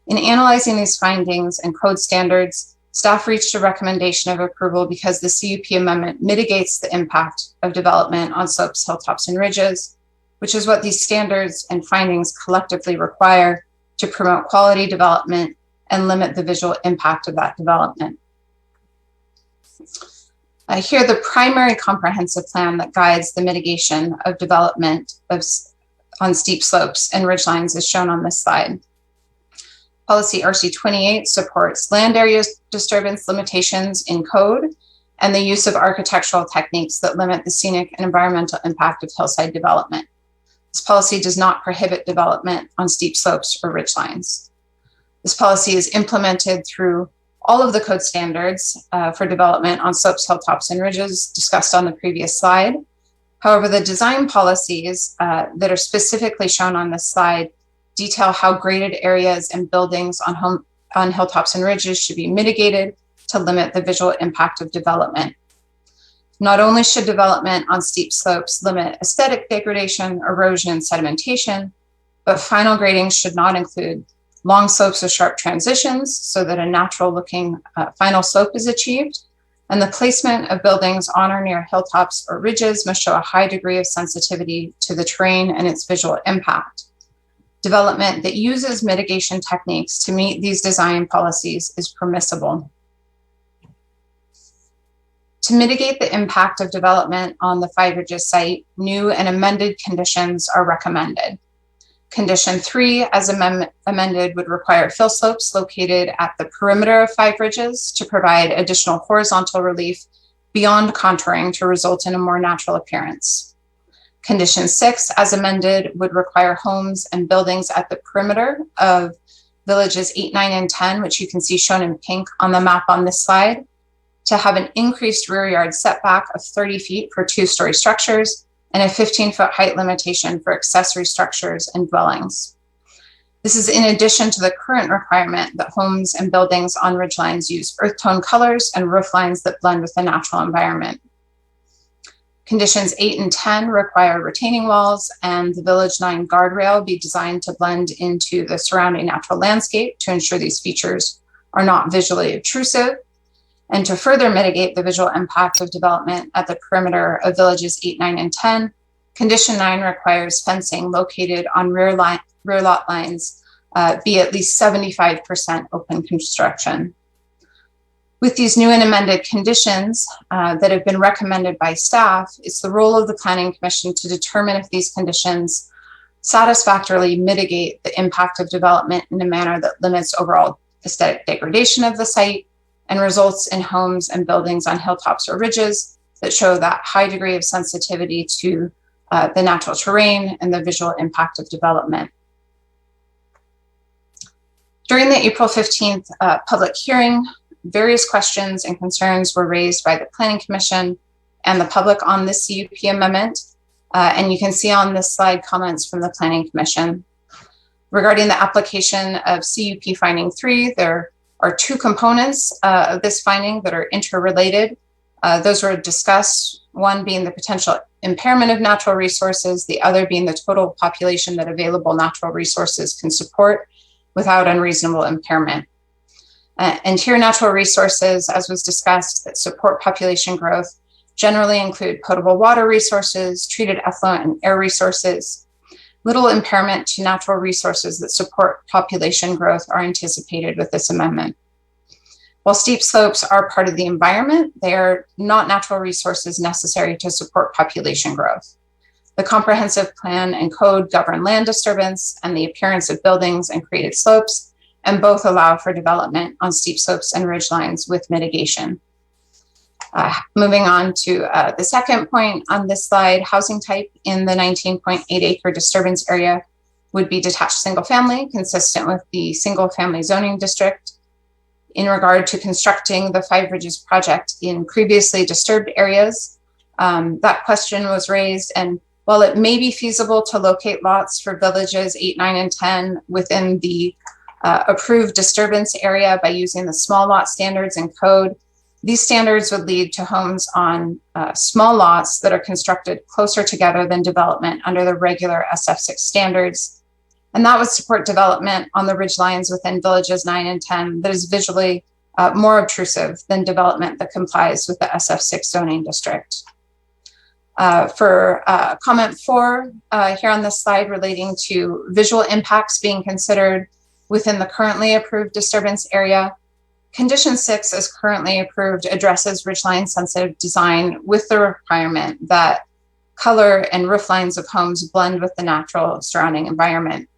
Speaker 7: In analyzing these findings and code standards, staff reached a recommendation of approval because the CUP amendment mitigates the impact of development on slopes, hilltops, and ridges, which is what these standards and findings collectively require to promote quality development and limit the visual impact of that development. Here, the primary comprehensive plan that guides the mitigation of development on steep slopes and ridgelines is shown on this slide. Policy RC28 supports land area disturbance limitations in code and the use of architectural techniques that limit the scenic and environmental impact of hillside development. This policy does not prohibit development on steep slopes or ridgelines. This policy is implemented through all of the code standards for development on slopes, hilltops, and ridges discussed on the previous slide. However, the design policies that are specifically shown on this slide detail how graded areas and buildings on hilltops and ridges should be mitigated to limit the visual impact of development. Not only should development on steep slopes limit aesthetic degradation, erosion, and sedimentation, but final grading should not include long slopes with sharp transitions so that a natural looking final slope is achieved. And the placement of buildings on or near hilltops or ridges must show a high degree of sensitivity to the terrain and its visual impact. Development that uses mitigation techniques to meet these design policies is permissible. To mitigate the impact of development on the Five Ridges site, new and amended conditions are recommended. Condition 3, as amended, would require fill slopes located at the perimeter of Five Ridges to provide additional horizontal relief beyond contouring to result in a more natural appearance. Condition 6, as amended, would require homes and buildings at the perimeter of villages 8, 9, and 10, which you can see shown in pink on the map on this slide, to have an increased rear yard setback of 30 feet for two-story structures and a 15-foot height limitation for accessory structures and dwellings. This is in addition to the current requirement that homes and buildings on ridgelines use earth tone colors and roof lines that blend with the natural environment. Conditions 8 and 10 require retaining walls and the Village 9 guardrail be designed to blend into the surrounding natural landscape to ensure these features are not visually obtrusive. And to further mitigate the visual impact of development at the perimeter of villages 8, 9, and 10, Condition 9 requires fencing located on rear lot lines be at least 75% open construction. With these new and amended conditions that have been recommended by staff, it's the role of the Planning Commission to determine if these conditions satisfactorily mitigate the impact of development in a manner that limits overall aesthetic degradation of the site and results in homes and buildings on hilltops or ridges that show that high degree of sensitivity to the natural terrain and the visual impact of development. During the April 15th public hearing, various questions and concerns were raised by the Planning Commission and the public on this CUP amendment. And you can see on this slide comments from the Planning Commission. Regarding the application of CUP finding 3, there are 2 components of this finding that are interrelated. Those were discussed, one being the potential impairment of natural resources, the other being the total population that available natural resources can support without unreasonable impairment. And here natural resources, as was discussed, that support population growth generally include potable water resources, treated effluent and air resources. Little impairment to natural resources that support population growth are anticipated with this amendment. While steep slopes are part of the environment, they are not natural resources necessary to support population growth. The comprehensive plan and code govern land disturbance and the appearance of buildings and created slopes, and both allow for development on steep slopes and ridgelines with mitigation. Moving on to the second point on this slide, housing type in the 19.8 acre disturbance area would be detached single family, consistent with the single family zoning district. In regard to constructing the Five Ridges project in previously disturbed areas, that question was raised, and while it may be feasible to locate lots for villages 8, 9, and 10 within the approved disturbance area by using the small lot standards and code, these standards would lead to homes on small lots that are constructed closer together than development under the regular SF6 standards. And that would support development on the ridge lines within villages 9 and 10 that is visually more obtrusive than development that complies with the SF6 zoning district. For comment 4 here on this slide relating to visual impacts being considered within the currently approved disturbance area, Condition 6 as currently approved addresses ridgeline sensitive design with the requirement that color and roof lines of homes blend with the natural surrounding environment.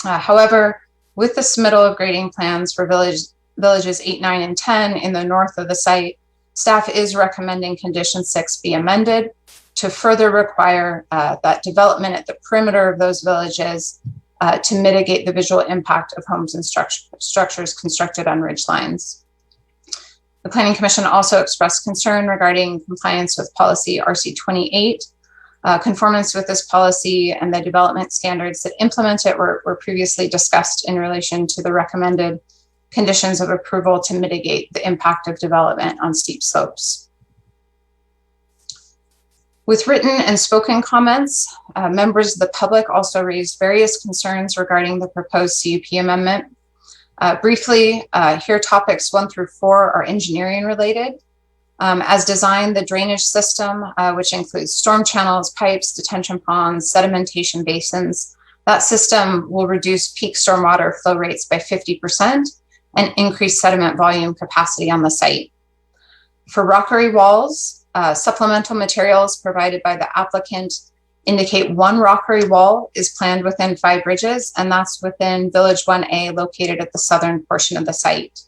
Speaker 7: However, with the submittal of grading plans for villages 8, 9, and 10 in the north of the site, staff is recommending Condition 6 be amended to further require that development at the perimeter of those villages to mitigate the visual impact of homes and structures constructed on ridge lines. The Planning Commission also expressed concern regarding compliance with policy RC 28. Conformance with this policy and the development standards that implement it were previously discussed in relation to the recommended conditions of approval to mitigate the impact of development on steep slopes. With written and spoken comments, members of the public also raised various concerns regarding the proposed CUP amendment. Briefly, here topics 1 through 4 are engineering related. As designed, the drainage system, which includes storm channels, pipes, detention ponds, sedimentation basins, that system will reduce peak stormwater flow rates by 50% and increase sediment volume capacity on the site. For rockery walls, supplemental materials provided by the applicant indicate 1 rockery wall is planned within Five Ridges, and that's within Village 1A located at the southern portion of the site.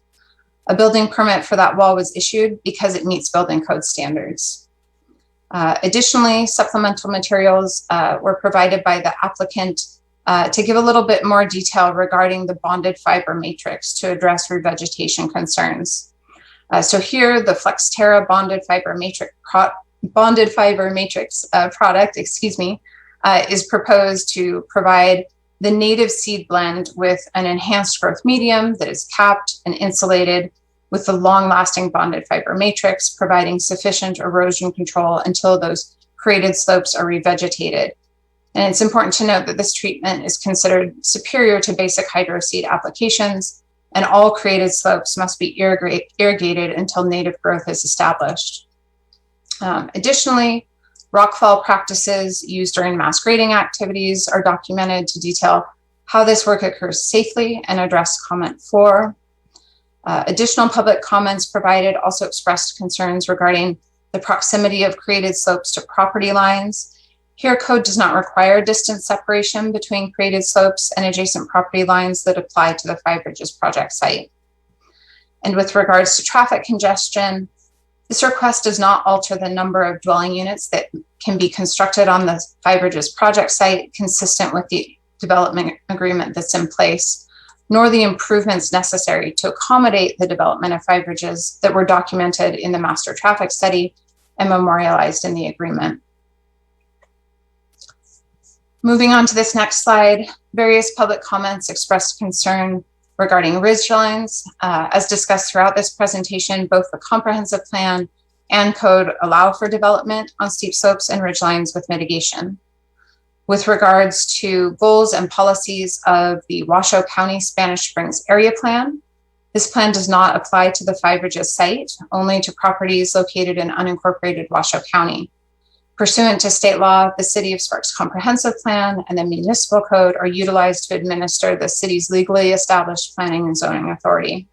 Speaker 7: A building permit for that wall was issued because it meets building code standards. Additionally, supplemental materials were provided by the applicant to give a little bit more detail regarding the bonded fiber matrix to address revegetation concerns. So here, the Flexterra bonded fiber matrix product, is proposed to provide the native seed blend with an enhanced growth medium that is capped and insulated with the long-lasting bonded fiber matrix, providing sufficient erosion control until those created slopes are revegetated. And it's important to note that this treatment is considered superior to basic hydroseed applications, and all created slopes must be irrigated until native growth is established. Additionally, rockfall practices used during mass grading activities are documented to detail how this work occurs safely and address comment 4. Additional public comments provided also expressed concerns regarding the proximity of created slopes to property lines. Here, code does not require distance separation between created slopes and adjacent property lines that apply to the Five Bridges project site. And with regards to traffic congestion, this request does not alter the number of dwelling units that can be constructed on the Five Bridges project site, consistent with the development agreement that's in place, nor the improvements necessary to accommodate the development of Five Bridges that were documented in the master traffic study and memorialized in the agreement. Moving on to this next slide, various public comments expressed concern regarding ridge lines. As discussed throughout this presentation, both the comprehensive plan and code allow for development on steep slopes and ridge lines with mitigation. With regards to goals and policies of the Washoe County Spanish Springs Area Plan, this plan does not apply to the Five Bridges site, only to properties located in unincorporated Washoe County. Pursuant to state law, the City of Sparks Comprehensive Plan and the Municipal Code are utilized to administer the city's legally established planning and zoning authority.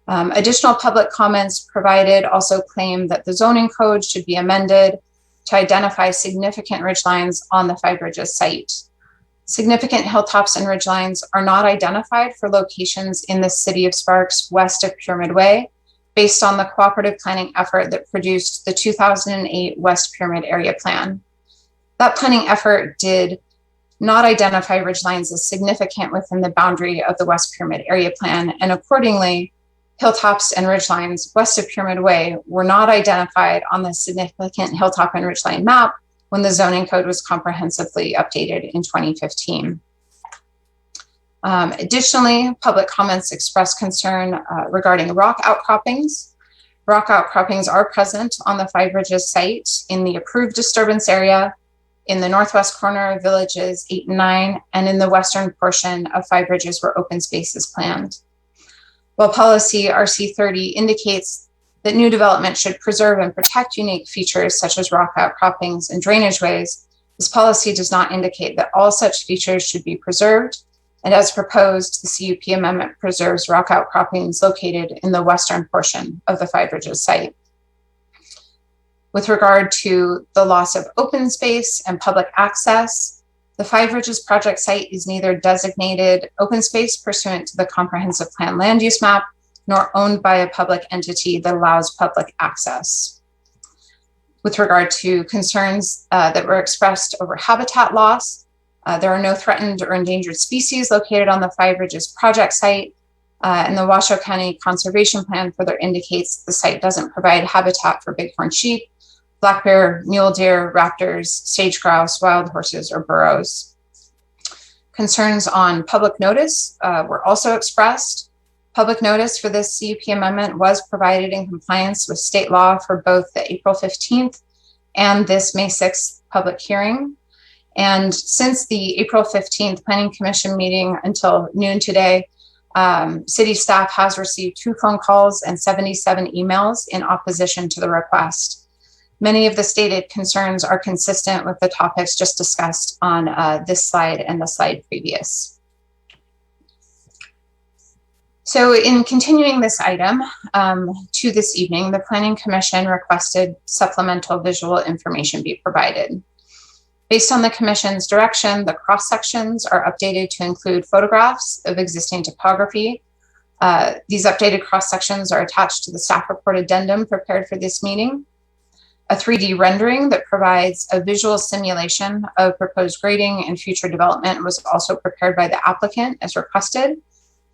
Speaker 7: Additional public comments provided also claim that the zoning code should be amended to identify significant ridgelines on the Five Bridges site. Significant hilltops and ridgelines are not identified for locations in the City of Sparks west of Pyramid Way, based on the cooperative planning effort that produced the 2008 West Pyramid Area Plan. That planning effort did not identify ridgelines as significant within the boundary of the West Pyramid Area Plan, and accordingly, hilltops and ridgelines west of Pyramid Way were not identified on the significant hilltop and ridgeline map when the zoning code was comprehensively updated in 2015. Additionally, public comments expressed concern regarding rock outcroppings. Rock outcroppings are present on the Five Bridges site in the approved disturbance area, in the northwest corner of villages 8 and 9, and in the western portion of Five Bridges where open space is planned. While policy RC30 indicates that new development should preserve and protect unique features such as rock outcroppings and drainage ways, this policy does not indicate that all such features should be preserved. And as proposed, the CUP amendment preserves rock outcroppings located in the western portion of the Five Bridges site. With regard to the loss of open space and public access, the Five Bridges project site is neither designated open space pursuant to the comprehensive plan land use map, nor owned by a public entity that allows public access. With regard to concerns that were expressed over habitat loss, there are no threatened or endangered species located on the Five Bridges project site, and the Washoe County Conservation Plan further indicates the site doesn't provide habitat for bighorn sheep, black bear, mule deer, raptors, sage grouse, wild horses, or burros. Concerns on public notice were also expressed. Public notice for this CUP amendment was provided in compliance with state law for both the April 15th and this May 6th public hearing. And since the April 15th Planning Commission meeting until noon today, city staff has received 2 phone calls and 77 emails in opposition to the request. Many of the stated concerns are consistent with the topics just discussed on this slide and the slide previous. So in continuing this item to this evening, the Planning Commission requested supplemental visual information be provided. Based on the Commission's direction, the cross sections are updated to include photographs of existing topography. These updated cross sections are attached to the staff report addendum prepared for this meeting. A 3D rendering that provides a visual simulation of proposed grading and future development was also prepared by the applicant as requested.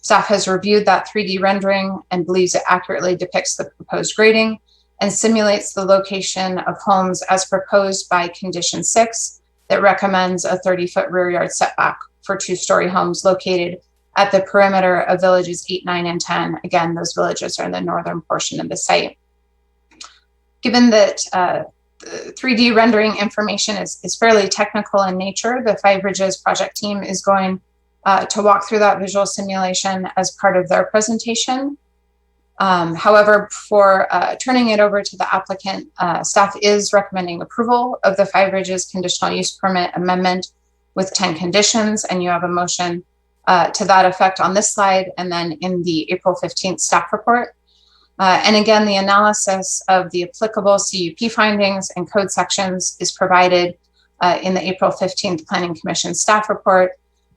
Speaker 7: Staff has reviewed that 3D rendering and believes it accurately depicts the proposed grading and simulates the location of homes as proposed by Condition 6 that recommends a 30-foot rear yard setback for 2-story homes located at the perimeter of villages 8, 9, and 10. Again, those villages are in the northern portion of the site. Given that the 3D rendering information is fairly technical in nature, the Five Bridges project team is going to walk through that visual simulation as part of their presentation. However, before turning it over to the applicant, staff is recommending approval of the Five Bridges conditional use permit amendment with 10 conditions, and you have a motion to that effect on this slide and then in the April 15th staff report. And again, the analysis of the applicable CUP findings and code sections is provided in the April 15th Planning Commission staff report.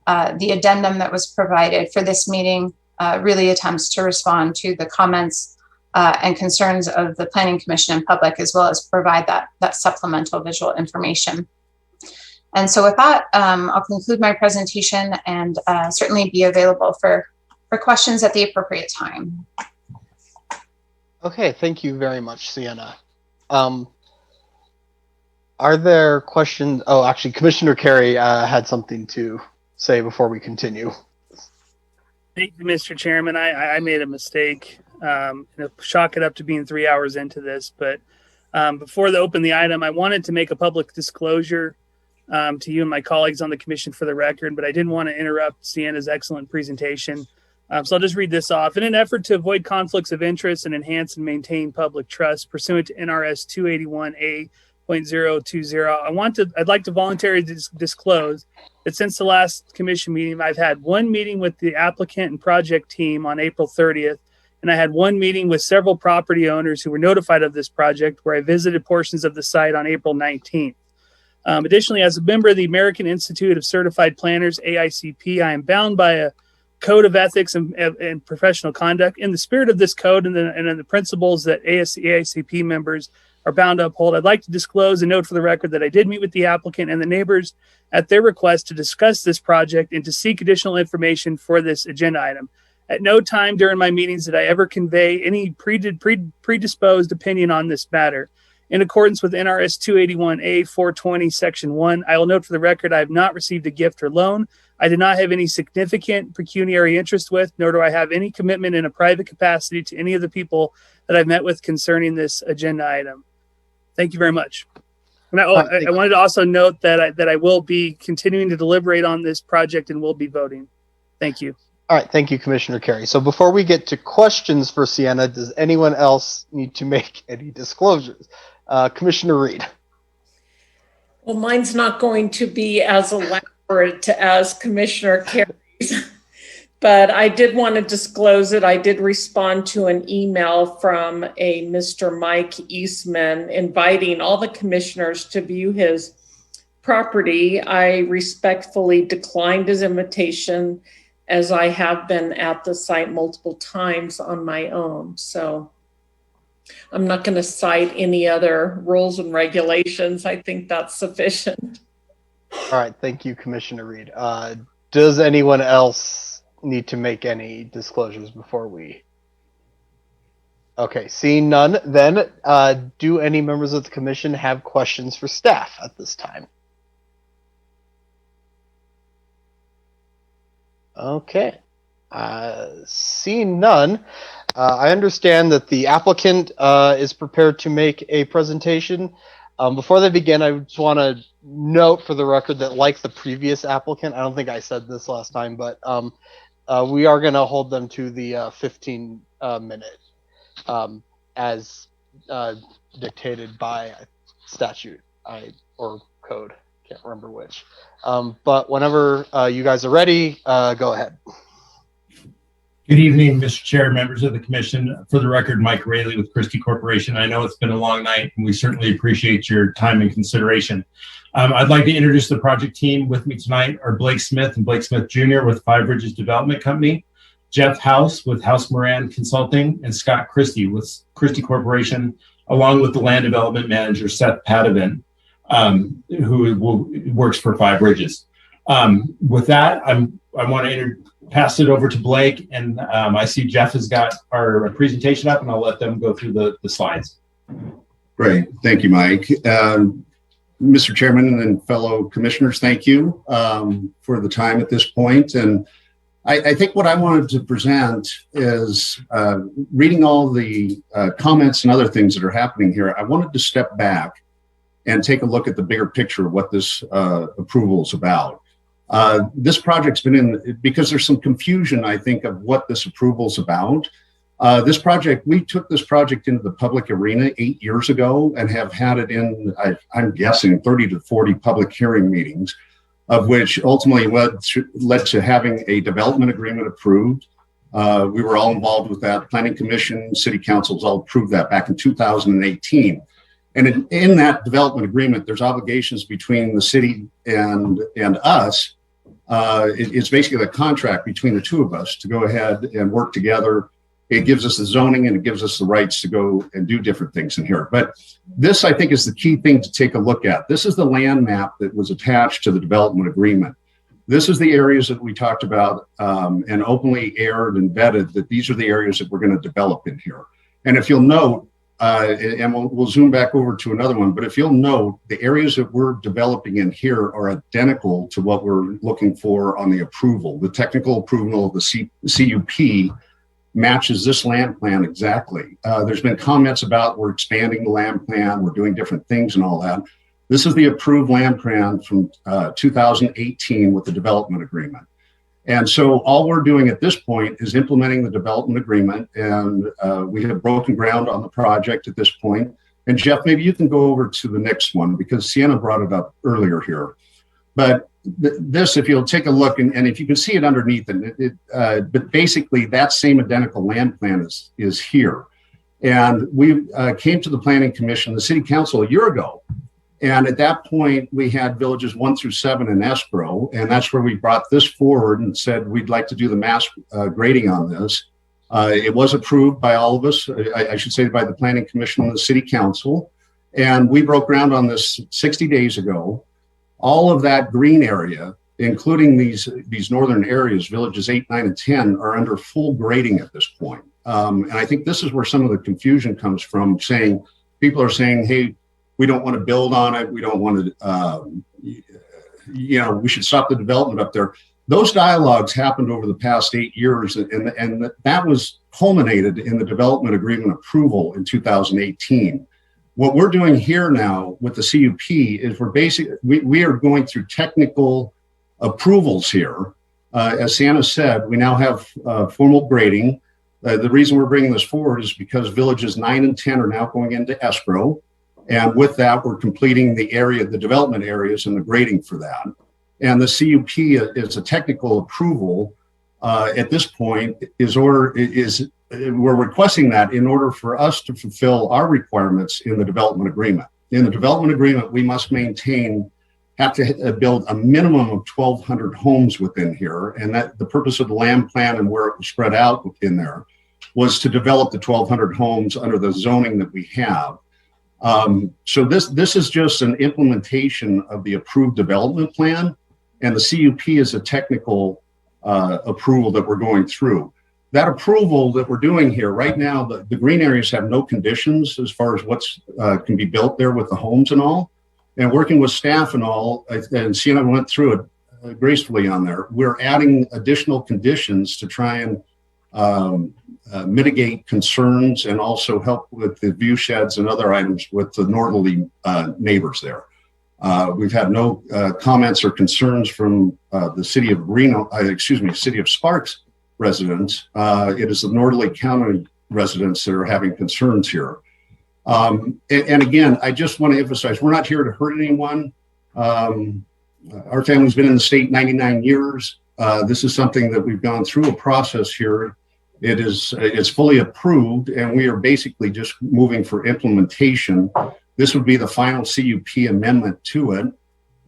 Speaker 7: The addendum that was provided for this meeting really attempts to respond to the comments and concerns of the Planning Commission and public, as well as provide that supplemental visual information. And so with that, I'll conclude my presentation and certainly be available for questions at the appropriate time.
Speaker 1: Okay, thank you very much, Sienna. Are there questions? Oh, actually, Commissioner Carey had something to say before we continue.
Speaker 8: Thank you, Mr. Chairman. I made a mistake. Chalk it up to being 3 hours into this, but before they open the item, I wanted to make a public disclosure to you and my colleagues on the commission for the record, but I didn't want to interrupt Sienna's excellent presentation. So I'll just read this off. In an effort to avoid conflicts of interest and enhance and maintain public trust pursuant to NRS 281A.020, I'd like to voluntarily disclose that since the last commission meeting, I've had one meeting with the applicant and project team on April 30th, and I had one meeting with several property owners who were notified of this project, where I visited portions of the site on April 19th. Additionally, as a member of the American Institute of Certified Planners, AICP, I am bound by a code of ethics and professional conduct. In the spirit of this code and the principles that AICP members are bound to uphold, I'd like to disclose and note for the record that I did meet with the applicant and the neighbors at their request to discuss this project and to seek additional information for this agenda item. At no time during my meetings did I ever convey any predisposed opinion on this matter. In accordance with NRS 281A.420, Section 1, I will note for the record I have not received a gift or loan. I did not have any significant pecuniary interest with, nor do I have any commitment in a private capacity to any of the people that I've met with concerning this agenda item. Thank you very much. And I wanted to also note that I will be continuing to deliberate on this project and will be voting. Thank you.
Speaker 1: All right, thank you, Commissioner Carey. So before we get to questions for Sienna, does anyone else need to make any disclosures? Commissioner Reed.
Speaker 5: Well, mine's not going to be as elaborate as Commissioner Carey's, but I did want to disclose it. I did respond to an email from a Mr. Mike Eastman inviting all the commissioners to view his property. I respectfully declined his invitation, as I have been at the site multiple times on my own. So I'm not going to cite any other rules and regulations. I think that's sufficient.
Speaker 1: All right, thank you, Commissioner Reed. Does anyone else need to make any disclosures before we? Okay, seeing none, then do any members of the commission have questions for staff at this time? Okay, seeing none, I understand that the applicant is prepared to make a presentation. Before they begin, I just want to note for the record that, like the previous applicant, I don't think I said this last time, but we are going to hold them to the 15 minute as dictated by statute or code. Can't remember which. But whenever you guys are ready, go ahead.
Speaker 12: Good evening, Mr. Chair, members of the commission. For the record, Mike Rayleigh with Christie Corporation. I know it's been a long night, and we certainly appreciate your time and consideration. I'd like to introduce the project team. With me tonight are Blake Smith and Blake Smith Jr. with Five Bridges Development Company, Jeff House with House Moran Consulting, and Scott Christie with Christie Corporation, along with the land development manager, Seth Padavin, who works for Five Bridges. With that, I want to pass it over to Blake, and I see Jeff has got our presentation up, and I'll let them go through the slides.
Speaker 19: Great. Thank you, Mike. Mr. Chairman and fellow commissioners, thank you for the time at this point. And I think what I wanted to present is reading all the comments and other things that are happening here. I wanted to step back and take a look at the bigger picture of what this approval is about. This project's been in, because there's some confusion, I think, of what this approval is about. We took this project into the public arena 8 years ago and have had it in, I'm guessing, 30 to 40 public hearing meetings. of which ultimately led to having a development agreement approved. We were all involved with that. Planning Commission, City Councils all approved that back in 2018. And in that development agreement, there's obligations between the city and us. It's basically a contract between the two of us to go ahead and work together. It gives us the zoning and it gives us the rights to go and do different things in here. But this, I think, is the key thing to take a look at. This is the land map that was attached to the development agreement. This is the areas that we talked about and openly aired and vetted that these are the areas that we're going to develop in here. And if you'll note, and we'll zoom back over to another one, but if you'll note, the areas that we're developing in here are identical to what we're looking for on the approval. The technical approval of the CUP matches this land plan exactly. There's been comments about we're expanding the land plan, we're doing different things and all that. This is the approved land plan from 2018 with the development agreement. And so all we're doing at this point is implementing the development agreement, and we have broken ground on the project at this point. And Jeff, maybe you can go over to the next one because Sienna brought it up earlier here. But this, if you'll take a look, and if you can see it underneath it, but basically that same identical land plan is here. And we came to the Planning Commission, the City Council a year ago. And at that point, we had villages 1 through 7 in escrow. And that's where we brought this forward and said, we'd like to do the mass grading on this. It was approved by all of us, I should say by the Planning Commission and the City Council. And we broke ground on this 60 days ago. All of that green area, including these northern areas, villages 8, 9, and 10, are under full grading at this point. And I think this is where some of the confusion comes from, saying, people are saying, hey, we don't want to build on it. We don't want to, we should stop the development up there. Those dialogues happened over the past 8 years, and that was culminated in the development agreement approval in 2018. What we're doing here now with the CUP is we are going through technical approvals here. As Sienna said, we now have formal grading. The reason we're bringing this forward is because villages 9 and 10 are now going into escrow. And with that, we're completing the development areas and the grading for that. And the CUP is a technical approval at this point we're requesting that in order for us to fulfill our requirements in the development agreement. In the development agreement, we must have to build a minimum of 1,200 homes within here. And that the purpose of the land plan and where it was spread out within there was to develop the 1,200 homes under the zoning that we have. So this is just an implementation of the approved development plan, and the CUP is a technical approval that we're going through. That approval that we're doing here right now, the green areas have no conditions as far as what's can be built there with the homes and all. And working with staff and all, and Sienna went through it gracefully on there. We're adding additional conditions to try and mitigate concerns and also help with the view sheds and other items with the northerly neighbors there. We've had no comments or concerns from the city of Sparks residents. It is the northerly county residents that are having concerns here. And again, I just want to emphasize, we're not here to hurt anyone. Our family's been in the state 99 years. This is something that we've gone through a process here. It's fully approved, and we are basically just moving for implementation. This would be the final CUP amendment to it.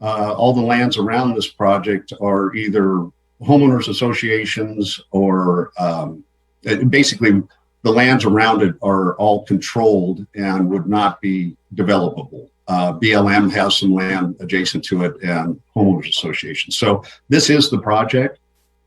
Speaker 19: All the lands around this project are either homeowners associations or basically the lands around it are all controlled and would not be developable. BLM has some land adjacent to it and homeowners associations. So this is the project.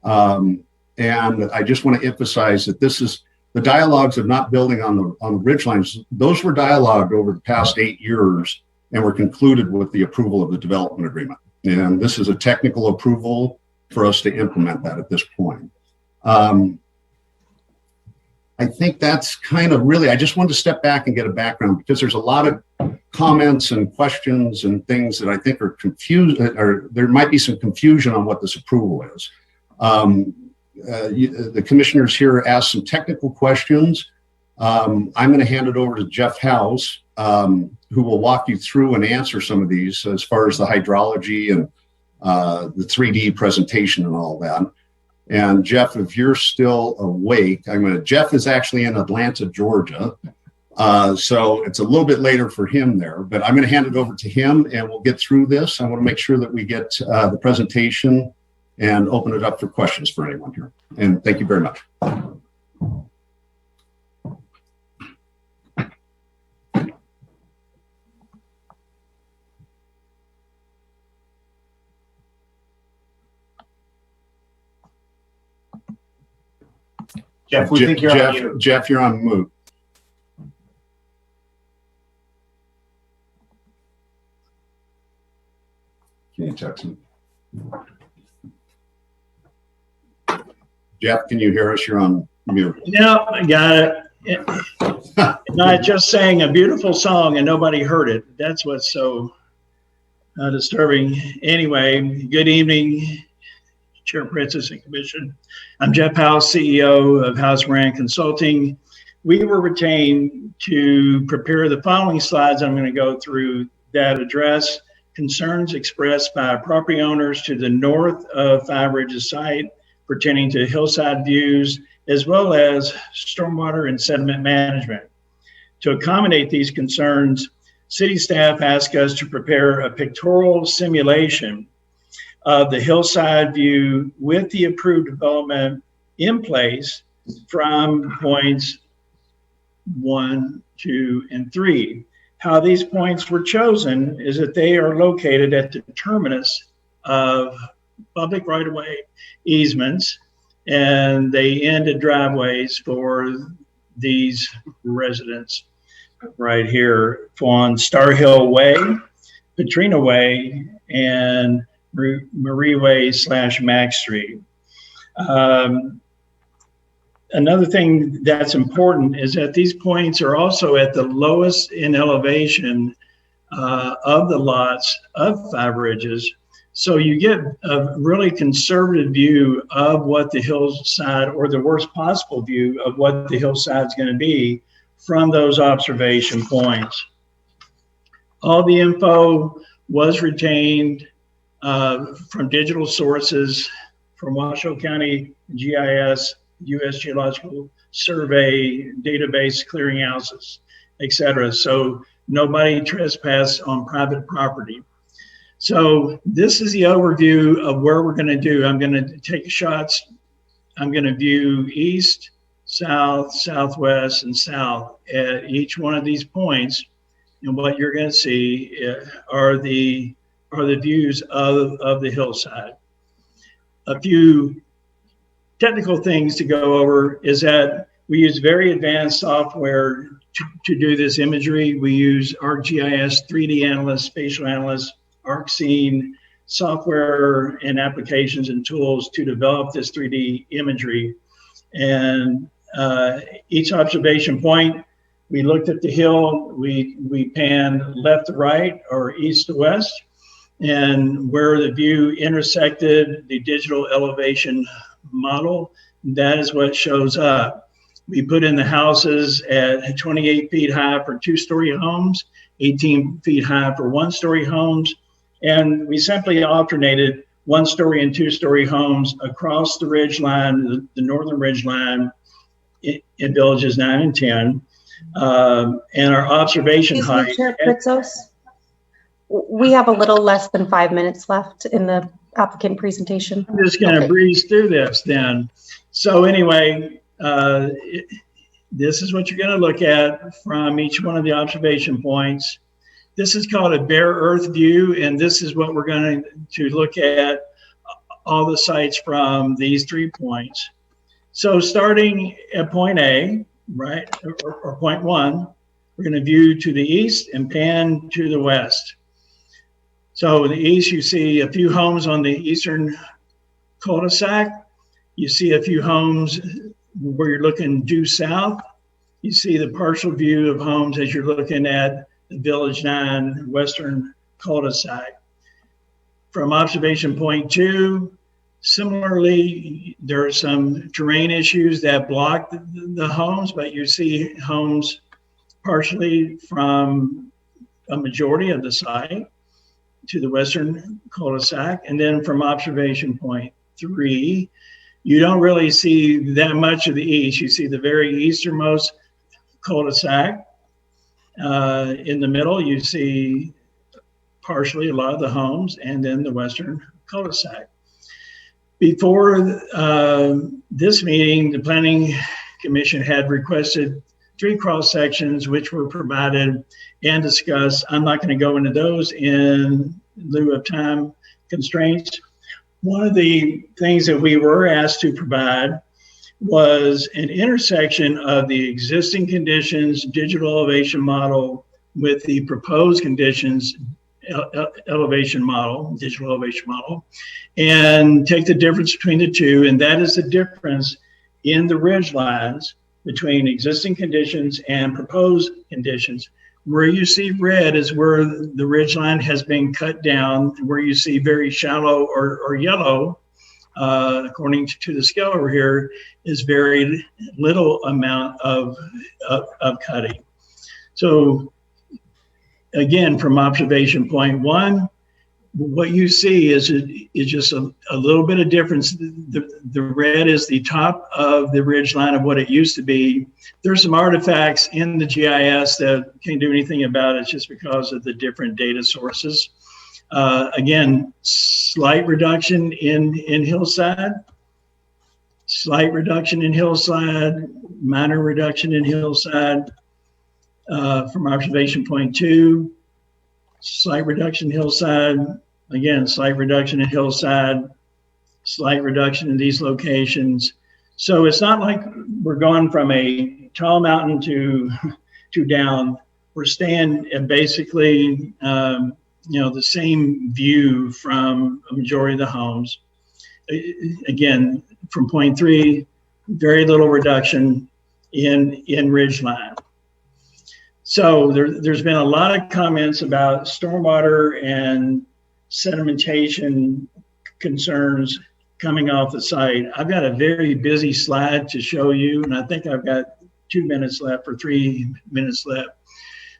Speaker 19: And I just want to emphasize that this is the dialogues of not building on the ridge lines. Those were dialogued over the past 8 years and were concluded with the approval of the development agreement. And this is a technical approval for us to implement that at this point. I think that's kind of really, I just wanted to step back and get a background because there's a lot of comments and questions and things that I think are confused, or there might be some confusion on what this approval is. The commissioners here asked some technical questions. I'm going to hand it over to Jeff House, who will walk you through and answer some of these as far as the hydrology and the 3D presentation and all that. And Jeff, if you're still awake, Jeff is actually in Atlanta, Georgia. So it's a little bit later for him there, but I'm going to hand it over to him and we'll get through this. I want to make sure that we get the presentation and open it up for questions for anyone here. And thank you very much.
Speaker 10: Jeff, we think you're on mute.
Speaker 19: Jeff, you're on mute. Can you text me? Jeff, can you hear us? You're on mute.
Speaker 10: No, I got it. Not just sang a beautiful song and nobody heard it. That's what's so disturbing. Anyway, good evening, Chair Princess and Commission. I'm Jeff House, CEO of House Moran Consulting. We were retained to prepare the following slides I'm going to go through that address concerns expressed by property owners to the north of Five Ridges site pertaining to hillside views, as well as stormwater and sediment management. To accommodate these concerns, city staff asked us to prepare a pictorial simulation of the hillside view with the approved development in place from points 1, 2, and 3. How these points were chosen is that they are located at the terminus of public right-of-way easements, and they end at driveways for these residents right here on Star Hill Way, Petrina Way, and Marie Way / Max Street. Another thing that's important is that these points are also at the lowest in elevation of the lots of Five Ridges. So you get a really conservative view of what the hillside, or the worst possible view of what the hillside is going to be from those observation points. All the info was retained from digital sources, from Washoe County GIS, U.S. Geological Survey, database clearinghouses, etc. So nobody trespassed on private property. So this is the overview of where we're going to do. I'm going to take shots. I'm going to view east, south, southwest, and south at each one of these points. And what you're going to see are the views of the hillside. A few technical things to go over is that we use very advanced software to do this imagery. We use ArcGIS 3D Analyst, Spatial Analyst, ArcScene software and applications and tools to develop this 3D imagery. And each observation point, we looked at the hill, we panned left to right or east to west, and where the view intersected the digital elevation model, that is what shows up. We put in the houses at 28 feet high for 2-story homes, 18 feet high for 1-story homes, and we simply alternated 1-story and 2-story homes across the ridge line, the northern ridge line in villages 9 and 10. And our observation height.
Speaker 20: Chair Pritzos, we have a little less than 5 minutes left in the applicant presentation.
Speaker 10: I'm just going to breeze through this then. So anyway, this is what you're going to look at from each one of the observation points. This is called a bare earth view, and this is what we're going to look at all the sites from these 3 points. So starting at point A, right, or point 1, we're going to view to the east and pan to the west. So the east, you see a few homes on the eastern cul-de-sac. You see a few homes where you're looking due south. You see the partial view of homes as you're looking at the Village 9 western cul-de-sac. From observation point 2, similarly, there are some terrain issues that block the homes, but you see homes partially from a majority of the site. to the western cul-de-sac. And then from observation point 3, you don't really see that much of the east. You see the very easternmost cul-de-sac. In the middle, you see partially a lot of the homes, and then the western cul-de-sac. Before this meeting, the Planning Commission had requested 3 cross sections, which were provided and discussed. I'm not going to go into those in lieu of time constraints. One of the things that we were asked to provide was an intersection of the existing conditions digital elevation model with the proposed conditions elevation model, digital elevation model, and take the difference between the two. And that is the difference in the ridge lines between existing conditions and proposed conditions. Where you see red is where the ridge line has been cut down. Where you see very shallow or yellow, according to the scale over here, is very little amount of cutting. So again, from observation point 1, what you see is just a little bit of difference. The red is the top of the ridge line of what it used to be. There's some artifacts in the GIS that can't do anything about it just because of the different data sources. Again, slight reduction in hillside, slight reduction in hillside, minor reduction in hillside. From observation point 2, slight reduction in hillside, again, slight reduction in hillside, slight reduction in these locations. So it's not like we're going from a tall mountain to down. We're staying at basically, the same view from a majority of the homes. Again, from point 3, very little reduction in ridge line. So there's been a lot of comments about stormwater and sedimentation concerns coming off the site. I've got a very busy slide to show you, and I think I've got 2 minutes left or 3 minutes left.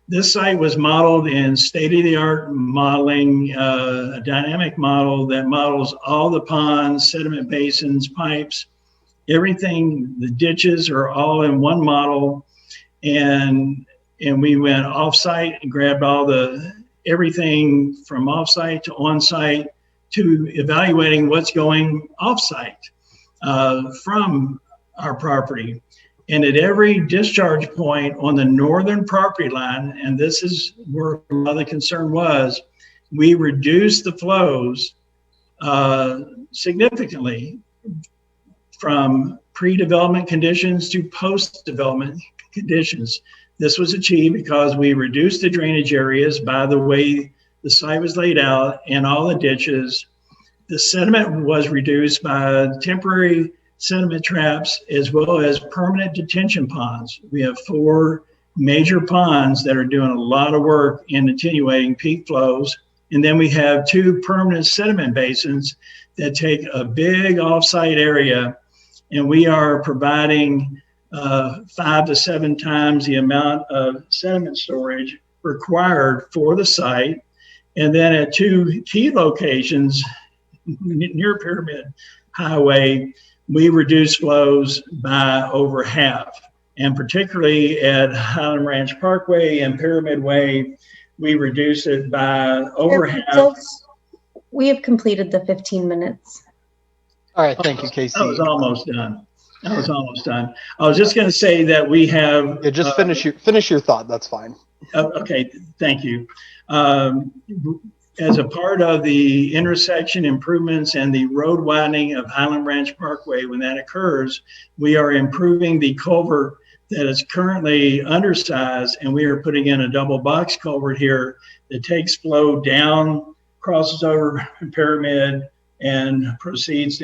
Speaker 10: This site was modeled in state-of-the-art modeling, a dynamic model that models all the ponds, sediment basins, pipes, everything. The ditches are all in one model, and we went off-site and grabbed everything from off-site to on-site to evaluating what's going off-site from our property. And at every discharge point on the northern property line, and this is where a lot of the concern was, we reduced the flows significantly from pre-development conditions to post-development conditions. This was achieved because we reduced the drainage areas by the way the site was laid out and all the ditches. The sediment was reduced by temporary sediment traps as well as permanent detention ponds. We have 4 major ponds that are doing a lot of work in attenuating peak flows. And then we have 2 permanent sediment basins that take a big offsite area, and we are providing 5 to 7 times the amount of sediment storage required for the site. And then at 2 key locations near Pyramid Highway, we reduced flows by over half. And particularly at Highland Ranch Parkway and Pyramid Way, we reduced it by over half.
Speaker 20: We have completed the 15 minutes.
Speaker 1: All right, thank you, Casey.
Speaker 10: I was almost done. I was just going to say that we have.
Speaker 1: Yeah, just finish your thought. That's fine.
Speaker 10: Okay, thank you. As a part of the intersection improvements and the road widening of Highland Ranch Parkway, when that occurs, we are improving the culvert that is currently undersized, and we are putting in a double box culvert here that takes flow down, crosses over Pyramid, and proceeds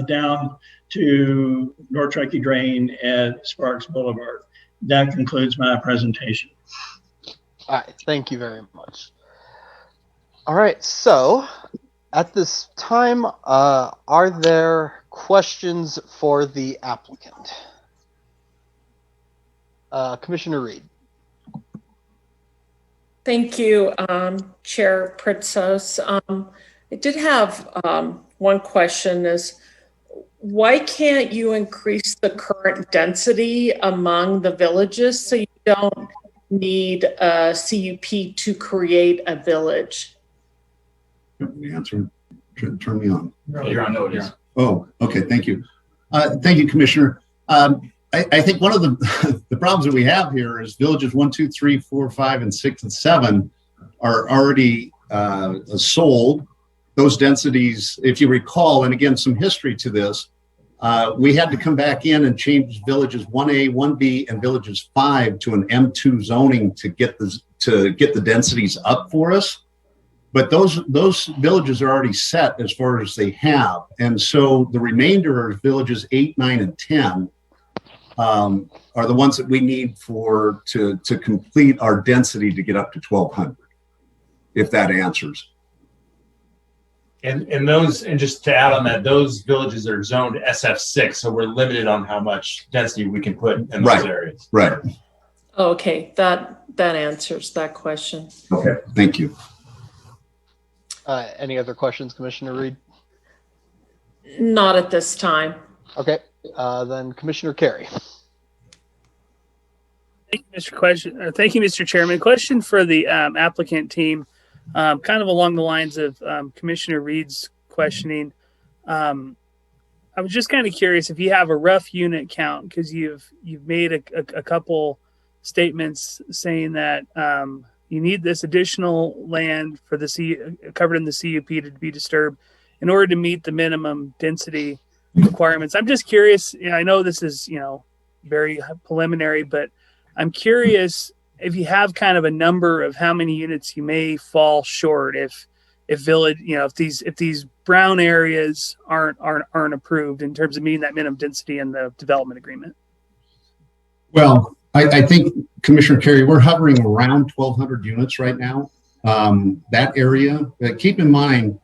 Speaker 10: down to North Truckee Drain at Sparks Boulevard. That concludes my presentation.
Speaker 1: All right, thank you very much. All right, so at this time, are there questions for the applicant? Commissioner Reed.
Speaker 5: Thank you, Chair Pritzos. I did have one question is, why can't you increase the current density among the villages so you don't need a CUP to create a village?
Speaker 19: The answer, turn me on.
Speaker 12: You're on notice.
Speaker 19: Oh, okay. Thank you. Thank you, Commissioner. I think one of the problems that we have here is villages 1, 2, 3, 4, 5, and 6, and 7 are already sold. Those densities, if you recall, and again, some history to this, we had to come back in and change villages 1A, 1B, and villages 5 to an M2 zoning to get the densities up for us. But those villages are already set as far as they have. And so the remainder of villages 8, 9, and 10 are the ones that we need to complete our density to get up to 1,200, if that answers.
Speaker 12: And just to add on that, those villages are zoned SF6, so we're limited on how much density we can put in those areas.
Speaker 19: Right.
Speaker 5: Okay, that answers that question.
Speaker 19: Okay, thank you.
Speaker 1: Any other questions, Commissioner Reed?
Speaker 5: Not at this time.
Speaker 1: Okay, then Commissioner Carey.
Speaker 8: Thank you, Mr. Chairman. Question for the applicant team, kind of along the lines of Commissioner Reed's questioning. I was just kind of curious if you have a rough unit count, because you've made a couple statements saying that you need this additional land for covered in the CUP to be disturbed in order to meet the minimum density requirements. I'm just curious. I know this is very preliminary, but I'm curious if you have kind of a number of how many units you may fall short if these brown areas aren't approved in terms of meeting that minimum density in the development agreement.
Speaker 19: Well, I think, Commissioner Carey, we're hovering around 1,200 units right now. That area, keep in mind,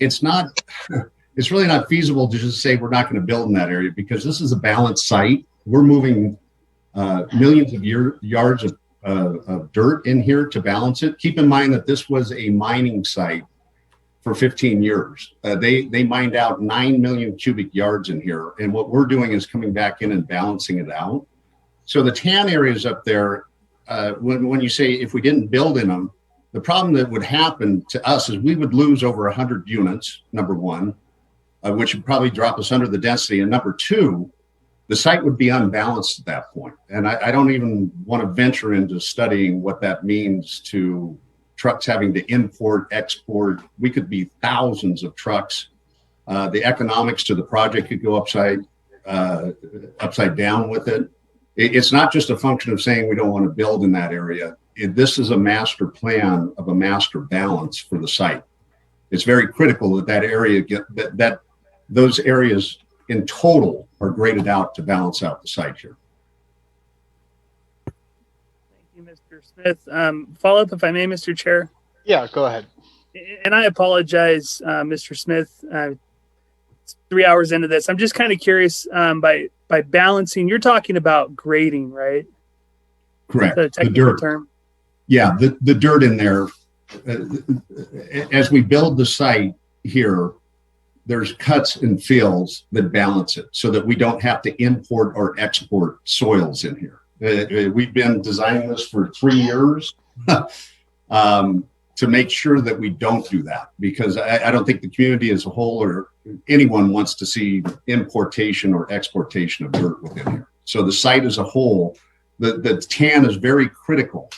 Speaker 19: it's really not feasible to just say we're not going to build in that area, because this is a balanced site. We're moving millions of yards of dirt in here to balance it. Keep in mind that this was a mining site for 15 years. They mined out 9 million cubic yards in here. And what we're doing is coming back in and balancing it out. So the tan areas up there, when you say if we didn't build in them, the problem that would happen to us is we would lose over 100 units, number one, which would probably drop us under the density. And number two, the site would be unbalanced at that point. And I don't even want to venture into studying what that means to trucks having to import, export. We could be thousands of trucks. The economics to the project could go upside down with it. It's not just a function of saying we don't want to build in that area. This is a master plan of a master balance for the site. It's very critical that area those areas in total are graded out to balance out the site here.
Speaker 8: Thank you, Mr. Smith. Follow up, if I may, Mr. Chair.
Speaker 1: Yeah, go ahead.
Speaker 8: And I apologize, Mr. Smith. It's 3 hours into this. I'm just kind of curious, by balancing, you're talking about grading, right?
Speaker 19: Correct.
Speaker 8: The technical term.
Speaker 19: Yeah, the dirt in there. As we build the site here, there's cuts and fills that balance it so that we don't have to import or export soils in here. We've been designing this for 3 years to make sure that we don't do that, because I don't think the community as a whole or anyone wants to see importation or exportation of dirt within here. So the site as a whole, the tan is very critical.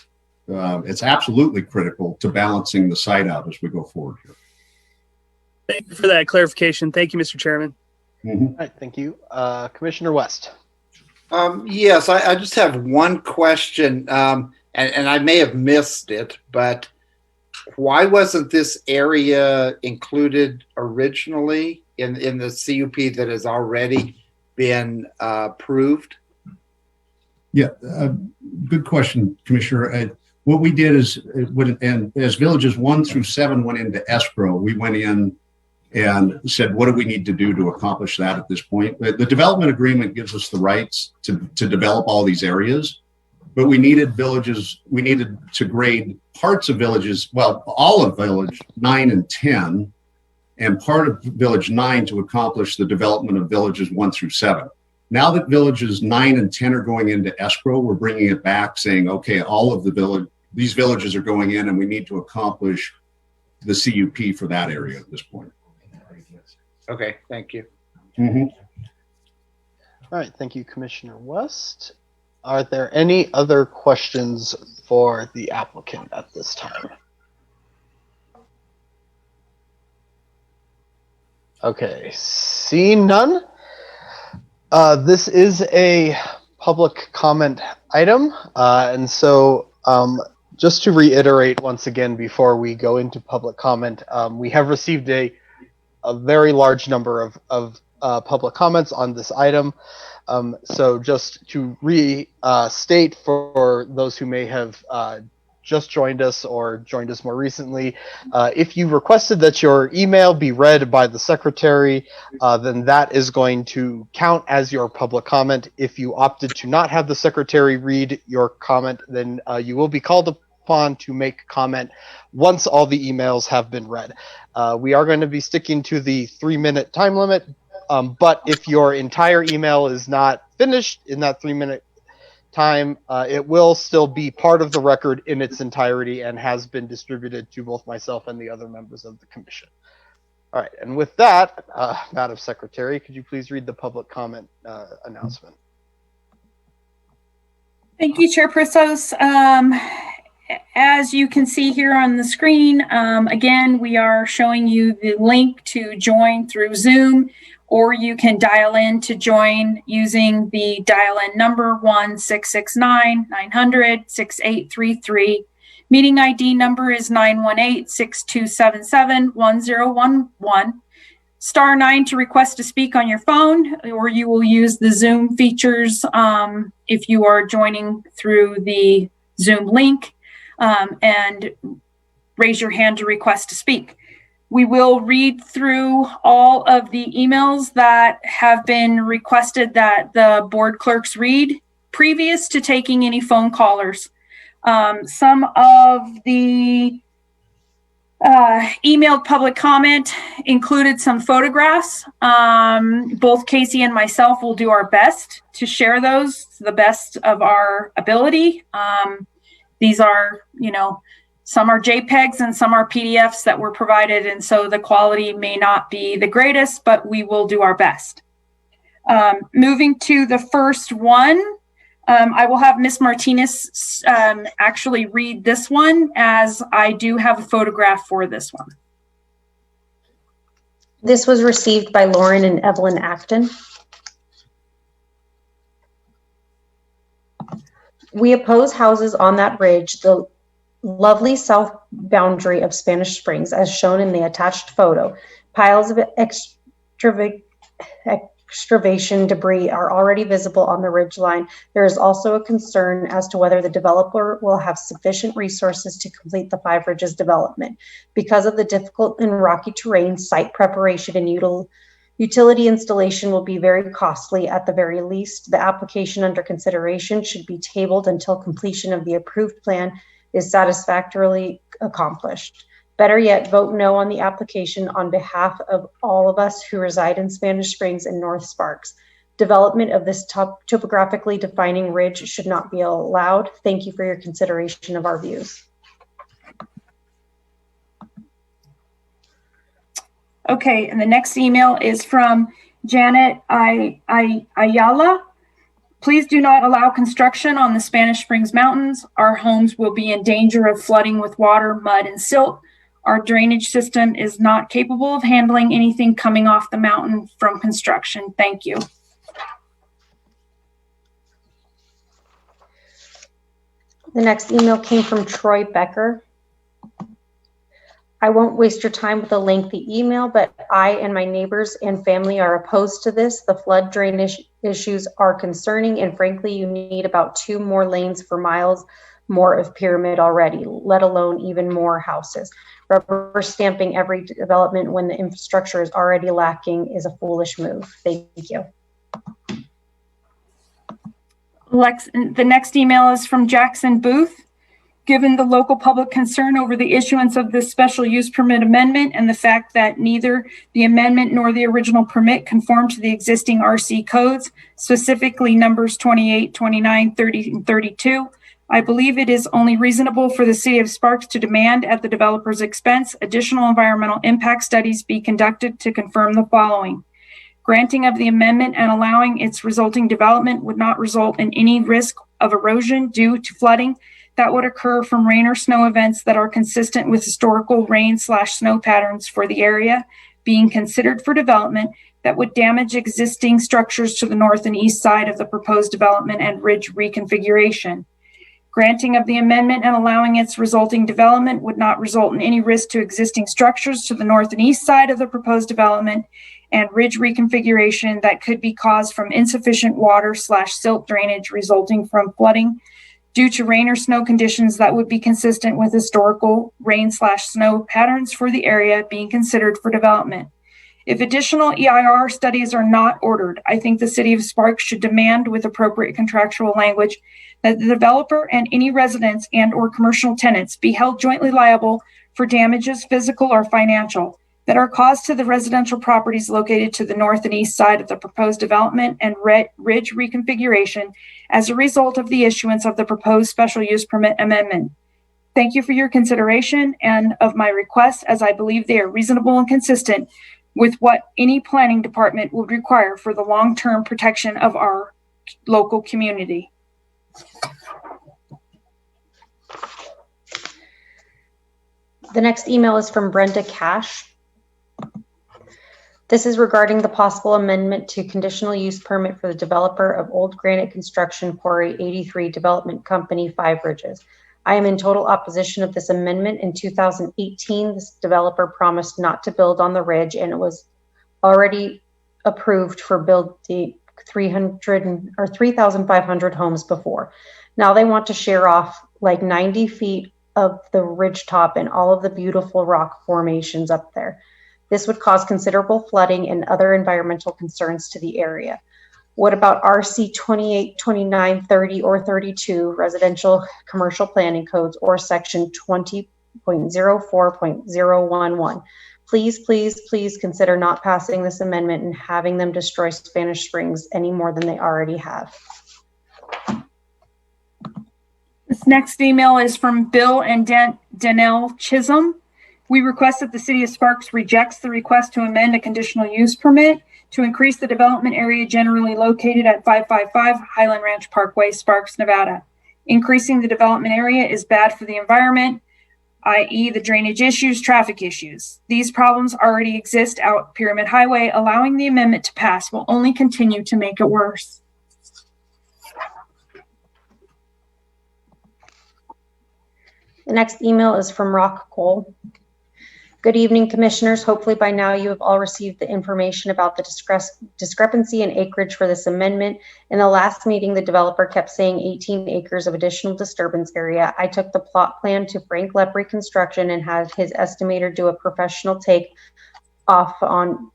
Speaker 19: It's absolutely critical to balancing the site out as we go forward here.
Speaker 8: Thank you for that clarification. Thank you, Mr. Chairman.
Speaker 19: Mm-hmm.
Speaker 1: All right, thank you. Commissioner West.
Speaker 3: Yes, I just have one question, and I may have missed it, but why wasn't this area included originally in the CUP that has already been approved?
Speaker 19: Yeah, good question, Commissioner. What we did is, as villages 1 through 7 went into escrow, we went in and said, what do we need to do to accomplish that at this point? The development agreement gives us the rights to develop all these areas. but we needed to grade parts of villages, well, all of village 9 and 10, and part of village 9 to accomplish the development of villages 1 through 7. Now that villages 9 and 10 are going into escrow, we're bringing it back saying, okay, all of these villages are going in and we need to accomplish the CUP for that area at this point.
Speaker 3: Okay, thank you.
Speaker 19: Mm-hmm.
Speaker 1: All right, thank you, Commissioner West. Are there any other questions for the applicant at this time? Okay, seeing none. This is a public comment item, and so just to reiterate once again before we go into public comment, we have received a very large number of public comments on this item. So just to restate for those who may have just joined us or joined us more recently, if you requested that your email be read by the secretary, then that is going to count as your public comment. If you opted to not have the secretary read your comment, then you will be called upon to make comment once all the emails have been read. We are going to be sticking to the 3-minute time limit, but if your entire email is not finished in that 3-minute time, it will still be part of the record in its entirety and has been distributed to both myself and the other members of the commission. All right, and with that, Madam Secretary, could you please read the public comment announcement?
Speaker 2: Thank you, Chairperson. As you can see here on the screen, again, we are showing you the link to join through Zoom, or you can dial in to join using the dial-in number 1-669-900-6833. Meeting ID number is 918-6277-1011. Star 9 to request to speak on your phone, or you will use the Zoom features if you are joining through the Zoom link, and raise your hand to request to speak. We will read through all of the emails that have been requested that the board clerks read previous to taking any phone callers. Some of the emailed public comment included some photographs. Both Casey and myself will do our best to share those to the best of our ability. These are, some are JPEGs and some are PDFs that were provided, and so the quality may not be the greatest, but we will do our best. Moving to the first one, I will have Ms. Martinez actually read this one, as I do have a photograph for this one.
Speaker 20: This was received by Lauren and Evelyn Acton. We oppose houses on that ridge, the lovely south boundary of Spanish Springs, as shown in the attached photo. Piles of excavation debris are already visible on the ridge line. There is also a concern as to whether the developer will have sufficient resources to complete the Five Ridges development. Because of the difficult and rocky terrain, site preparation and utility installation will be very costly. At the very least, the application under consideration should be tabled until completion of the approved plan is satisfactorily accomplished. Better yet, vote no on the application on behalf of all of us who reside in Spanish Springs and North Sparks. Development of this topographically defining ridge should not be allowed. Thank you for your consideration of our views.
Speaker 2: Okay, and the next email is from Janet Ayala. Please do not allow construction on the Spanish Springs Mountains. Our homes will be in danger of flooding with water, mud, and silt. Our drainage system is not capable of handling anything coming off the mountain from construction. Thank you.
Speaker 20: The next email came from Troy Becker. I won't waste your time with a lengthy email, but I and my neighbors and family are opposed to this. The flood drainage issues are concerning, and frankly, you need about 2 more lanes for miles more of pyramid already, let alone even more houses. Rubber stamping every development when the infrastructure is already lacking is a foolish move. Thank you.
Speaker 2: The next email is from Jackson Booth. Given the local public concern over the issuance of this special use permit amendment and the fact that neither the amendment nor the original permit conform to the existing RC codes, specifically numbers 28, 29, 30, and 32, I believe it is only reasonable for the City of Sparks to demand at the developer's expense additional environmental impact studies be conducted to confirm the following. Granting of the amendment and allowing its resulting development would not result in any risk of erosion due to flooding that would occur from rain or snow events that are consistent with historical rain/snow patterns for the area being considered for development that would damage existing structures to the north and east side of the proposed development and ridge reconfiguration. Granting of the amendment and allowing its resulting development would not result in any risk to existing structures to the north and east side of the proposed development and ridge reconfiguration that could be caused from insufficient water/silt drainage resulting from flooding due to rain or snow conditions that would be consistent with historical rain/snow patterns for the area being considered for development. If additional EIR studies are not ordered, I think the City of Sparks should demand with appropriate contractual language that the developer and any residents and or commercial tenants be held jointly liable for damages, physical or financial, that are caused to the residential properties located to the north and east side of the proposed development and ridge reconfiguration as a result of the issuance of the proposed special use permit amendment. Thank you for your consideration and of my requests, as I believe they are reasonable and consistent with what any planning department would require for the long-term protection of our local community.
Speaker 20: The next email is from Brenda Cash. This is regarding the possible amendment to conditional use permit for the developer of Old Granite Construction Quarry 83 Development Company, Five Ridges. I am in total opposition of this amendment. In 2018, this developer promised not to build on the ridge, and it was already approved for building 3,500 homes before. Now they want to share off like 90 feet of the ridge top and all of the beautiful rock formations up there. This would cause considerable flooding and other environmental concerns to the area. What about RC 28, 29, 30, or 32 residential commercial planning codes or section 20.04.011? Please, please, please consider not passing this amendment and having them destroy Spanish Springs any more than they already have.
Speaker 2: This next email is from Bill and Danelle Chisholm. We request that the City of Sparks rejects the request to amend a conditional use permit to increase the development area generally located at 555 Highland Ranch Parkway, Sparks, Nevada. Increasing the development area is bad for the environment, i.e. the drainage issues, traffic issues. These problems already exist out Pyramid Highway. Allowing the amendment to pass will only continue to make it worse.
Speaker 20: The next email is from Rock Cole. Good evening, commissioners. Hopefully by now you have all received the information about the discrepancy in acreage for this amendment. In the last meeting, the developer kept saying 18 acres of additional disturbance area. I took the plot plan to Frank Lepre Construction and had his estimator do a professional take off on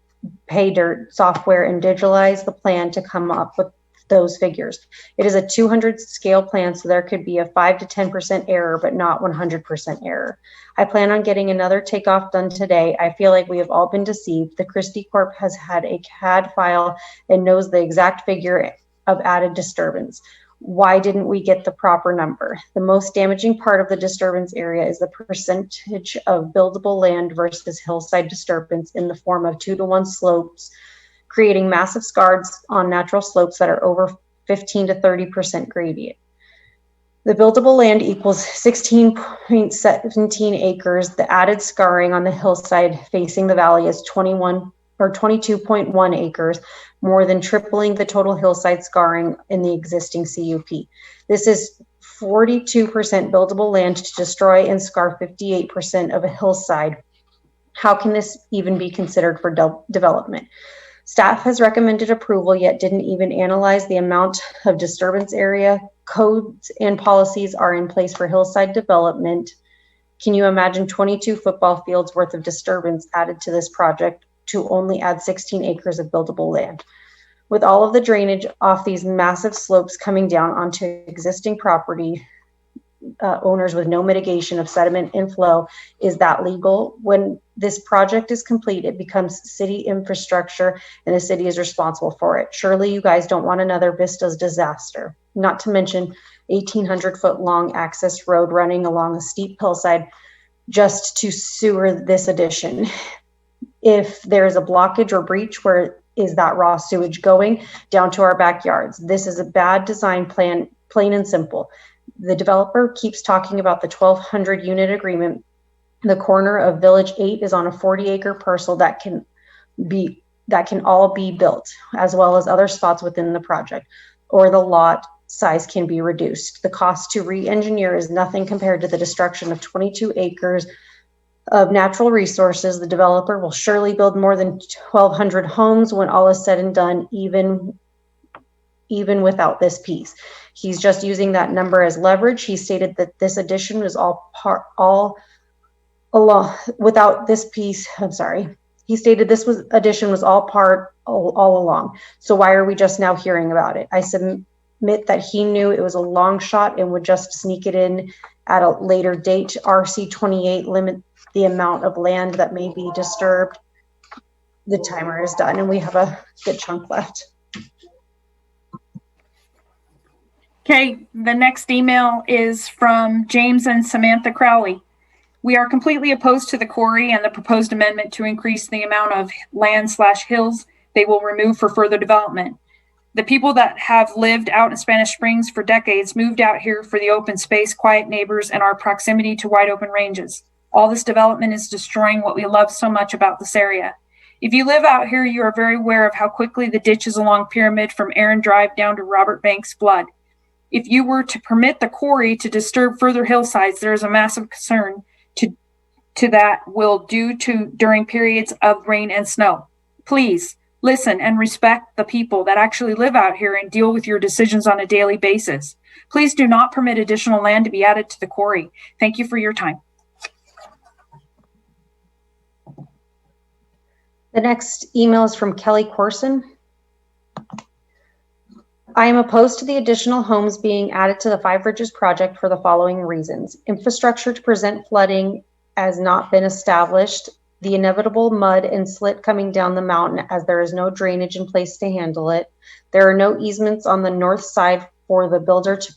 Speaker 20: PayDirt software and digitalize the plan to come up with those figures. It is a 200 scale plan, so there could be a 5 to 10% error, but not 100% error. I plan on getting another takeoff done today. I feel like we have all been deceived. The Christie Corp has had a CAD file and knows the exact figure of added disturbance. Why didn't we get the proper number? The most damaging part of the disturbance area is the percentage of buildable land versus hillside disturbance in the form of 2-to-1 slopes, creating massive scars on natural slopes that are over 15 to 30% gradient. The buildable land equals 16.17 acres. The added scarring on the hillside facing the valley is 22.1 acres, more than tripling the total hillside scarring in the existing CUP. This is 42% buildable land to destroy and scar 58% of a hillside. How can this even be considered for development? Staff has recommended approval, yet didn't even analyze the amount of disturbance area. Codes and policies are in place for hillside development. Can you imagine 22 football fields worth of disturbance added to this project to only add 16 acres of buildable land? With all of the drainage off these massive slopes coming down onto existing property owners with no mitigation of sediment inflow, is that legal? When this project is complete, it becomes city infrastructure and the city is responsible for it. Surely you guys don't want another Vistas disaster, not to mention 1,800-foot long access road running along a steep hillside just to sewer this addition. If there is a blockage or breach, where is that raw sewage going? Down to our backyards. This is a bad design plan, plain and simple. The developer keeps talking about the 1,200 unit agreement. The corner of Village 8 is on a 40-acre parcel that can all be built, as well as other spots within the project, or the lot size can be reduced. The cost to re-engineer is nothing compared to the destruction of 22 acres of natural resources. The developer will surely build more than 1,200 homes when all is said and done, even without this piece. He's just using that number as leverage. He stated that this addition was without this piece. I'm sorry. He stated addition was all along. So why are we just now hearing about it? I submit that he knew it was a long shot and would just sneak it in at a later date. RC 28 limit the amount of land that may be disturbed. The timer is done and we have a good chunk left.
Speaker 2: Okay, the next email is from James and Samantha Crowley. We are completely opposed to the quarry and the proposed amendment to increase the amount of land/hills they will remove for further development. The people that have lived out in Spanish Springs for decades moved out here for the open space, quiet neighbors, and our proximity to wide open ranges. All this development is destroying what we love so much about this area. If you live out here, you are very aware of how quickly the ditches along Pyramid from Aaron Drive down to Robert Banks flood. If you were to permit the quarry to disturb further hillsides, there is a massive concern to that will due to during periods of rain and snow. Please listen and respect the people that actually live out here and deal with your decisions on a daily basis. Please do not permit additional land to be added to the quarry. Thank you for your time.
Speaker 20: The next email is from Kelly Corson. I am opposed to the additional homes being added to the Five Ridges project for the following reasons. Infrastructure to prevent flooding has not been established. The inevitable mud and slit coming down the mountain as there is no drainage in place to handle it. There are no easements on the north side for the builder to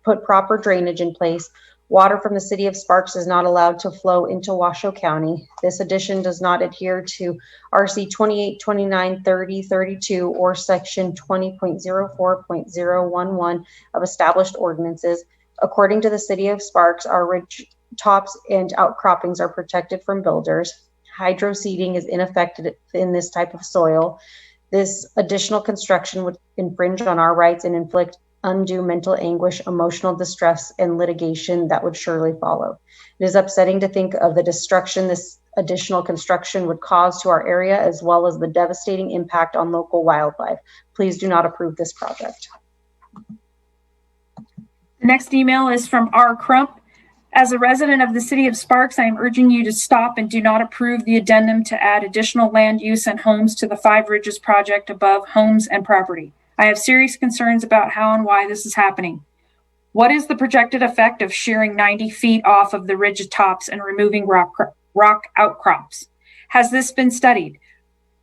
Speaker 20: put proper drainage in place. Water from the city of Sparks is not allowed to flow into Washoe County. This addition does not adhere to RC 28, 29, 30, 32, or section 20.04.011 of established ordinances. According to the city of Sparks, our ridge tops and outcroppings are protected from builders. Hydro seeding is ineffective in this type of soil. This additional construction would infringe on our rights and inflict undue mental anguish, emotional distress, and litigation that would surely follow. It is upsetting to think of the destruction this additional construction would cause to our area, as well as the devastating impact on local wildlife. Please do not approve this project.
Speaker 2: The next email is from R. Crump. As a resident of the city of Sparks, I am urging you to stop and do not approve the addendum to add additional land use and homes to the Five Ridges project above homes and property. I have serious concerns about how and why this is happening. What is the projected effect of shearing 90 feet off of the ridge tops and removing rock outcrops? Has this been studied?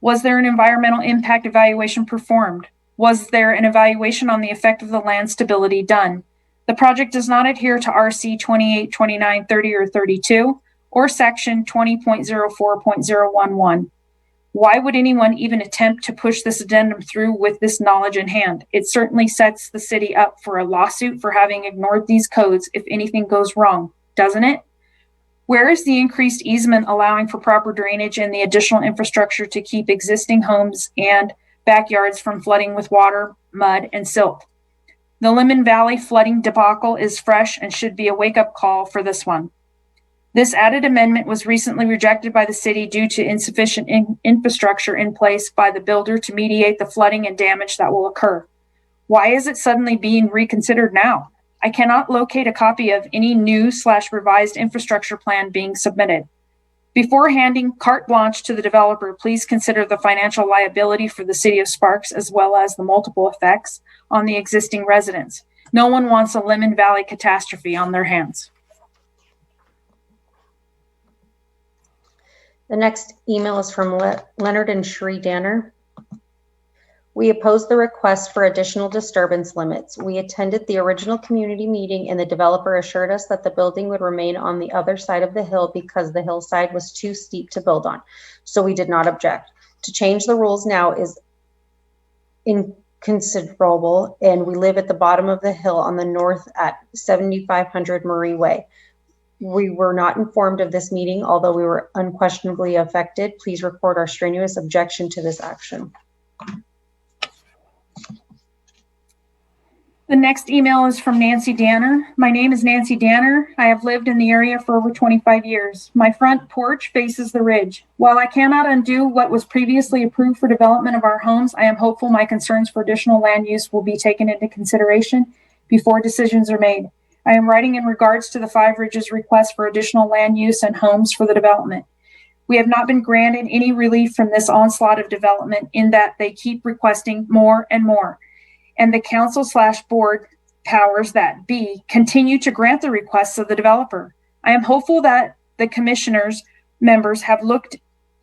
Speaker 2: Was there an environmental impact evaluation performed? Was there an evaluation on the effect of the land stability done? The project does not adhere to RC 28, 29, 30, or 32, or section 20.04.011. Why would anyone even attempt to push this addendum through with this knowledge in hand? It certainly sets the city up for a lawsuit for having ignored these codes if anything goes wrong, doesn't it? Where is the increased easement allowing for proper drainage and the additional infrastructure to keep existing homes and backyards from flooding with water, mud, and silt? The Lemon Valley flooding debacle is fresh and should be a wake-up call for this one. This added amendment was recently rejected by the city due to insufficient infrastructure in place by the builder to mediate the flooding and damage that will occur. Why is it suddenly being reconsidered now? I cannot locate a copy of any new/revised infrastructure plan being submitted. Before handing carte blanche to the developer, please consider the financial liability for the city of Sparks as well as the multiple effects on the existing residents. No one wants a Lemon Valley catastrophe on their hands.
Speaker 20: The next email is from Leonard and Sheree Danner. We oppose the request for additional disturbance limits. We attended the original community meeting and the developer assured us that the building would remain on the other side of the hill because the hillside was too steep to build on. So we did not object. To change the rules now is inconsiderable, and we live at the bottom of the hill on the north at 7500 Marie Way. We were not informed of this meeting, although we were unquestionably affected. Please record our strenuous objection to this action.
Speaker 2: The next email is from Nancy Danner. My name is Nancy Danner. I have lived in the area for over 25 years. My front porch faces the ridge. While I cannot undo what was previously approved for development of our homes, I am hopeful my concerns for additional land use will be taken into consideration before decisions are made. I am writing in regards to the Five Ridges request for additional land use and homes for the development. We have not been granted any relief from this onslaught of development in that they keep requesting more and more. And the council/board powers that be continue to grant the requests of the developer. I am hopeful that the commissioners members have looked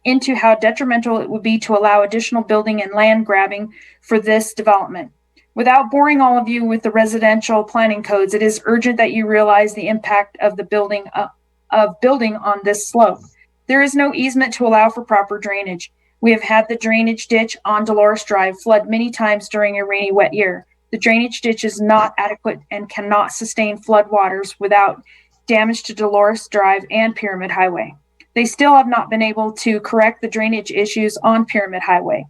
Speaker 2: into how detrimental it would be to allow additional building and land grabbing for this development. Without boring all of you with the residential planning codes, it is urgent that you realize the impact of the building on this slope. There is no easement to allow for proper drainage. We have had the drainage ditch on Dolores Drive flood many times during a rainy, wet year. The drainage ditch is not adequate and cannot sustain flood waters without damage to Dolores Drive and Pyramid Highway. They still have not been able to correct the drainage issues on Pyramid Highway.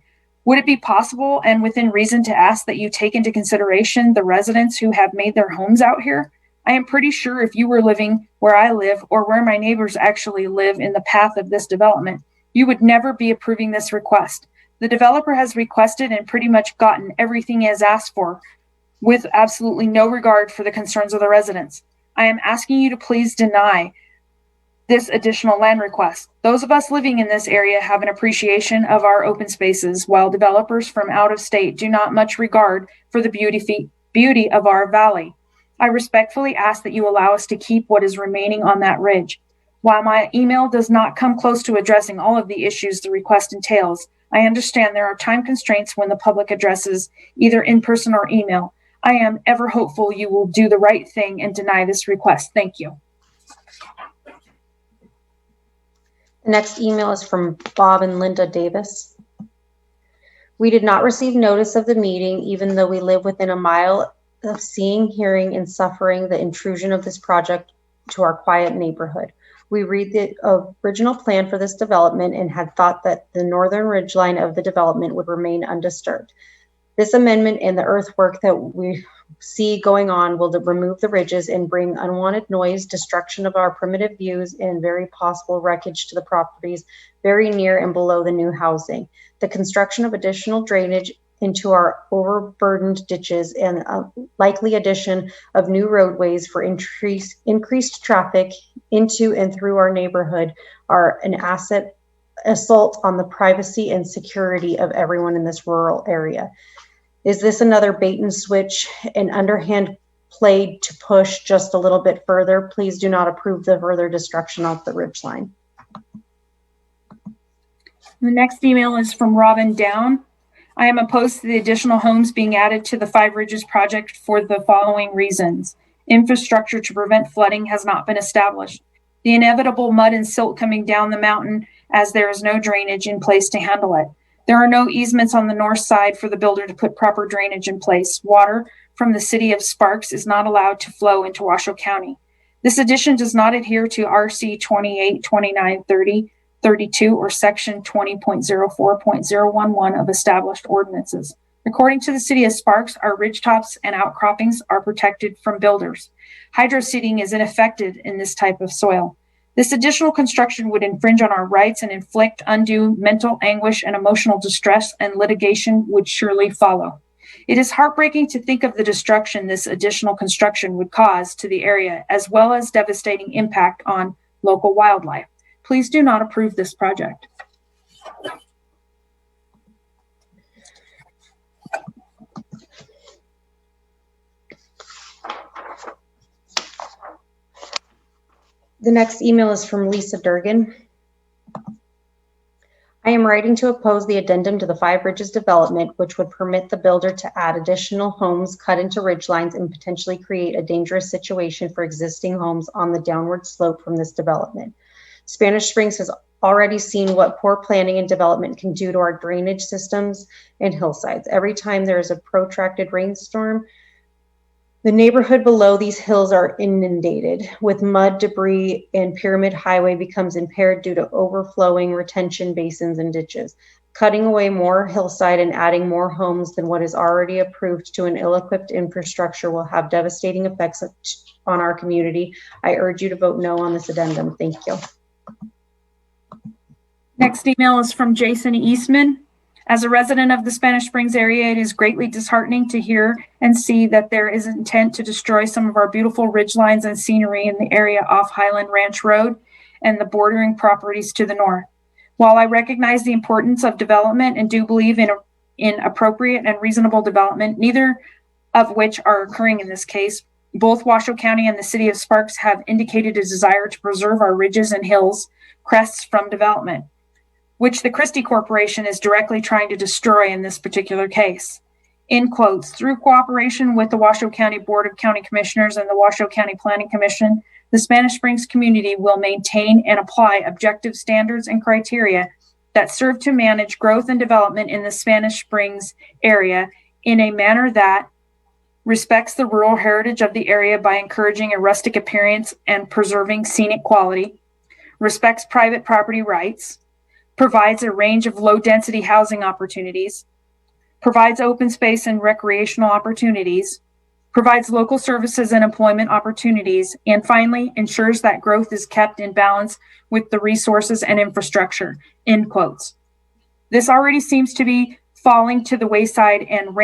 Speaker 2: Would it be possible and within reason to ask that you take into consideration the residents who have made their homes out here? I am pretty sure if you were living where I live or where my neighbors actually live in the path of this development, you would never be approving this request. The developer has requested and pretty much gotten everything he has asked for with absolutely no regard for the concerns of the residents. I am asking you to please deny this additional land request. Those of us living in this area have an appreciation of our open spaces, while developers from out of state do not much regard for the beauty of our valley. I respectfully ask that you allow us to keep what is remaining on that ridge. While my email does not come close to addressing all of the issues the request entails, I understand there are time constraints when the public addresses either in person or email. I am ever hopeful you will do the right thing and deny this request. Thank you.
Speaker 20: The next email is from Bob and Linda Davis. We did not receive notice of the meeting, even though we live within a mile of seeing, hearing, and suffering the intrusion of this project to our quiet neighborhood. We read the original plan for this development and had thought that the northern ridgeline of the development would remain undisturbed. This amendment and the earthwork that we see going on will remove the ridges and bring unwanted noise, destruction of our primitive views, and very possible wreckage to the properties very near and below the new housing. The construction of additional drainage into our overburdened ditches and a likely addition of new roadways for increased traffic into and through our neighborhood are an assault on the privacy and security of everyone in this rural area. Is this another bait and switch, an underhand played to push just a little bit further? Please do not approve the further destruction of the ridgeline.
Speaker 2: The next email is from Robin Down. I am opposed to the additional homes being added to the Five Ridges project for the following reasons. Infrastructure to prevent flooding has not been established. The inevitable mud and silt coming down the mountain as there is no drainage in place to handle it. There are no easements on the north side for the builder to put proper drainage in place. Water from the city of Sparks is not allowed to flow into Washoe County. This addition does not adhere to RC 28, 29, 30, 32, or section 20.04.011 of established ordinances. According to the city of Sparks, our ridgetops and outcroppings are protected from builders. Hydro seeding is unaffected in this type of soil. This additional construction would infringe on our rights and inflict undue mental anguish and emotional distress, and litigation would surely follow. It is heartbreaking to think of the destruction this additional construction would cause to the area, as well as devastating impact on local wildlife. please do not approve this project.
Speaker 20: The next email is from Lisa Durgan. I am writing to oppose the addendum to the Five Ridges development, which would permit the builder to add additional homes cut into ridge lines and potentially create a dangerous situation for existing homes on the downward slope from this development. Spanish Springs has already seen what poor planning and development can do to our drainage systems and hillsides. Every time there is a protracted rainstorm, the neighborhood below these hills are inundated with mud, debris, and Pyramid Highway becomes impaired due to overflowing retention basins and ditches. Cutting away more hillside and adding more homes than what is already approved to an ill-equipped infrastructure will have devastating effects on our community. I urge you to vote no on this addendum. Thank you.
Speaker 2: Next email is from Jason Eastman. As a resident of the Spanish Springs area, it is greatly disheartening to hear and see that there is intent to destroy some of our beautiful ridgelines and scenery in the area off Highland Ranch Road and the bordering properties to the north. While I recognize the importance of development and do believe in appropriate and reasonable development, neither of which are occurring in this case, both Washoe County and the city of Sparks have indicated a desire to preserve our ridges and hills, crests from development, which the Christie Corporation is directly trying to destroy in this particular case. In quotes, through cooperation with the Washoe County Board of County Commissioners and the Washoe County Planning Commission, the Spanish Springs community will maintain and apply objective standards and criteria that serve to manage growth and development in the Spanish Springs area in a manner that respects the rural heritage of the area by encouraging a rustic appearance and preserving scenic quality, respects private property rights, provides a range of low-density housing opportunities, provides open space and recreational opportunities, provides local services and employment opportunities, and finally, ensures that growth is kept in balance with the resources and infrastructure, end quotes. This already seems to be falling to the wayside and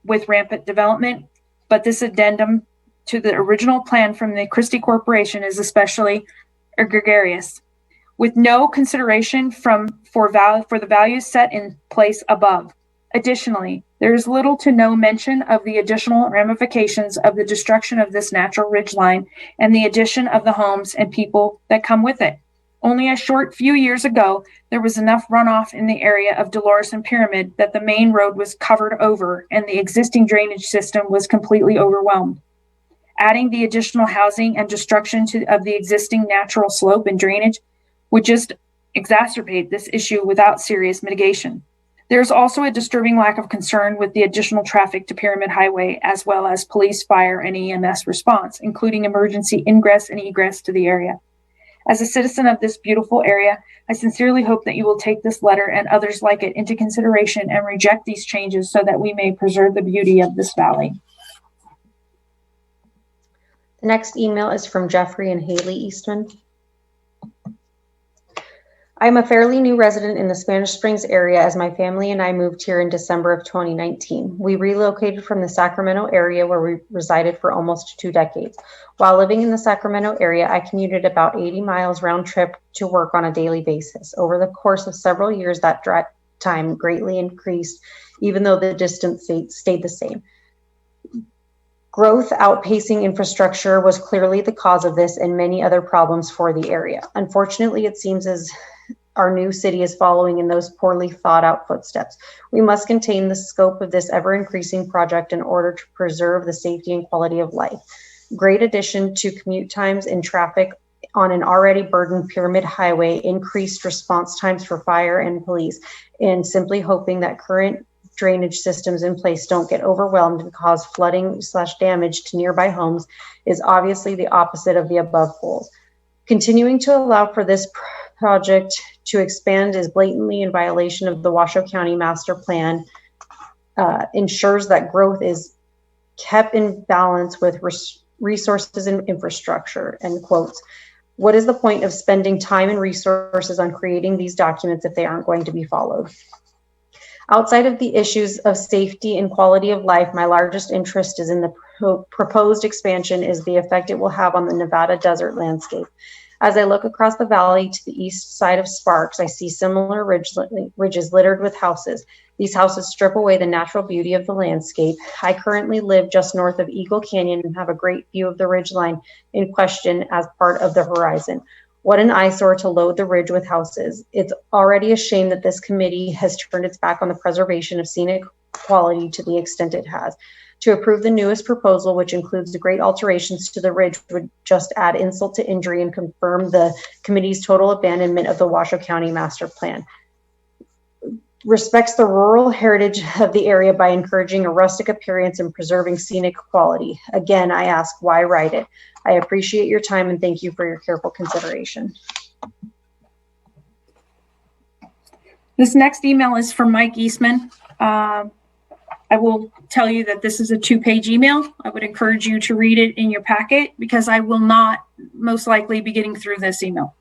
Speaker 2: with rampant development, but this addendum to the original plan from the Christie Corporation is especially egregious, with no consideration for the values set in place above. Additionally, there is little to no mention of the additional ramifications of the destruction of this natural ridgeline and the addition of the homes and people that come with it. Only a short few years ago, there was enough runoff in the area of Dolores and Pyramid that the main road was covered over and the existing drainage system was completely overwhelmed. Adding the additional housing and destruction of the existing natural slope and drainage would just exacerbate this issue without serious mitigation. There's also a disturbing lack of concern with the additional traffic to Pyramid Highway, as well as police, fire, and EMS response, including emergency ingress and egress to the area. As a citizen of this beautiful area, I sincerely hope that you will take this letter and others like it into consideration and reject these changes so that we may preserve the beauty of this valley.
Speaker 20: The next email is from Jeffrey and Haley Eastman. I'm a fairly new resident in the Spanish Springs area as my family and I moved here in December of 2019. We relocated from the Sacramento area where we resided for almost 2 decades. While living in the Sacramento area, I commuted about 80 miles round trip to work on a daily basis. Over the course of several years, that time greatly increased, even though the distance stayed the same. Growth outpacing infrastructure was clearly the cause of this and many other problems for the area. Unfortunately, it seems as our new city is following in those poorly thought out footsteps. We must contain the scope of this ever increasing project in order to preserve the safety and quality of life. Great addition to commute times and traffic on an already burdened Pyramid Highway, increased response times for fire and police, and simply hoping that current drainage systems in place don't get overwhelmed and cause flooding / damage to nearby homes is obviously the opposite of the above goals. Continuing to allow for this project to expand is blatantly in violation of the Washoe County Master Plan, ensures that growth is kept in balance with resources and infrastructure, end quotes. What is the point of spending time and resources on creating these documents if they aren't going to be followed? Outside of the issues of safety and quality of life, my largest interest is in the proposed expansion is the effect it will have on the Nevada desert landscape. As I look across the valley to the east side of Sparks, I see similar ridges littered with houses. These houses strip away the natural beauty of the landscape. I currently live just north of Eagle Canyon and have a great view of the ridgeline in question as part of the horizon. What an eyesore to load the ridge with houses. It's already a shame that this committee has turned its back on the preservation of scenic quality to the extent it has. To approve the newest proposal, which includes the great alterations to the ridge, would just add insult to injury and confirm the committee's total abandonment of the Washoe County Master Plan. Respects the rural heritage of the area by encouraging a rustic appearance and preserving scenic quality. Again, I ask, why write it? I appreciate your time and thank you for your careful consideration.
Speaker 2: This next email is from Mike Eastman. I will tell you that this is a 2-page email. I would encourage you to read it in your packet because I will not most likely be getting through this email.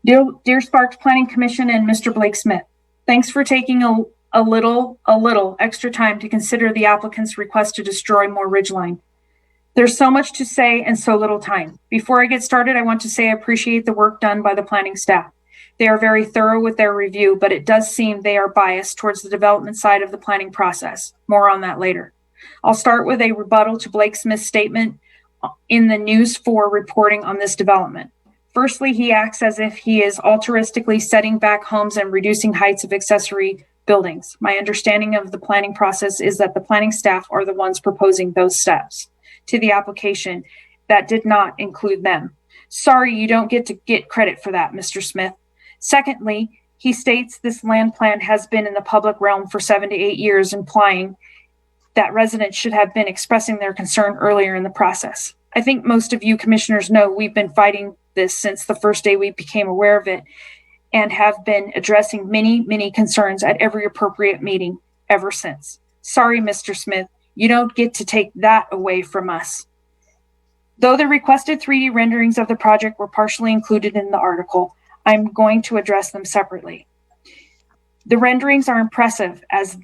Speaker 2: Dear Sparks Planning Commission and Mr. Blake Smith, thanks for taking a little extra time to consider the applicant's request to destroy more ridgeline. There's so much to say and so little time. Before I get started, I want to say I appreciate the work done by the planning staff. They are very thorough with their review, but it does seem they are biased towards the development side of the planning process. More on that later. I'll start with a rebuttal to Blake Smith's statement in the News 4 reporting on this development. Firstly, he acts as if he is altruistically setting back homes and reducing heights of accessory buildings. My understanding of the planning process is that the planning staff are the ones proposing those steps to the application that did not include them. Sorry, you don't get to get credit for that, Mr. Smith. Secondly, he states this land plan has been in the public realm for 7 to 8 years, implying that residents should have been expressing their concern earlier in the process. I think most of you commissioners know we've been fighting this since the first day we became aware of it and have been addressing many concerns at every appropriate meeting ever since. Sorry, Mr. Smith, you don't get to take that away from us. Though the requested 3D renderings of the project were partially included in the article, I'm going to address them separately. The renderings are impressive, as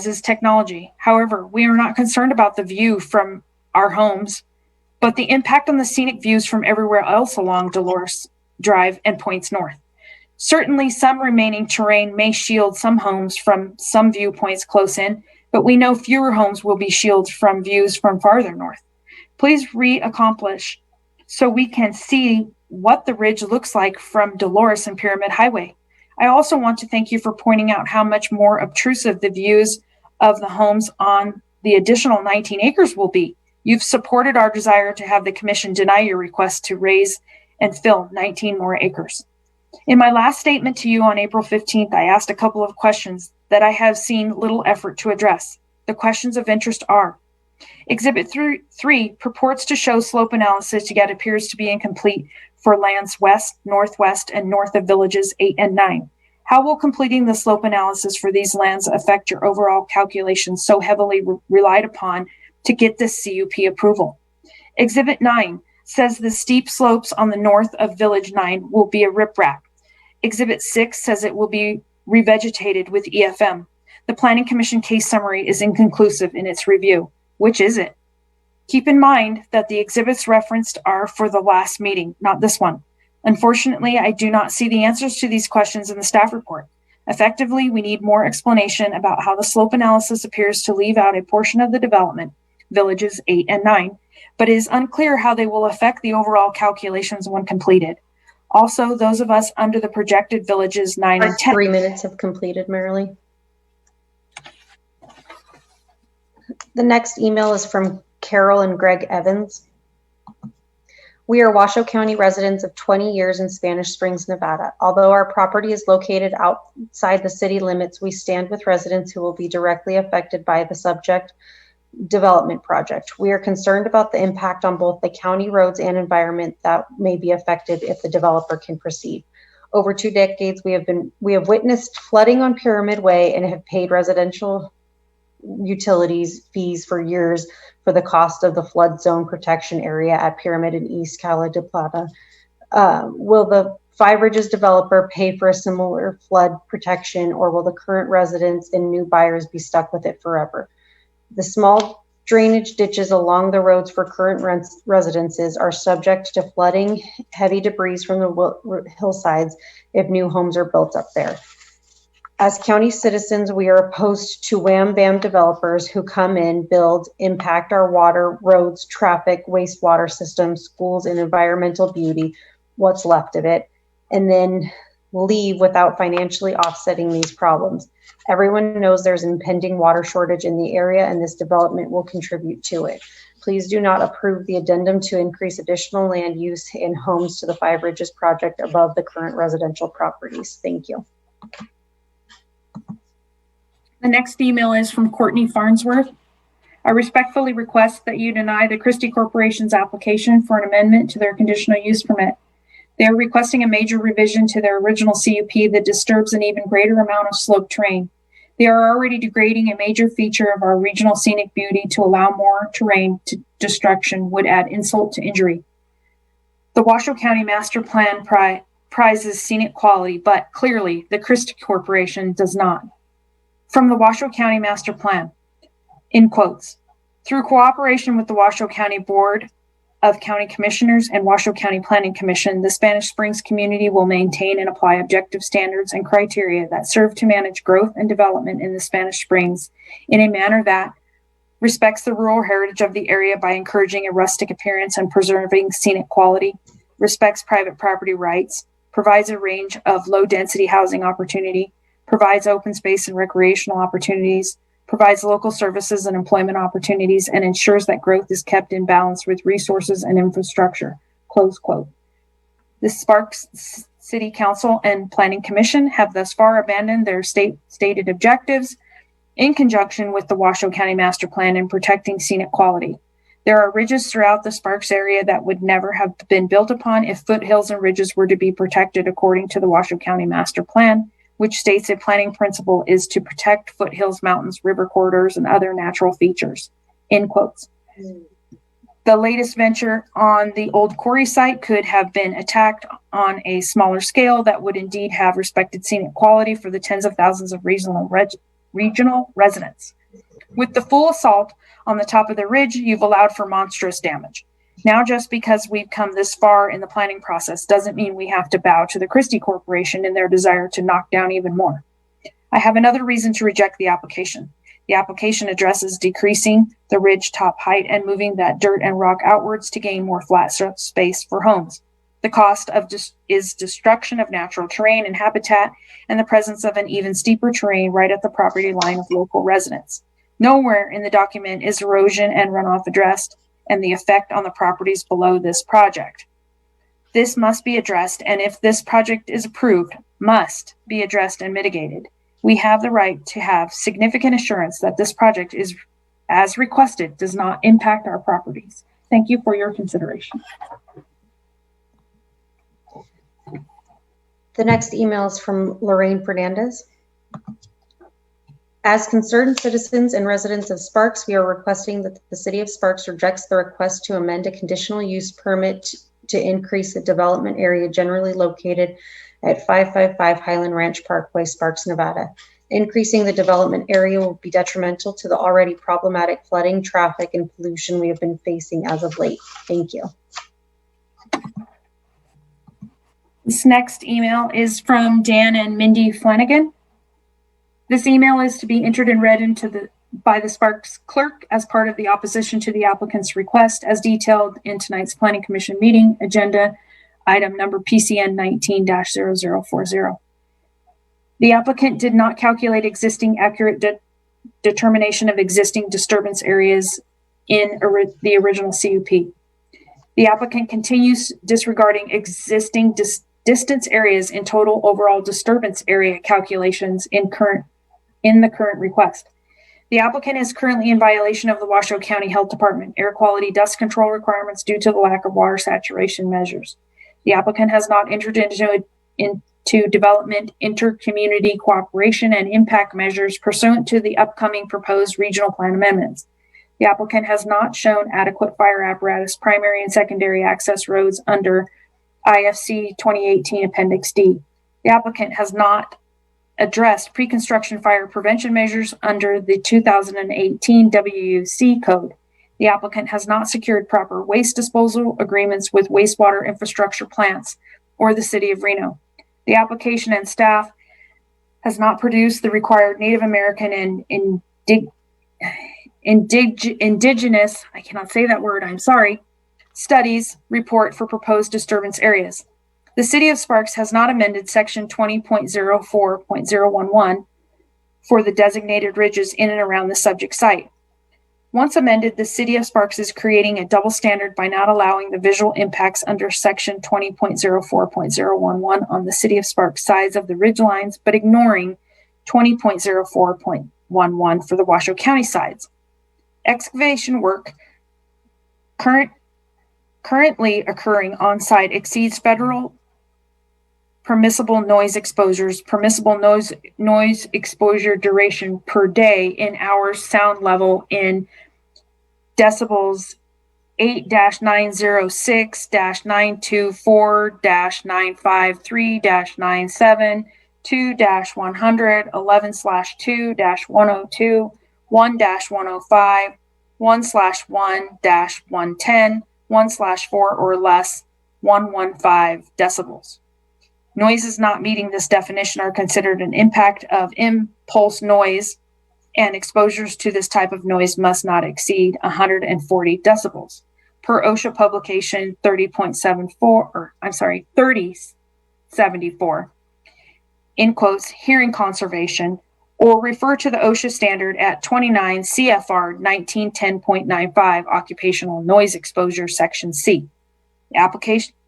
Speaker 2: is technology. However, we are not concerned about the view from our homes, but the impact on the scenic views from everywhere else along Dolores Drive and points north. Certainly, some remaining terrain may shield some homes from some viewpoints close in, but we know fewer homes will be shielded from views from farther north. Please re-accomplish so we can see what the ridge looks like from Dolores and Pyramid Highway. I also want to thank you for pointing out how much more obtrusive the views of the homes on the additional 19 acres will be. You've supported our desire to have the commission deny your request to raise and fill 19 more acres. In my last statement to you on April 15th, I asked a couple of questions that I have seen little effort to address. The questions of interest are: Exhibit 3 purports to show slope analysis, yet appears to be incomplete for lands west, northwest, and north of villages 8 and 9. How will completing the slope analysis for these lands affect your overall calculations so heavily relied upon to get this CUP approval? Exhibit 9 says the steep slopes on the north of Village 9 will be a riprap. Exhibit 6 says it will be revegetated with EFM. The Planning Commission case summary is inconclusive in its review. Which is it? Keep in mind that the exhibits referenced are for the last meeting, not this one. Unfortunately, I do not see the answers to these questions in the staff report. Effectively, we need more explanation about how the slope analysis appears to leave out a portion of the development, villages 8 and 9, but it is unclear how they will affect the overall calculations when completed. Also, those of us under the projected villages 9 and 10.
Speaker 20: 3 minutes have completed, Marilee. The next email is from Carol and Greg Evans. We are Washoe County residents of 20 years in Spanish Springs, Nevada. Although our property is located outside the city limits, we stand with residents who will be directly affected by the subject development project. We are concerned about the impact on both the county roads and environment that may be affected if the developer can proceed. Over 2 decades, we have witnessed flooding on Pyramid Way and have paid residential utilities fees for years for the cost of the flood zone protection area at Pyramid and East Cala de Plata. Will the Five Ridges developer pay for a similar flood protection, or will the current residents and new buyers be stuck with it forever? The small Drainage ditches along the roads for current residences are subject to flooding, heavy debris from the hillsides if new homes are built up there. As county citizens, we are opposed to wham bam developers who come in, build, impact our water, roads, traffic, wastewater systems, schools, and environmental beauty, what's left of it, and then leave without financially offsetting these problems. Everyone knows there's an impending water shortage in the area, and this development will contribute to it. Please do not approve the addendum to increase additional land use in homes to the Five Ridges project above the current residential properties. Thank you.
Speaker 2: The next email is from Courtney Farnsworth. I respectfully request that you deny the Christie Corporation's application for an amendment to their conditional use permit. They are requesting a major revision to their original CUP that disturbs an even greater amount of sloped terrain. They are already degrading a major feature of our regional scenic beauty. To allow more terrain to destruction would add insult to injury. The Washoe County Master Plan prizes scenic quality, but clearly the Christie Corporation does not. From the Washoe County Master Plan, in quotes, through cooperation with the Washoe County Board of County Commissioners and Washoe County Planning Commission, the Spanish Springs community will maintain and apply objective standards and criteria that serve to manage growth and development in the Spanish Springs in a manner that respects the rural heritage of the area by encouraging a rustic appearance and preserving scenic quality, respects private property rights, provides a range of low-density housing opportunity, provides open space and recreational opportunities, provides local services and employment opportunities, and ensures that growth is kept in balance with resources and infrastructure, close quote. The Sparks City Council and Planning Commission have thus far abandoned their stated objectives in conjunction with the Washoe County Master Plan in protecting scenic quality. There are ridges throughout the Sparks area that would never have been built upon if foothills and ridges were to be protected according to the Washoe County Master Plan, which states a planning principle is to protect foothills, mountains, river corridors, and other natural features, end quotes. The latest venture on the old quarry site could have been attacked on a smaller scale that would indeed have respected scenic quality for the tens of thousands of regional residents. With the full assault on the top of the ridge, you've allowed for monstrous damage. Now, just because we've come this far in the planning process doesn't mean we have to bow to the Christie Corporation in their desire to knock down even more. I have another reason to reject the application. The application addresses decreasing the ridge top height and moving that dirt and rock outwards to gain more flat space for homes. The cost of is destruction of natural terrain and habitat and the presence of an even steeper terrain right at the property line of local residents. Nowhere in the document is erosion and runoff addressed, and the effect on the properties below this project. This must be addressed, and if this project is approved, must be addressed and mitigated. We have the right to have significant assurance that this project is, as requested, does not impact our properties. Thank you for your consideration.
Speaker 20: The next email is from Lorraine Fernandez. As concerned citizens and residents of Sparks, we are requesting that the City of Sparks rejects the request to amend a conditional use permit to increase the development area generally located at 555 Highland Ranch Parkway, Sparks, Nevada. Increasing the development area will be detrimental to the already problematic flooding, traffic, and pollution we have been facing as of late. Thank you.
Speaker 2: This next email is from Dan and Mindy Flanagan. This email is to be entered and read by the Sparks clerk as part of the opposition to the applicant's request as detailed in tonight's Planning Commission meeting agenda, item number PCN 19-0040. The applicant did not calculate existing accurate determination of existing disturbance areas in the original CUP. The applicant continues disregarding existing distance areas in total overall disturbance area calculations in the current request. The applicant is currently in violation of the Washoe County Health Department air quality dust control requirements due to the lack of water saturation measures. The applicant has not entered into development, inter-community cooperation, and impact measures pursuant to the upcoming proposed regional plan amendments. The applicant has not shown adequate fire apparatus, primary and secondary access roads under IFC 2018 Appendix D. The applicant has not addressed pre-construction fire prevention measures under the 2018 WUC code. The applicant has not secured proper waste disposal agreements with wastewater infrastructure plants or the city of Reno. The application and staff has not produced the required Native American and indigenous, I cannot say that word, I'm sorry, studies report for proposed disturbance areas. The City of Sparks has not amended section 20.04.011 for the designated ridges in and around the subject site. Once amended, the City of Sparks is creating a double standard by not allowing the visual impacts under section 20.04.011 on the City of Sparks sides of the ridge lines, but ignoring 20.04.11 for the Washoe County sides. Excavation work currently occurring on site exceeds federal permissible noise exposures, permissible noise exposure duration per day in hours, sound level in decibels 8-906-924-953-97, 2-100, 11/2-102, 1-105, 1/1-110, 1/4 or less, 115 decibels. Noises not meeting this definition are considered an impact of impulse noise, and exposures to this type of noise must not exceed 140 decibels. Per OSHA publication 3074, in quotes, hearing conservation, or refer to the OSHA standard at 29 CFR 1910.95, occupational noise exposure, section C.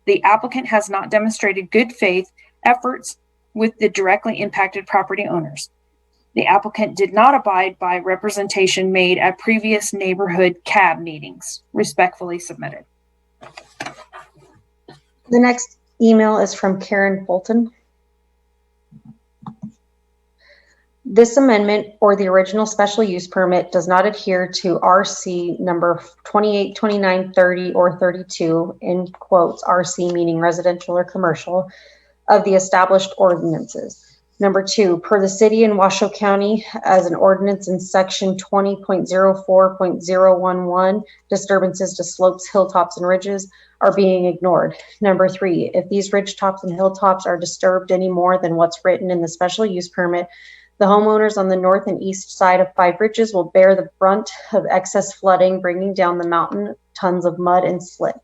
Speaker 2: The applicant has not demonstrated good faith efforts with the directly impacted property owners. The applicant did not abide by representation made at previous neighborhood CAB meetings. Respectfully submitted.
Speaker 20: The next email is from Karen Bolton. This amendment or the original special use permit does not adhere to RC number 28, 29, 30, or 32, in quotes, RC meaning residential or commercial, of the established ordinances. Number 2, per the city in Washoe County as an ordinance in section 20.04.011, disturbances to slopes, hilltops, and ridges are being ignored. Number 3, if these ridge tops and hilltops are disturbed any more than what's written in the special use permit, the homeowners on the north and east side of Five Ridges will bear the brunt of excess flooding, bringing down the mountain tons of mud and slip.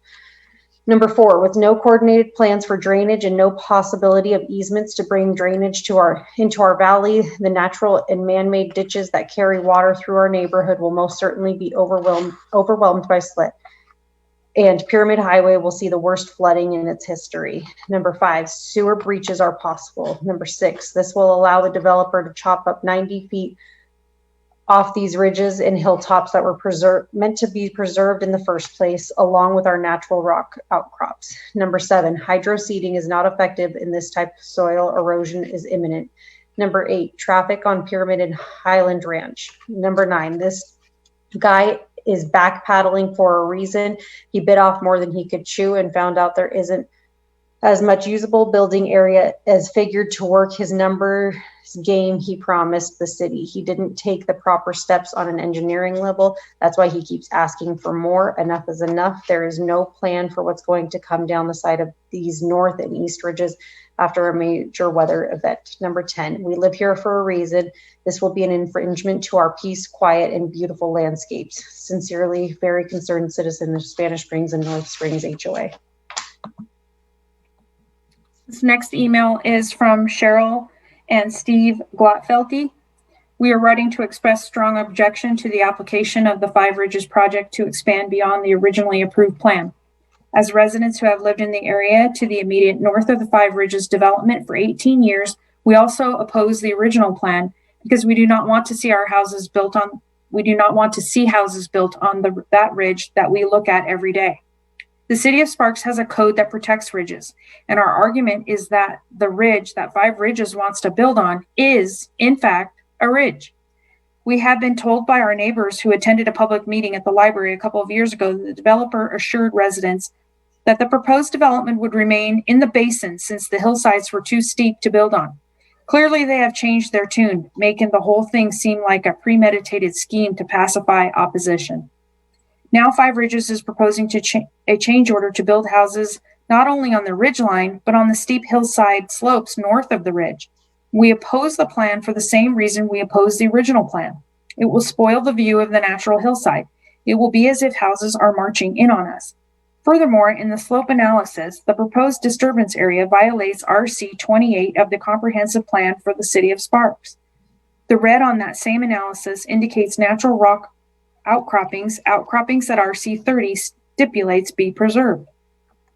Speaker 20: Number 4, with no coordinated plans for drainage and no possibility of easements to bring drainage into our valley, the natural and man-made ditches that carry water through our neighborhood will most certainly be overwhelmed by slip. And Pyramid Highway will see the worst flooding in its history. Number 5, sewer breaches are possible. Number 6, this will allow the developer to chop up 90 feet off these ridges and hilltops that were meant to be preserved in the first place, along with our natural rock outcrops. Number 7, hydro seeding is not effective in this type of soil. Erosion is imminent. Number 8, traffic on Pyramid and Highland Ranch. Number 9, this guy is back paddling for a reason. He bit off more than he could chew and found out there isn't as much usable building area as figured to work his numbers game he promised the city. He didn't take the proper steps on an engineering level. That's why he keeps asking for more. Enough is enough. There is no plan for what's going to come down the side of these north and east ridges after a major weather event. Number 10, we live here for a reason. This will be an infringement to our peace, quiet, and beautiful landscapes. Sincerely, very concerned citizen of Spanish Springs and North Springs HOA.
Speaker 2: This next email is from Cheryl and Steve Glotfelty. We are writing to express strong objection to the application of the Five Ridges project to expand beyond the originally approved plan. As residents who have lived in the area to the immediate north of the Five Ridges development for 18 years, we also oppose the original plan because we do not want to see houses built on that ridge that we look at every day. The city of Sparks has a code that protects ridges, and our argument is that the ridge that Five Ridges wants to build on is, in fact, a ridge. We have been told by our neighbors who attended a public meeting at the library a couple of years ago that the developer assured residents that the proposed development would remain in the basin since the hillsides were too steep to build on. Clearly, they have changed their tune, making the whole thing seem like a premeditated scheme to pacify opposition. Now, Five Ridges is proposing a change order to build houses not only on the ridgeline, but on the steep hillside slopes north of the ridge. We oppose the plan for the same reason we opposed the original plan. It will spoil the view of the natural hillside. It will be as if houses are marching in on us. Furthermore, in the slope analysis, the proposed disturbance area violates RC 28 of the comprehensive plan for the city of Sparks. The red on that same analysis indicates natural rock outcroppings that RC 30 stipulates be preserved.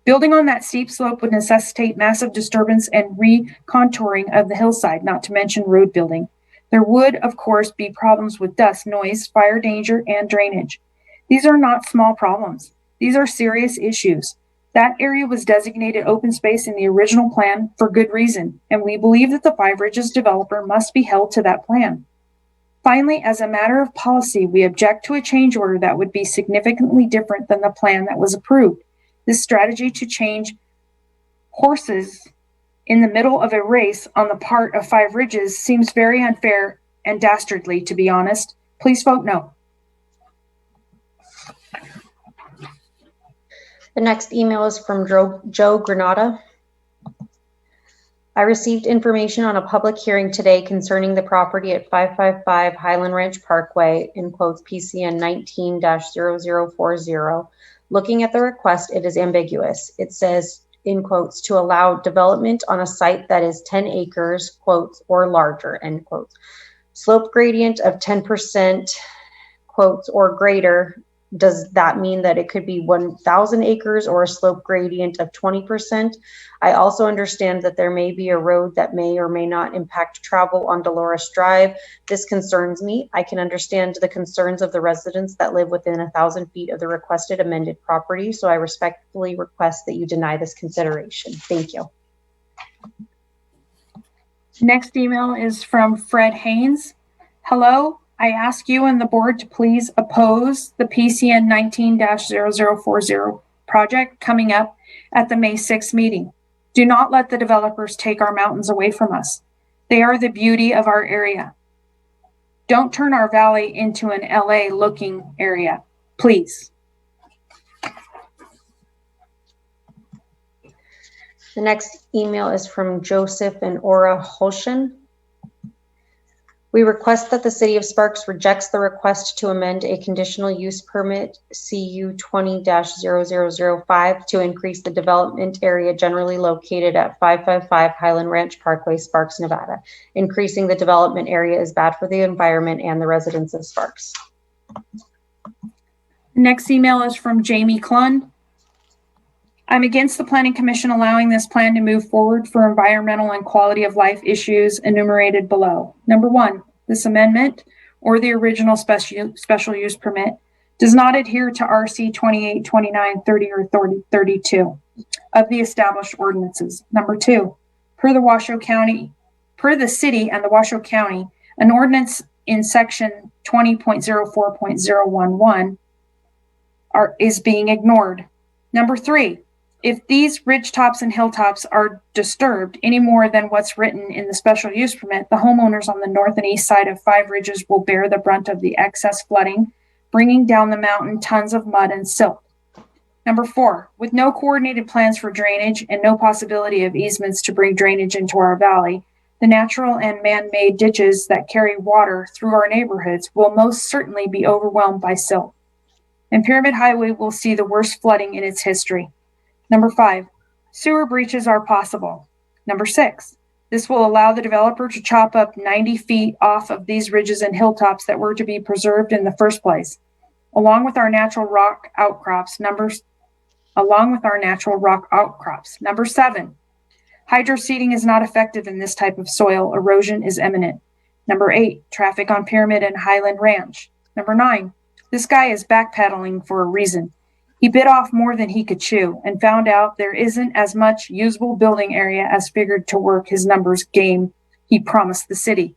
Speaker 2: Building on that steep slope would necessitate massive disturbance and recontouring of the hillside, not to mention road building. There would, of course, be problems with dust, noise, fire danger, and drainage. These are not small problems. These are serious issues. That area was designated open space in the original plan for good reason, and we believe that the Five Ridges developer must be held to that plan. Finally, as a matter of policy, we object to a change order that would be significantly different than the plan that was approved. This strategy to change horses in the middle of a race on the part of Five Ridges seems very unfair and dastardly, to be honest. Please vote no.
Speaker 20: The next email is from Joe Granada. I received information on a public hearing today concerning the property at 555 Highland Ranch Parkway, in quotes PCN 19-0040. Looking at the request, it is ambiguous. It says, in quotes, to allow development on a site that is 10 acres, quotes, or larger, end quotes. Slope gradient of 10%, quotes, or greater. Does that mean that it could be 1,000 acres or a slope gradient of 20%? I also understand that there may be a road that may or may not impact travel on Dolores Drive. This concerns me. I can understand the concerns of the residents that live within 1,000 feet of the requested amended property, so I respectfully request that you deny this consideration. Thank you.
Speaker 2: Next email is from Fred Haynes. Hello. I ask you and the board to please oppose the PCN 19-0040 project coming up at the May 6th meeting. Do not let the developers take our mountains away from us. They are the beauty of our area. Don't turn our valley into an LA looking area, please.
Speaker 20: The next email is from Joseph and Ora Holshin. We request that the City of Sparks rejects the request to amend a conditional use permit CU 20-0005 to increase the development area generally located at 555 Highland Ranch Parkway, Sparks, Nevada. Increasing the development area is bad for the environment and the residents of Sparks.
Speaker 2: Next email is from Jamie Clun. I'm against the Planning Commission allowing this plan to move forward for environmental and quality of life issues enumerated below. Number one, this amendment or the original special use permit does not adhere to RC 28, 29, 30, or 32 of the established ordinances. Number two, per the city and the Washoe County, an ordinance in section 20.04.011 is being ignored. Number three, if these ridge tops and hilltops are disturbed any more than what's written in the special use permit, the homeowners on the north and east side of Five Ridges will bear the brunt of the excess flooding, bringing down the mountain tons of mud and silt. Number four, with no coordinated plans for drainage and no possibility of easements to bring drainage into our valley, the natural and man-made ditches that carry water through our neighborhoods will most certainly be overwhelmed by silt. And Pyramid Highway will see the worst flooding in its history. Number five, sewer breaches are possible. Number six, this will allow the developer to chop up 90 feet off of these ridges and hilltops that were to be preserved in the first place, along with our natural rock outcrops. Number seven, hydro seeding is not effective in this type of soil. Erosion is imminent. Number eight, traffic on Pyramid and Highland Ranch. Number nine, this guy is backpedaling for a reason. He bit off more than he could chew and found out there isn't as much usable building area as figured to work his numbers game he promised the city.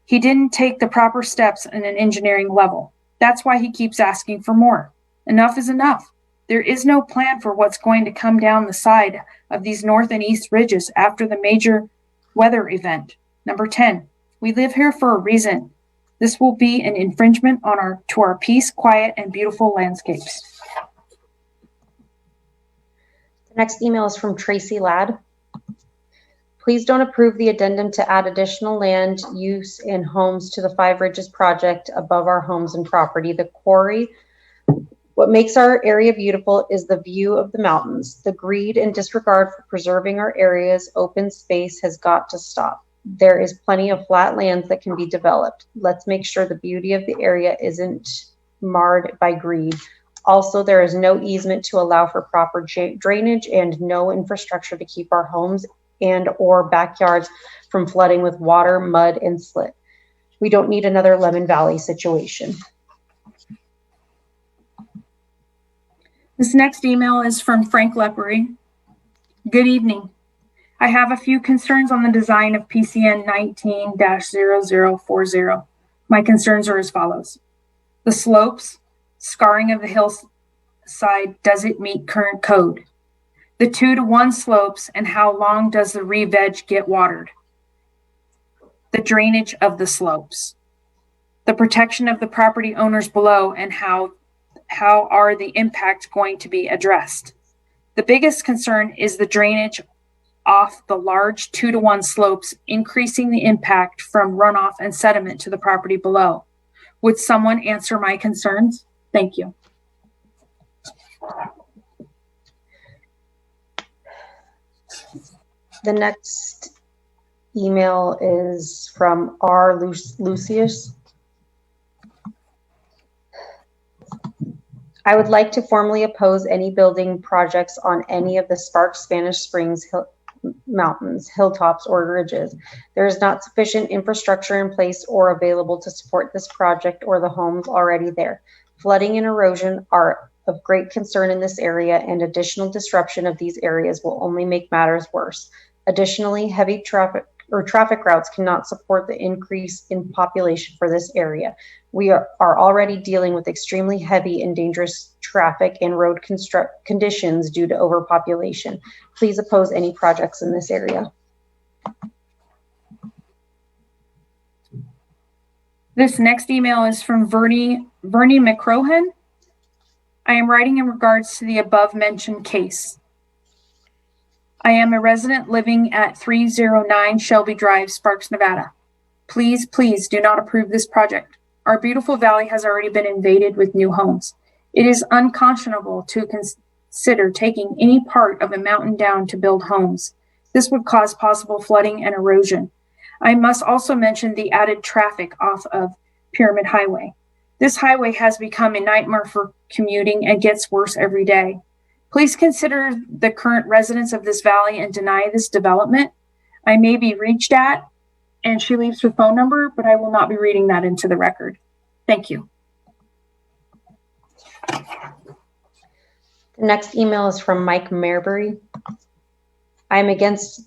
Speaker 2: He didn't take the proper steps in an engineering level. That's why he keeps asking for more. Enough is enough. There is no plan for what's going to come down the side of these north and east ridges after the major weather event. Number 10, we live here for a reason. This will be an infringement on our peace, quiet, and beautiful landscapes.
Speaker 20: The next email is from Tracy Ladd. Please don't approve the addendum to add additional land use and homes to the Five Ridges project above our homes and property. The quarry, what makes our area beautiful is the view of the mountains. The greed and disregard for preserving our area's open space has got to stop. There is plenty of flat lands that can be developed. Let's make sure the beauty of the area isn't marred by greed. Also, there is no easement to allow for proper drainage and no infrastructure to keep our homes and or backyards from flooding with water, mud, and slit. We don't need another Lemon Valley situation.
Speaker 2: This next email is from Frank Leppery. Good evening. I have a few concerns on the design of PCN 19-0040. My concerns are as follows. The slopes, scarring of the hillside, does it meet current code? The 2-to-1 slopes and how long does the re-veg get watered? The drainage of the slopes. The protection of the property owners below and how are the impacts going to be addressed? The biggest concern is the drainage off the large 2-to-1 slopes, increasing the impact from runoff and sediment to the property below. Would someone answer my concerns? Thank you.
Speaker 20: The next email is from R. Lucius. I would like to formally oppose any building projects on any of the Sparks, Spanish Springs mountains, hilltops, or ridges. There is not sufficient infrastructure in place or available to support this project or the homes already there. Flooding and erosion are of great concern in this area, and additional disruption of these areas will only make matters worse. Additionally, heavy traffic routes cannot support the increase in population for this area. We are already dealing with extremely heavy and dangerous traffic and road conditions due to overpopulation. Please oppose any projects in this area.
Speaker 2: This next email is from Vernie McCrohan. I am writing in regards to the above mentioned case. I am a resident living at 309 Shelby Drive, Sparks, Nevada. Please, please do not approve this project. Our beautiful valley has already been invaded with new homes. It is unconscionable to consider taking any part of a mountain down to build homes. This would cause possible flooding and erosion. I must also mention the added traffic off of Pyramid Highway. This highway has become a nightmare for commuting and gets worse every day. Please consider the current residents of this valley and deny this development. I may be reached at, and she leaves her phone number, but I will not be reading that into the record. Thank you.
Speaker 20: The next email is from Mike Marbury. I'm against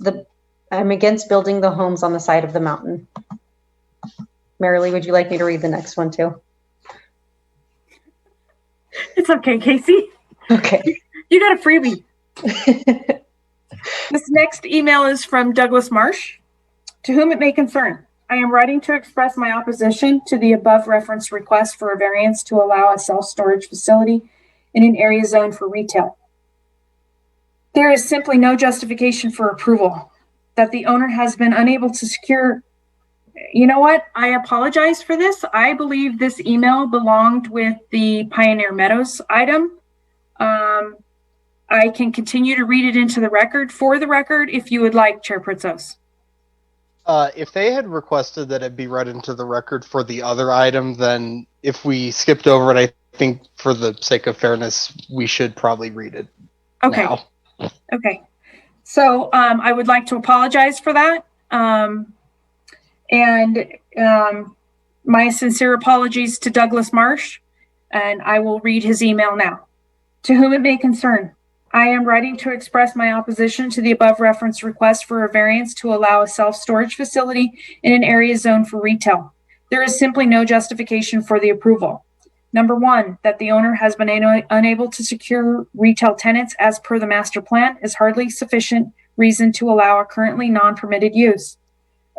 Speaker 20: building the homes on the side of the mountain. Marilee, would you like me to read the next one too?
Speaker 2: It's okay, Casey.
Speaker 20: Okay.
Speaker 2: You got a freebie. This next email is from Douglas Marsh. To whom it may concern, I am writing to express my opposition to the above referenced request for a variance to allow a self-storage facility in an area zoned for retail. There is simply no justification for approval that the owner has been unable to secure. You know what? I apologize for this. I believe this email belonged with the Pioneer Meadows item. I can continue to read it into the record for the record if you would like, Chair Pritzos.
Speaker 1: If they had requested that it be read into the record for the other item, then if we skipped over it, I think for the sake of fairness, we should probably read it now.
Speaker 2: Okay. So I would like to apologize for that. My sincere apologies to Douglas Marsh, and I will read his email now. To whom it may concern, I am writing to express my opposition to the above referenced request for a variance to allow a self-storage facility in an area zoned for retail. There is simply no justification for the approval. Number one, that the owner has been unable to secure retail tenants as per the master plan is hardly sufficient reason to allow a currently non-permitted use.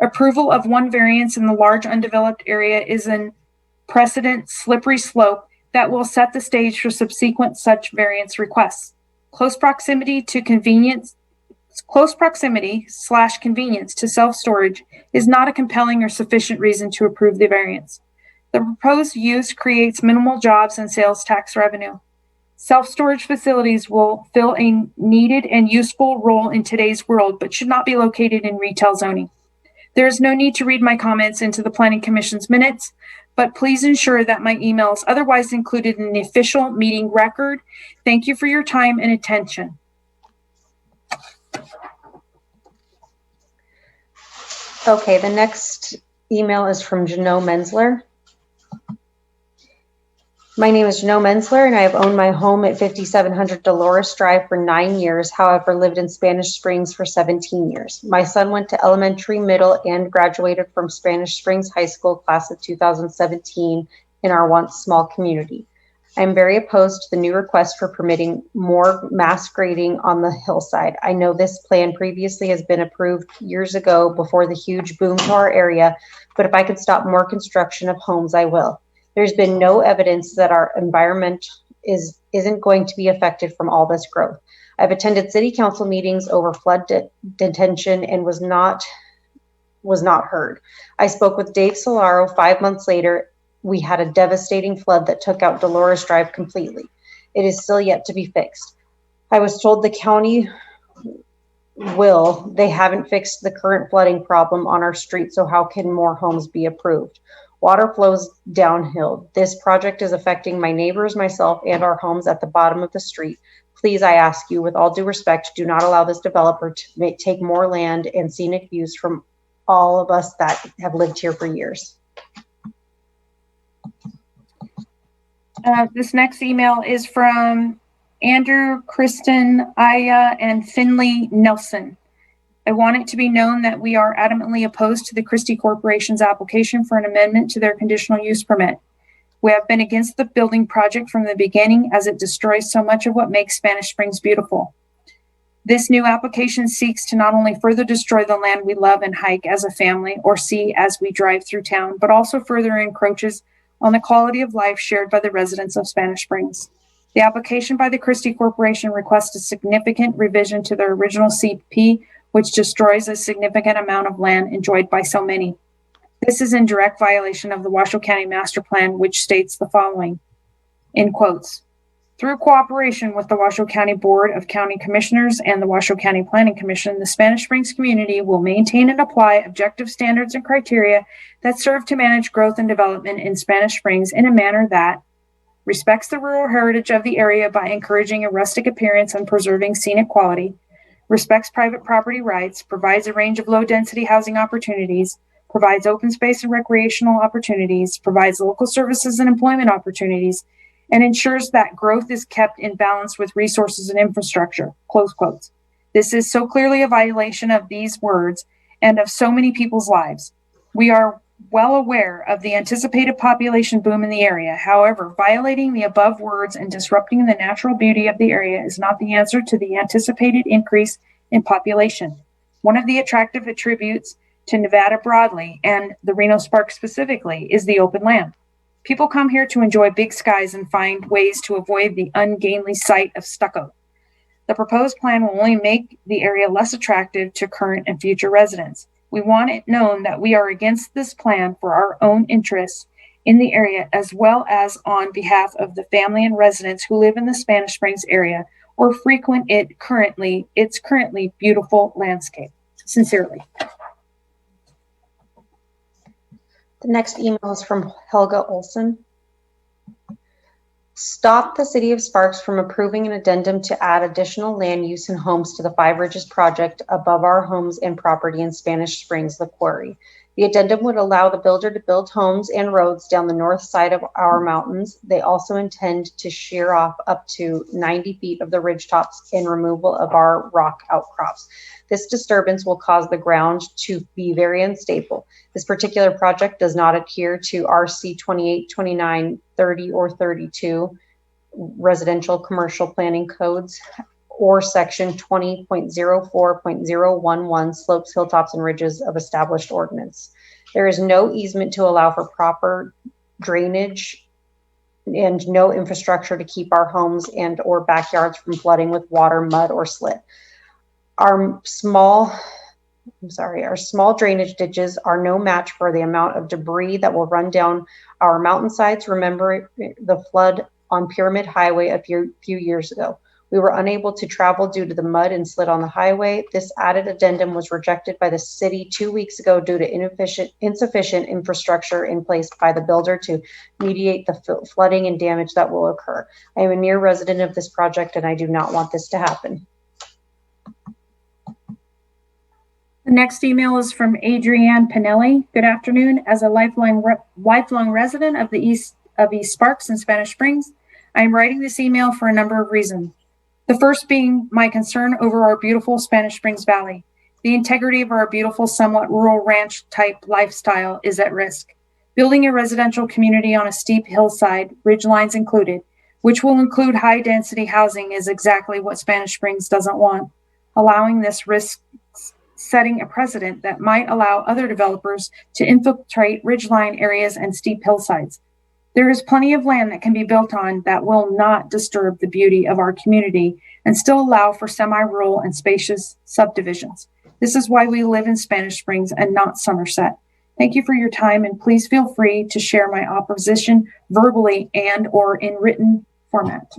Speaker 2: Approval of one variance in the large undeveloped area is an precedent slippery slope that will set the stage for subsequent such variance requests. Close proximity / convenience to self-storage is not a compelling or sufficient reason to approve the variance. The proposed use creates minimal jobs and sales tax revenue. Self-storage facilities will fill a needed and useful role in today's world, but should not be located in retail zoning. There is no need to read my comments into the Planning Commission's minutes, but please ensure that my email is otherwise included in the official meeting record. Thank you for your time and attention.
Speaker 20: Okay, the next email is from Janelle Mensler. My name is Janelle Mensler, and I have owned my home at 5700 Dolores Drive for 9 years, however, lived in Spanish Springs for 17 years. My son went to elementary, middle, and graduated from Spanish Springs High School class of 2017 in our once small community. I am very opposed to the new request for permitting more mass grading on the hillside. I know this plan previously has been approved years ago before the huge boom to our area, but if I could stop more construction of homes, I will. There's been no evidence that our environment isn't going to be affected from all this growth. I've attended city council meetings over flood detention and was not heard. I spoke with Dave Solaro 5 months later. We had a devastating flood that took out Dolores Drive completely. It is still yet to be fixed. I was told the county will. They haven't fixed the current flooding problem on our street, so how can more homes be approved? Water flows downhill. This project is affecting my neighbors, myself, and our homes at the bottom of the street. Please, I ask you, with all due respect, do not allow this developer to take more land and scenic views from all of us that have lived here for years.
Speaker 2: This next email is from Andrew, Kristen, Aya, and Finley Nelson. I want it to be known that we are adamantly opposed to the Christie Corporation's application for an amendment to their conditional use permit. We have been against the building project from the beginning as it destroys so much of what makes Spanish Springs beautiful. This new application seeks to not only further destroy the land we love and hike as a family or see as we drive through town, but also further encroaches on the quality of life shared by the residents of Spanish Springs. The application by the Christie Corporation requests a significant revision to their original CP, which destroys a significant amount of land enjoyed by so many. This is in direct violation of the Washoe County Master Plan, which states the following, in quotes, through cooperation with the Washoe County Board of County Commissioners and the Washoe County Planning Commission, the Spanish Springs community will maintain and apply objective standards and criteria that serve to manage growth and development in Spanish Springs in a manner that respects the rural heritage of the area by encouraging a rustic appearance and preserving scenic quality, respects private property rights, provides a range of low-density housing opportunities, provides open space and recreational opportunities, provides local services and employment opportunities, and ensures that growth is kept in balance with resources and infrastructure, close quotes. This is so clearly a violation of these words and of so many people's lives. We are well aware of the anticipated population boom in the area. However, violating the above words and disrupting the natural beauty of the area is not the answer to the anticipated increase in population. One of the attractive attributes to Nevada broadly and the Reno Spark specifically is the open land. People come here to enjoy big skies and find ways to avoid the ungainly sight of stucco. The proposed plan will only make the area less attractive to current and future residents. We want it known that we are against this plan for our own interests in the area, as well as on behalf of the family and residents who live in the Spanish Springs area or frequent its currently beautiful landscape. Sincerely.
Speaker 20: The next email is from Helga Olson. Stop the City of Sparks from approving an addendum to add additional land use and homes to the Five Ridges project above our homes and property in Spanish Springs, the quarry. The addendum would allow the builder to build homes and roads down the north side of our mountains. They also intend to shear off up to 90 feet of the ridge tops and removal of our rock outcrops. This disturbance will cause the ground to be very unstable. This particular project does not adhere to RC 28, 29, 30, or 32 residential commercial planning codes or section 20.04.011 slopes, hilltops, and ridges of established ordinance. There is no easement to allow for proper drainage and no infrastructure to keep our homes and or backyards from flooding with water, mud, or slit. Our small drainage ditches are no match for the amount of debris that will run down our mountainsides. Remember the flood on Pyramid Highway a few years ago. We were unable to travel due to the mud and slit on the highway. This added addendum was rejected by the city 2 weeks ago due to insufficient infrastructure in place by the builder to mediate the flooding and damage that will occur. I am a near resident of this project and I do not want this to happen.
Speaker 2: The next email is from Adrienne Pinelli. Good afternoon. As a lifelong resident of East Sparks and Spanish Springs, I am writing this email for a number of reasons. The first being my concern over our beautiful Spanish Springs Valley. The integrity of our beautiful, somewhat rural ranch type lifestyle is at risk. Building a residential community on a steep hillside, ridgelines included, which will include high density housing, is exactly what Spanish Springs doesn't want. Allowing this risk setting a precedent that might allow other developers to infiltrate ridgeline areas and steep hillsides. There is plenty of land that can be built on that will not disturb the beauty of our community and still allow for semi-rural and spacious subdivisions. This is why we live in Spanish Springs and not Somerset. Thank you for your time, and please feel free to share my opposition verbally and or in written format.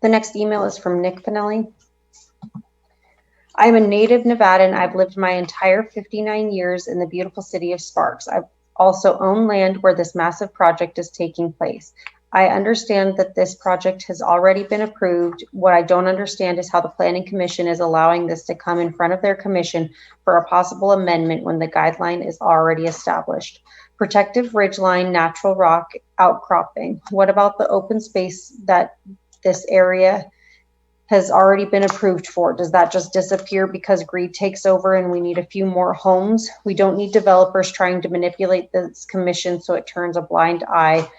Speaker 20: The next email is from Nick Pinelli. I'm a native Nevadan. I've lived my entire 59 years in the beautiful city of Sparks. I've also owned land where this massive project is taking place. I understand that this project has already been approved. What I don't understand is how the Planning Commission is allowing this to come in front of their commission for a possible amendment when the guideline is already established. Protective ridgeline, natural rock outcropping. What about the open space that this area has already been approved for? Does that just disappear because greed takes over and we need a few more homes? We don't need developers trying to manipulate this commission so it turns a blind eye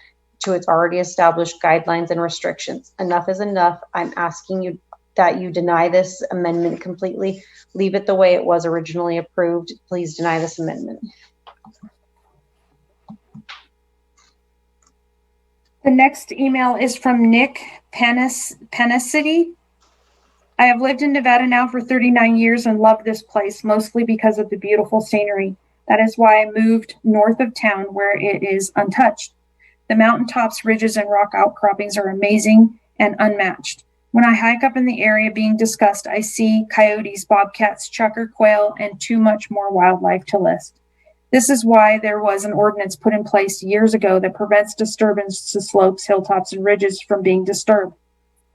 Speaker 20: to its already established guidelines and restrictions. Enough is enough. I'm asking you that you deny this amendment completely. Leave it the way it was originally approved. Please deny this amendment.
Speaker 2: The next email is from Nick Penacity. I have lived in Nevada now for 39 years and love this place, mostly because of the beautiful scenery. That is why I moved north of town where it is untouched. The mountaintops, ridges, and rock outcroppings are amazing and unmatched. When I hike up in the area being discussed, I see coyotes, bobcats, chukar, quail, and too much more wildlife to list. This is why there was an ordinance put in place years ago that prevents disturbance to slopes, hilltops, and ridges from being disturbed,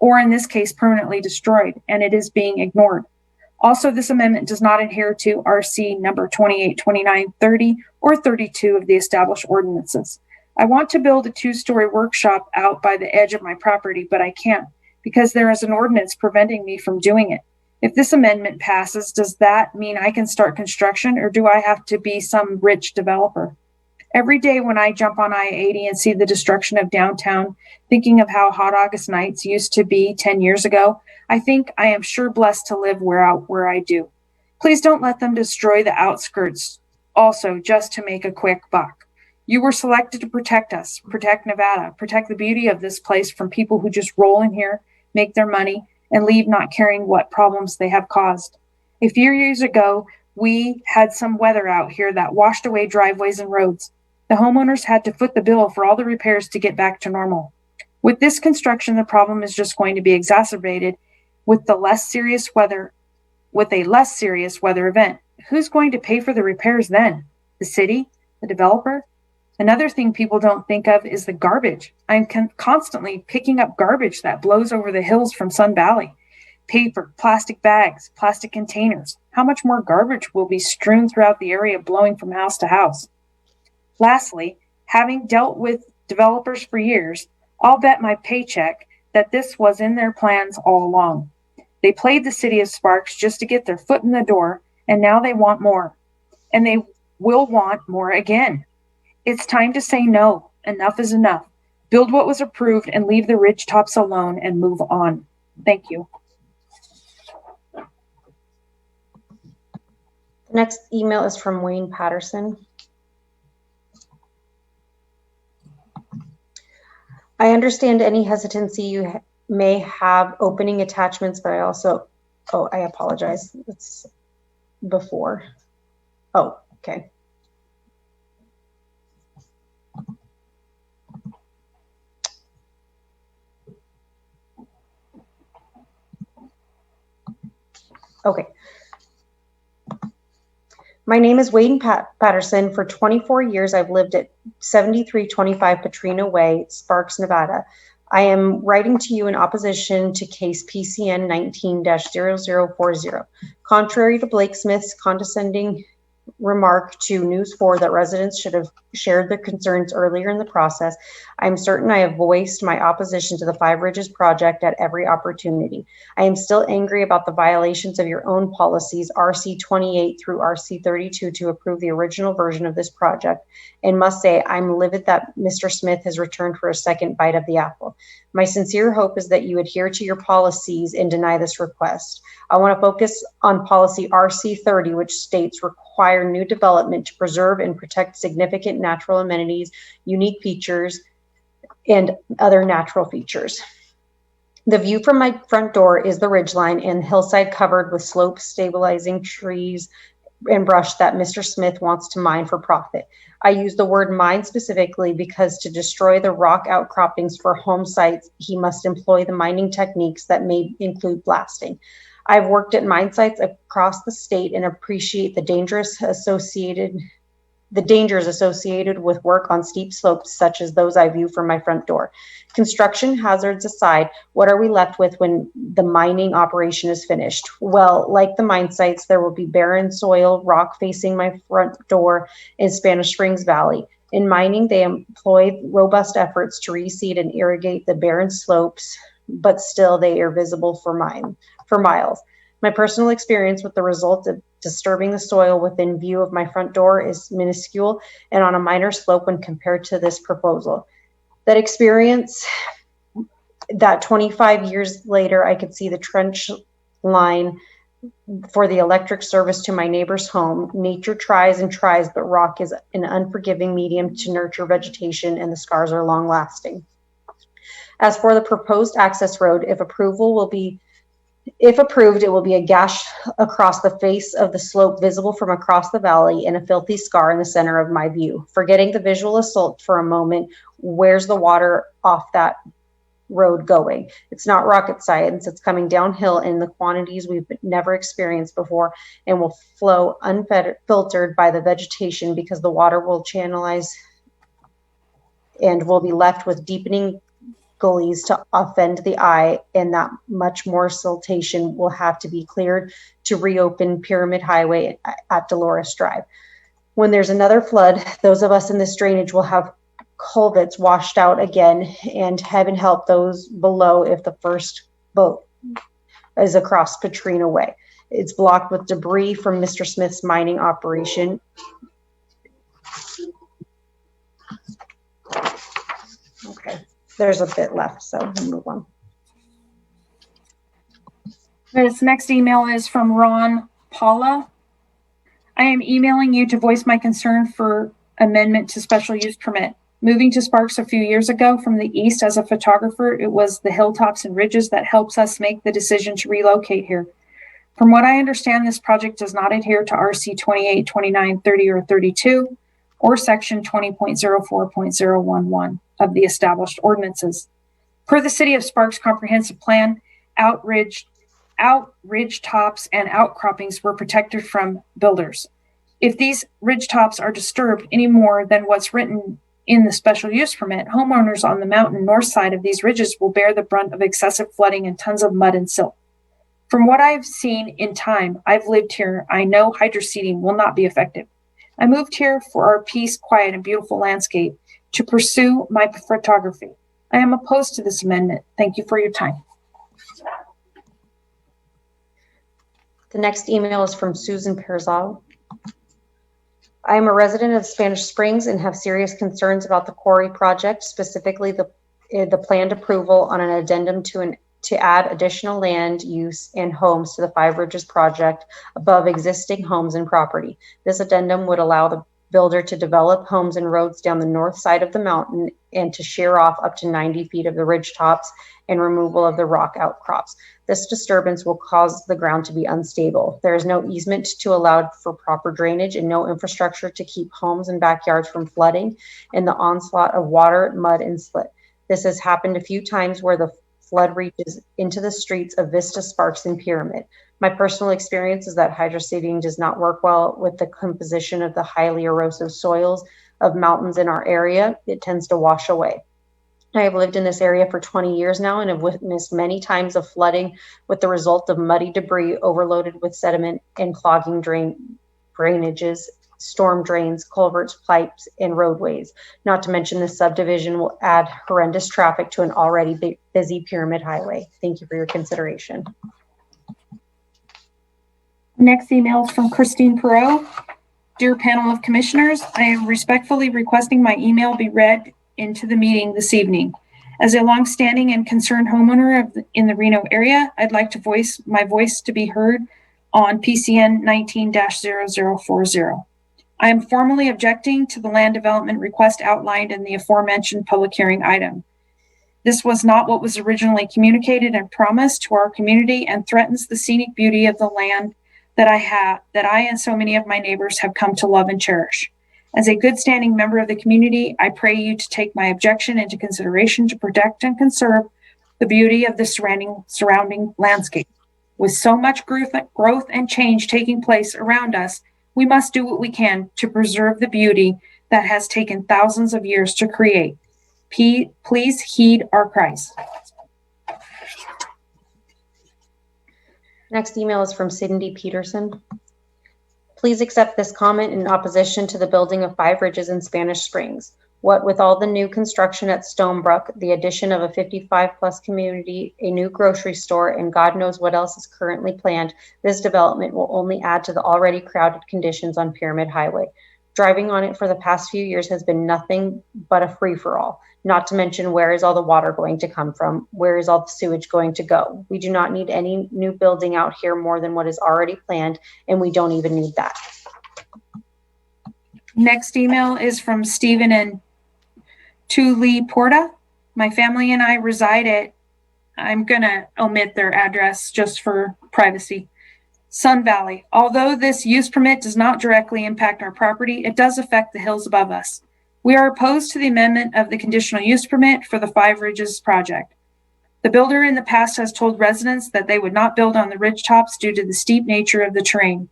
Speaker 2: or in this case, permanently destroyed, and it is being ignored. Also, this amendment does not adhere to RC number 28, 29, 30, or 32 of the established ordinances. I want to build a 2-story workshop out by the edge of my property, but I can't because there is an ordinance preventing me from doing it. If this amendment passes, does that mean I can start construction, or do I have to be some rich developer? Every day when I jump on I-80 and see the destruction of downtown, thinking of how hot August nights used to be 10 years ago, I think I am sure blessed to live where I do. Please don't let them destroy the outskirts also just to make a quick buck. You were selected to protect us, protect Nevada, protect the beauty of this place from people who just roll in here, make their money, and leave not caring what problems they have caused. A few years ago, we had some weather out here that washed away driveways and roads. The homeowners had to foot the bill for all the repairs to get back to normal. With this construction, the problem is just going to be exacerbated with a less serious weather event. Who's going to pay for the repairs then? The city? The developer? Another thing people don't think of is the garbage. I'm constantly picking up garbage that blows over the hills from Sun Valley. Paper, plastic bags, plastic containers. How much more garbage will be strewn throughout the area, blowing from house to house? Lastly, having dealt with developers for years, I'll bet my paycheck that this was in their plans all along. They played the city of Sparks just to get their foot in the door, and now they want more. And they will want more again. It's time to say no. Enough is enough. Build what was approved and leave the ridge tops alone and move on. Thank you.
Speaker 20: The next email is from Wayne Patterson. I understand any hesitancy you may have opening attachments, but I also, oh, I apologize. It's before. Oh, okay. Okay. My name is Wayne Patterson. For 24 years, I've lived at 7325 Petrina Way, Sparks, Nevada. I am writing to you in opposition to case PCN 19-0040. Contrary to Blake Smith's condescending remark to News 4 that residents should have shared their concerns earlier in the process, I'm certain I have voiced my opposition to the Five Ridges project at every opportunity. I am still angry about the violations of your own policies, RC 28 through RC 32, to approve the original version of this project, and must say I'm livid that Mr. Smith has returned for a second bite of the apple. My sincere hope is that you adhere to your policies and deny this request. I want to focus on policy RC 30, which states require new development to preserve and protect significant natural amenities, unique features, and other natural features. The view from my front door is the ridgeline and hillside covered with slope stabilizing trees and brush that Mr. Smith wants to mine for profit. I use the word mine specifically because to destroy the rock outcroppings for home sites, he must employ the mining techniques that may include blasting. I've worked at mine sites across the state and appreciate the dangers associated with work on steep slopes such as those I view from my front door. Construction hazards aside, what are we left with when the mining operation is finished? Well, like the mine sites, there will be barren soil, rock facing my front door in Spanish Springs Valley. In mining, they employ robust efforts to reseed and irrigate the barren slopes, but still they are visible for miles. My personal experience with the result of disturbing the soil within view of my front door is minuscule and on a minor slope when compared to this proposal. That experience, that 25 years later, I could see the trench line for the electric service to my neighbor's home. Nature tries and tries, but rock is an unforgiving medium to nurture vegetation, and the scars are long lasting. As for the proposed access road, if approved, it will be a gash across the face of the slope visible from across the valley and a filthy scar in the center of my view. Forgetting the visual assault for a moment, where's the water off that road going? It's not rocket science. It's coming downhill in the quantities we've never experienced before and will flow unfiltered by the vegetation because the water will channelize and will be left with deepening gullies to offend the eye, and that much more siltation will have to be cleared to reopen Pyramid Highway at Dolores Drive. When there's another flood, those of us in this drainage will have culverts washed out again, and heaven help those below if the first boat is across Petrina Way. It's blocked with debris from Mr. Smith's mining operation. Okay. There's a bit left, so we'll move on.
Speaker 2: This next email is from Ron Paula. I am emailing you to voice my concern for amendment to special use permit. Moving to Sparks a few years ago from the east as a photographer, it was the hilltops and ridges that helps us make the decision to relocate here. From what I understand, this project does not adhere to RC 28, 29, 30, or 32, or section 20.04.011 of the established ordinances. Per the City of Sparks comprehensive plan, out ridge tops and outcroppings were protected from builders. If these ridge tops are disturbed any more than what's written in the special use permit, homeowners on the mountain north side of these ridges will bear the brunt of excessive flooding and tons of mud and silt. From what I've seen in time, I've lived here, I know hydroseeding will not be effective. I moved here for our peace, quiet, and beautiful landscape to pursue my photography. I am opposed to this amendment. Thank you for your time.
Speaker 20: The next email is from Susan Perzal. I am a resident of Spanish Springs and have serious concerns about the quarry project, specifically the the planned approval on an addendum to add additional land use and homes to the Five Ridges project above existing homes and property. This addendum would allow the builder to develop homes and roads down the north side of the mountain and to shear off up to 90 feet of the ridge tops and removal of the rock outcrops. This disturbance will cause the ground to be unstable. There is no easement to allow for proper drainage and no infrastructure to keep homes and backyards from flooding and the onslaught of water, mud, and slit. This has happened a few times where the flood reaches into the streets of Vista, Sparks, and Pyramid. My personal experience is that hydroseeding does not work well with the composition of the highly erosive soils of mountains in our area. It tends to wash away. I have lived in this area for 20 years now and have witnessed many times of flooding with the result of muddy debris overloaded with sediment and clogging drainages, storm drains, culverts, pipes, and roadways. Not to mention this subdivision will add horrendous traffic to an already busy Pyramid Highway. Thank you for your consideration.
Speaker 2: Next email is from Christine Perot. Dear panel of commissioners, I am respectfully requesting my email be read into the meeting this evening. As a longstanding and concerned homeowner in the Reno area, I'd like to voice my voice to be heard on PCN 19-0040. I am formally objecting to the land development request outlined in the aforementioned public hearing item. This was not what was originally communicated and promised to our community and threatens the scenic beauty of the land that I and so many of my neighbors have come to love and cherish. As a good standing member of the community, I pray you to take my objection into consideration to protect and conserve the beauty of the surrounding landscape. With so much growth and change taking place around us, we must do what we can to preserve the beauty that has taken thousands of years to create. Please heed our cries.
Speaker 20: Next email is from Cindy Peterson. Please accept this comment in opposition to the building of Five Ridges in Spanish Springs. What with all the new construction at Stonebrook, the addition of a 55+ community, a new grocery store, and God knows what else is currently planned, this development will only add to the already crowded conditions on Pyramid Highway. Driving on it for the past few years has been nothing but a free-for-all. Not to mention, where is all the water going to come from? Where is all the sewage going to go? We do not need any new building out here more than what is already planned, and we don't even need that.
Speaker 2: Next email is from Stephen and Tuli Porta. My family and I reside at, I'm going to omit their address just for privacy, Sun Valley. Although this use permit does not directly impact our property, it does affect the hills above us. We are opposed to the amendment of the conditional use permit for the Five Ridges project. The builder in the past has told residents that they would not build on the ridge tops due to the steep nature of the terrain.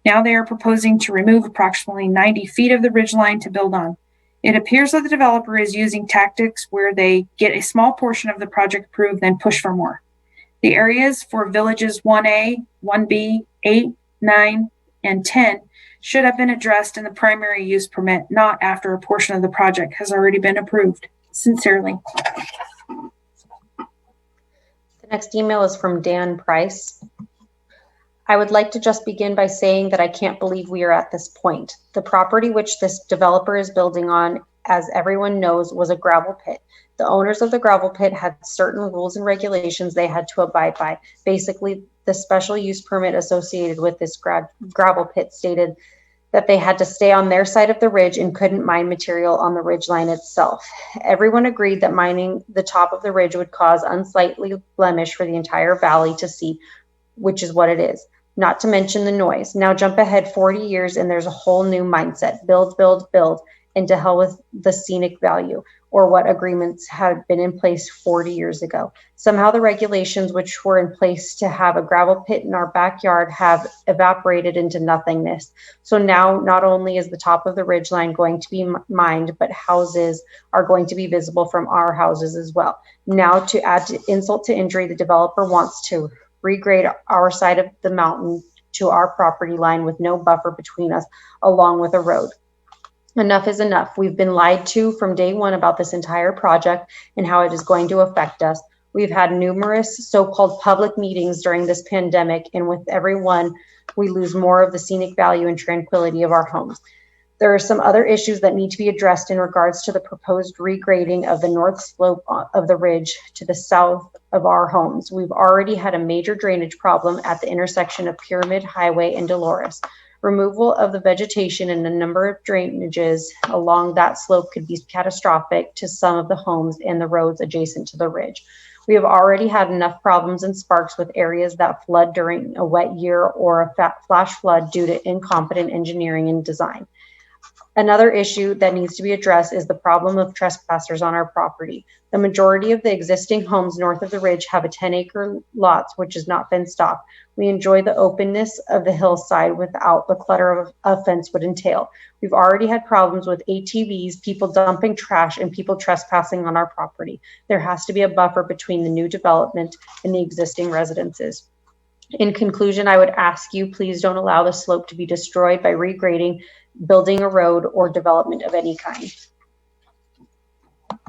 Speaker 2: Now they are proposing to remove approximately 90 feet of the ridgeline to build on. It appears that the developer is using tactics where they get a small portion of the project approved, then push for more. The areas for villages 1A, 1B, 8, 9, and 10 should have been addressed in the primary use permit, not after a portion of the project has already been approved. Sincerely.
Speaker 20: The next email is from Dan Price. I would like to just begin by saying that I can't believe we are at this point. The property which this developer is building on, as everyone knows, was a gravel pit. The owners of the gravel pit had certain rules and regulations they had to abide by. Basically, the special use permit associated with this gravel pit stated that they had to stay on their side of the ridge and couldn't mine material on the ridge line itself. Everyone agreed that mining the top of the ridge would cause unsightly blemish for the entire valley to see, which is what it is. Not to mention the noise. Now jump ahead 40 years and there's a whole new mindset. Build, build, build, and to hell with the scenic value, or what agreements had been in place 40 years ago. Somehow the regulations which were in place to have a gravel pit in our backyard have evaporated into nothingness. So now not only is the top of the ridgeline going to be mined, but houses are going to be visible from our houses as well. Now to add to insult to injury, the developer wants to regrade our side of the mountain to our property line with no buffer between us, along with a road. Enough is enough. We've been lied to from day one about this entire project and how it is going to affect us. We've had numerous so-called public meetings during this pandemic, and with every one, we lose more of the scenic value and tranquility of our homes. There are some other issues that need to be addressed in regards to the proposed regrading of the north slope of the ridge to the south of our homes. We've already had a major drainage problem at the intersection of Pyramid Highway and Dolores. Removal of the vegetation and a number of drainages along that slope could be catastrophic to some of the homes and the roads adjacent to the ridge. We have already had enough problems in Sparks with areas that flood during a wet year or a flash flood due to incompetent engineering and design. Another issue that needs to be addressed is the problem of trespassers on our property. The majority of the existing homes north of the ridge have a 10-acre lots, which is not fenced off. We enjoy the openness of the hillside without the clutter of a fence would entail. We've already had problems with ATVs, people dumping trash, and people trespassing on our property. There has to be a buffer between the new development and the existing residences. In conclusion, I would ask you, please don't allow the slope to be destroyed by regrading, building a road, or development of any kind.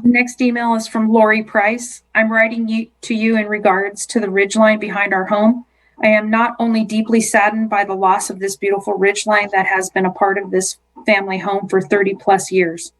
Speaker 2: The next email is from Lori Price. I'm writing to you in regards to the ridgeline behind our home. I am not only deeply saddened by the loss of this beautiful ridgeline that has been a part of this family home for 30 plus years.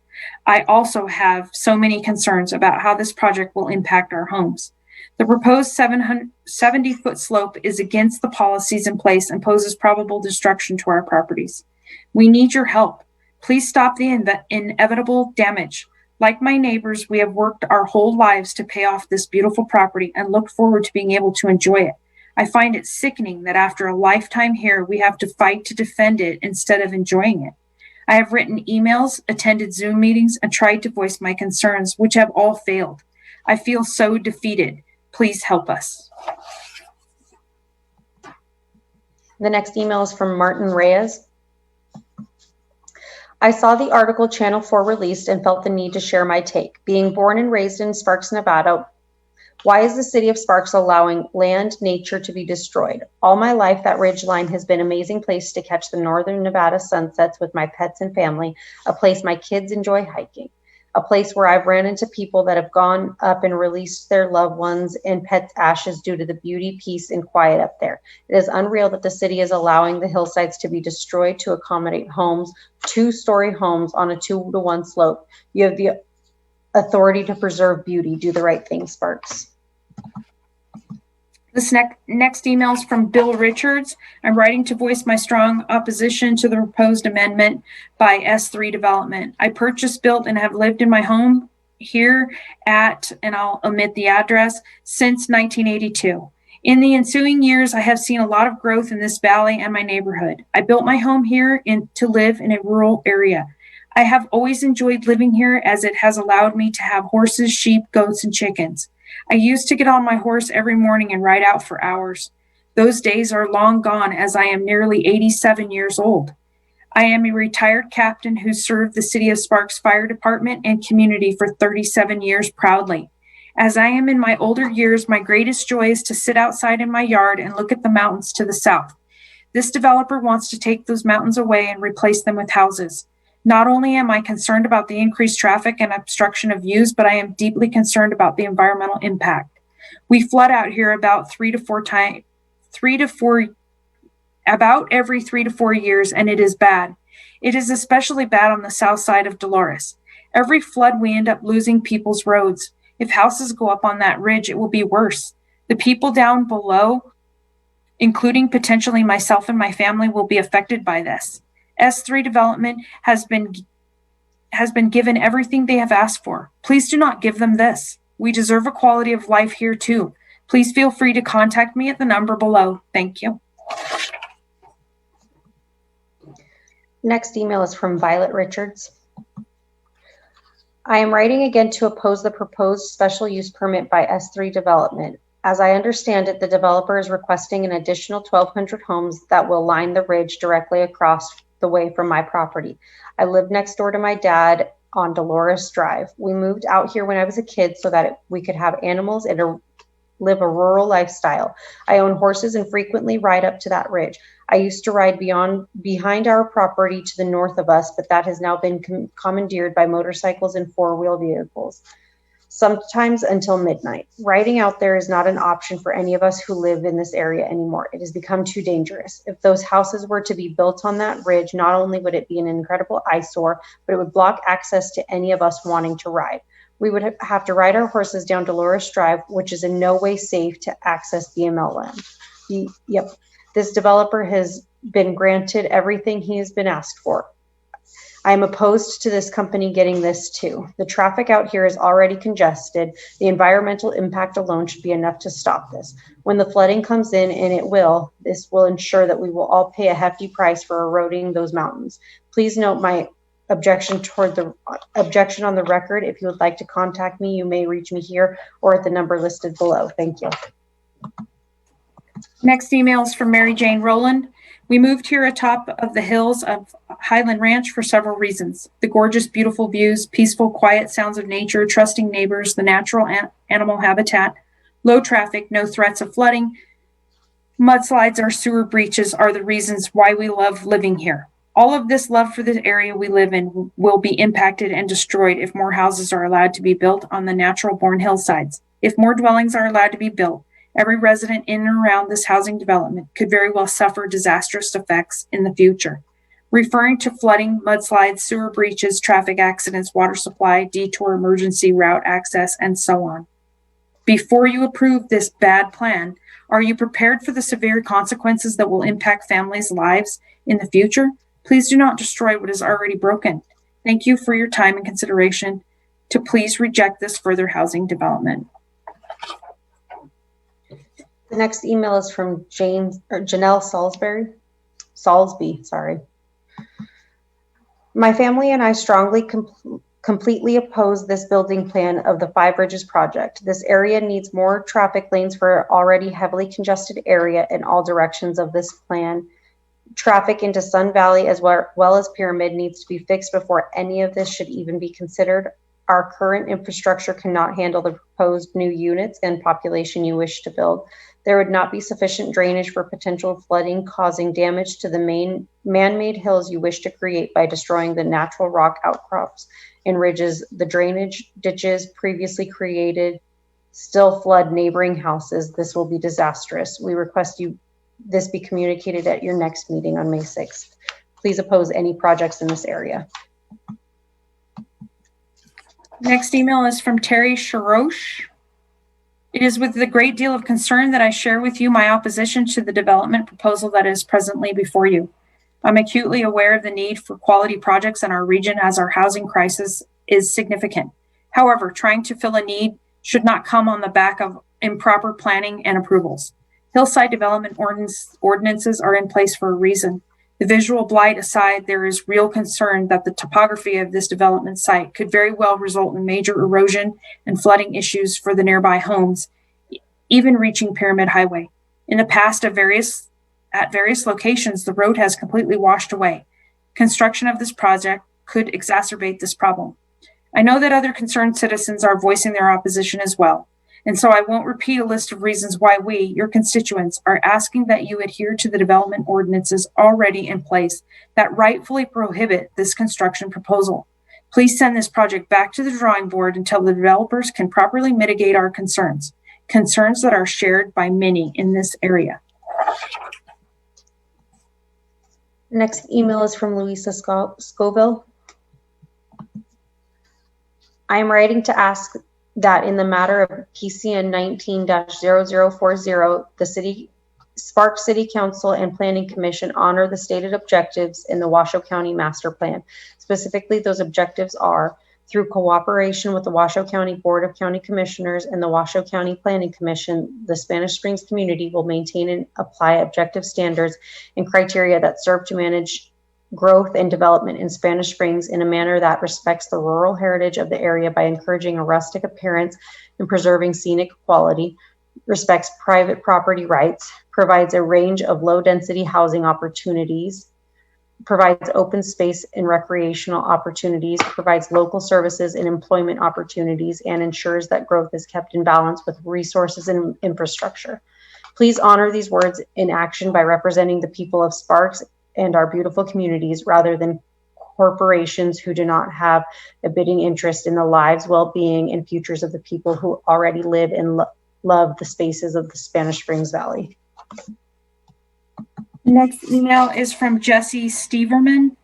Speaker 2: I also have so many concerns about how this project will impact our homes. The proposed 70-foot slope is against the policies in place and poses probable destruction to our properties. We need your help. Please stop the inevitable damage. Like my neighbors, we have worked our whole lives to pay off this beautiful property and look forward to being able to enjoy it. I find it sickening that after a lifetime here, we have to fight to defend it instead of enjoying it. I have written emails, attended Zoom meetings, and tried to voice my concerns, which have all failed. I feel so defeated. Please help us.
Speaker 20: The next email is from Martin Reyes. I saw the article Channel 4 released and felt the need to share my take. Being born and raised in Sparks, Nevada, why is the city of Sparks allowing land, nature to be destroyed? All my life, that ridge line has been an amazing place to catch the northern Nevada sunsets with my pets and family, a place my kids enjoy hiking, a place where I've ran into people that have gone up and released their loved ones and pets' ashes due to the beauty, peace, and quiet up there. It is unreal that the city is allowing the hillsides to be destroyed to accommodate homes, 2-story homes on a 2-to-1 slope. You have the authority to preserve beauty. Do the right thing, Sparks.
Speaker 2: This next email is from Bill Richards. I'm writing to voice my strong opposition to the proposed amendment by S3 Development. I purchased, built, and have lived in my home here at, and I'll omit the address, since 1982. In the ensuing years, I have seen a lot of growth in this valley and my neighborhood. I built my home here to live in a rural area. I have always enjoyed living here as it has allowed me to have horses, sheep, goats, and chickens. I used to get on my horse every morning and ride out for hours. Those days are long gone as I am nearly 87 years old. I am a retired captain who served the City of Sparks Fire Department and community for 37 years proudly. As I am in my older years, my greatest joy is to sit outside in my yard and look at the mountains to the south. This developer wants to take those mountains away and replace them with houses. Not only am I concerned about the increased traffic and obstruction of views, but I am deeply concerned about the environmental impact. We flood out here about every 3 to 4 years, and it is bad. It is especially bad on the south side of Dolores. Every flood, we end up losing people's roads. If houses go up on that ridge, it will be worse. The people down below, including potentially myself and my family, will be affected by this. S3 Development has been given everything they have asked for. Please do not give them this. We deserve a quality of life here too. Please feel free to contact me at the number below. Thank you.
Speaker 20: Next email is from Violet Richards. I am writing again to oppose the proposed special use permit by S3 Development. As I understand it, the developer is requesting an additional 1,200 homes that will line the ridge directly across the way from my property. I live next door to my dad on Dolores Drive. We moved out here when I was a kid so that we could have animals and live a rural lifestyle. I own horses and frequently ride up to that ridge. I used to ride behind our property to the north of us, but that has now been commandeered by motorcycles and 4-wheel vehicles. sometimes until midnight. Riding out there is not an option for any of us who live in this area anymore. It has become too dangerous. If those houses were to be built on that ridge, not only would it be an incredible eyesore, but it would block access to any of us wanting to ride. We would have to ride our horses down Dolores Drive, which is in no way safe to access BML land. Yep, this developer has been granted everything he has been asked for. I am opposed to this company getting this too. The traffic out here is already congested. The environmental impact alone should be enough to stop this. When the flooding comes in, and it will, this will ensure that we will all pay a hefty price for eroding those mountains. Please note my objection on the record. If you would like to contact me, you may reach me here or at the number listed below. Thank you.
Speaker 2: Next email is from Mary Jane Rowland. We moved here atop of the hills of Highland Ranch for several reasons. The gorgeous, beautiful views, peaceful, quiet sounds of nature, trusting neighbors, the natural animal habitat, low traffic, no threats of flooding, mudslides or sewer breaches are the reasons why we love living here. All of this love for the area we live in will be impacted and destroyed if more houses are allowed to be built on the natural-born hillsides. If more dwellings are allowed to be built, every resident in and around this housing development could very well suffer disastrous effects in the future. Referring to flooding, mudslides, sewer breaches, traffic accidents, water supply, detour, emergency route access, and so on. Before you approve this bad plan, are you prepared for the severe consequences that will impact families' lives in the future? Please do not destroy what is already broken. Thank you for your time and consideration to please reject this further housing development.
Speaker 20: The next email is from Janelle Salisbury. Sorry. My family and I strongly completely oppose this building plan of the Five Ridges project. This area needs more traffic lanes for an already heavily congested area in all directions of this plan. Traffic into Sun Valley as well as Pyramid needs to be fixed before any of this should even be considered. Our current infrastructure cannot handle the proposed new units and population you wish to build. There would not be sufficient drainage for potential flooding, causing damage to the main man-made hills you wish to create by destroying the natural rock outcrops and ridges. The drainage ditches previously created still flood neighboring houses. This will be disastrous. We request this be communicated at your next meeting on May 6th. Please oppose any projects in this area.
Speaker 2: Next email is from Terry Sharosh. It is with a great deal of concern that I share with you my opposition to the development proposal that is presently before you. I'm acutely aware of the need for quality projects in our region as our housing crisis is significant. However, trying to fill a need should not come on the back of improper planning and approvals. Hillside development ordinances are in place for a reason. The visual blight aside, there is real concern that the topography of this development site could very well result in major erosion and flooding issues for the nearby homes, even reaching Pyramid Highway. In the past, at various locations, the road has completely washed away. Construction of this project could exacerbate this problem. I know that other concerned citizens are voicing their opposition as well. And so I won't repeat a list of reasons why we, your constituents, are asking that you adhere to the development ordinances already in place that rightfully prohibit this construction proposal. Please send this project back to the drawing board until the developers can properly mitigate our concerns that are shared by many in this area.
Speaker 20: Next email is from Louisa Scoville. I am writing to ask that in the matter of PCN 19-0040, the Spark City Council and Planning Commission honor the stated objectives in the Washoe County Master Plan. Specifically, those objectives are through cooperation with the Washoe County Board of County Commissioners and the Washoe County Planning Commission, the Spanish Springs community will maintain and apply objective standards and criteria that serve to manage growth and development in Spanish Springs in a manner that respects the rural heritage of the area by encouraging a rustic appearance and preserving scenic quality, respects private property rights, provides a range of low-density housing opportunities, provides open space and recreational opportunities, provides local services and employment opportunities, and ensures that growth is kept in balance with resources and infrastructure. Please honor these words in action by representing the people of Sparks and our beautiful communities rather than corporations who do not have a bidding interest in the lives, well-being, and futures of the people who already live and love the spaces of the Spanish Springs Valley.
Speaker 2: Next email is from Jesse Steverman.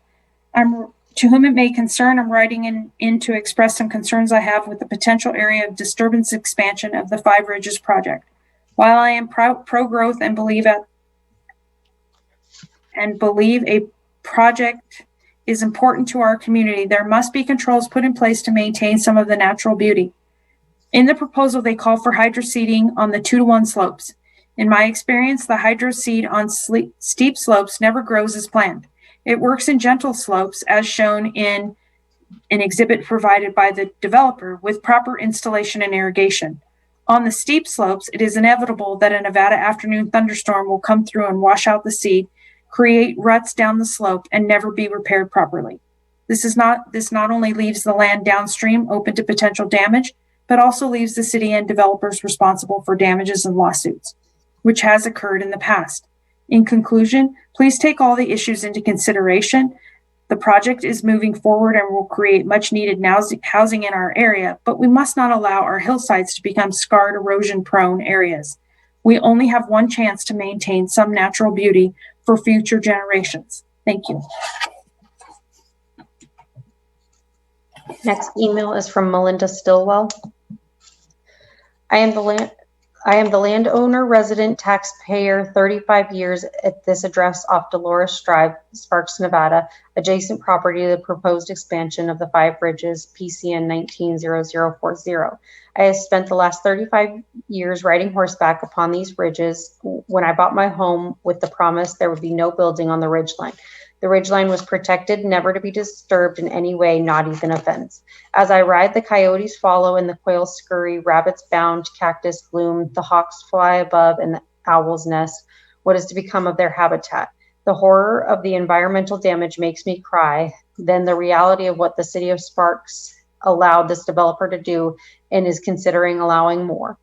Speaker 2: To whom it may concern, I'm writing in to express some concerns I have with the potential area of disturbance expansion of the Five Ridges project. While I am pro-growth and believe a project is important to our community, there must be controls put in place to maintain some of the natural beauty. In the proposal, they call for hydroseeding on the 2-to-1 slopes. In my experience, the hydroseed on steep slopes never grows as planned. It works in gentle slopes, as shown in an exhibit provided by the developer, with proper installation and irrigation. On the steep slopes, it is inevitable that a Nevada afternoon thunderstorm will come through and wash out the seed, create ruts down the slope, and never be repaired properly. This not only leaves the land downstream open to potential damage, but also leaves the city and developers responsible for damages and lawsuits, which has occurred in the past. In conclusion, please take all the issues into consideration. The project is moving forward and will create much needed housing in our area, but we must not allow our hillsides to become scarred, erosion-prone areas. We only have one chance to maintain some natural beauty for future generations. Thank you.
Speaker 20: Next email is from Melinda Stillwell. I am the landowner, resident, taxpayer, 35 years at this address off Dolores Drive, Sparks, Nevada, adjacent property to the proposed expansion of the Five Ridges, PCN 190040. I have spent the last 35 years riding horseback upon these ridges when I bought my home with the promise there would be no building on the ridgeline. The ridgeline was protected, never to be disturbed in any way, not even a fence. As I ride, the coyotes follow and the quails scurry, rabbits bound, cactus bloom, the hawks fly above, and the owls nest. What is to become of their habitat? The horror of the environmental damage makes me cry. Then the reality of what the city of Sparks allowed this developer to do and is considering allowing more.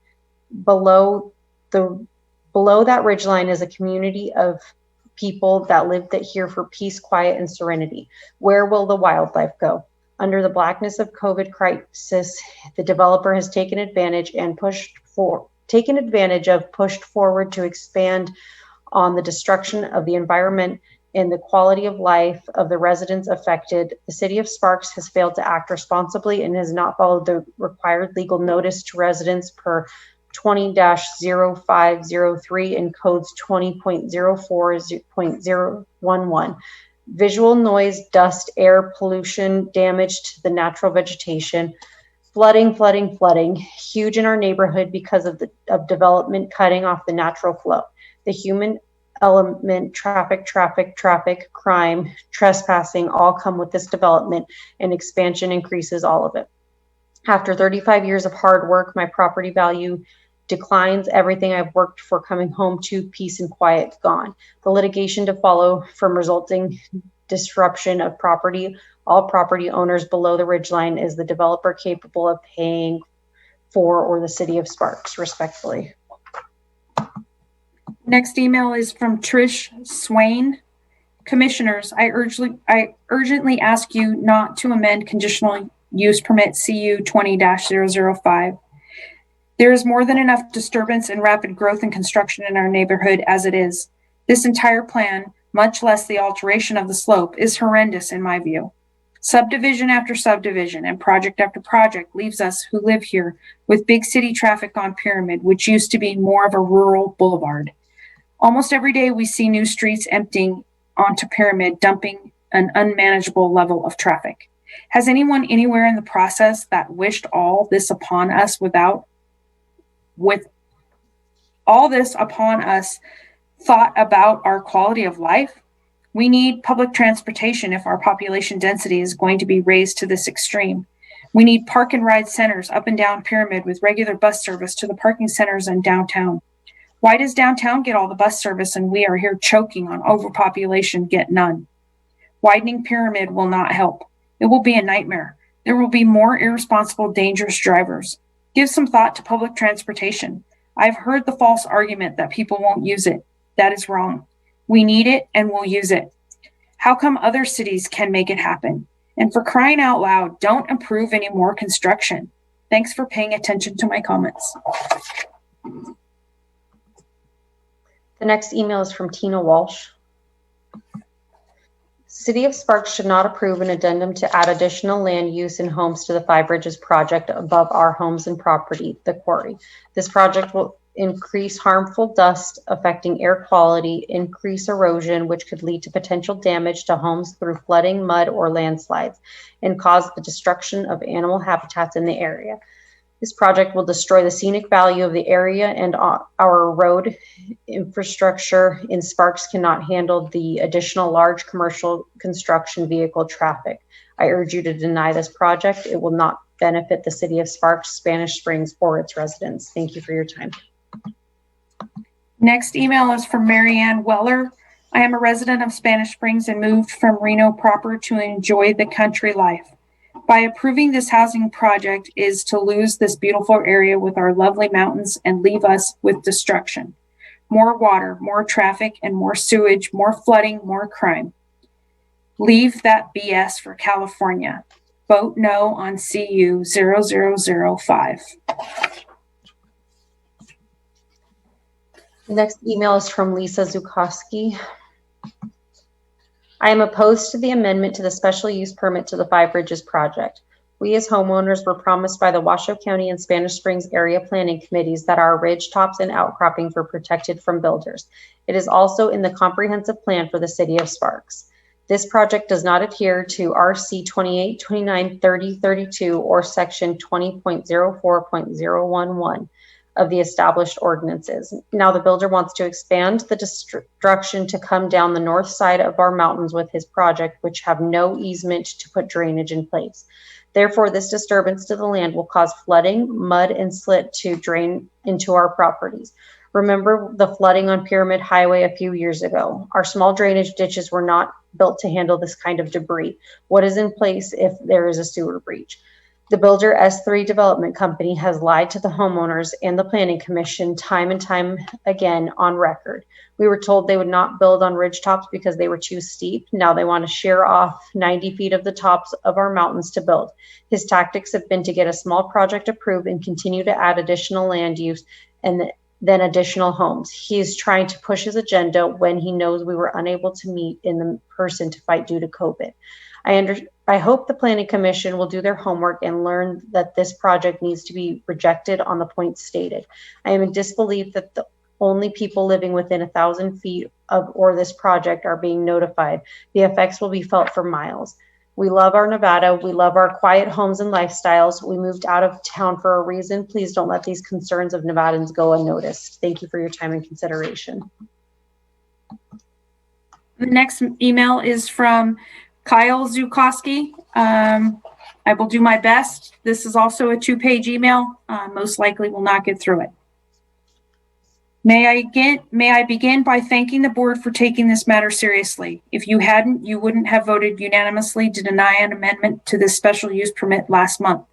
Speaker 20: Below that ridgeline is a community of people that live here for peace, quiet, and serenity. Where will the wildlife go? Under the blackness of COVID crisis, the developer has taken advantage of pushed forward to expand on the destruction of the environment and the quality of life of the residents affected. The city of Sparks has failed to act responsibly and has not followed the required legal notice to residents per 20-0503 and codes 20.04.011. Visual noise, dust, air pollution, damage to the natural vegetation, flooding, huge in our neighborhood because of development cutting off the natural flow. The human element, traffic, crime, trespassing, all come with this development, and expansion increases all of it. After 35 years of hard work, my property value declines. Everything I've worked for coming home to, peace and quiet, gone. The litigation to follow from resulting disruption of property, all property owners below the ridgeline, is the developer capable of paying for, or the city of Sparks, respectfully.
Speaker 2: Next email is from Trish Swain. Commissioners, I urgently ask you not to amend conditional use permit CU 20-005. There is more than enough disturbance and rapid growth and construction in our neighborhood as it is. This entire plan, much less the alteration of the slope, is horrendous in my view. Subdivision after subdivision and project after project leaves us who live here with big city traffic on Pyramid, which used to be more of a rural boulevard. Almost every day we see new streets emptying onto Pyramid, dumping an unmanageable level of traffic. Has anyone anywhere in the process that wished all this upon us thought about our quality of life? We need public transportation if our population density is going to be raised to this extreme. We need park and ride centers up and down Pyramid with regular bus service to the parking centers in downtown. Why does downtown get all the bus service and we are here choking on overpopulation, get none? Widening Pyramid will not help. It will be a nightmare. There will be more irresponsible, dangerous drivers. Give some thought to public transportation. I've heard the false argument that people won't use it. That is wrong. We need it and we'll use it. How come other cities can make it happen? And for crying out loud, don't approve any more construction. Thanks for paying attention to my comments.
Speaker 20: The next email is from Tina Walsh. City of Sparks should not approve an addendum to add additional land use and homes to the Five Bridges project above our homes and property, the quarry. This project will increase harmful dust affecting air quality, increase erosion, which could lead to potential damage to homes through flooding, mud, or landslides, and cause the destruction of animal habitats in the area. This project will destroy the scenic value of the area, and our road infrastructure in Sparks cannot handle the additional large commercial construction vehicle traffic. I urge you to deny this project. It will not benefit the city of Sparks, Spanish Springs, or its residents. Thank you for your time.
Speaker 2: Next email is from Marianne Weller. I am a resident of Spanish Springs and moved from Reno proper to enjoy the country life. By approving this housing project is to lose this beautiful area with our lovely mountains and leave us with destruction. More water, more traffic, and more sewage, more flooding, more crime. Leave that BS for California. Vote no on CU 0005.
Speaker 20: The next email is from Lisa Zukowski. I am opposed to the amendment to the special use permit to the Five Bridges project. We as homeowners were promised by the Washoe County and Spanish Springs area planning committees that our ridge tops and outcroppings were protected from builders. It is also in the comprehensive plan for the city of Sparks. This project does not adhere to RC 28, 29, 30, 32 or section 20.04.011 of the established ordinances. Now the builder wants to expand the destruction to come down the north side of our mountains with his project, which have no easement to put drainage in place. Therefore, this disturbance to the land will cause flooding, mud, and slit to drain into our properties. Remember the flooding on Pyramid Highway a few years ago. Our small drainage ditches were not built to handle this kind of debris. What is in place if there is a sewer breach? The builder S3 Development Company has lied to the homeowners and the Planning Commission time and time again on record. We were told they would not build on ridge tops because they were too steep. Now they want to shear off 90 feet of the tops of our mountains to build. His tactics have been to get a small project approved and continue to add additional land use and then additional homes. He is trying to push his agenda when he knows we were unable to meet in person to fight due to COVID. I hope the Planning Commission will do their homework and learn that this project needs to be rejected on the points stated. I am in disbelief that the only people living within 1,000 feet of or this project are being notified. The effects will be felt for miles. We love our Nevada. We love our quiet homes and lifestyles. We moved out of town for a reason. Please don't let these concerns of Nevadans go unnoticed. Thank you for your time and consideration.
Speaker 2: The next email is from Kyle Zukowski. I will do my best. This is also a 2-page email. Most likely will not get through it. May I begin by thanking the board for taking this matter seriously. If you hadn't, you wouldn't have voted unanimously to deny an amendment to this special use permit last month.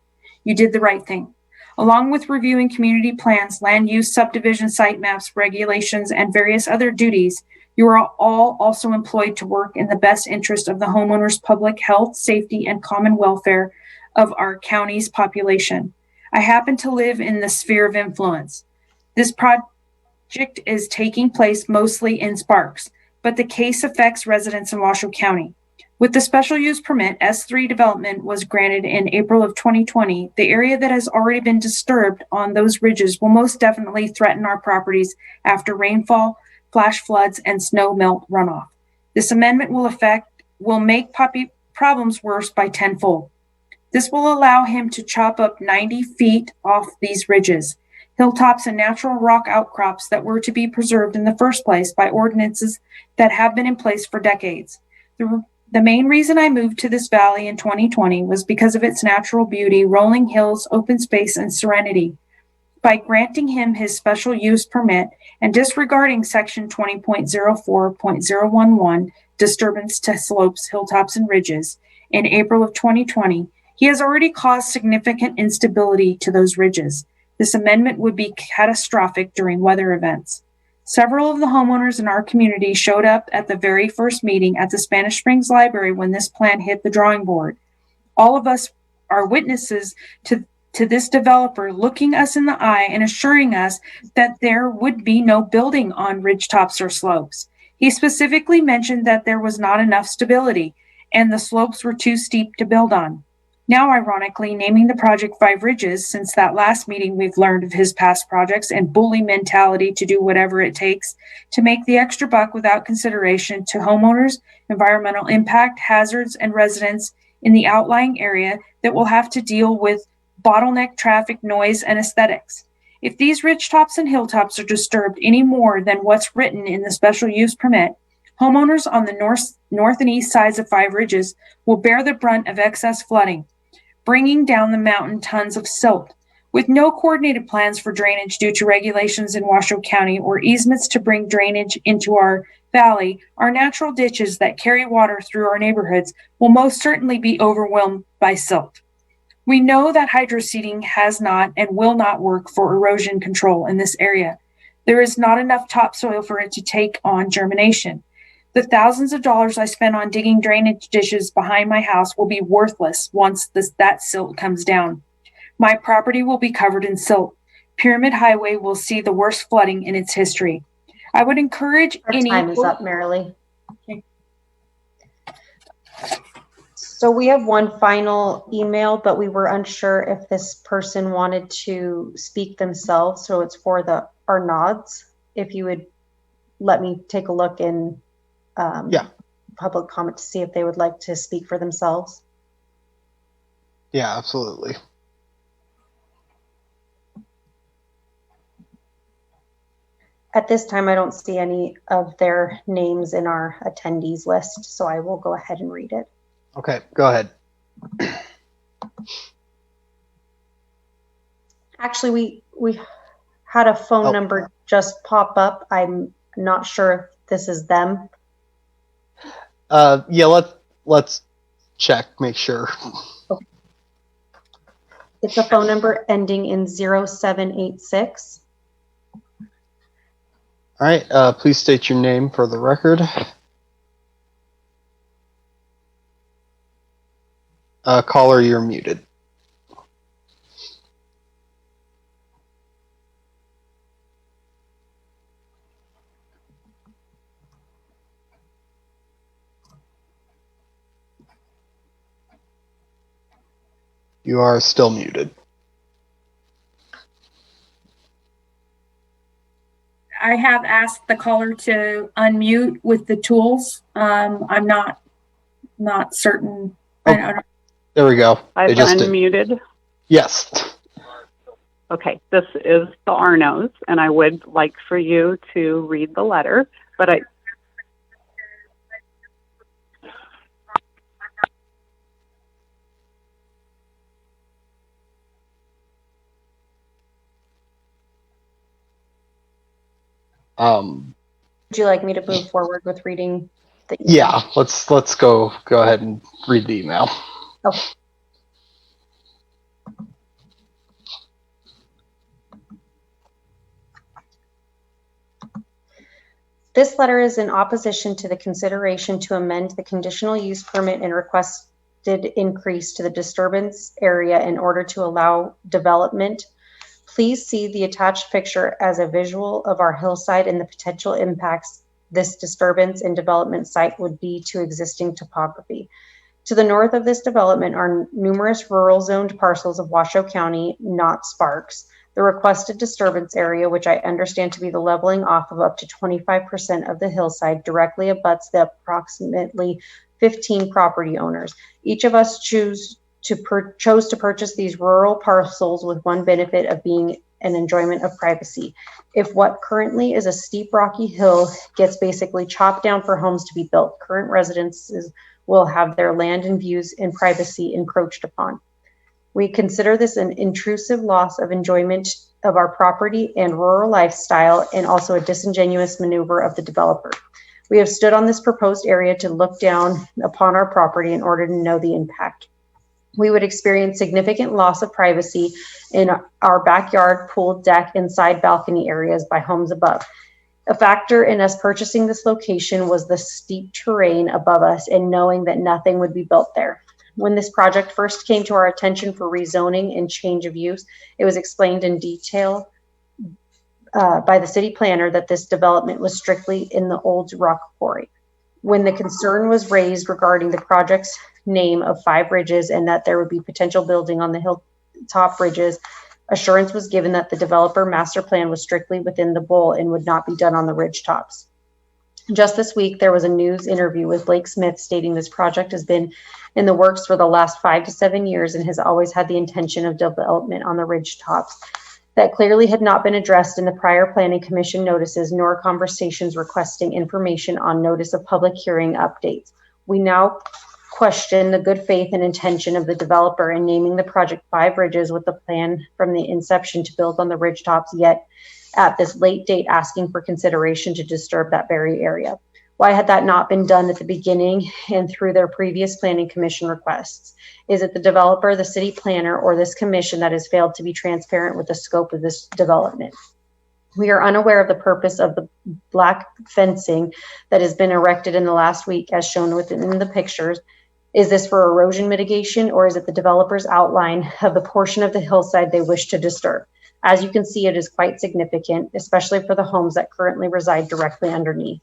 Speaker 2: You did the right thing. Along with reviewing community plans, land use, subdivision site maps, regulations, and various other duties, you are all also employed to work in the best interest of the homeowners' public health, safety, and common welfare of our county's population. I happen to live in the sphere of influence. This project is taking place mostly in Sparks, but the case affects residents in Washoe County. With the special use permit, S3 development was granted in April of 2020. The area that has already been disturbed on those ridges will most definitely threaten our properties after rainfall, flash floods, and snow melt runoff. This amendment will make problems worse by tenfold. This will allow him to chop up 90 feet off these ridges, hilltops, and natural rock outcrops that were to be preserved in the first place by ordinances that have been in place for decades. The main reason I moved to this valley in 2020 was because of its natural beauty, rolling hills, open space, and serenity. By granting him his special use permit and disregarding section 20.04.011, disturbance to slopes, hilltops, and ridges, in April of 2020, he has already caused significant instability to those ridges. This amendment would be catastrophic during weather events. Several of the homeowners in our community showed up at the very first meeting at the Spanish Springs Library when this plan hit the drawing board. All of us are witnesses to this developer looking us in the eye and assuring us that there would be no building on ridgetops or slopes. He specifically mentioned that there was not enough stability and the slopes were too steep to build on. Now, ironically, naming the project Five Ridges, since that last meeting we've learned of his past projects and bully mentality to do whatever it takes to make the extra buck without consideration to homeowners, environmental impact, hazards, and residents in the outlying area that will have to deal with bottleneck traffic, noise, and aesthetics. If these ridgetops and hilltops are disturbed any more than what's written in the special use permit, homeowners on the north and east sides of Five Ridges will bear the brunt of excess flooding, bringing down the mountain tons of silt. With no coordinated plans for drainage due to regulations in Washoe County or easements to bring drainage into our valley, our natural ditches that carry water through our neighborhoods will most certainly be overwhelmed by silt. We know that hydroseeding has not and will not work for erosion control in this area. There is not enough topsoil for it to take on germination. The thousands of dollars I spent on digging drainage ditches behind my house will be worthless once that silt comes down. My property will be covered in silt. Pyramid Highway will see the worst flooding in its history. I would encourage
Speaker 20: Our time is up, Marilee.
Speaker 2: Okay.
Speaker 20: So we have one final email, but we were unsure if this person wanted to speak themselves. So it's for the Arnauds. If you would let me take a look in public comment to see if they would like to speak for themselves.
Speaker 1: Yeah, absolutely.
Speaker 20: At this time, I don't see any of their names in our attendees list, so I will go ahead and read it.
Speaker 1: Okay, go ahead.
Speaker 20: Actually, we had a phone number just pop up. I'm not sure if this is them.
Speaker 1: Yeah, let's check, make sure.
Speaker 20: Okay. It's a phone number ending in 0786.
Speaker 1: All right, please state your name for the record. Caller, you're muted. You are still muted.
Speaker 2: I have asked the caller to unmute with the tools. I'm not certain.
Speaker 1: Oh,
Speaker 2: I don't.
Speaker 1: There we go.
Speaker 11: I've
Speaker 1: They just
Speaker 11: unmuted.
Speaker 1: Yes.
Speaker 11: Okay, this is the Arnos, and I would like for you to read the letter, but
Speaker 20: Would you like me to move forward with reading the email?
Speaker 1: Yeah, let's go ahead and read the email.
Speaker 20: Okay. This letter is in opposition to the consideration to amend the conditional use permit and requested increase to the disturbance area in order to allow development. Please see the attached picture as a visual of our hillside and the potential impacts this disturbance and development site would be to existing topography. To the north of this development are numerous rural zoned parcels of Washoe County, not Sparks. The requested disturbance area, which I understand to be the leveling off of up to 25% of the hillside, directly abuts the approximately 15 property owners. Each of us chose to purchase these rural parcels with one benefit of being an enjoyment of privacy. If what currently is a steep rocky hill gets basically chopped down for homes to be built, current residences will have their land and views and privacy encroached upon. We consider this an intrusive loss of enjoyment of our property and rural lifestyle, and also a disingenuous maneuver of the developer. We have stood on this proposed area to look down upon our property in order to know the impact. We would experience significant loss of privacy in our backyard, pool, deck, and side balcony areas by homes above. A factor in us purchasing this location was the steep terrain above us and knowing that nothing would be built there. When this project first came to our attention for rezoning and change of use, it was explained in detail by the city planner that this development was strictly in the old rock quarry. When the concern was raised regarding the project's name of Five Ridges and that there would be potential building on the hilltop ridges, assurance was given that the developer master plan was strictly within the bowl and would not be done on the ridge tops. Just this week, there was a news interview with Blake Smith stating this project has been in the works for the last 5 to 7 years and has always had the intention of development on the ridge tops. That clearly had not been addressed in the prior planning commission notices nor conversations requesting information on notice of public hearing updates. We now question the good faith and intention of the developer in naming the project Five Ridges with the plan from the inception to build on the ridge tops, yet at this late date asking for consideration to disturb that very area. Why had that not been done at the beginning and through their previous planning commission requests? Is it the developer, the city planner, or this commission that has failed to be transparent with the scope of this development? We are unaware of the purpose of the black fencing that has been erected in the last week as shown within the pictures. Is this for erosion mitigation, or is it the developer's outline of the portion of the hillside they wish to disturb? As you can see, it is quite significant, especially for the homes that currently reside directly underneath.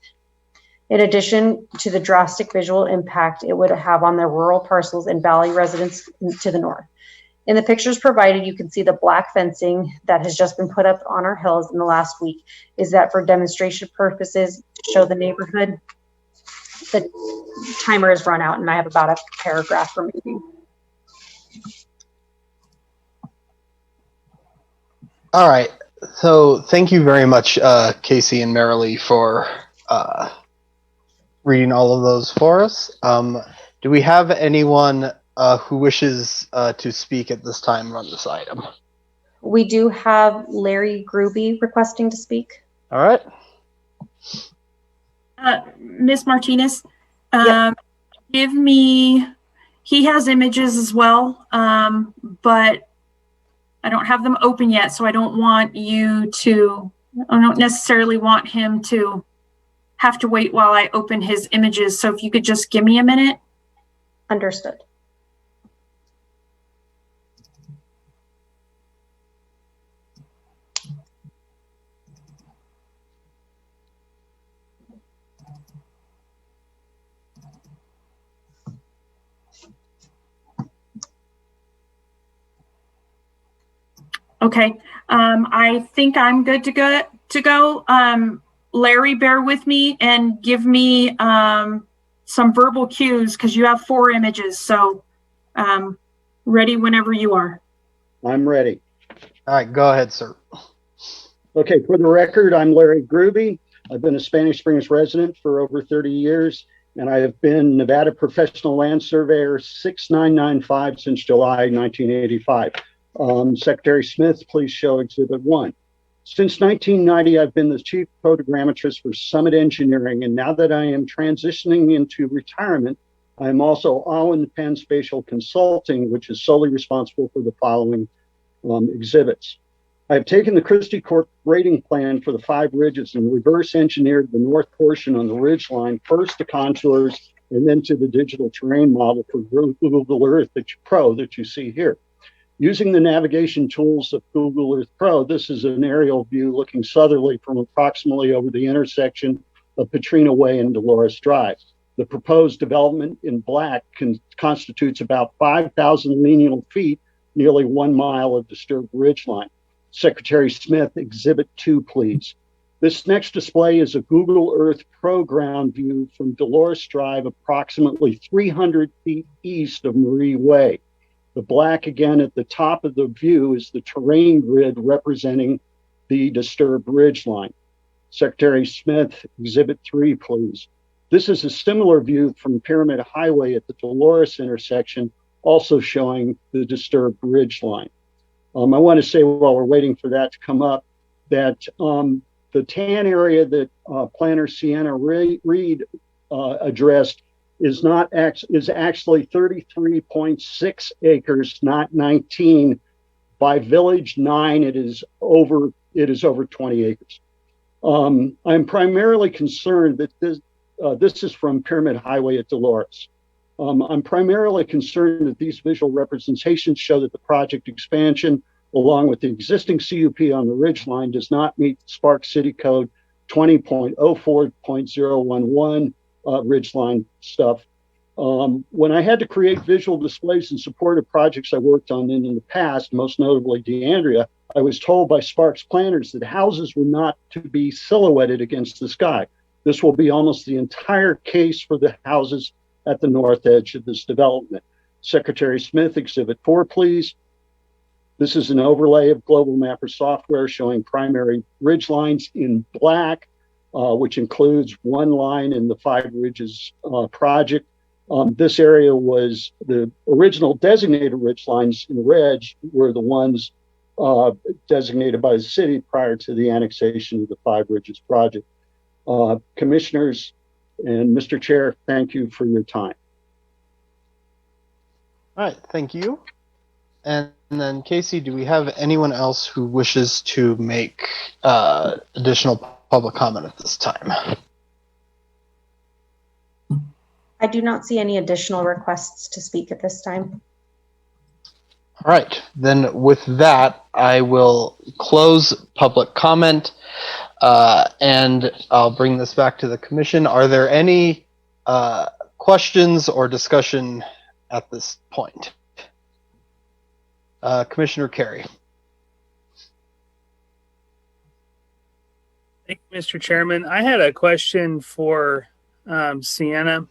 Speaker 20: In addition to the drastic visual impact it would have on their rural parcels and valley residents to the north. In the pictures provided, you can see the black fencing that has just been put up on our hills in the last week. Is that for demonstration purposes to show the neighborhood? The timer has run out and I have about a paragraph remaining.
Speaker 1: All right. So thank you very much, Casey and Marilee, for reading all of those for us. Do we have anyone who wishes to speak at this time on this item?
Speaker 20: We do have Larry Gruby requesting to speak.
Speaker 1: All right.
Speaker 2: Ms. Martinez,
Speaker 20: Yep.
Speaker 2: give me, he has images as well, but I don't have them open yet, so I don't necessarily want him to have to wait while I open his images. So if you could just give me a minute.
Speaker 20: Understood.
Speaker 2: Okay, I think I'm good to go. Larry, bear with me and give me some verbal cues because you have 4 images. So ready whenever you are.
Speaker 13: I'm ready.
Speaker 1: All right, go ahead, sir.
Speaker 13: Okay, for the record, I'm Larry Gruby. I've been a Spanish Springs resident for over 30 years, and I have been Nevada Professional Land Surveyor 6995 since July 1985. Secretary Smith, please show Exhibit 1. Since 1990, I've been the chief photogrammetrist for Summit Engineering, and now that I am transitioning into retirement, I am also Owen Penn Spatial Consulting, which is solely responsible for the following exhibits. I have taken the Christie Corp grading plan for the 5 ridges and reverse engineered the north portion on the ridge line, first to contours and then to the digital terrain model for Google Earth Pro that you see here. Using the navigation tools of Google Earth Pro, this is an aerial view looking southerly from approximately over the intersection of Petrina Way and Dolores Drive. The proposed development in black constitutes about 5,000 lineal feet, nearly 1 mile of disturbed ridgeline. Secretary Smith, Exhibit 2, please. This next display is a Google Earth Pro ground view from Dolores Drive, approximately 300 feet east of Marie Way. The black again at the top of the view is the terrain grid representing the disturbed ridgeline. Secretary Smith, Exhibit 3, please. This is a similar view from Pyramid Highway at the Dolores intersection, also showing the disturbed ridgeline. I want to say while we're waiting for that to come up that the tan area that planner Sienna Reed addressed is actually 33.6 acres, not 19. By Village 9, it is over 20 acres. I'm primarily concerned that this is from Pyramid Highway at Dolores. I'm primarily concerned that these visual representations show that the project expansion, along with the existing CUP on the ridgeline, does not meet Sparks City Code 20.04.011 ridgeline stuff. When I had to create visual displays in support of projects I worked on in the past, most notably DeAndrea, I was told by Sparks planners that houses were not to be silhouetted against the sky. This will be almost the entire case for the houses at the north edge of this development. Secretary Smith, Exhibit 4, please. This is an overlay of Global Mapper software showing primary ridge lines in black, which includes one line in the Five Ridges project. This area was the original designated ridge lines in red were the ones designated by the city prior to the annexation of the Five Ridges project. Commissioners and Mr. Chair, thank you for your time.
Speaker 1: All right, thank you. And then Casey, do we have anyone else who wishes to make additional public comment at this time?
Speaker 20: I do not see any additional requests to speak at this time.
Speaker 1: All right, then with that, I will close public comment and I'll bring this back to the commission. Are there any questions or discussion at this point? Commissioner Carey.
Speaker 8: Thank you, Mr. Chairman. I had a question for Sienna.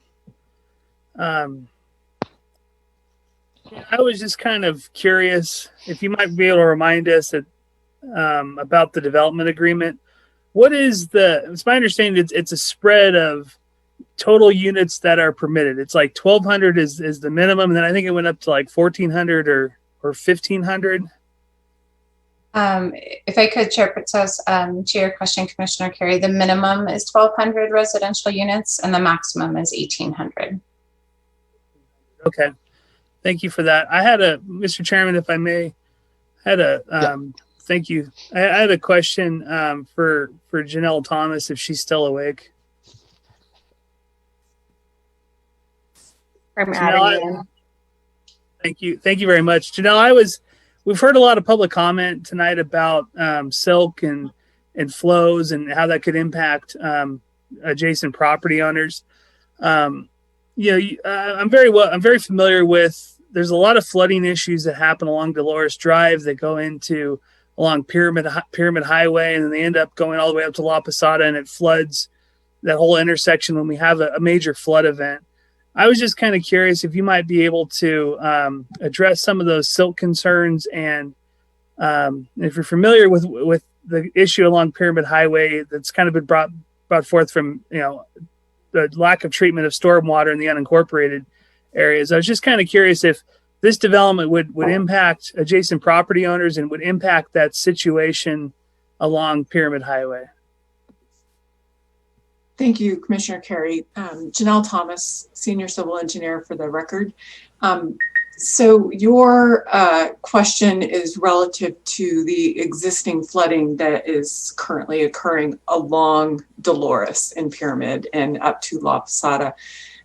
Speaker 8: I was just kind of curious if you might be able to remind us that, about the development agreement. What is it's my understanding it's a spread of total units that are permitted. It's like 1,200 is the minimum, and then I think it went up to like 1,400 or 1,500.
Speaker 7: If I could, Chair Pritzos, to your question, Commissioner Carey, the minimum is 1,200 residential units and the maximum is 1,800.
Speaker 8: Okay. Thank you for that. I had Mr. Chairman, if I may, thank you. I had a question for Janelle Thomas, if she's still awake. Janelle, thank you. Thank you very much. Janelle, we've heard a lot of public comment tonight about silk and flows and how that could impact adjacent property owners. I'm very familiar with, there's a lot of flooding issues that happen along Dolores Drive that go along Pyramid Highway, and then they end up going all the way up to La Posada, and it floods that whole intersection when we have a major flood event. I was just kind of curious if you might be able to address some of those silk concerns, and if you're familiar with the issue along Pyramid Highway that's kind of been brought forth from the lack of treatment of stormwater in the unincorporated areas. I was just kind of curious if this development would impact adjacent property owners and would impact that situation along Pyramid Highway.
Speaker 14: Thank you, Commissioner Carey. Janelle Thomas, Senior Civil Engineer for the record. So your question is relative to the existing flooding that is currently occurring along Dolores and Pyramid and up to La Posada.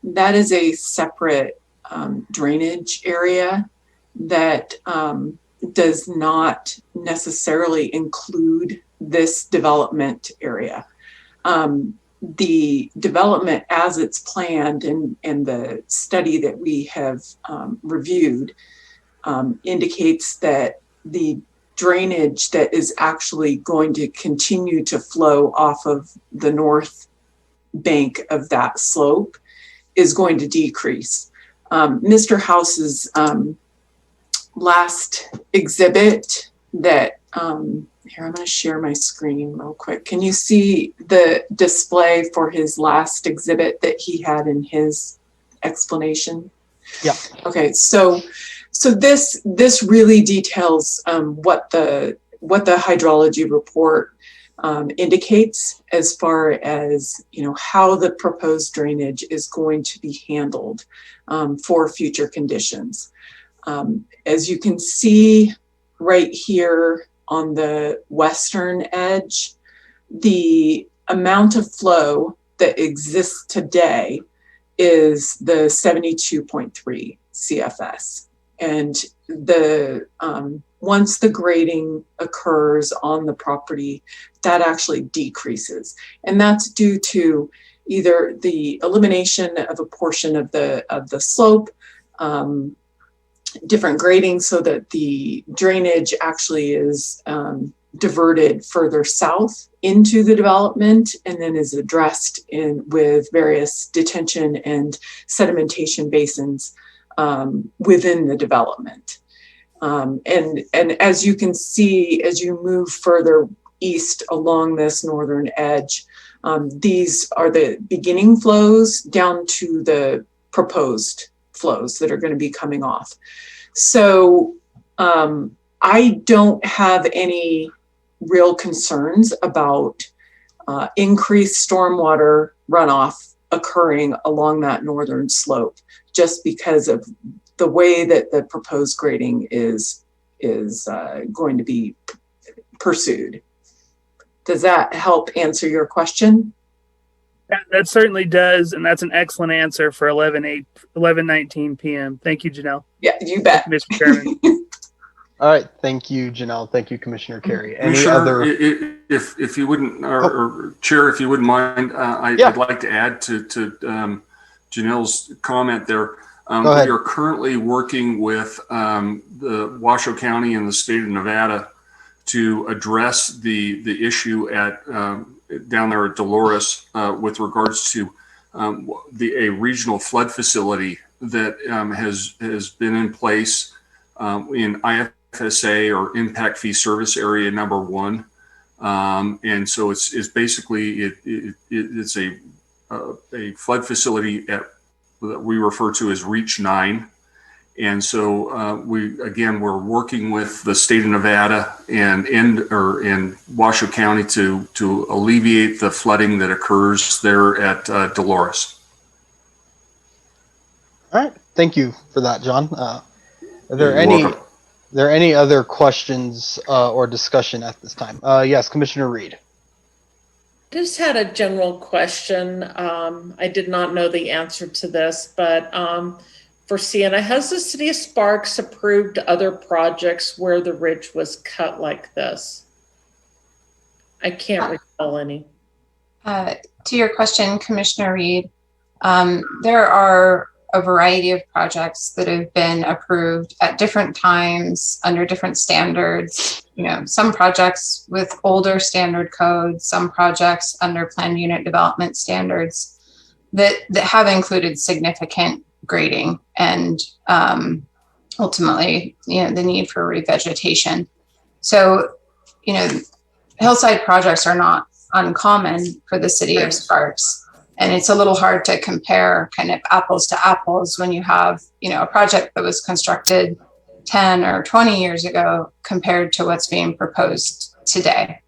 Speaker 14: That is a separate drainage area that does not necessarily include this development area. The development as it's planned and the study that we have reviewed indicates that the drainage that is actually going to continue to flow off of the north bank of that slope is going to decrease. Mr. House's last exhibit that here, I'm going to share my screen real quick. Can you see the display for his last exhibit that he had in his explanation?
Speaker 1: Yeah.
Speaker 14: Okay, so this really details what the hydrology report indicates as far as how the proposed drainage is going to be handled for future conditions. As you can see right here on the western edge, the amount of flow that exists today is the 72.3 CFS. And the once the grading occurs on the property, that actually decreases. And that's due to either the elimination of a portion of the slope, different grading so that the drainage actually is diverted further south into the development and then is addressed with various detention and sedimentation basins within the development. And as you can see, as you move further east along this northern edge, these are the beginning flows down to the proposed flows that are going to be coming off. So I don't have any real concerns about increased stormwater runoff occurring along that northern slope, just because of the way that the proposed grading is going to be pursued. Does that help answer your question?
Speaker 8: That certainly does, and that's an excellent answer for 11:19 p.m. Thank you, Janelle.
Speaker 14: Yeah, you bet.
Speaker 8: Thank you, Mr. Chairman.
Speaker 1: All right, thank you, Janelle. Thank you, Commissioner Carey. Any
Speaker 6: Commissioner,
Speaker 1: other?
Speaker 6: If you wouldn't, or Chair, if you wouldn't mind, I'd like to add to Janelle's comment there. We are currently working with the Washoe County and the state of Nevada to address the issue at down there at Dolores with regards to a regional flood facility that has been in place in IFSA, or Impact Fee Service Area number 1, and so it's basically it's a flood facility that we refer to as Reach 9. And so we're working with the state of Nevada and Washoe County to alleviate the flooding that occurs there at Dolores.
Speaker 1: All right, thank you for that, John. Are there any other questions or discussion at this time? Yes, Commissioner Reed.
Speaker 5: I just had a general question. I did not know the answer to this, but for Sienna, has the city of Sparks approved other projects where the ridge was cut like this? I can't recall any.
Speaker 7: To your question, Commissioner Reed, there are a variety of projects that have been approved at different times under different standards. You know, some projects with older standard codes, some projects under planned unit development standards that have included significant grading and ultimately, you know, the need for revegetation. So, you know, hillside projects are not uncommon for the city of Sparks. And it's a little hard to compare kind of apples to apples when you have, you know, a project that was constructed 10 or 20 years ago compared to what's being proposed today.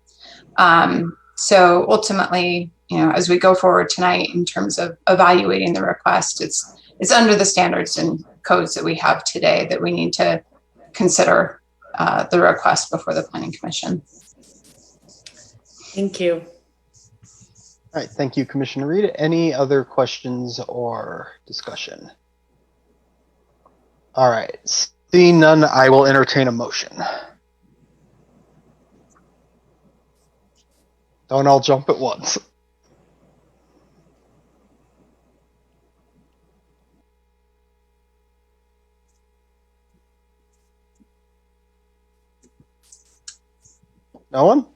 Speaker 7: So ultimately, you know, as we go forward tonight in terms of evaluating the request, it's under the standards and codes that we have today that we need to consider the request before the Planning Commission.
Speaker 5: Thank you.
Speaker 1: All right, thank you, Commissioner Reed. Any other questions or discussion? All right, seeing none, I will entertain a motion. Don't all jump at once. No one?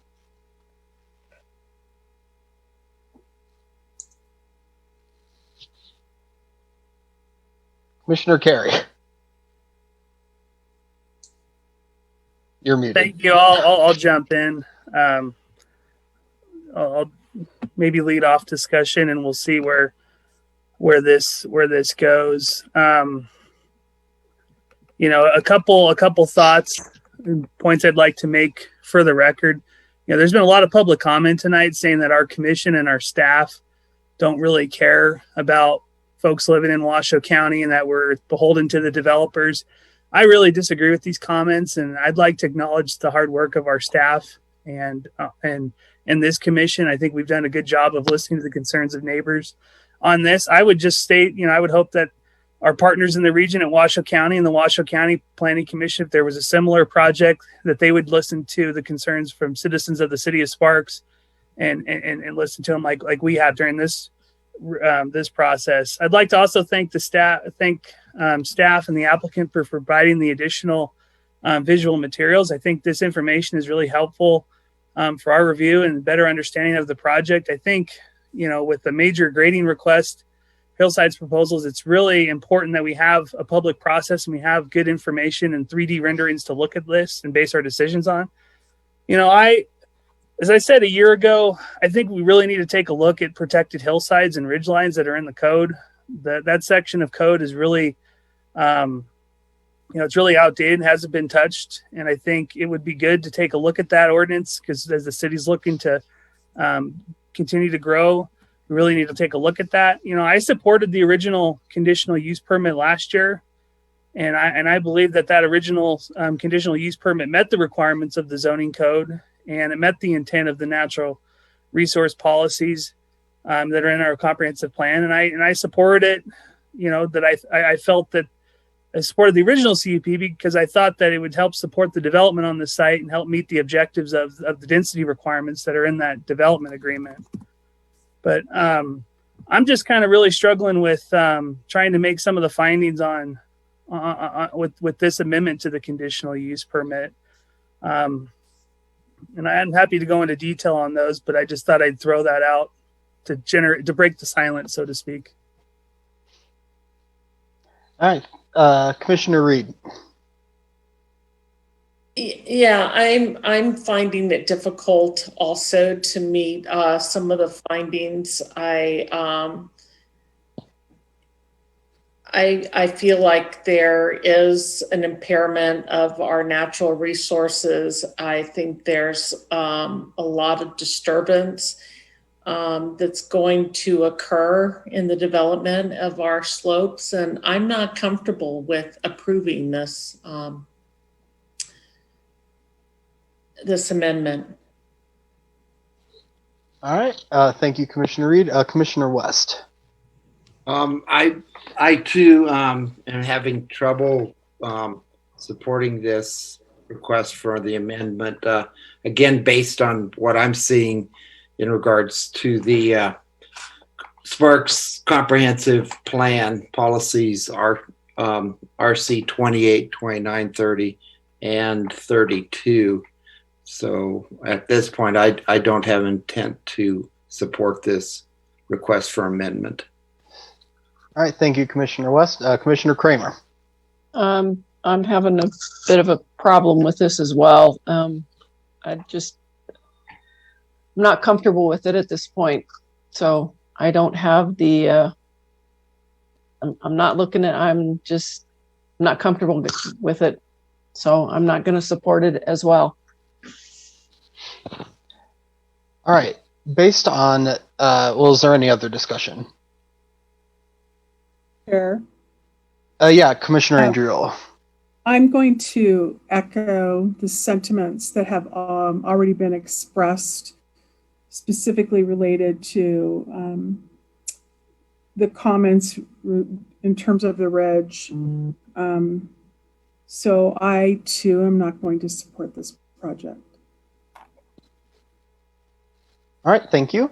Speaker 1: Commissioner Carey. You're muted.
Speaker 8: Thank you. I'll jump in. I'll maybe lead off discussion, and we'll see where this goes. You know, a couple thoughts and points I'd like to make for the record. You know, there's been a lot of public comment tonight saying that our commission and our staff don't really care about folks living in Washoe County and that we're beholden to the developers. I really disagree with these comments, and I'd like to acknowledge the hard work of our staff and and this commission. I think we've done a good job of listening to the concerns of neighbors on this. I would just state, I would hope that our partners in the region at Washoe County and the Washoe County Planning Commission, if there was a similar project, that they would listen to the concerns from citizens of the city of Sparks and listen to them like we have during this process. I'd like to also thank the staff and the applicant for providing the additional visual materials. I think this information is really helpful for our review and better understanding of the project. I think, with the major grading request, Hillside's proposals, it's really important that we have a public process and we have good information and 3D renderings to look at this and base our decisions on. As I said a year ago, I think we really need to take a look at protected hillsides and ridgelines that are in the code. That section of code is really, it's really outdated and hasn't been touched. And I think it would be good to take a look at that ordinance, because as the city's looking to continue to grow, we really need to take a look at that. I supported the original conditional use permit last year, and I believe that original conditional use permit met the requirements of the zoning code, and it met the intent of the natural resource policies that are in our comprehensive plan. And I supported it. That I felt that I supported the original CUP because I thought that it would help support the development on the site and help meet the objectives of the density requirements that are in that development agreement. But I'm just kind of really struggling with trying to make some of the findings on with this amendment to the conditional use permit. And I'm happy to go into detail on those, but I just thought I'd throw that out to break the silence, so to speak.
Speaker 1: All right, Commissioner Reed.
Speaker 5: Yeah, I'm finding it difficult also to meet some of the findings. I feel like there is an impairment of our natural resources. I think there's a lot of disturbance that's going to occur in the development of our slopes, and I'm not comfortable with approving this this amendment.
Speaker 1: All right. Thank you, Commissioner Reed. Commissioner West.
Speaker 3: I too am having trouble supporting this request for the amendment. Again, based on what I'm seeing in regards to the Sparks comprehensive plan policies are RC 28, 29, 30, and 32. So at this point, I don't have intent to support this request for amendment.
Speaker 1: All right, thank you, Commissioner West. Commissioner Kramer.
Speaker 9: I'm having a bit of a problem with this as well. I'm not comfortable with it at this point. So I don't have the, I'm not comfortable with it. So I'm not going to support it as well.
Speaker 1: All right, based on, is there any other discussion?
Speaker 21: Chair.
Speaker 1: Yeah, Commissioner Andriolo.
Speaker 21: I'm going to echo the sentiments that have already been expressed, specifically related to the comments in terms of the reg. So I too am not going to support this project.
Speaker 1: All right, thank you.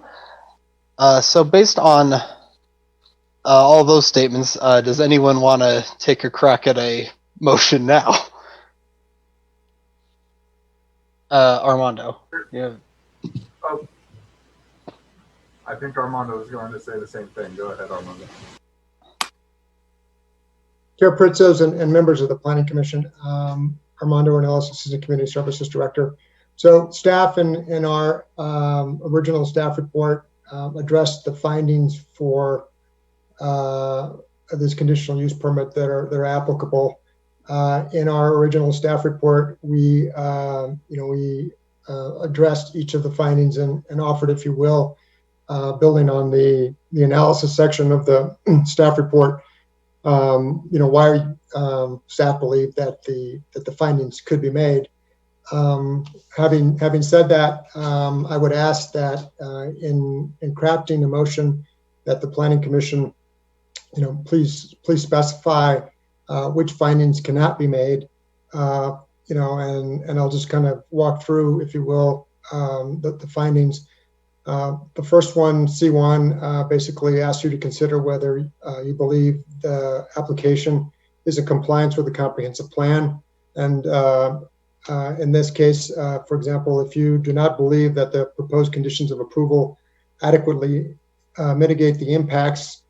Speaker 1: So based on all those statements, does anyone want to take a crack at a motion now? Armando. Yeah.
Speaker 18: Oh, I think Armando was going to say the same thing. Go ahead, Armando.
Speaker 4: Chair Pritzos and members of the Planning Commission, Armando Ornelas, Assistant Community Services Director. So staff in our original staff report addressed the findings for this conditional use permit that are applicable. In our original staff report, we addressed each of the findings and offered, if you will, building on the analysis section of the staff report, why staff believe that the findings could be made. Having said that, I would ask that in crafting a motion that the Planning Commission, please specify which findings cannot be made, and I'll just kind of walk through, if you will, the findings. The first one, C1, basically asks you to consider whether you believe the application is in compliance with the comprehensive plan. And in this case, for example, if you do not believe that the proposed conditions of approval adequately mitigate the impacts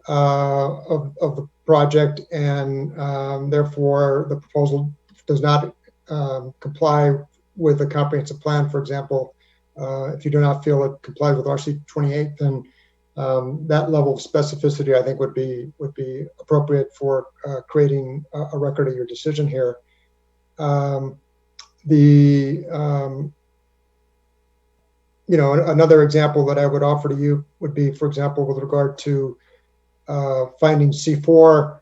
Speaker 4: of the project, and therefore the proposal does not comply with the comprehensive plan, for example, if you do not feel it complies with RC 28, then that level of specificity, I think, would be appropriate for creating a record of your decision here. Another example that I would offer to you would be, for example, with regard to finding C4,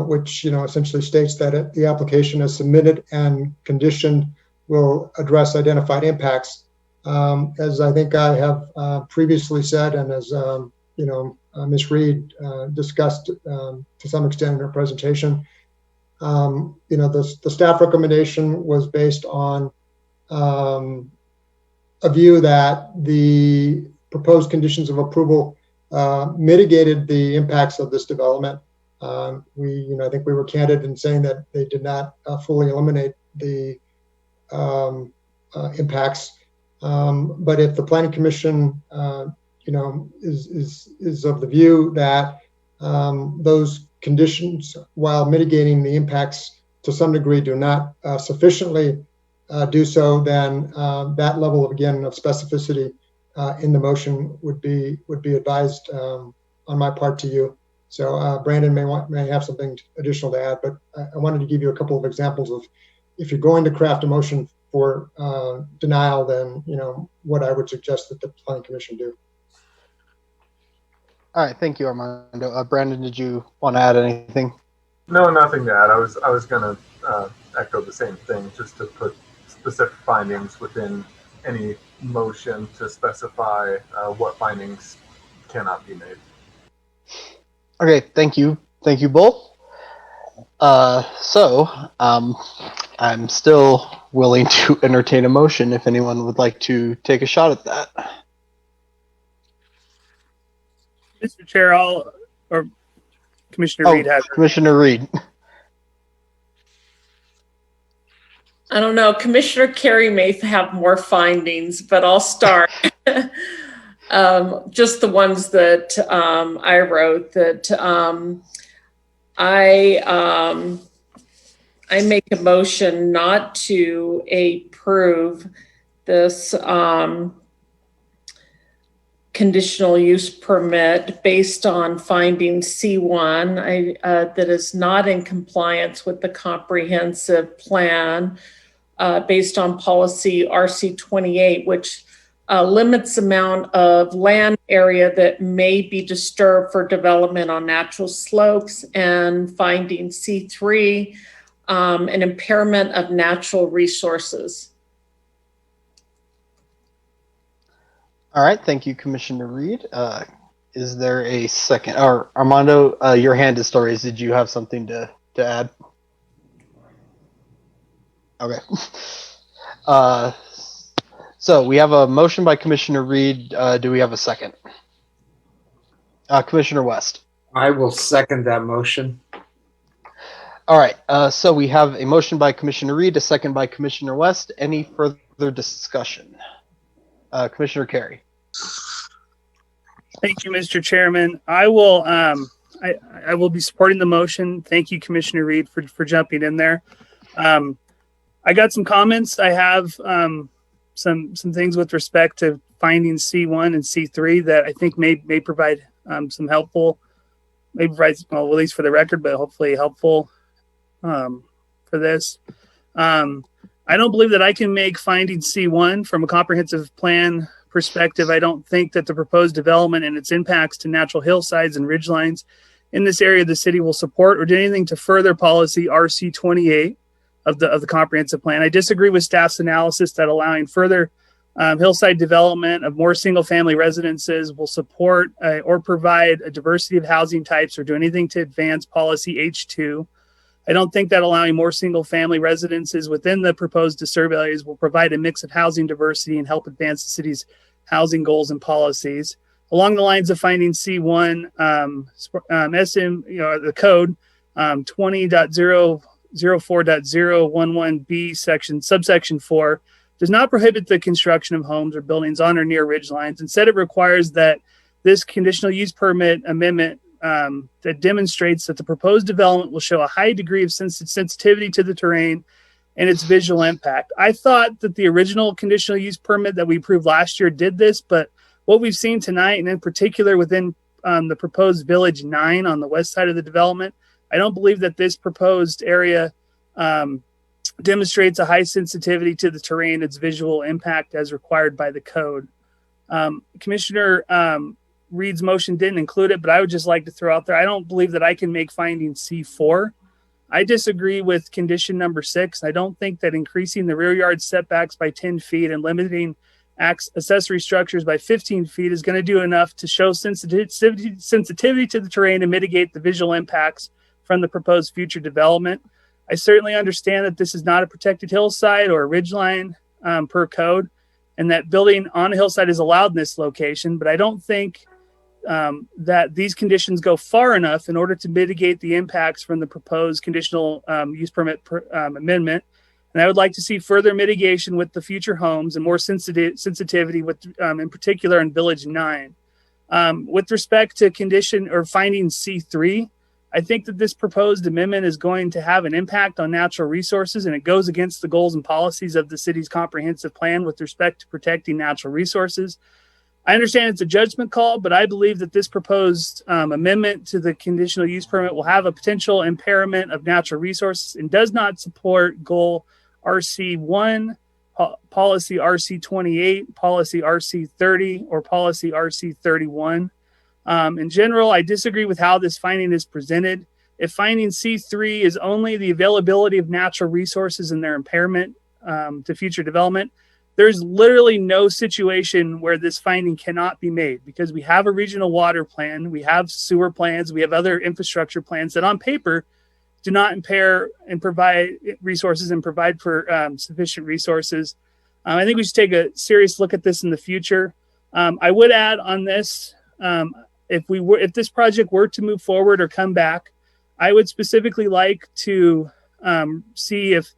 Speaker 4: which essentially states that the application is submitted and conditioned will address identified impacts. As I think I have previously said, and as Ms. Reed discussed to some extent in her presentation, the staff recommendation was based on a view that the proposed conditions of approval mitigated the impacts of this development. I think we were candid in saying that they did not fully eliminate the impacts. But if the Planning Commission, is of the view that those conditions, while mitigating the impacts to some degree, do not sufficiently do so, then that level of specificity in the motion would be advised on my part to you. So Brandon may have something additional to add, but I wanted to give you a couple of examples of, if you're going to craft a motion for denial, then what I would suggest that the Planning Commission do.
Speaker 1: All right, thank you, Armando. Brandon, did you want to add anything?
Speaker 18: No, nothing to add. I was going to echo the same thing, just to put specific findings within any motion to specify what findings cannot be made.
Speaker 1: Okay, thank you both. I'm still willing to entertain a motion if anyone would like to take a shot at that.
Speaker 8: Mr. Chair, or Commissioner Reed has.
Speaker 1: Commissioner Reed.
Speaker 5: I don't know. Commissioner Carey may have more findings, but I'll start. Just the ones that I wrote. That I make a motion not to approve this conditional use permit based on finding C1 that is not in compliance with the comprehensive plan, based on policy RC 28, which limits the amount of land area that may be disturbed for development on natural slopes, and finding C3, an impairment of natural resources.
Speaker 1: All right, thank you, Commissioner Reed. Is there a second? Or Armando, your hand is still raised. Did you have something to add? Okay. So we have a motion by Commissioner Reed. Do we have a second? Commissioner West.
Speaker 3: I will second that motion.
Speaker 1: All right. So we have a motion by Commissioner Reed, a second by Commissioner West. Any further discussion? Commissioner Carey.
Speaker 8: Thank you, Mr. Chairman. I will I will be supporting the motion. Thank you, Commissioner Reed, for jumping in there. I got some comments. I have some things with respect to finding C1 and C3 that I think may provide some helpful, at least for the record, but hopefully helpful for this. I don't believe that I can make finding C1 from a comprehensive plan perspective. I don't think that the proposed development and its impacts to natural hillsides and ridgelines in this area of the city will support or do anything to further policy RC 28 of the comprehensive plan. I disagree with staff's analysis that allowing further hillside development of more single-family residences will support or provide a diversity of housing types or do anything to advance policy H2. I don't think that allowing more single-family residences within the proposed disturb areas will provide a mix of housing diversity and help advance the city's housing goals and policies. Along the lines of finding C1, the code 20.004.011b subsection 4 does not prohibit the construction of homes or buildings on or near ridge lines. Instead, it requires that this conditional use permit amendment that demonstrates that the proposed development will show a high degree of sensitivity to the terrain and its visual impact. I thought that the original conditional use permit that we approved last year did this, but what we've seen tonight, and in particular within the proposed Village 9 on the west side of the development, I don't believe that this proposed area demonstrates a high sensitivity to the terrain, its visual impact as required by the code. Commissioner Reed's motion didn't include it, but I would just like to throw out there, I don't believe that I can make finding C4. I disagree with condition number 6. I don't think that increasing the rear yard setbacks by 10 feet and limiting accessory structures by 15 feet is going to do enough to show sensitivity to the terrain and mitigate the visual impacts from the proposed future development. I certainly understand that this is not a protected hillside or a ridgeline per code, and that building on a hillside is allowed in this location, but I don't think that these conditions go far enough in order to mitigate the impacts from the proposed conditional use permit amendment. And I would like to see further mitigation with the future homes and more sensitivity with, in particular in Village 9. With respect to condition or finding C3, I think that this proposed amendment is going to have an impact on natural resources, and it goes against the goals and policies of the city's comprehensive plan with respect to protecting natural resources. I understand it's a judgment call, but I believe that this proposed amendment to the conditional use permit will have a potential impairment of natural resources and does not support goal RC1, policy RC28, policy RC30, or policy RC31. In general, I disagree with how this finding is presented. If finding C3 is only the availability of natural resources and their impairment to future development, there's literally no situation where this finding cannot be made, because we have a regional water plan, we have sewer plans, we have other infrastructure plans that on paper do not impair and provide resources and provide for sufficient resources. I think we should take a serious look at this in the future. I would add on this, if this project were to move forward or come back, I would specifically like to see if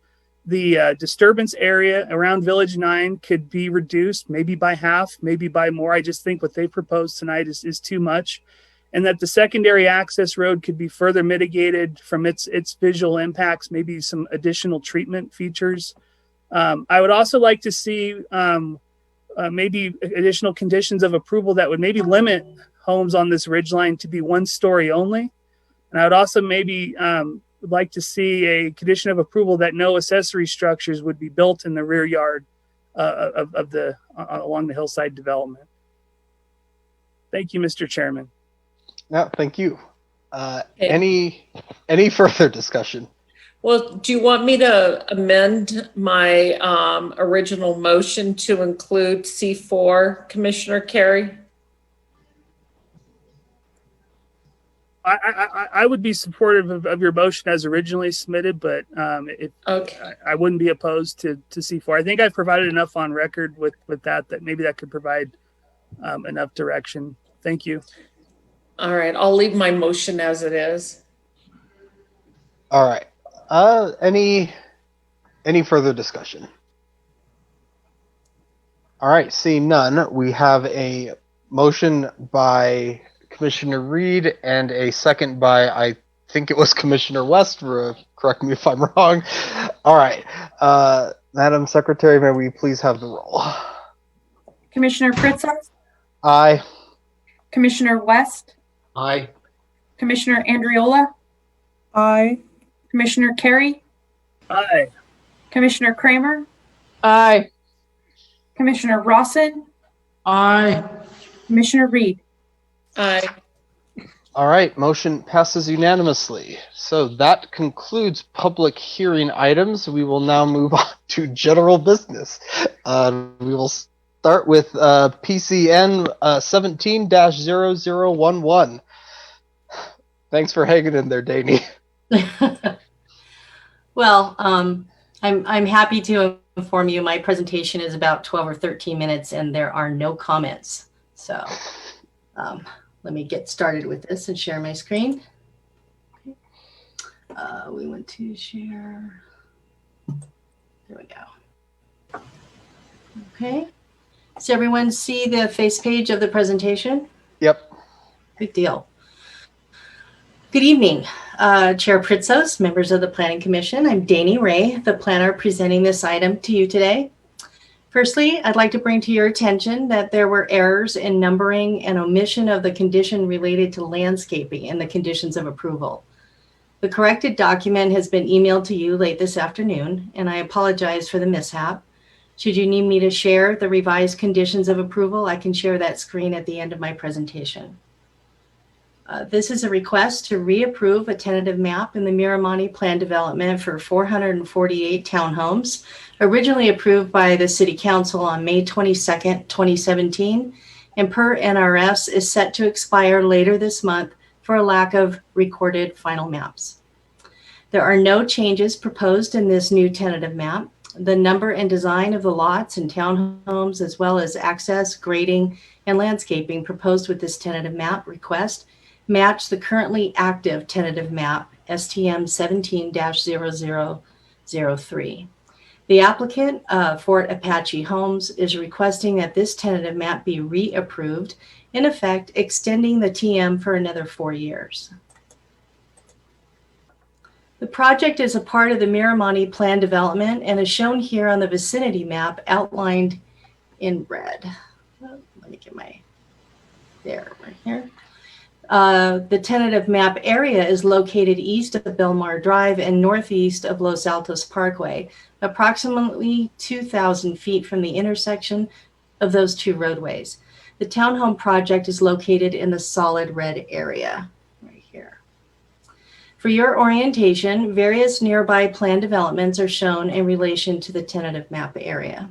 Speaker 8: the disturbance area around Village 9 could be reduced, maybe by half, maybe by more. I just think what they proposed tonight is too much, and that the secondary access road could be further mitigated from its visual impacts, maybe some additional treatment features. I would also like to see maybe additional conditions of approval that would maybe limit homes on this ridgeline to be 1 story only. And I would also maybe would like to see a condition of approval that no accessory structures would be built in the rear yard along the hillside development. Thank you, Mr. Chairman.
Speaker 1: No, thank you. Any further discussion?
Speaker 5: Well, do you want me to amend my original motion to include C4, Commissioner Carey?
Speaker 8: I would be supportive of your motion as originally submitted, but I wouldn't be opposed to C4. I think I've provided enough on record with that maybe that could provide enough direction. Thank you.
Speaker 5: All right, I'll leave my motion as it is.
Speaker 1: All right. Any further discussion? All right, seeing none, we have a motion by Commissioner Reed and a second by, I think it was Commissioner West. Correct me if I'm wrong. All right. Madam Secretary, may we please have the roll?
Speaker 2: Commissioner Pritzer?
Speaker 1: Aye.
Speaker 2: Commissioner West?
Speaker 3: Aye.
Speaker 2: Commissioner Andriola?
Speaker 21: Aye.
Speaker 2: Commissioner Carey?
Speaker 8: Aye.
Speaker 2: Commissioner Kramer?
Speaker 9: Aye.
Speaker 2: Commissioner Rawson?
Speaker 17: Aye.
Speaker 2: Commissioner Reed?
Speaker 5: Aye.
Speaker 1: All right, motion passes unanimously. So that concludes public hearing items. We will now move on to general business. We will start with PCN 17-0011. Thanks for hanging in there, Danny.
Speaker 15: Well, I'm happy to inform you my presentation is about 12 or 13 minutes and there are no comments. So let me get started with this and share my screen. Okay. We want to share. There we go. Okay. Does everyone see the face page of the presentation?
Speaker 1: Yep.
Speaker 15: Good deal. Good evening, Chair Pritzos, members of the Planning Commission. I'm Danny Ray, the planner presenting this item to you today. Firstly, I'd like to bring to your attention that there were errors in numbering and omission of the condition related to landscaping in the conditions of approval. The corrected document has been emailed to you late this afternoon, and I apologize for the mishap. Should you need me to share the revised conditions of approval, I can share that screen at the end of my presentation. This is a request to reapprove a tentative map in the Miramonte Plan Development for 448 townhomes, originally approved by the City Council on May 22nd, 2017, and per NRS is set to expire later this month for a lack of recorded final maps. There are no changes proposed in this new tentative map. The number and design of the lots and townhomes, as well as access, grading, and landscaping proposed with this tentative map request match the currently active tentative map, STM 17-0003. The applicant, Fort Apache Homes, is requesting that this tentative map be reapproved, in effect extending the TM for another 4 years. The project is a part of the Miramonte Plan Development and is shown here on the vicinity map outlined in red. Let me get my, there, right here. The tentative map area is located east of Belmar Drive and northeast of Los Altos Parkway, approximately 2,000 feet from the intersection of those two roadways. The townhome project is located in the solid red area right here. For your orientation, various nearby plan developments are shown in relation to the tentative map area.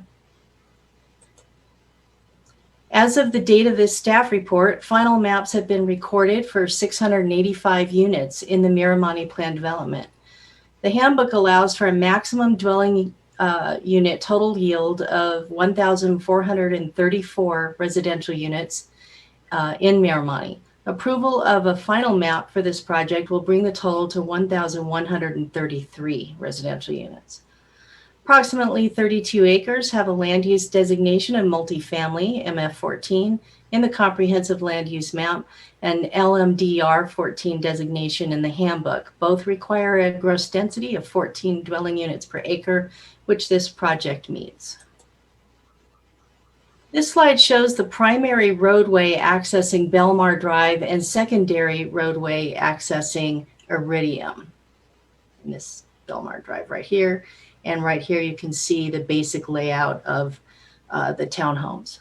Speaker 15: As of the date of this staff report, final maps have been recorded for 685 units in the Miramonte Plan Development. The handbook allows for a maximum dwelling unit total yield of 1,434 residential units in Miramonte. Approval of a final map for this project will bring the total to 1,133 residential units. Approximately 32 acres have a land use designation of multifamily, MF14, in the comprehensive land use map, and LMDR 14 designation in the handbook. Both require a gross density of 14 dwelling units per acre, which this project meets. This slide shows the primary roadway accessing Belmar Drive and secondary roadway accessing Iridium. And this Belmar Drive right here. And right here, you can see the basic layout of the townhomes.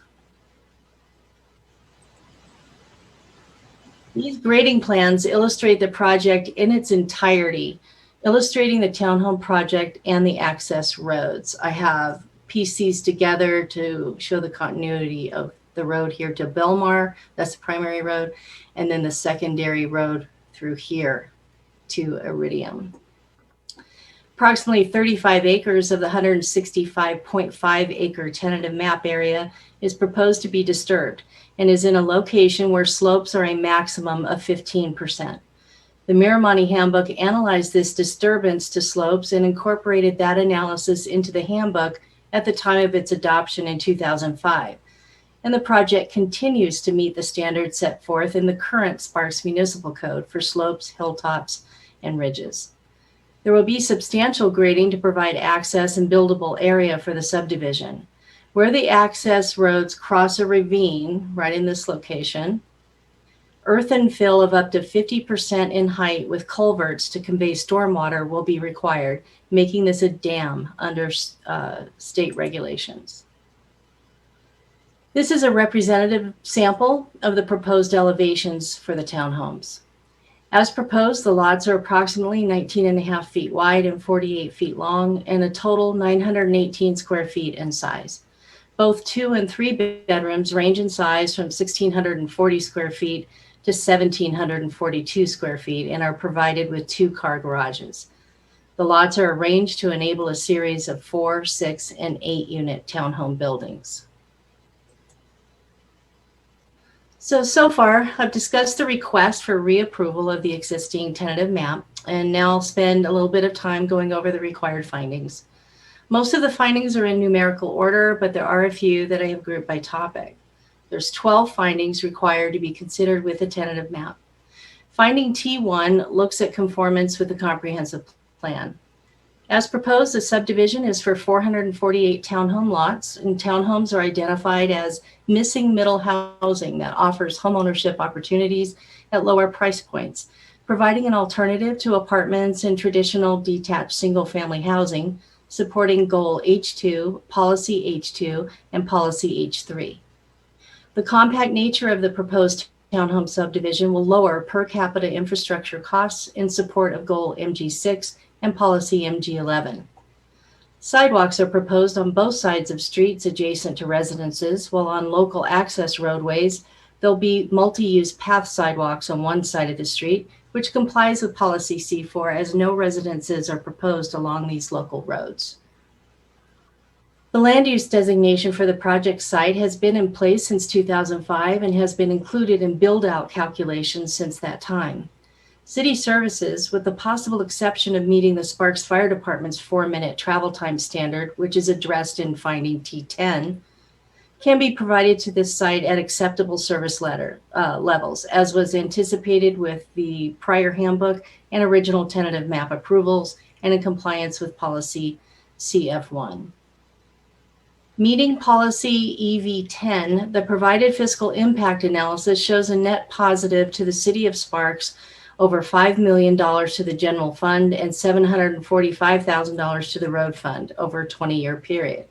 Speaker 15: These grading plans illustrate the project in its entirety, illustrating the townhome project and the access roads. I have PCs together to show the continuity of the road here to Belmar, that's the primary road, and then the secondary road through here to Iridium. Approximately 35 acres of the 165.5 acre tentative map area is proposed to be disturbed and is in a location where slopes are a maximum of 15%. The Miramonte Handbook analyzed this disturbance to slopes and incorporated that analysis into the handbook at the time of its adoption in 2005. And the project continues to meet the standards set forth in the current Sparks Municipal Code for slopes, hilltops, and ridges. There will be substantial grading to provide access and buildable area for the subdivision. Where the access roads cross a ravine, right in this location, earth and fill of up to 50% in height with culverts to convey stormwater will be required, making this a dam under state regulations. This is a representative sample of the proposed elevations for the townhomes. As proposed, the lots are approximately 19.5 feet wide and 48 feet long, and a total 918 square feet in size. Both 2 and 3 bedrooms range in size from 1,640 square feet to 1,742 square feet and are provided with 2-car garages. The lots are arranged to enable a series of 4, 6, and 8 unit townhome buildings. So far, I've discussed the request for reapproval of the existing tentative map, and now I'll spend a little bit of time going over the required findings. Most of the findings are in numerical order, but there are a few that I have grouped by topic. There's 12 findings required to be considered with a tentative map. Finding T1 looks at conformance with the comprehensive plan. As proposed, the subdivision is for 448 townhome lots, and townhomes are identified as missing middle housing that offers homeownership opportunities at lower price points, providing an alternative to apartments and traditional detached single-family housing, supporting Goal H2, Policy H2, and Policy H3. The compact nature of the proposed townhome subdivision will lower per capita infrastructure costs in support of Goal MG6 and Policy MG11. Sidewalks are proposed on both sides of streets adjacent to residences, while on local access roadways, there'll be multi-use path sidewalks on one side of the street, which complies with Policy C4 as no residences are proposed along these local roads. The land use designation for the project site has been in place since 2005 and has been included in build-out calculations since that time. City services, with the possible exception of meeting the Sparks Fire Department's 4-minute travel time standard, which is addressed in finding T10, can be provided to this site at acceptable service levels, as was anticipated with the prior handbook and original tentative map approvals and in compliance with policy CF1. Meeting policy EV10, the provided fiscal impact analysis shows a net positive to the city of Sparks over $5 million to the general fund and $745,000 to the road fund over a 20-year period.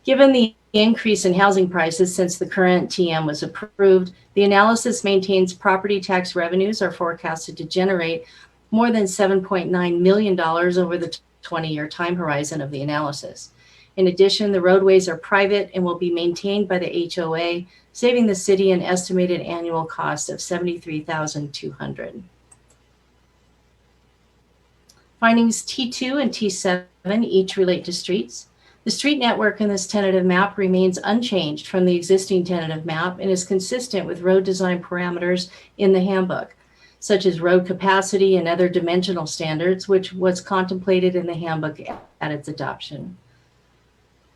Speaker 15: Given the increase in housing prices since the current TM was approved, the analysis maintains property tax revenues are forecasted to generate more than $7.9 million over the 20-year time horizon of the analysis. In addition, the roadways are private and will be maintained by the HOA, saving the city an estimated annual cost of $73,200. Findings T2 and T7 each relate to streets. The street network in this tentative map remains unchanged from the existing tentative map and is consistent with road design parameters in the handbook, such as road capacity and other dimensional standards, which was contemplated in the handbook at its adoption.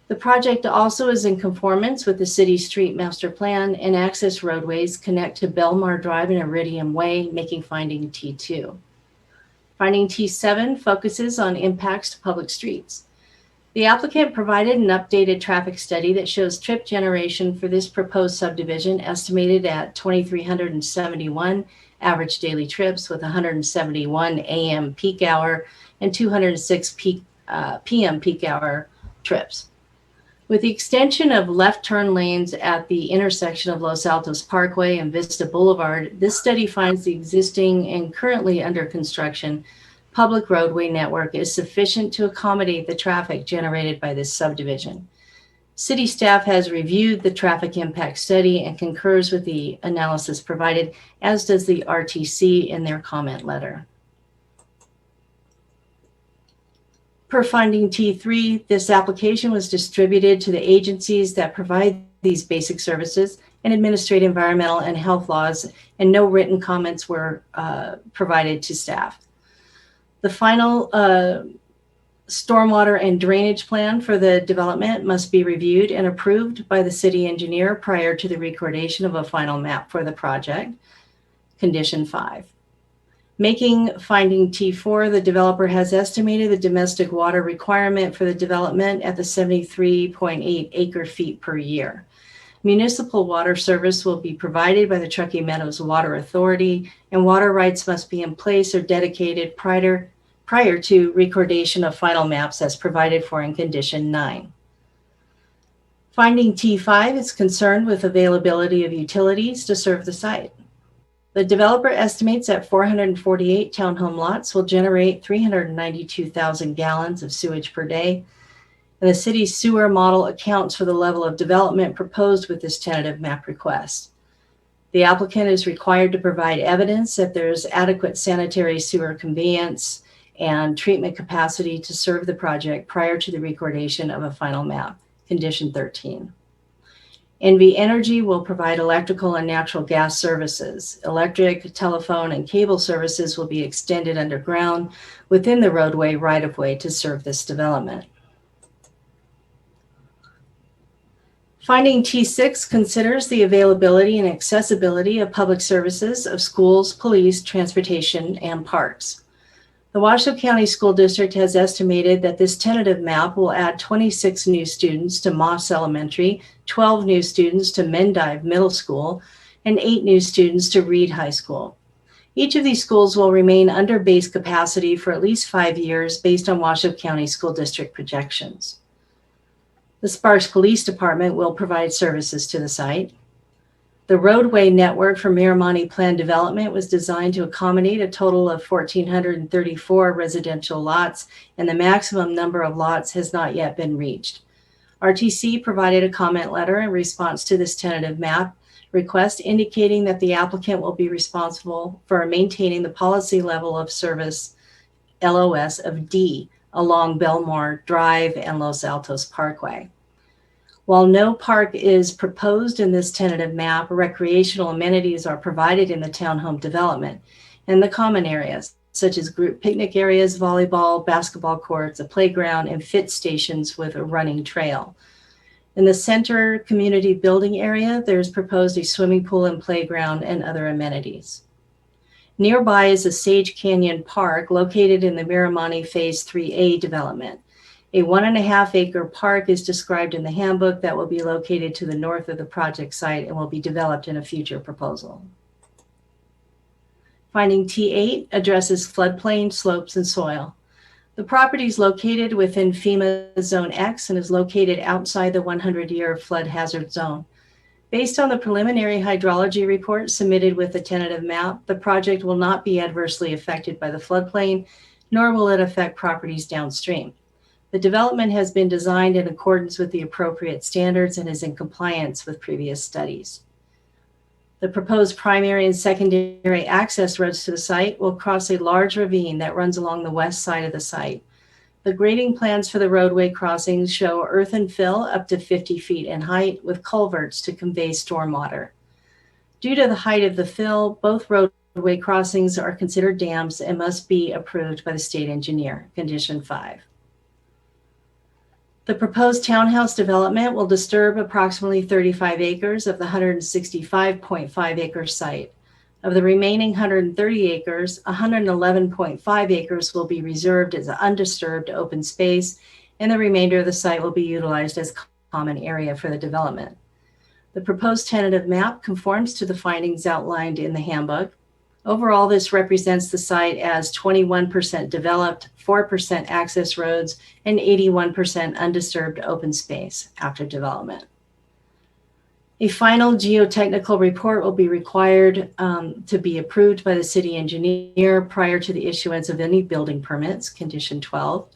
Speaker 15: The project also is in conformance with the city street master plan, and access roadways connect to Belmar Drive and Iridium Way, making finding T2. Finding T7 focuses on impacts to public streets. The applicant provided an updated traffic study that shows trip generation for this proposed subdivision estimated at 2,371 average daily trips with 171 AM peak hour and 206 PM peak hour trips. With the extension of left turn lanes at the intersection of Los Altos Parkway and Vista Boulevard, this study finds the existing and currently under construction public roadway network is sufficient to accommodate the traffic generated by this subdivision. City staff has reviewed the traffic impact study and concurs with the analysis provided, as does the RTC in their comment letter. Per finding T3, this application was distributed to the agencies that provide these basic services and administrate environmental and health laws, and no written comments were provided to staff. The final stormwater and drainage plan for the development must be reviewed and approved by the city engineer prior to the recordation of a final map for the project. Condition 5. Making finding T4, the developer has estimated the domestic water requirement for the development at the 73.8 acre feet per year. Municipal water service will be provided by the Truckee Meadows Water Authority, and water rights must be in place or dedicated prior to recordation of final maps as provided for in Condition 9. Finding T5 is concerned with availability of utilities to serve the site. The developer estimates that 448 townhome lots will generate 392,000 gallons of sewage per day. And the city's sewer model accounts for the level of development proposed with this tentative map request. The applicant is required to provide evidence that there's adequate sanitary sewer conveyance and treatment capacity to serve the project prior to the recordation of a final map, condition 13. NV Energy will provide electrical and natural gas services. Electric, telephone, and cable services will be extended underground within the roadway right-of-way to serve this development. Finding T6 considers the availability and accessibility of public services of schools, police, transportation, and parks. The Washoe County School District has estimated that this tentative map will add 26 new students to Moss Elementary, 12 new students to Mendive Middle School, and 8 new students to Reed High School. Each of these schools will remain under base capacity for at least 5 years based on Washoe County School District projections. The Sparks Police Department will provide services to the site. The roadway network for Miramonte Planned Development was designed to accommodate a total of 1,434 residential lots, and the maximum number of lots has not yet been reached. RTC provided a comment letter in response to this tentative map request, indicating that the applicant will be responsible for maintaining the policy level of service, LOS, of D along Belmore Drive and Los Altos Parkway. While no park is proposed in this tentative map, recreational amenities are provided in the townhome development and the common areas, such as group picnic areas, volleyball, basketball courts, a playground, and fit stations with a running trail. In the center community building area, there's proposed a swimming pool and playground and other amenities. Nearby is a Sage Canyon Park located in the Miramonte Phase 3A development. A 1.5 acre park is described in the handbook that will be located to the north of the project site and will be developed in a future proposal. Finding T8 addresses floodplain, slopes, and soil. The property is located within FEMA Zone X and is located outside the 100-year flood hazard zone. Based on the preliminary hydrology report submitted with the tentative map, the project will not be adversely affected by the floodplain, nor will it affect properties downstream. The development has been designed in accordance with the appropriate standards and is in compliance with previous studies. The proposed primary and secondary access roads to the site will cross a large ravine that runs along the west side of the site. The grading plans for the roadway crossings show earthen fill up to 50 feet in height with culverts to convey stormwater. Due to the height of the fill, both roadway crossings are considered dams and must be approved by the state engineer, condition 5. The proposed townhouse development will disturb approximately 35 acres of the 165.5 acre site. Of the remaining 130 acres, 111.5 acres will be reserved as undisturbed open space, and the remainder of the site will be utilized as common area for the development. The proposed tentative map conforms to the findings outlined in the handbook. Overall, this represents the site as 21% developed, 4% access roads, and 81% undisturbed open space after development. A final geotechnical report will be required to be approved by the city engineer prior to the issuance of any building permits, condition 12.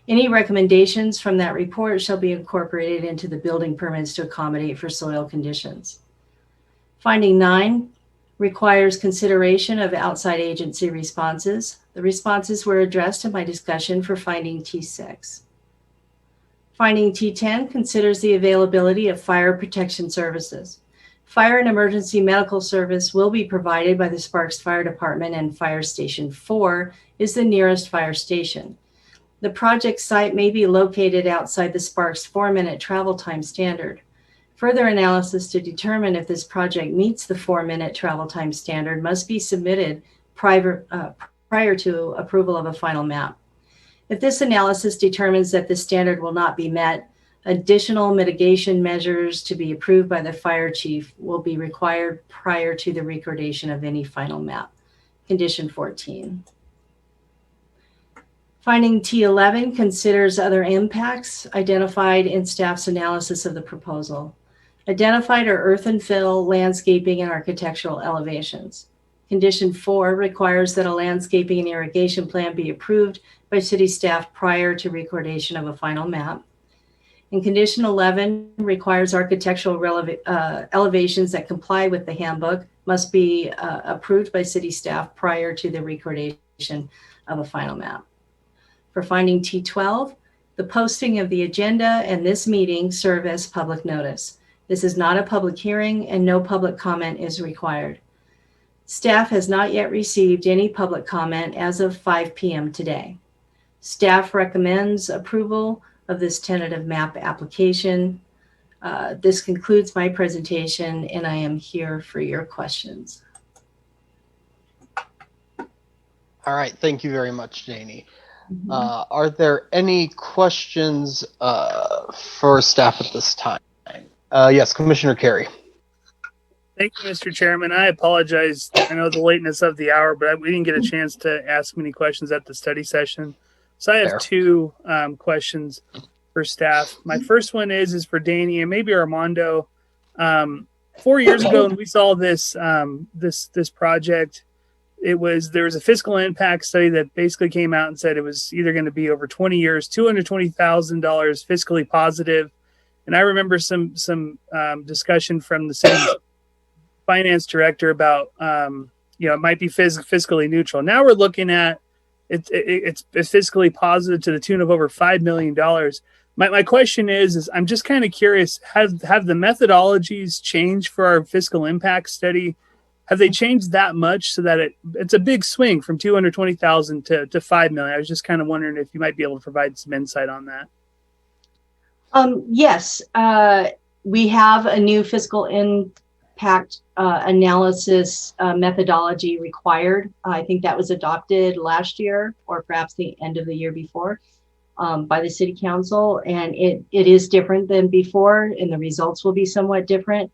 Speaker 15: Any recommendations from that report shall be incorporated into the building permits to accommodate for soil conditions. Finding 9 requires consideration of outside agency responses. The responses were addressed in my discussion for finding T6. Finding T10 considers the availability of fire protection services. Fire and emergency medical service will be provided by the Sparks Fire Department, and Fire Station 4 is the nearest fire station. The project site may be located outside the Sparks 4-minute travel time standard. Further analysis to determine if this project meets the 4-minute travel time standard must be submitted prior to approval of a final map. If this analysis determines that the standard will not be met, additional mitigation measures to be approved by the fire chief will be required prior to the recordation of any final map. Condition 14. Finding T11 considers other impacts identified in staff's analysis of the proposal. Identified are earth and fill, landscaping, and architectural elevations. Condition 4 requires that a landscaping and irrigation plan be approved by city staff prior to recordation of a final map. And condition 11 requires architectural elevations that comply with the handbook must be approved by city staff prior to the recordation of a final map. For finding T12, the posting of the agenda and this meeting serve as public notice. This is not a public hearing and no public comment is required. Staff has not yet received any public comment as of 5 p.m. today. Staff recommends approval of this tentative map application. This concludes my presentation and I am here for your questions.
Speaker 1: All right, thank you very much, Janie. Are there any questions for staff at this time? Yes, Commissioner Carey.
Speaker 8: Thank you, Mr. Chairman. I apologize. I know the lateness of the hour, but we didn't get a chance to ask many questions at the study session. So I have two questions for staff. My first one is for Danny and maybe Armando. 4 years ago, when we saw this this project, there was a fiscal impact study that basically came out and said it was either going to be over 20 years, $220,000 fiscally positive. And I remember some discussion from the city finance director about it might be fiscally neutral. Now we're looking at it's fiscally positive to the tune of over $5 million. My question is I'm just kind of curious, have the methodologies changed for our fiscal impact study? Have they changed that much so that it's a big swing from 220,000 to 5 million? I was just kind of wondering if you might be able to provide some insight on that.
Speaker 15: Yes, we have a new fiscal impact analysis methodology required. I think that was adopted last year or perhaps the end of the year before by the City Council. And it is different than before and the results will be somewhat different.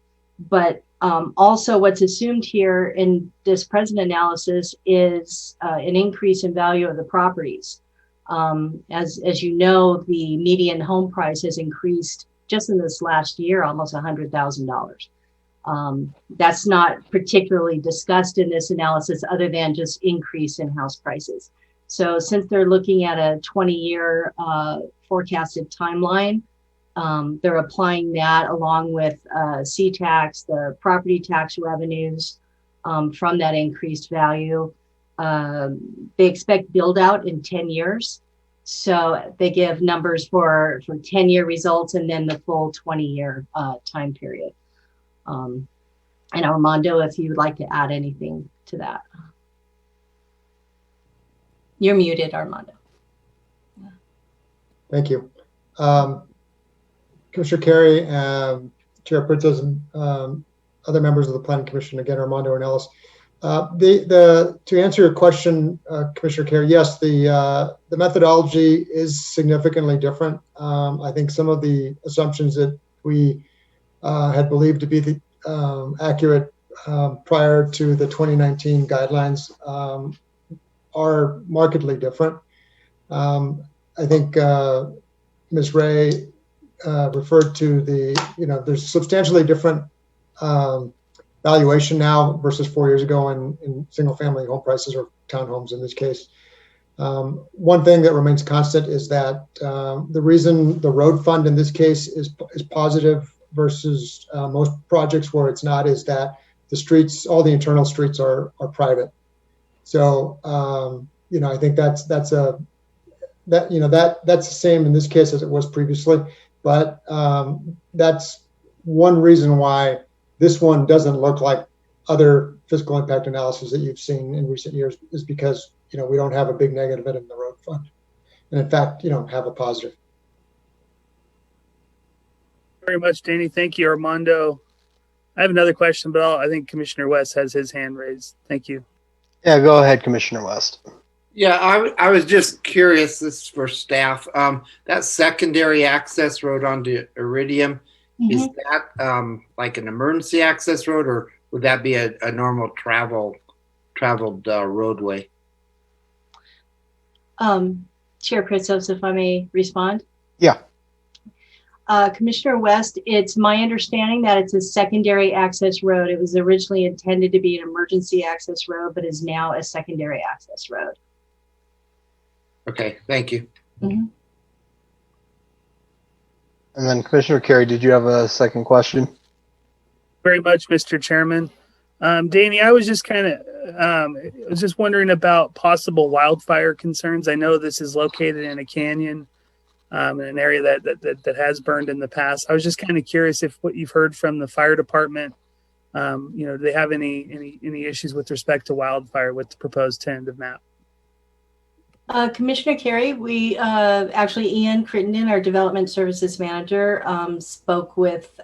Speaker 15: But also what's assumed here in this present analysis is an increase in value of the properties. As you know, the median home price has increased just in this last year, almost $100,000. That's not particularly discussed in this analysis other than just increase in house prices. So since they're looking at a 20-year forecasted timeline, they're applying that along with C-tax, the property tax revenues from that increased value. They expect build out in 10 years. So they give numbers for 10-year results and then the full 20-year time period. And Armando, if you would like to add anything to that. You're muted, Armando.
Speaker 4: Thank you. Commissioner Carey, Chair Pritzos, and other members of the Planning Commission, again, Armando and Ellis. To answer your question, Commissioner Carey, yes, the methodology is significantly different. I think some of the assumptions that we had believed to be the accurate prior to the 2019 guidelines are markedly different. I think Ms. Ray referred to there's substantially different valuation now versus 4 years ago in single family home prices or townhomes in this case. One thing that remains constant is that the reason the road fund in this case is positive versus most projects where it's not is that the streets, all the internal streets are private. So I think that's the same in this case as it was previously, but that's one reason why this one doesn't look like other fiscal impact analysis that you've seen in recent years is because, we don't have a big negative in the road fund. And in fact, have a positive.
Speaker 8: Very much, Danny. Thank you, Armando. I have another question, but I think Commissioner West has his hand raised. Thank you.
Speaker 1: Yeah, go ahead, Commissioner West.
Speaker 3: Yeah, I was just curious, this is for staff. That secondary access road onto Iridium, is that like an emergency access road, or would that be a normal traveled roadway?
Speaker 15: Chair Pritzos, if I may respond.
Speaker 1: Yeah.
Speaker 15: Commissioner West, it's my understanding that it's a secondary access road. It was originally intended to be an emergency access road, but is now a secondary access road.
Speaker 3: Okay, thank you.
Speaker 15: Mm-hmm.
Speaker 1: And then Commissioner Carey, did you have a second question?
Speaker 8: Very much, Mr. Chairman. Danny, I was just wondering about possible wildfire concerns. I know this is located in a canyon, in an area that has burned in the past. I was just kind of curious if what you've heard from the fire department, do they have any issues with respect to wildfire with the proposed tentative map?
Speaker 15: Commissioner Carey, we actually, Ian Crittenden, our development services manager, spoke with,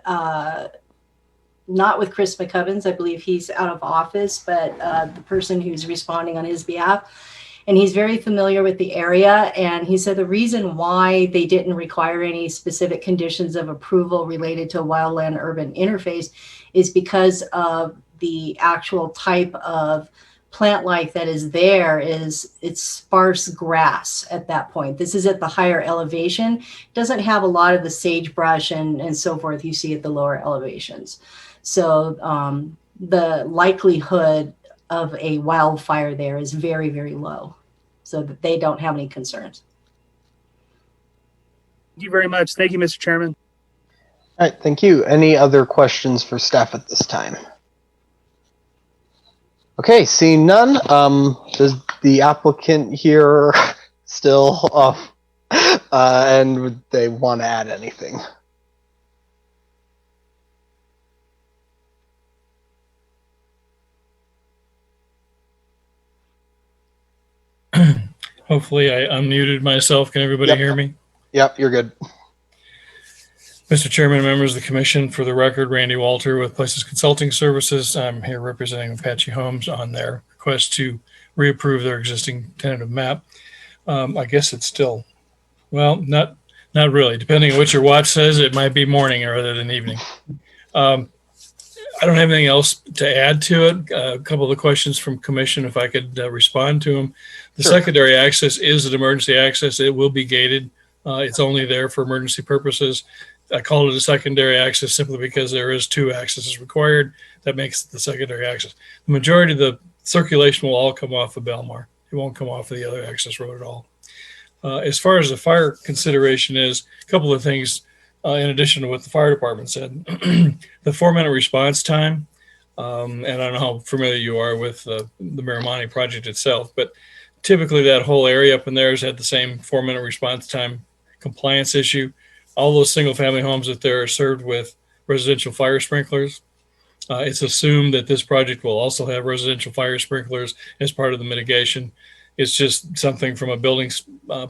Speaker 15: not with Chris McCubbins, I believe he's out of office, but the person who's responding on his behalf. And he's very familiar with the area. And he said the reason why they didn't require any specific conditions of approval related to wildland urban interface is because of the actual type of plant life that is there. It's sparse grass at that point. This is at the higher elevation. It doesn't have a lot of the sagebrush and so forth you see at the lower elevations. So the likelihood of a wildfire there is very, very low, so that they don't have any concerns.
Speaker 8: Thank you very much. Thank you, Mr. Chairman.
Speaker 1: All right, thank you. Any other questions for staff at this time? Okay, seeing none, does the applicant here still and would they want to add anything?
Speaker 16: Hopefully I unmuted myself. Can everybody hear me?
Speaker 1: Yep, you're good.
Speaker 16: Mr. Chairman, members of the commission, for the record, Randy Walter with Places Consulting Services. I'm here representing Apache Homes on their request to reapprove their existing tentative map. I guess it's still, well, not really. Depending on what your watch says, it might be morning rather than evening. I don't have anything else to add to it. A couple of the questions from commission, if I could respond to them. The secondary access is an emergency access. It will be gated. It's only there for emergency purposes. I call it a secondary access simply because there is 2 accesses required. That makes it the secondary access. The majority of the circulation will all come off of Belmar. It won't come off of the other access road at all. As far as the fire consideration is, a couple of things in addition to what the fire department said. The 4-minute response time, and I don't know how familiar you are with the Miramani project itself, but typically that whole area up in there has had the same 4-minute response time compliance issue. All those single family homes that there are served with residential fire sprinklers. It's assumed that this project will also have residential fire sprinklers as part of the mitigation. It's just something from a building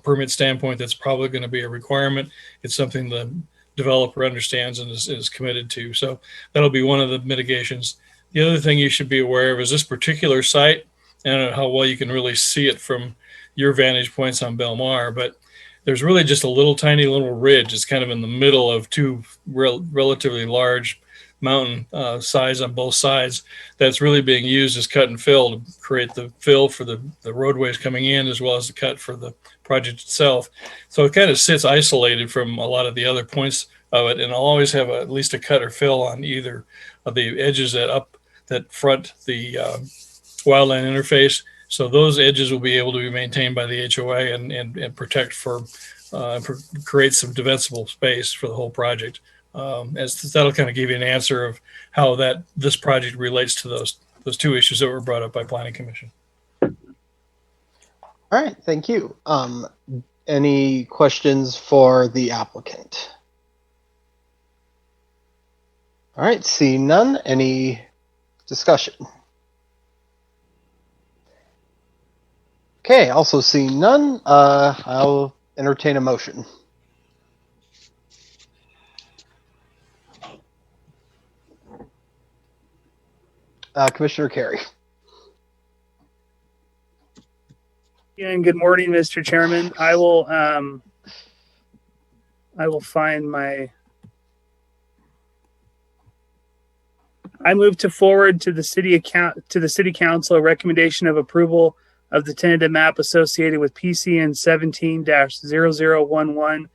Speaker 16: permit standpoint that's probably going to be a requirement. It's something the developer understands and is committed to. So that'll be one of the mitigations. The other thing you should be aware of is this particular site. I don't know how well you can really see it from your vantage points on Belmar, but there's really just a tiny little ridge. It's kind of in the middle of 2 relatively large mountain sides on both sides. That's really being used as cut and fill to create the fill for the roadways coming in, as well as the cut for the project itself. So it kind of sits isolated from a lot of the other points of it, and I'll always have at least a cut or fill on either of the edges that front the wildland interface. So those edges will be able to be maintained by the HOA and protect create some defensible space for the whole project. As that'll kind of give you an answer of how this project relates to those 2 issues that were brought up by Planning Commission.
Speaker 1: All right, thank you. Any questions for the applicant? All right, seeing none, any discussion? Okay, also seeing none, I'll entertain a motion. Commissioner Carey.
Speaker 8: And good morning, Mr. Chairman. I will find I move to forward to the city council a recommendation of approval of the tentative map associated with PCN 17-0011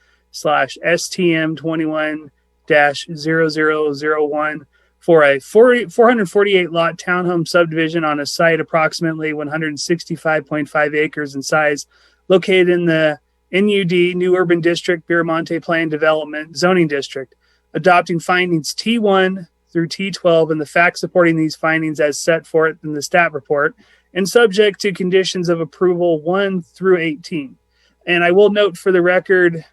Speaker 8: STM21-0001 for a 448 lot townhome subdivision on a site approximately 165.5 acres in size, located in the NUD New Urban District Miramonte Plan Development Zoning District, adopting findings T1 through T12 and the facts supporting these findings as set forth in the staff report, and subject to conditions of approval 1 through 18. And I will note for the record,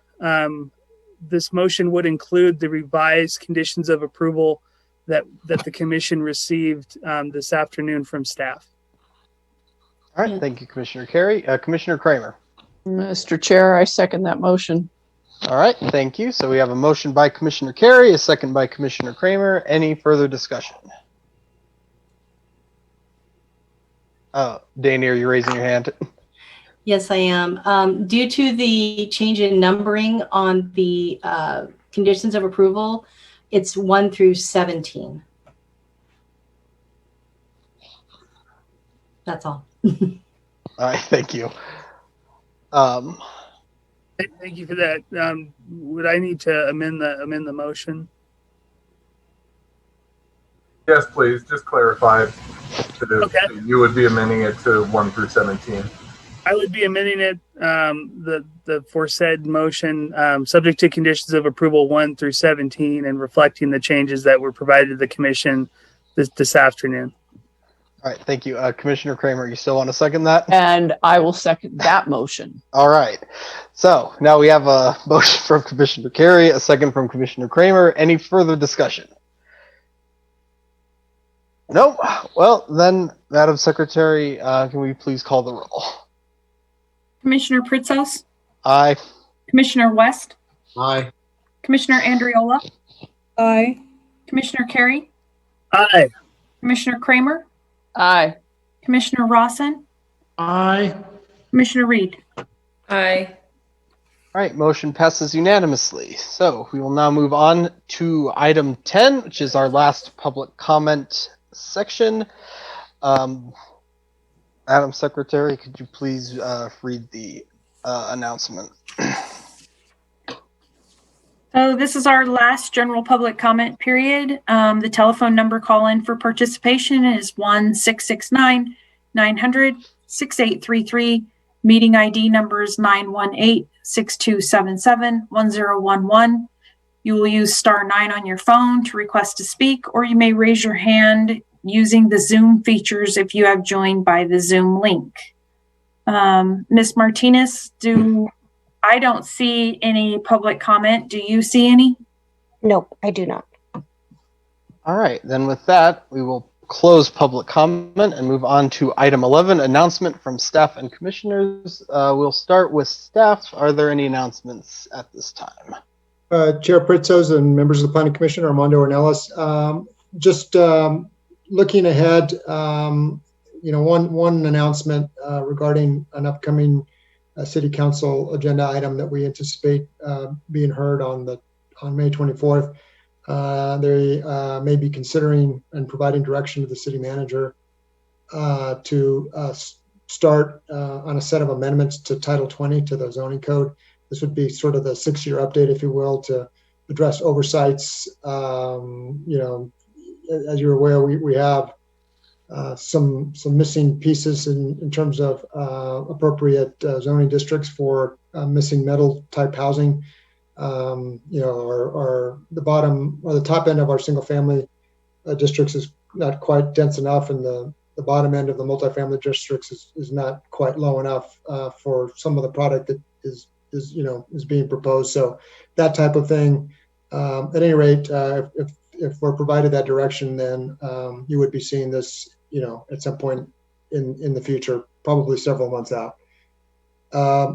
Speaker 8: this motion would include the revised conditions of approval that the commission received this afternoon from staff.
Speaker 1: All right, thank you, Commissioner Carey. Commissioner Kramer.
Speaker 9: Mr. Chair, I second that motion.
Speaker 1: All right, thank you. So we have a motion by Commissioner Carey, a second by Commissioner Kramer. Any further discussion? Danny, are you raising your hand?
Speaker 15: Yes, I am. Due to the change in numbering on the conditions of approval, it's 1 through 17. That's all.
Speaker 1: All right, thank you.
Speaker 8: Thank you for that. Would I need to amend the motion?
Speaker 18: Yes, please. Just clarify that you would be amending it to 1 through 17.
Speaker 8: I would be amending it, the foresaid motion, subject to conditions of approval 1 through 17 and reflecting the changes that were provided to the commission this afternoon.
Speaker 1: All right, thank you. Commissioner Kramer, you still want to second that?
Speaker 9: And I will second that motion.
Speaker 1: All right. So now we have a motion from Commissioner Carey, a second from Commissioner Kramer. Any further discussion? No? Well, then, Madam Secretary, can we please call the roll?
Speaker 2: Commissioner Pritzos?
Speaker 1: Aye.
Speaker 2: Commissioner West?
Speaker 3: Aye.
Speaker 2: Commissioner Andriola?
Speaker 21: Aye.
Speaker 2: Commissioner Carey?
Speaker 8: Aye.
Speaker 2: Commissioner Kramer?
Speaker 9: Aye.
Speaker 2: Commissioner Rawson?
Speaker 17: Aye.
Speaker 2: Commissioner Reed?
Speaker 5: Aye.
Speaker 1: All right, motion passes unanimously. So we will now move on to item 10, which is our last public comment section. Madam Secretary, could you please read the announcement?
Speaker 2: So this is our last general public comment period. The telephone number call-in for participation is 1-669-900-6833. Meeting ID number is 918-6277-1011. You will use *9 on your phone to request to speak, or you may raise your hand using the Zoom features if you have joined by the Zoom link. Ms. Martinez, I don't see any public comment. Do you see any?
Speaker 20: Nope, I do not.
Speaker 1: All right, then with that, we will close public comment and move on to item 11, announcement from staff and commissioners. We'll start with staff. Are there any announcements at this time?
Speaker 4: Chair Pritzos and members of the Planning Commission, Armando Ornelas. Just looking ahead, one announcement regarding an upcoming City Council agenda item that we anticipate being heard on May 24th. They may be considering and providing direction to the city manager to start on a set of amendments to Title 20 to the zoning code. This would be sort of the 6-year update, if you will, to address oversights. As you're aware, we have some missing pieces in terms of appropriate zoning districts for missing metal type housing. Or the bottom or the top end of our single family districts is not quite dense enough, and the bottom end of the multifamily districts is not quite low enough for some of the product that is being proposed. So that type of thing. At any rate, if we're provided that direction, then you would be seeing this, at some point in the future, probably several months out.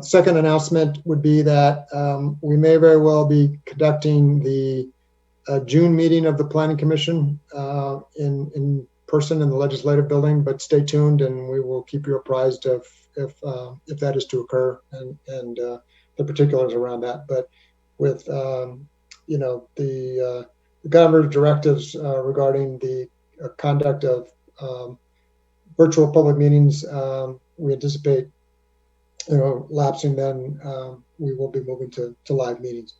Speaker 4: Second announcement would be that we may very well be conducting the June meeting of the Planning Commission in person in the Legislative Building, but stay tuned and we will keep you apprised of if that is to occur and the particulars around that. But with the governor's directives regarding the conduct of virtual public meetings, we anticipate lapsing, then we will be moving to live meetings.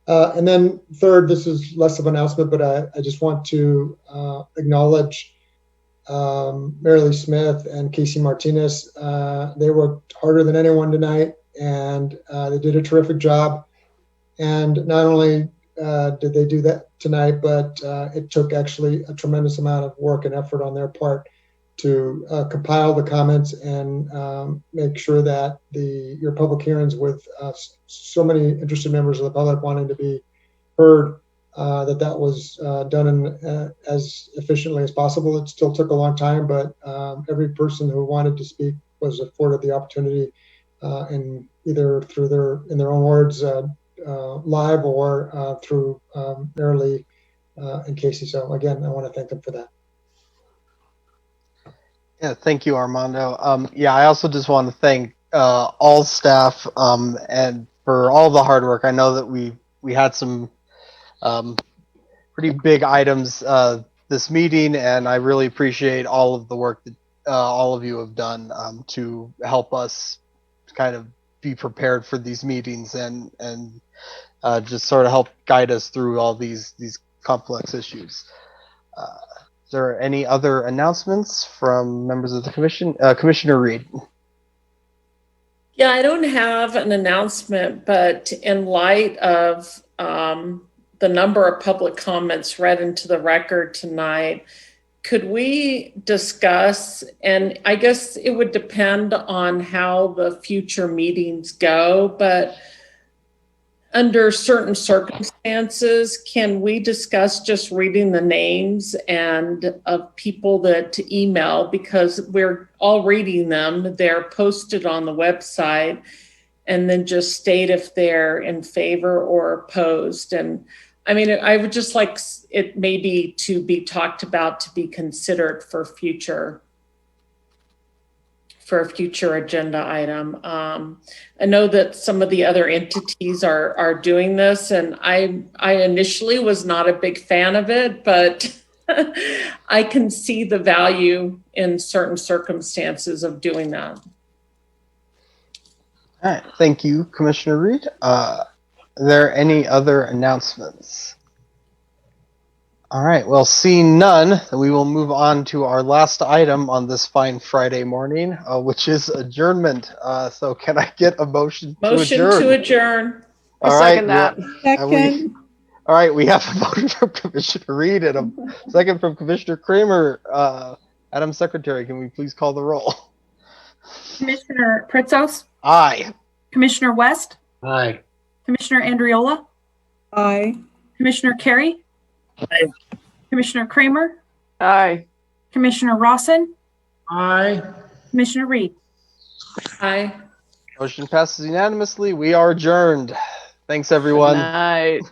Speaker 4: And then third, this is less of an announcement, but I just want to acknowledge Marilee Smith and Casey Martinez. They worked harder than anyone tonight, and they did a terrific job. And not only did they do that tonight, but it took actually a tremendous amount of work and effort on their part to compile the comments and make sure that your public hearings with so many interested members of the public wanting to be heard, that was done as efficiently as possible. It still took a long time, but every person who wanted to speak was afforded the opportunity, in either in their own words, live or through Marilee and Casey. So again, I want to thank them for that.
Speaker 1: Yeah, thank you, Armando. I also just want to thank all staff and for all the hard work. I know that we had some pretty big items this meeting, and I really appreciate all of the work that all of you have done to help us kind of be prepared for these meetings and just sort of help guide us through all these complex issues. Is there any other announcements from members of the commission? Commissioner Reed.
Speaker 5: Yeah, I don't have an announcement, but in light of the number of public comments read into the record tonight, could we discuss, and I guess it would depend on how the future meetings go, but under certain circumstances, can we discuss just reading the names and of people that to email, because we're all reading them, they're posted on the website, and then just state if they're in favor or opposed. And I mean, I would just like it maybe to be talked about, to be considered for a future agenda item. I know that some of the other entities are doing this, and I initially was not a big fan of it, but I can see the value in certain circumstances of doing that.
Speaker 1: All right, thank you, Commissioner Reed. Are there any other announcements? All right, well, seeing none, we will move on to our last item on this fine Friday morning, which is adjournment. So can I get a motion to adjourn?
Speaker 5: Motion to adjourn.
Speaker 1: All
Speaker 9: second
Speaker 1: right,
Speaker 9: that.
Speaker 21: Second.
Speaker 1: All right, we have a motion from Commissioner Reed and a second from Commissioner Kramer. Madam Secretary, can we please call the roll?
Speaker 2: Commissioner Pritzos?
Speaker 1: Aye.
Speaker 2: Commissioner West?
Speaker 3: Aye.
Speaker 2: Commissioner Andriola?
Speaker 21: Aye.
Speaker 2: Commissioner Carey?
Speaker 8: Aye.
Speaker 2: Commissioner Kramer?
Speaker 9: Aye.
Speaker 2: Commissioner Rawson?
Speaker 17: Aye.
Speaker 2: Commissioner Reed?
Speaker 5: Aye.
Speaker 1: Motion passes unanimously. We are adjourned. Thanks, everyone.
Speaker 9: Good night.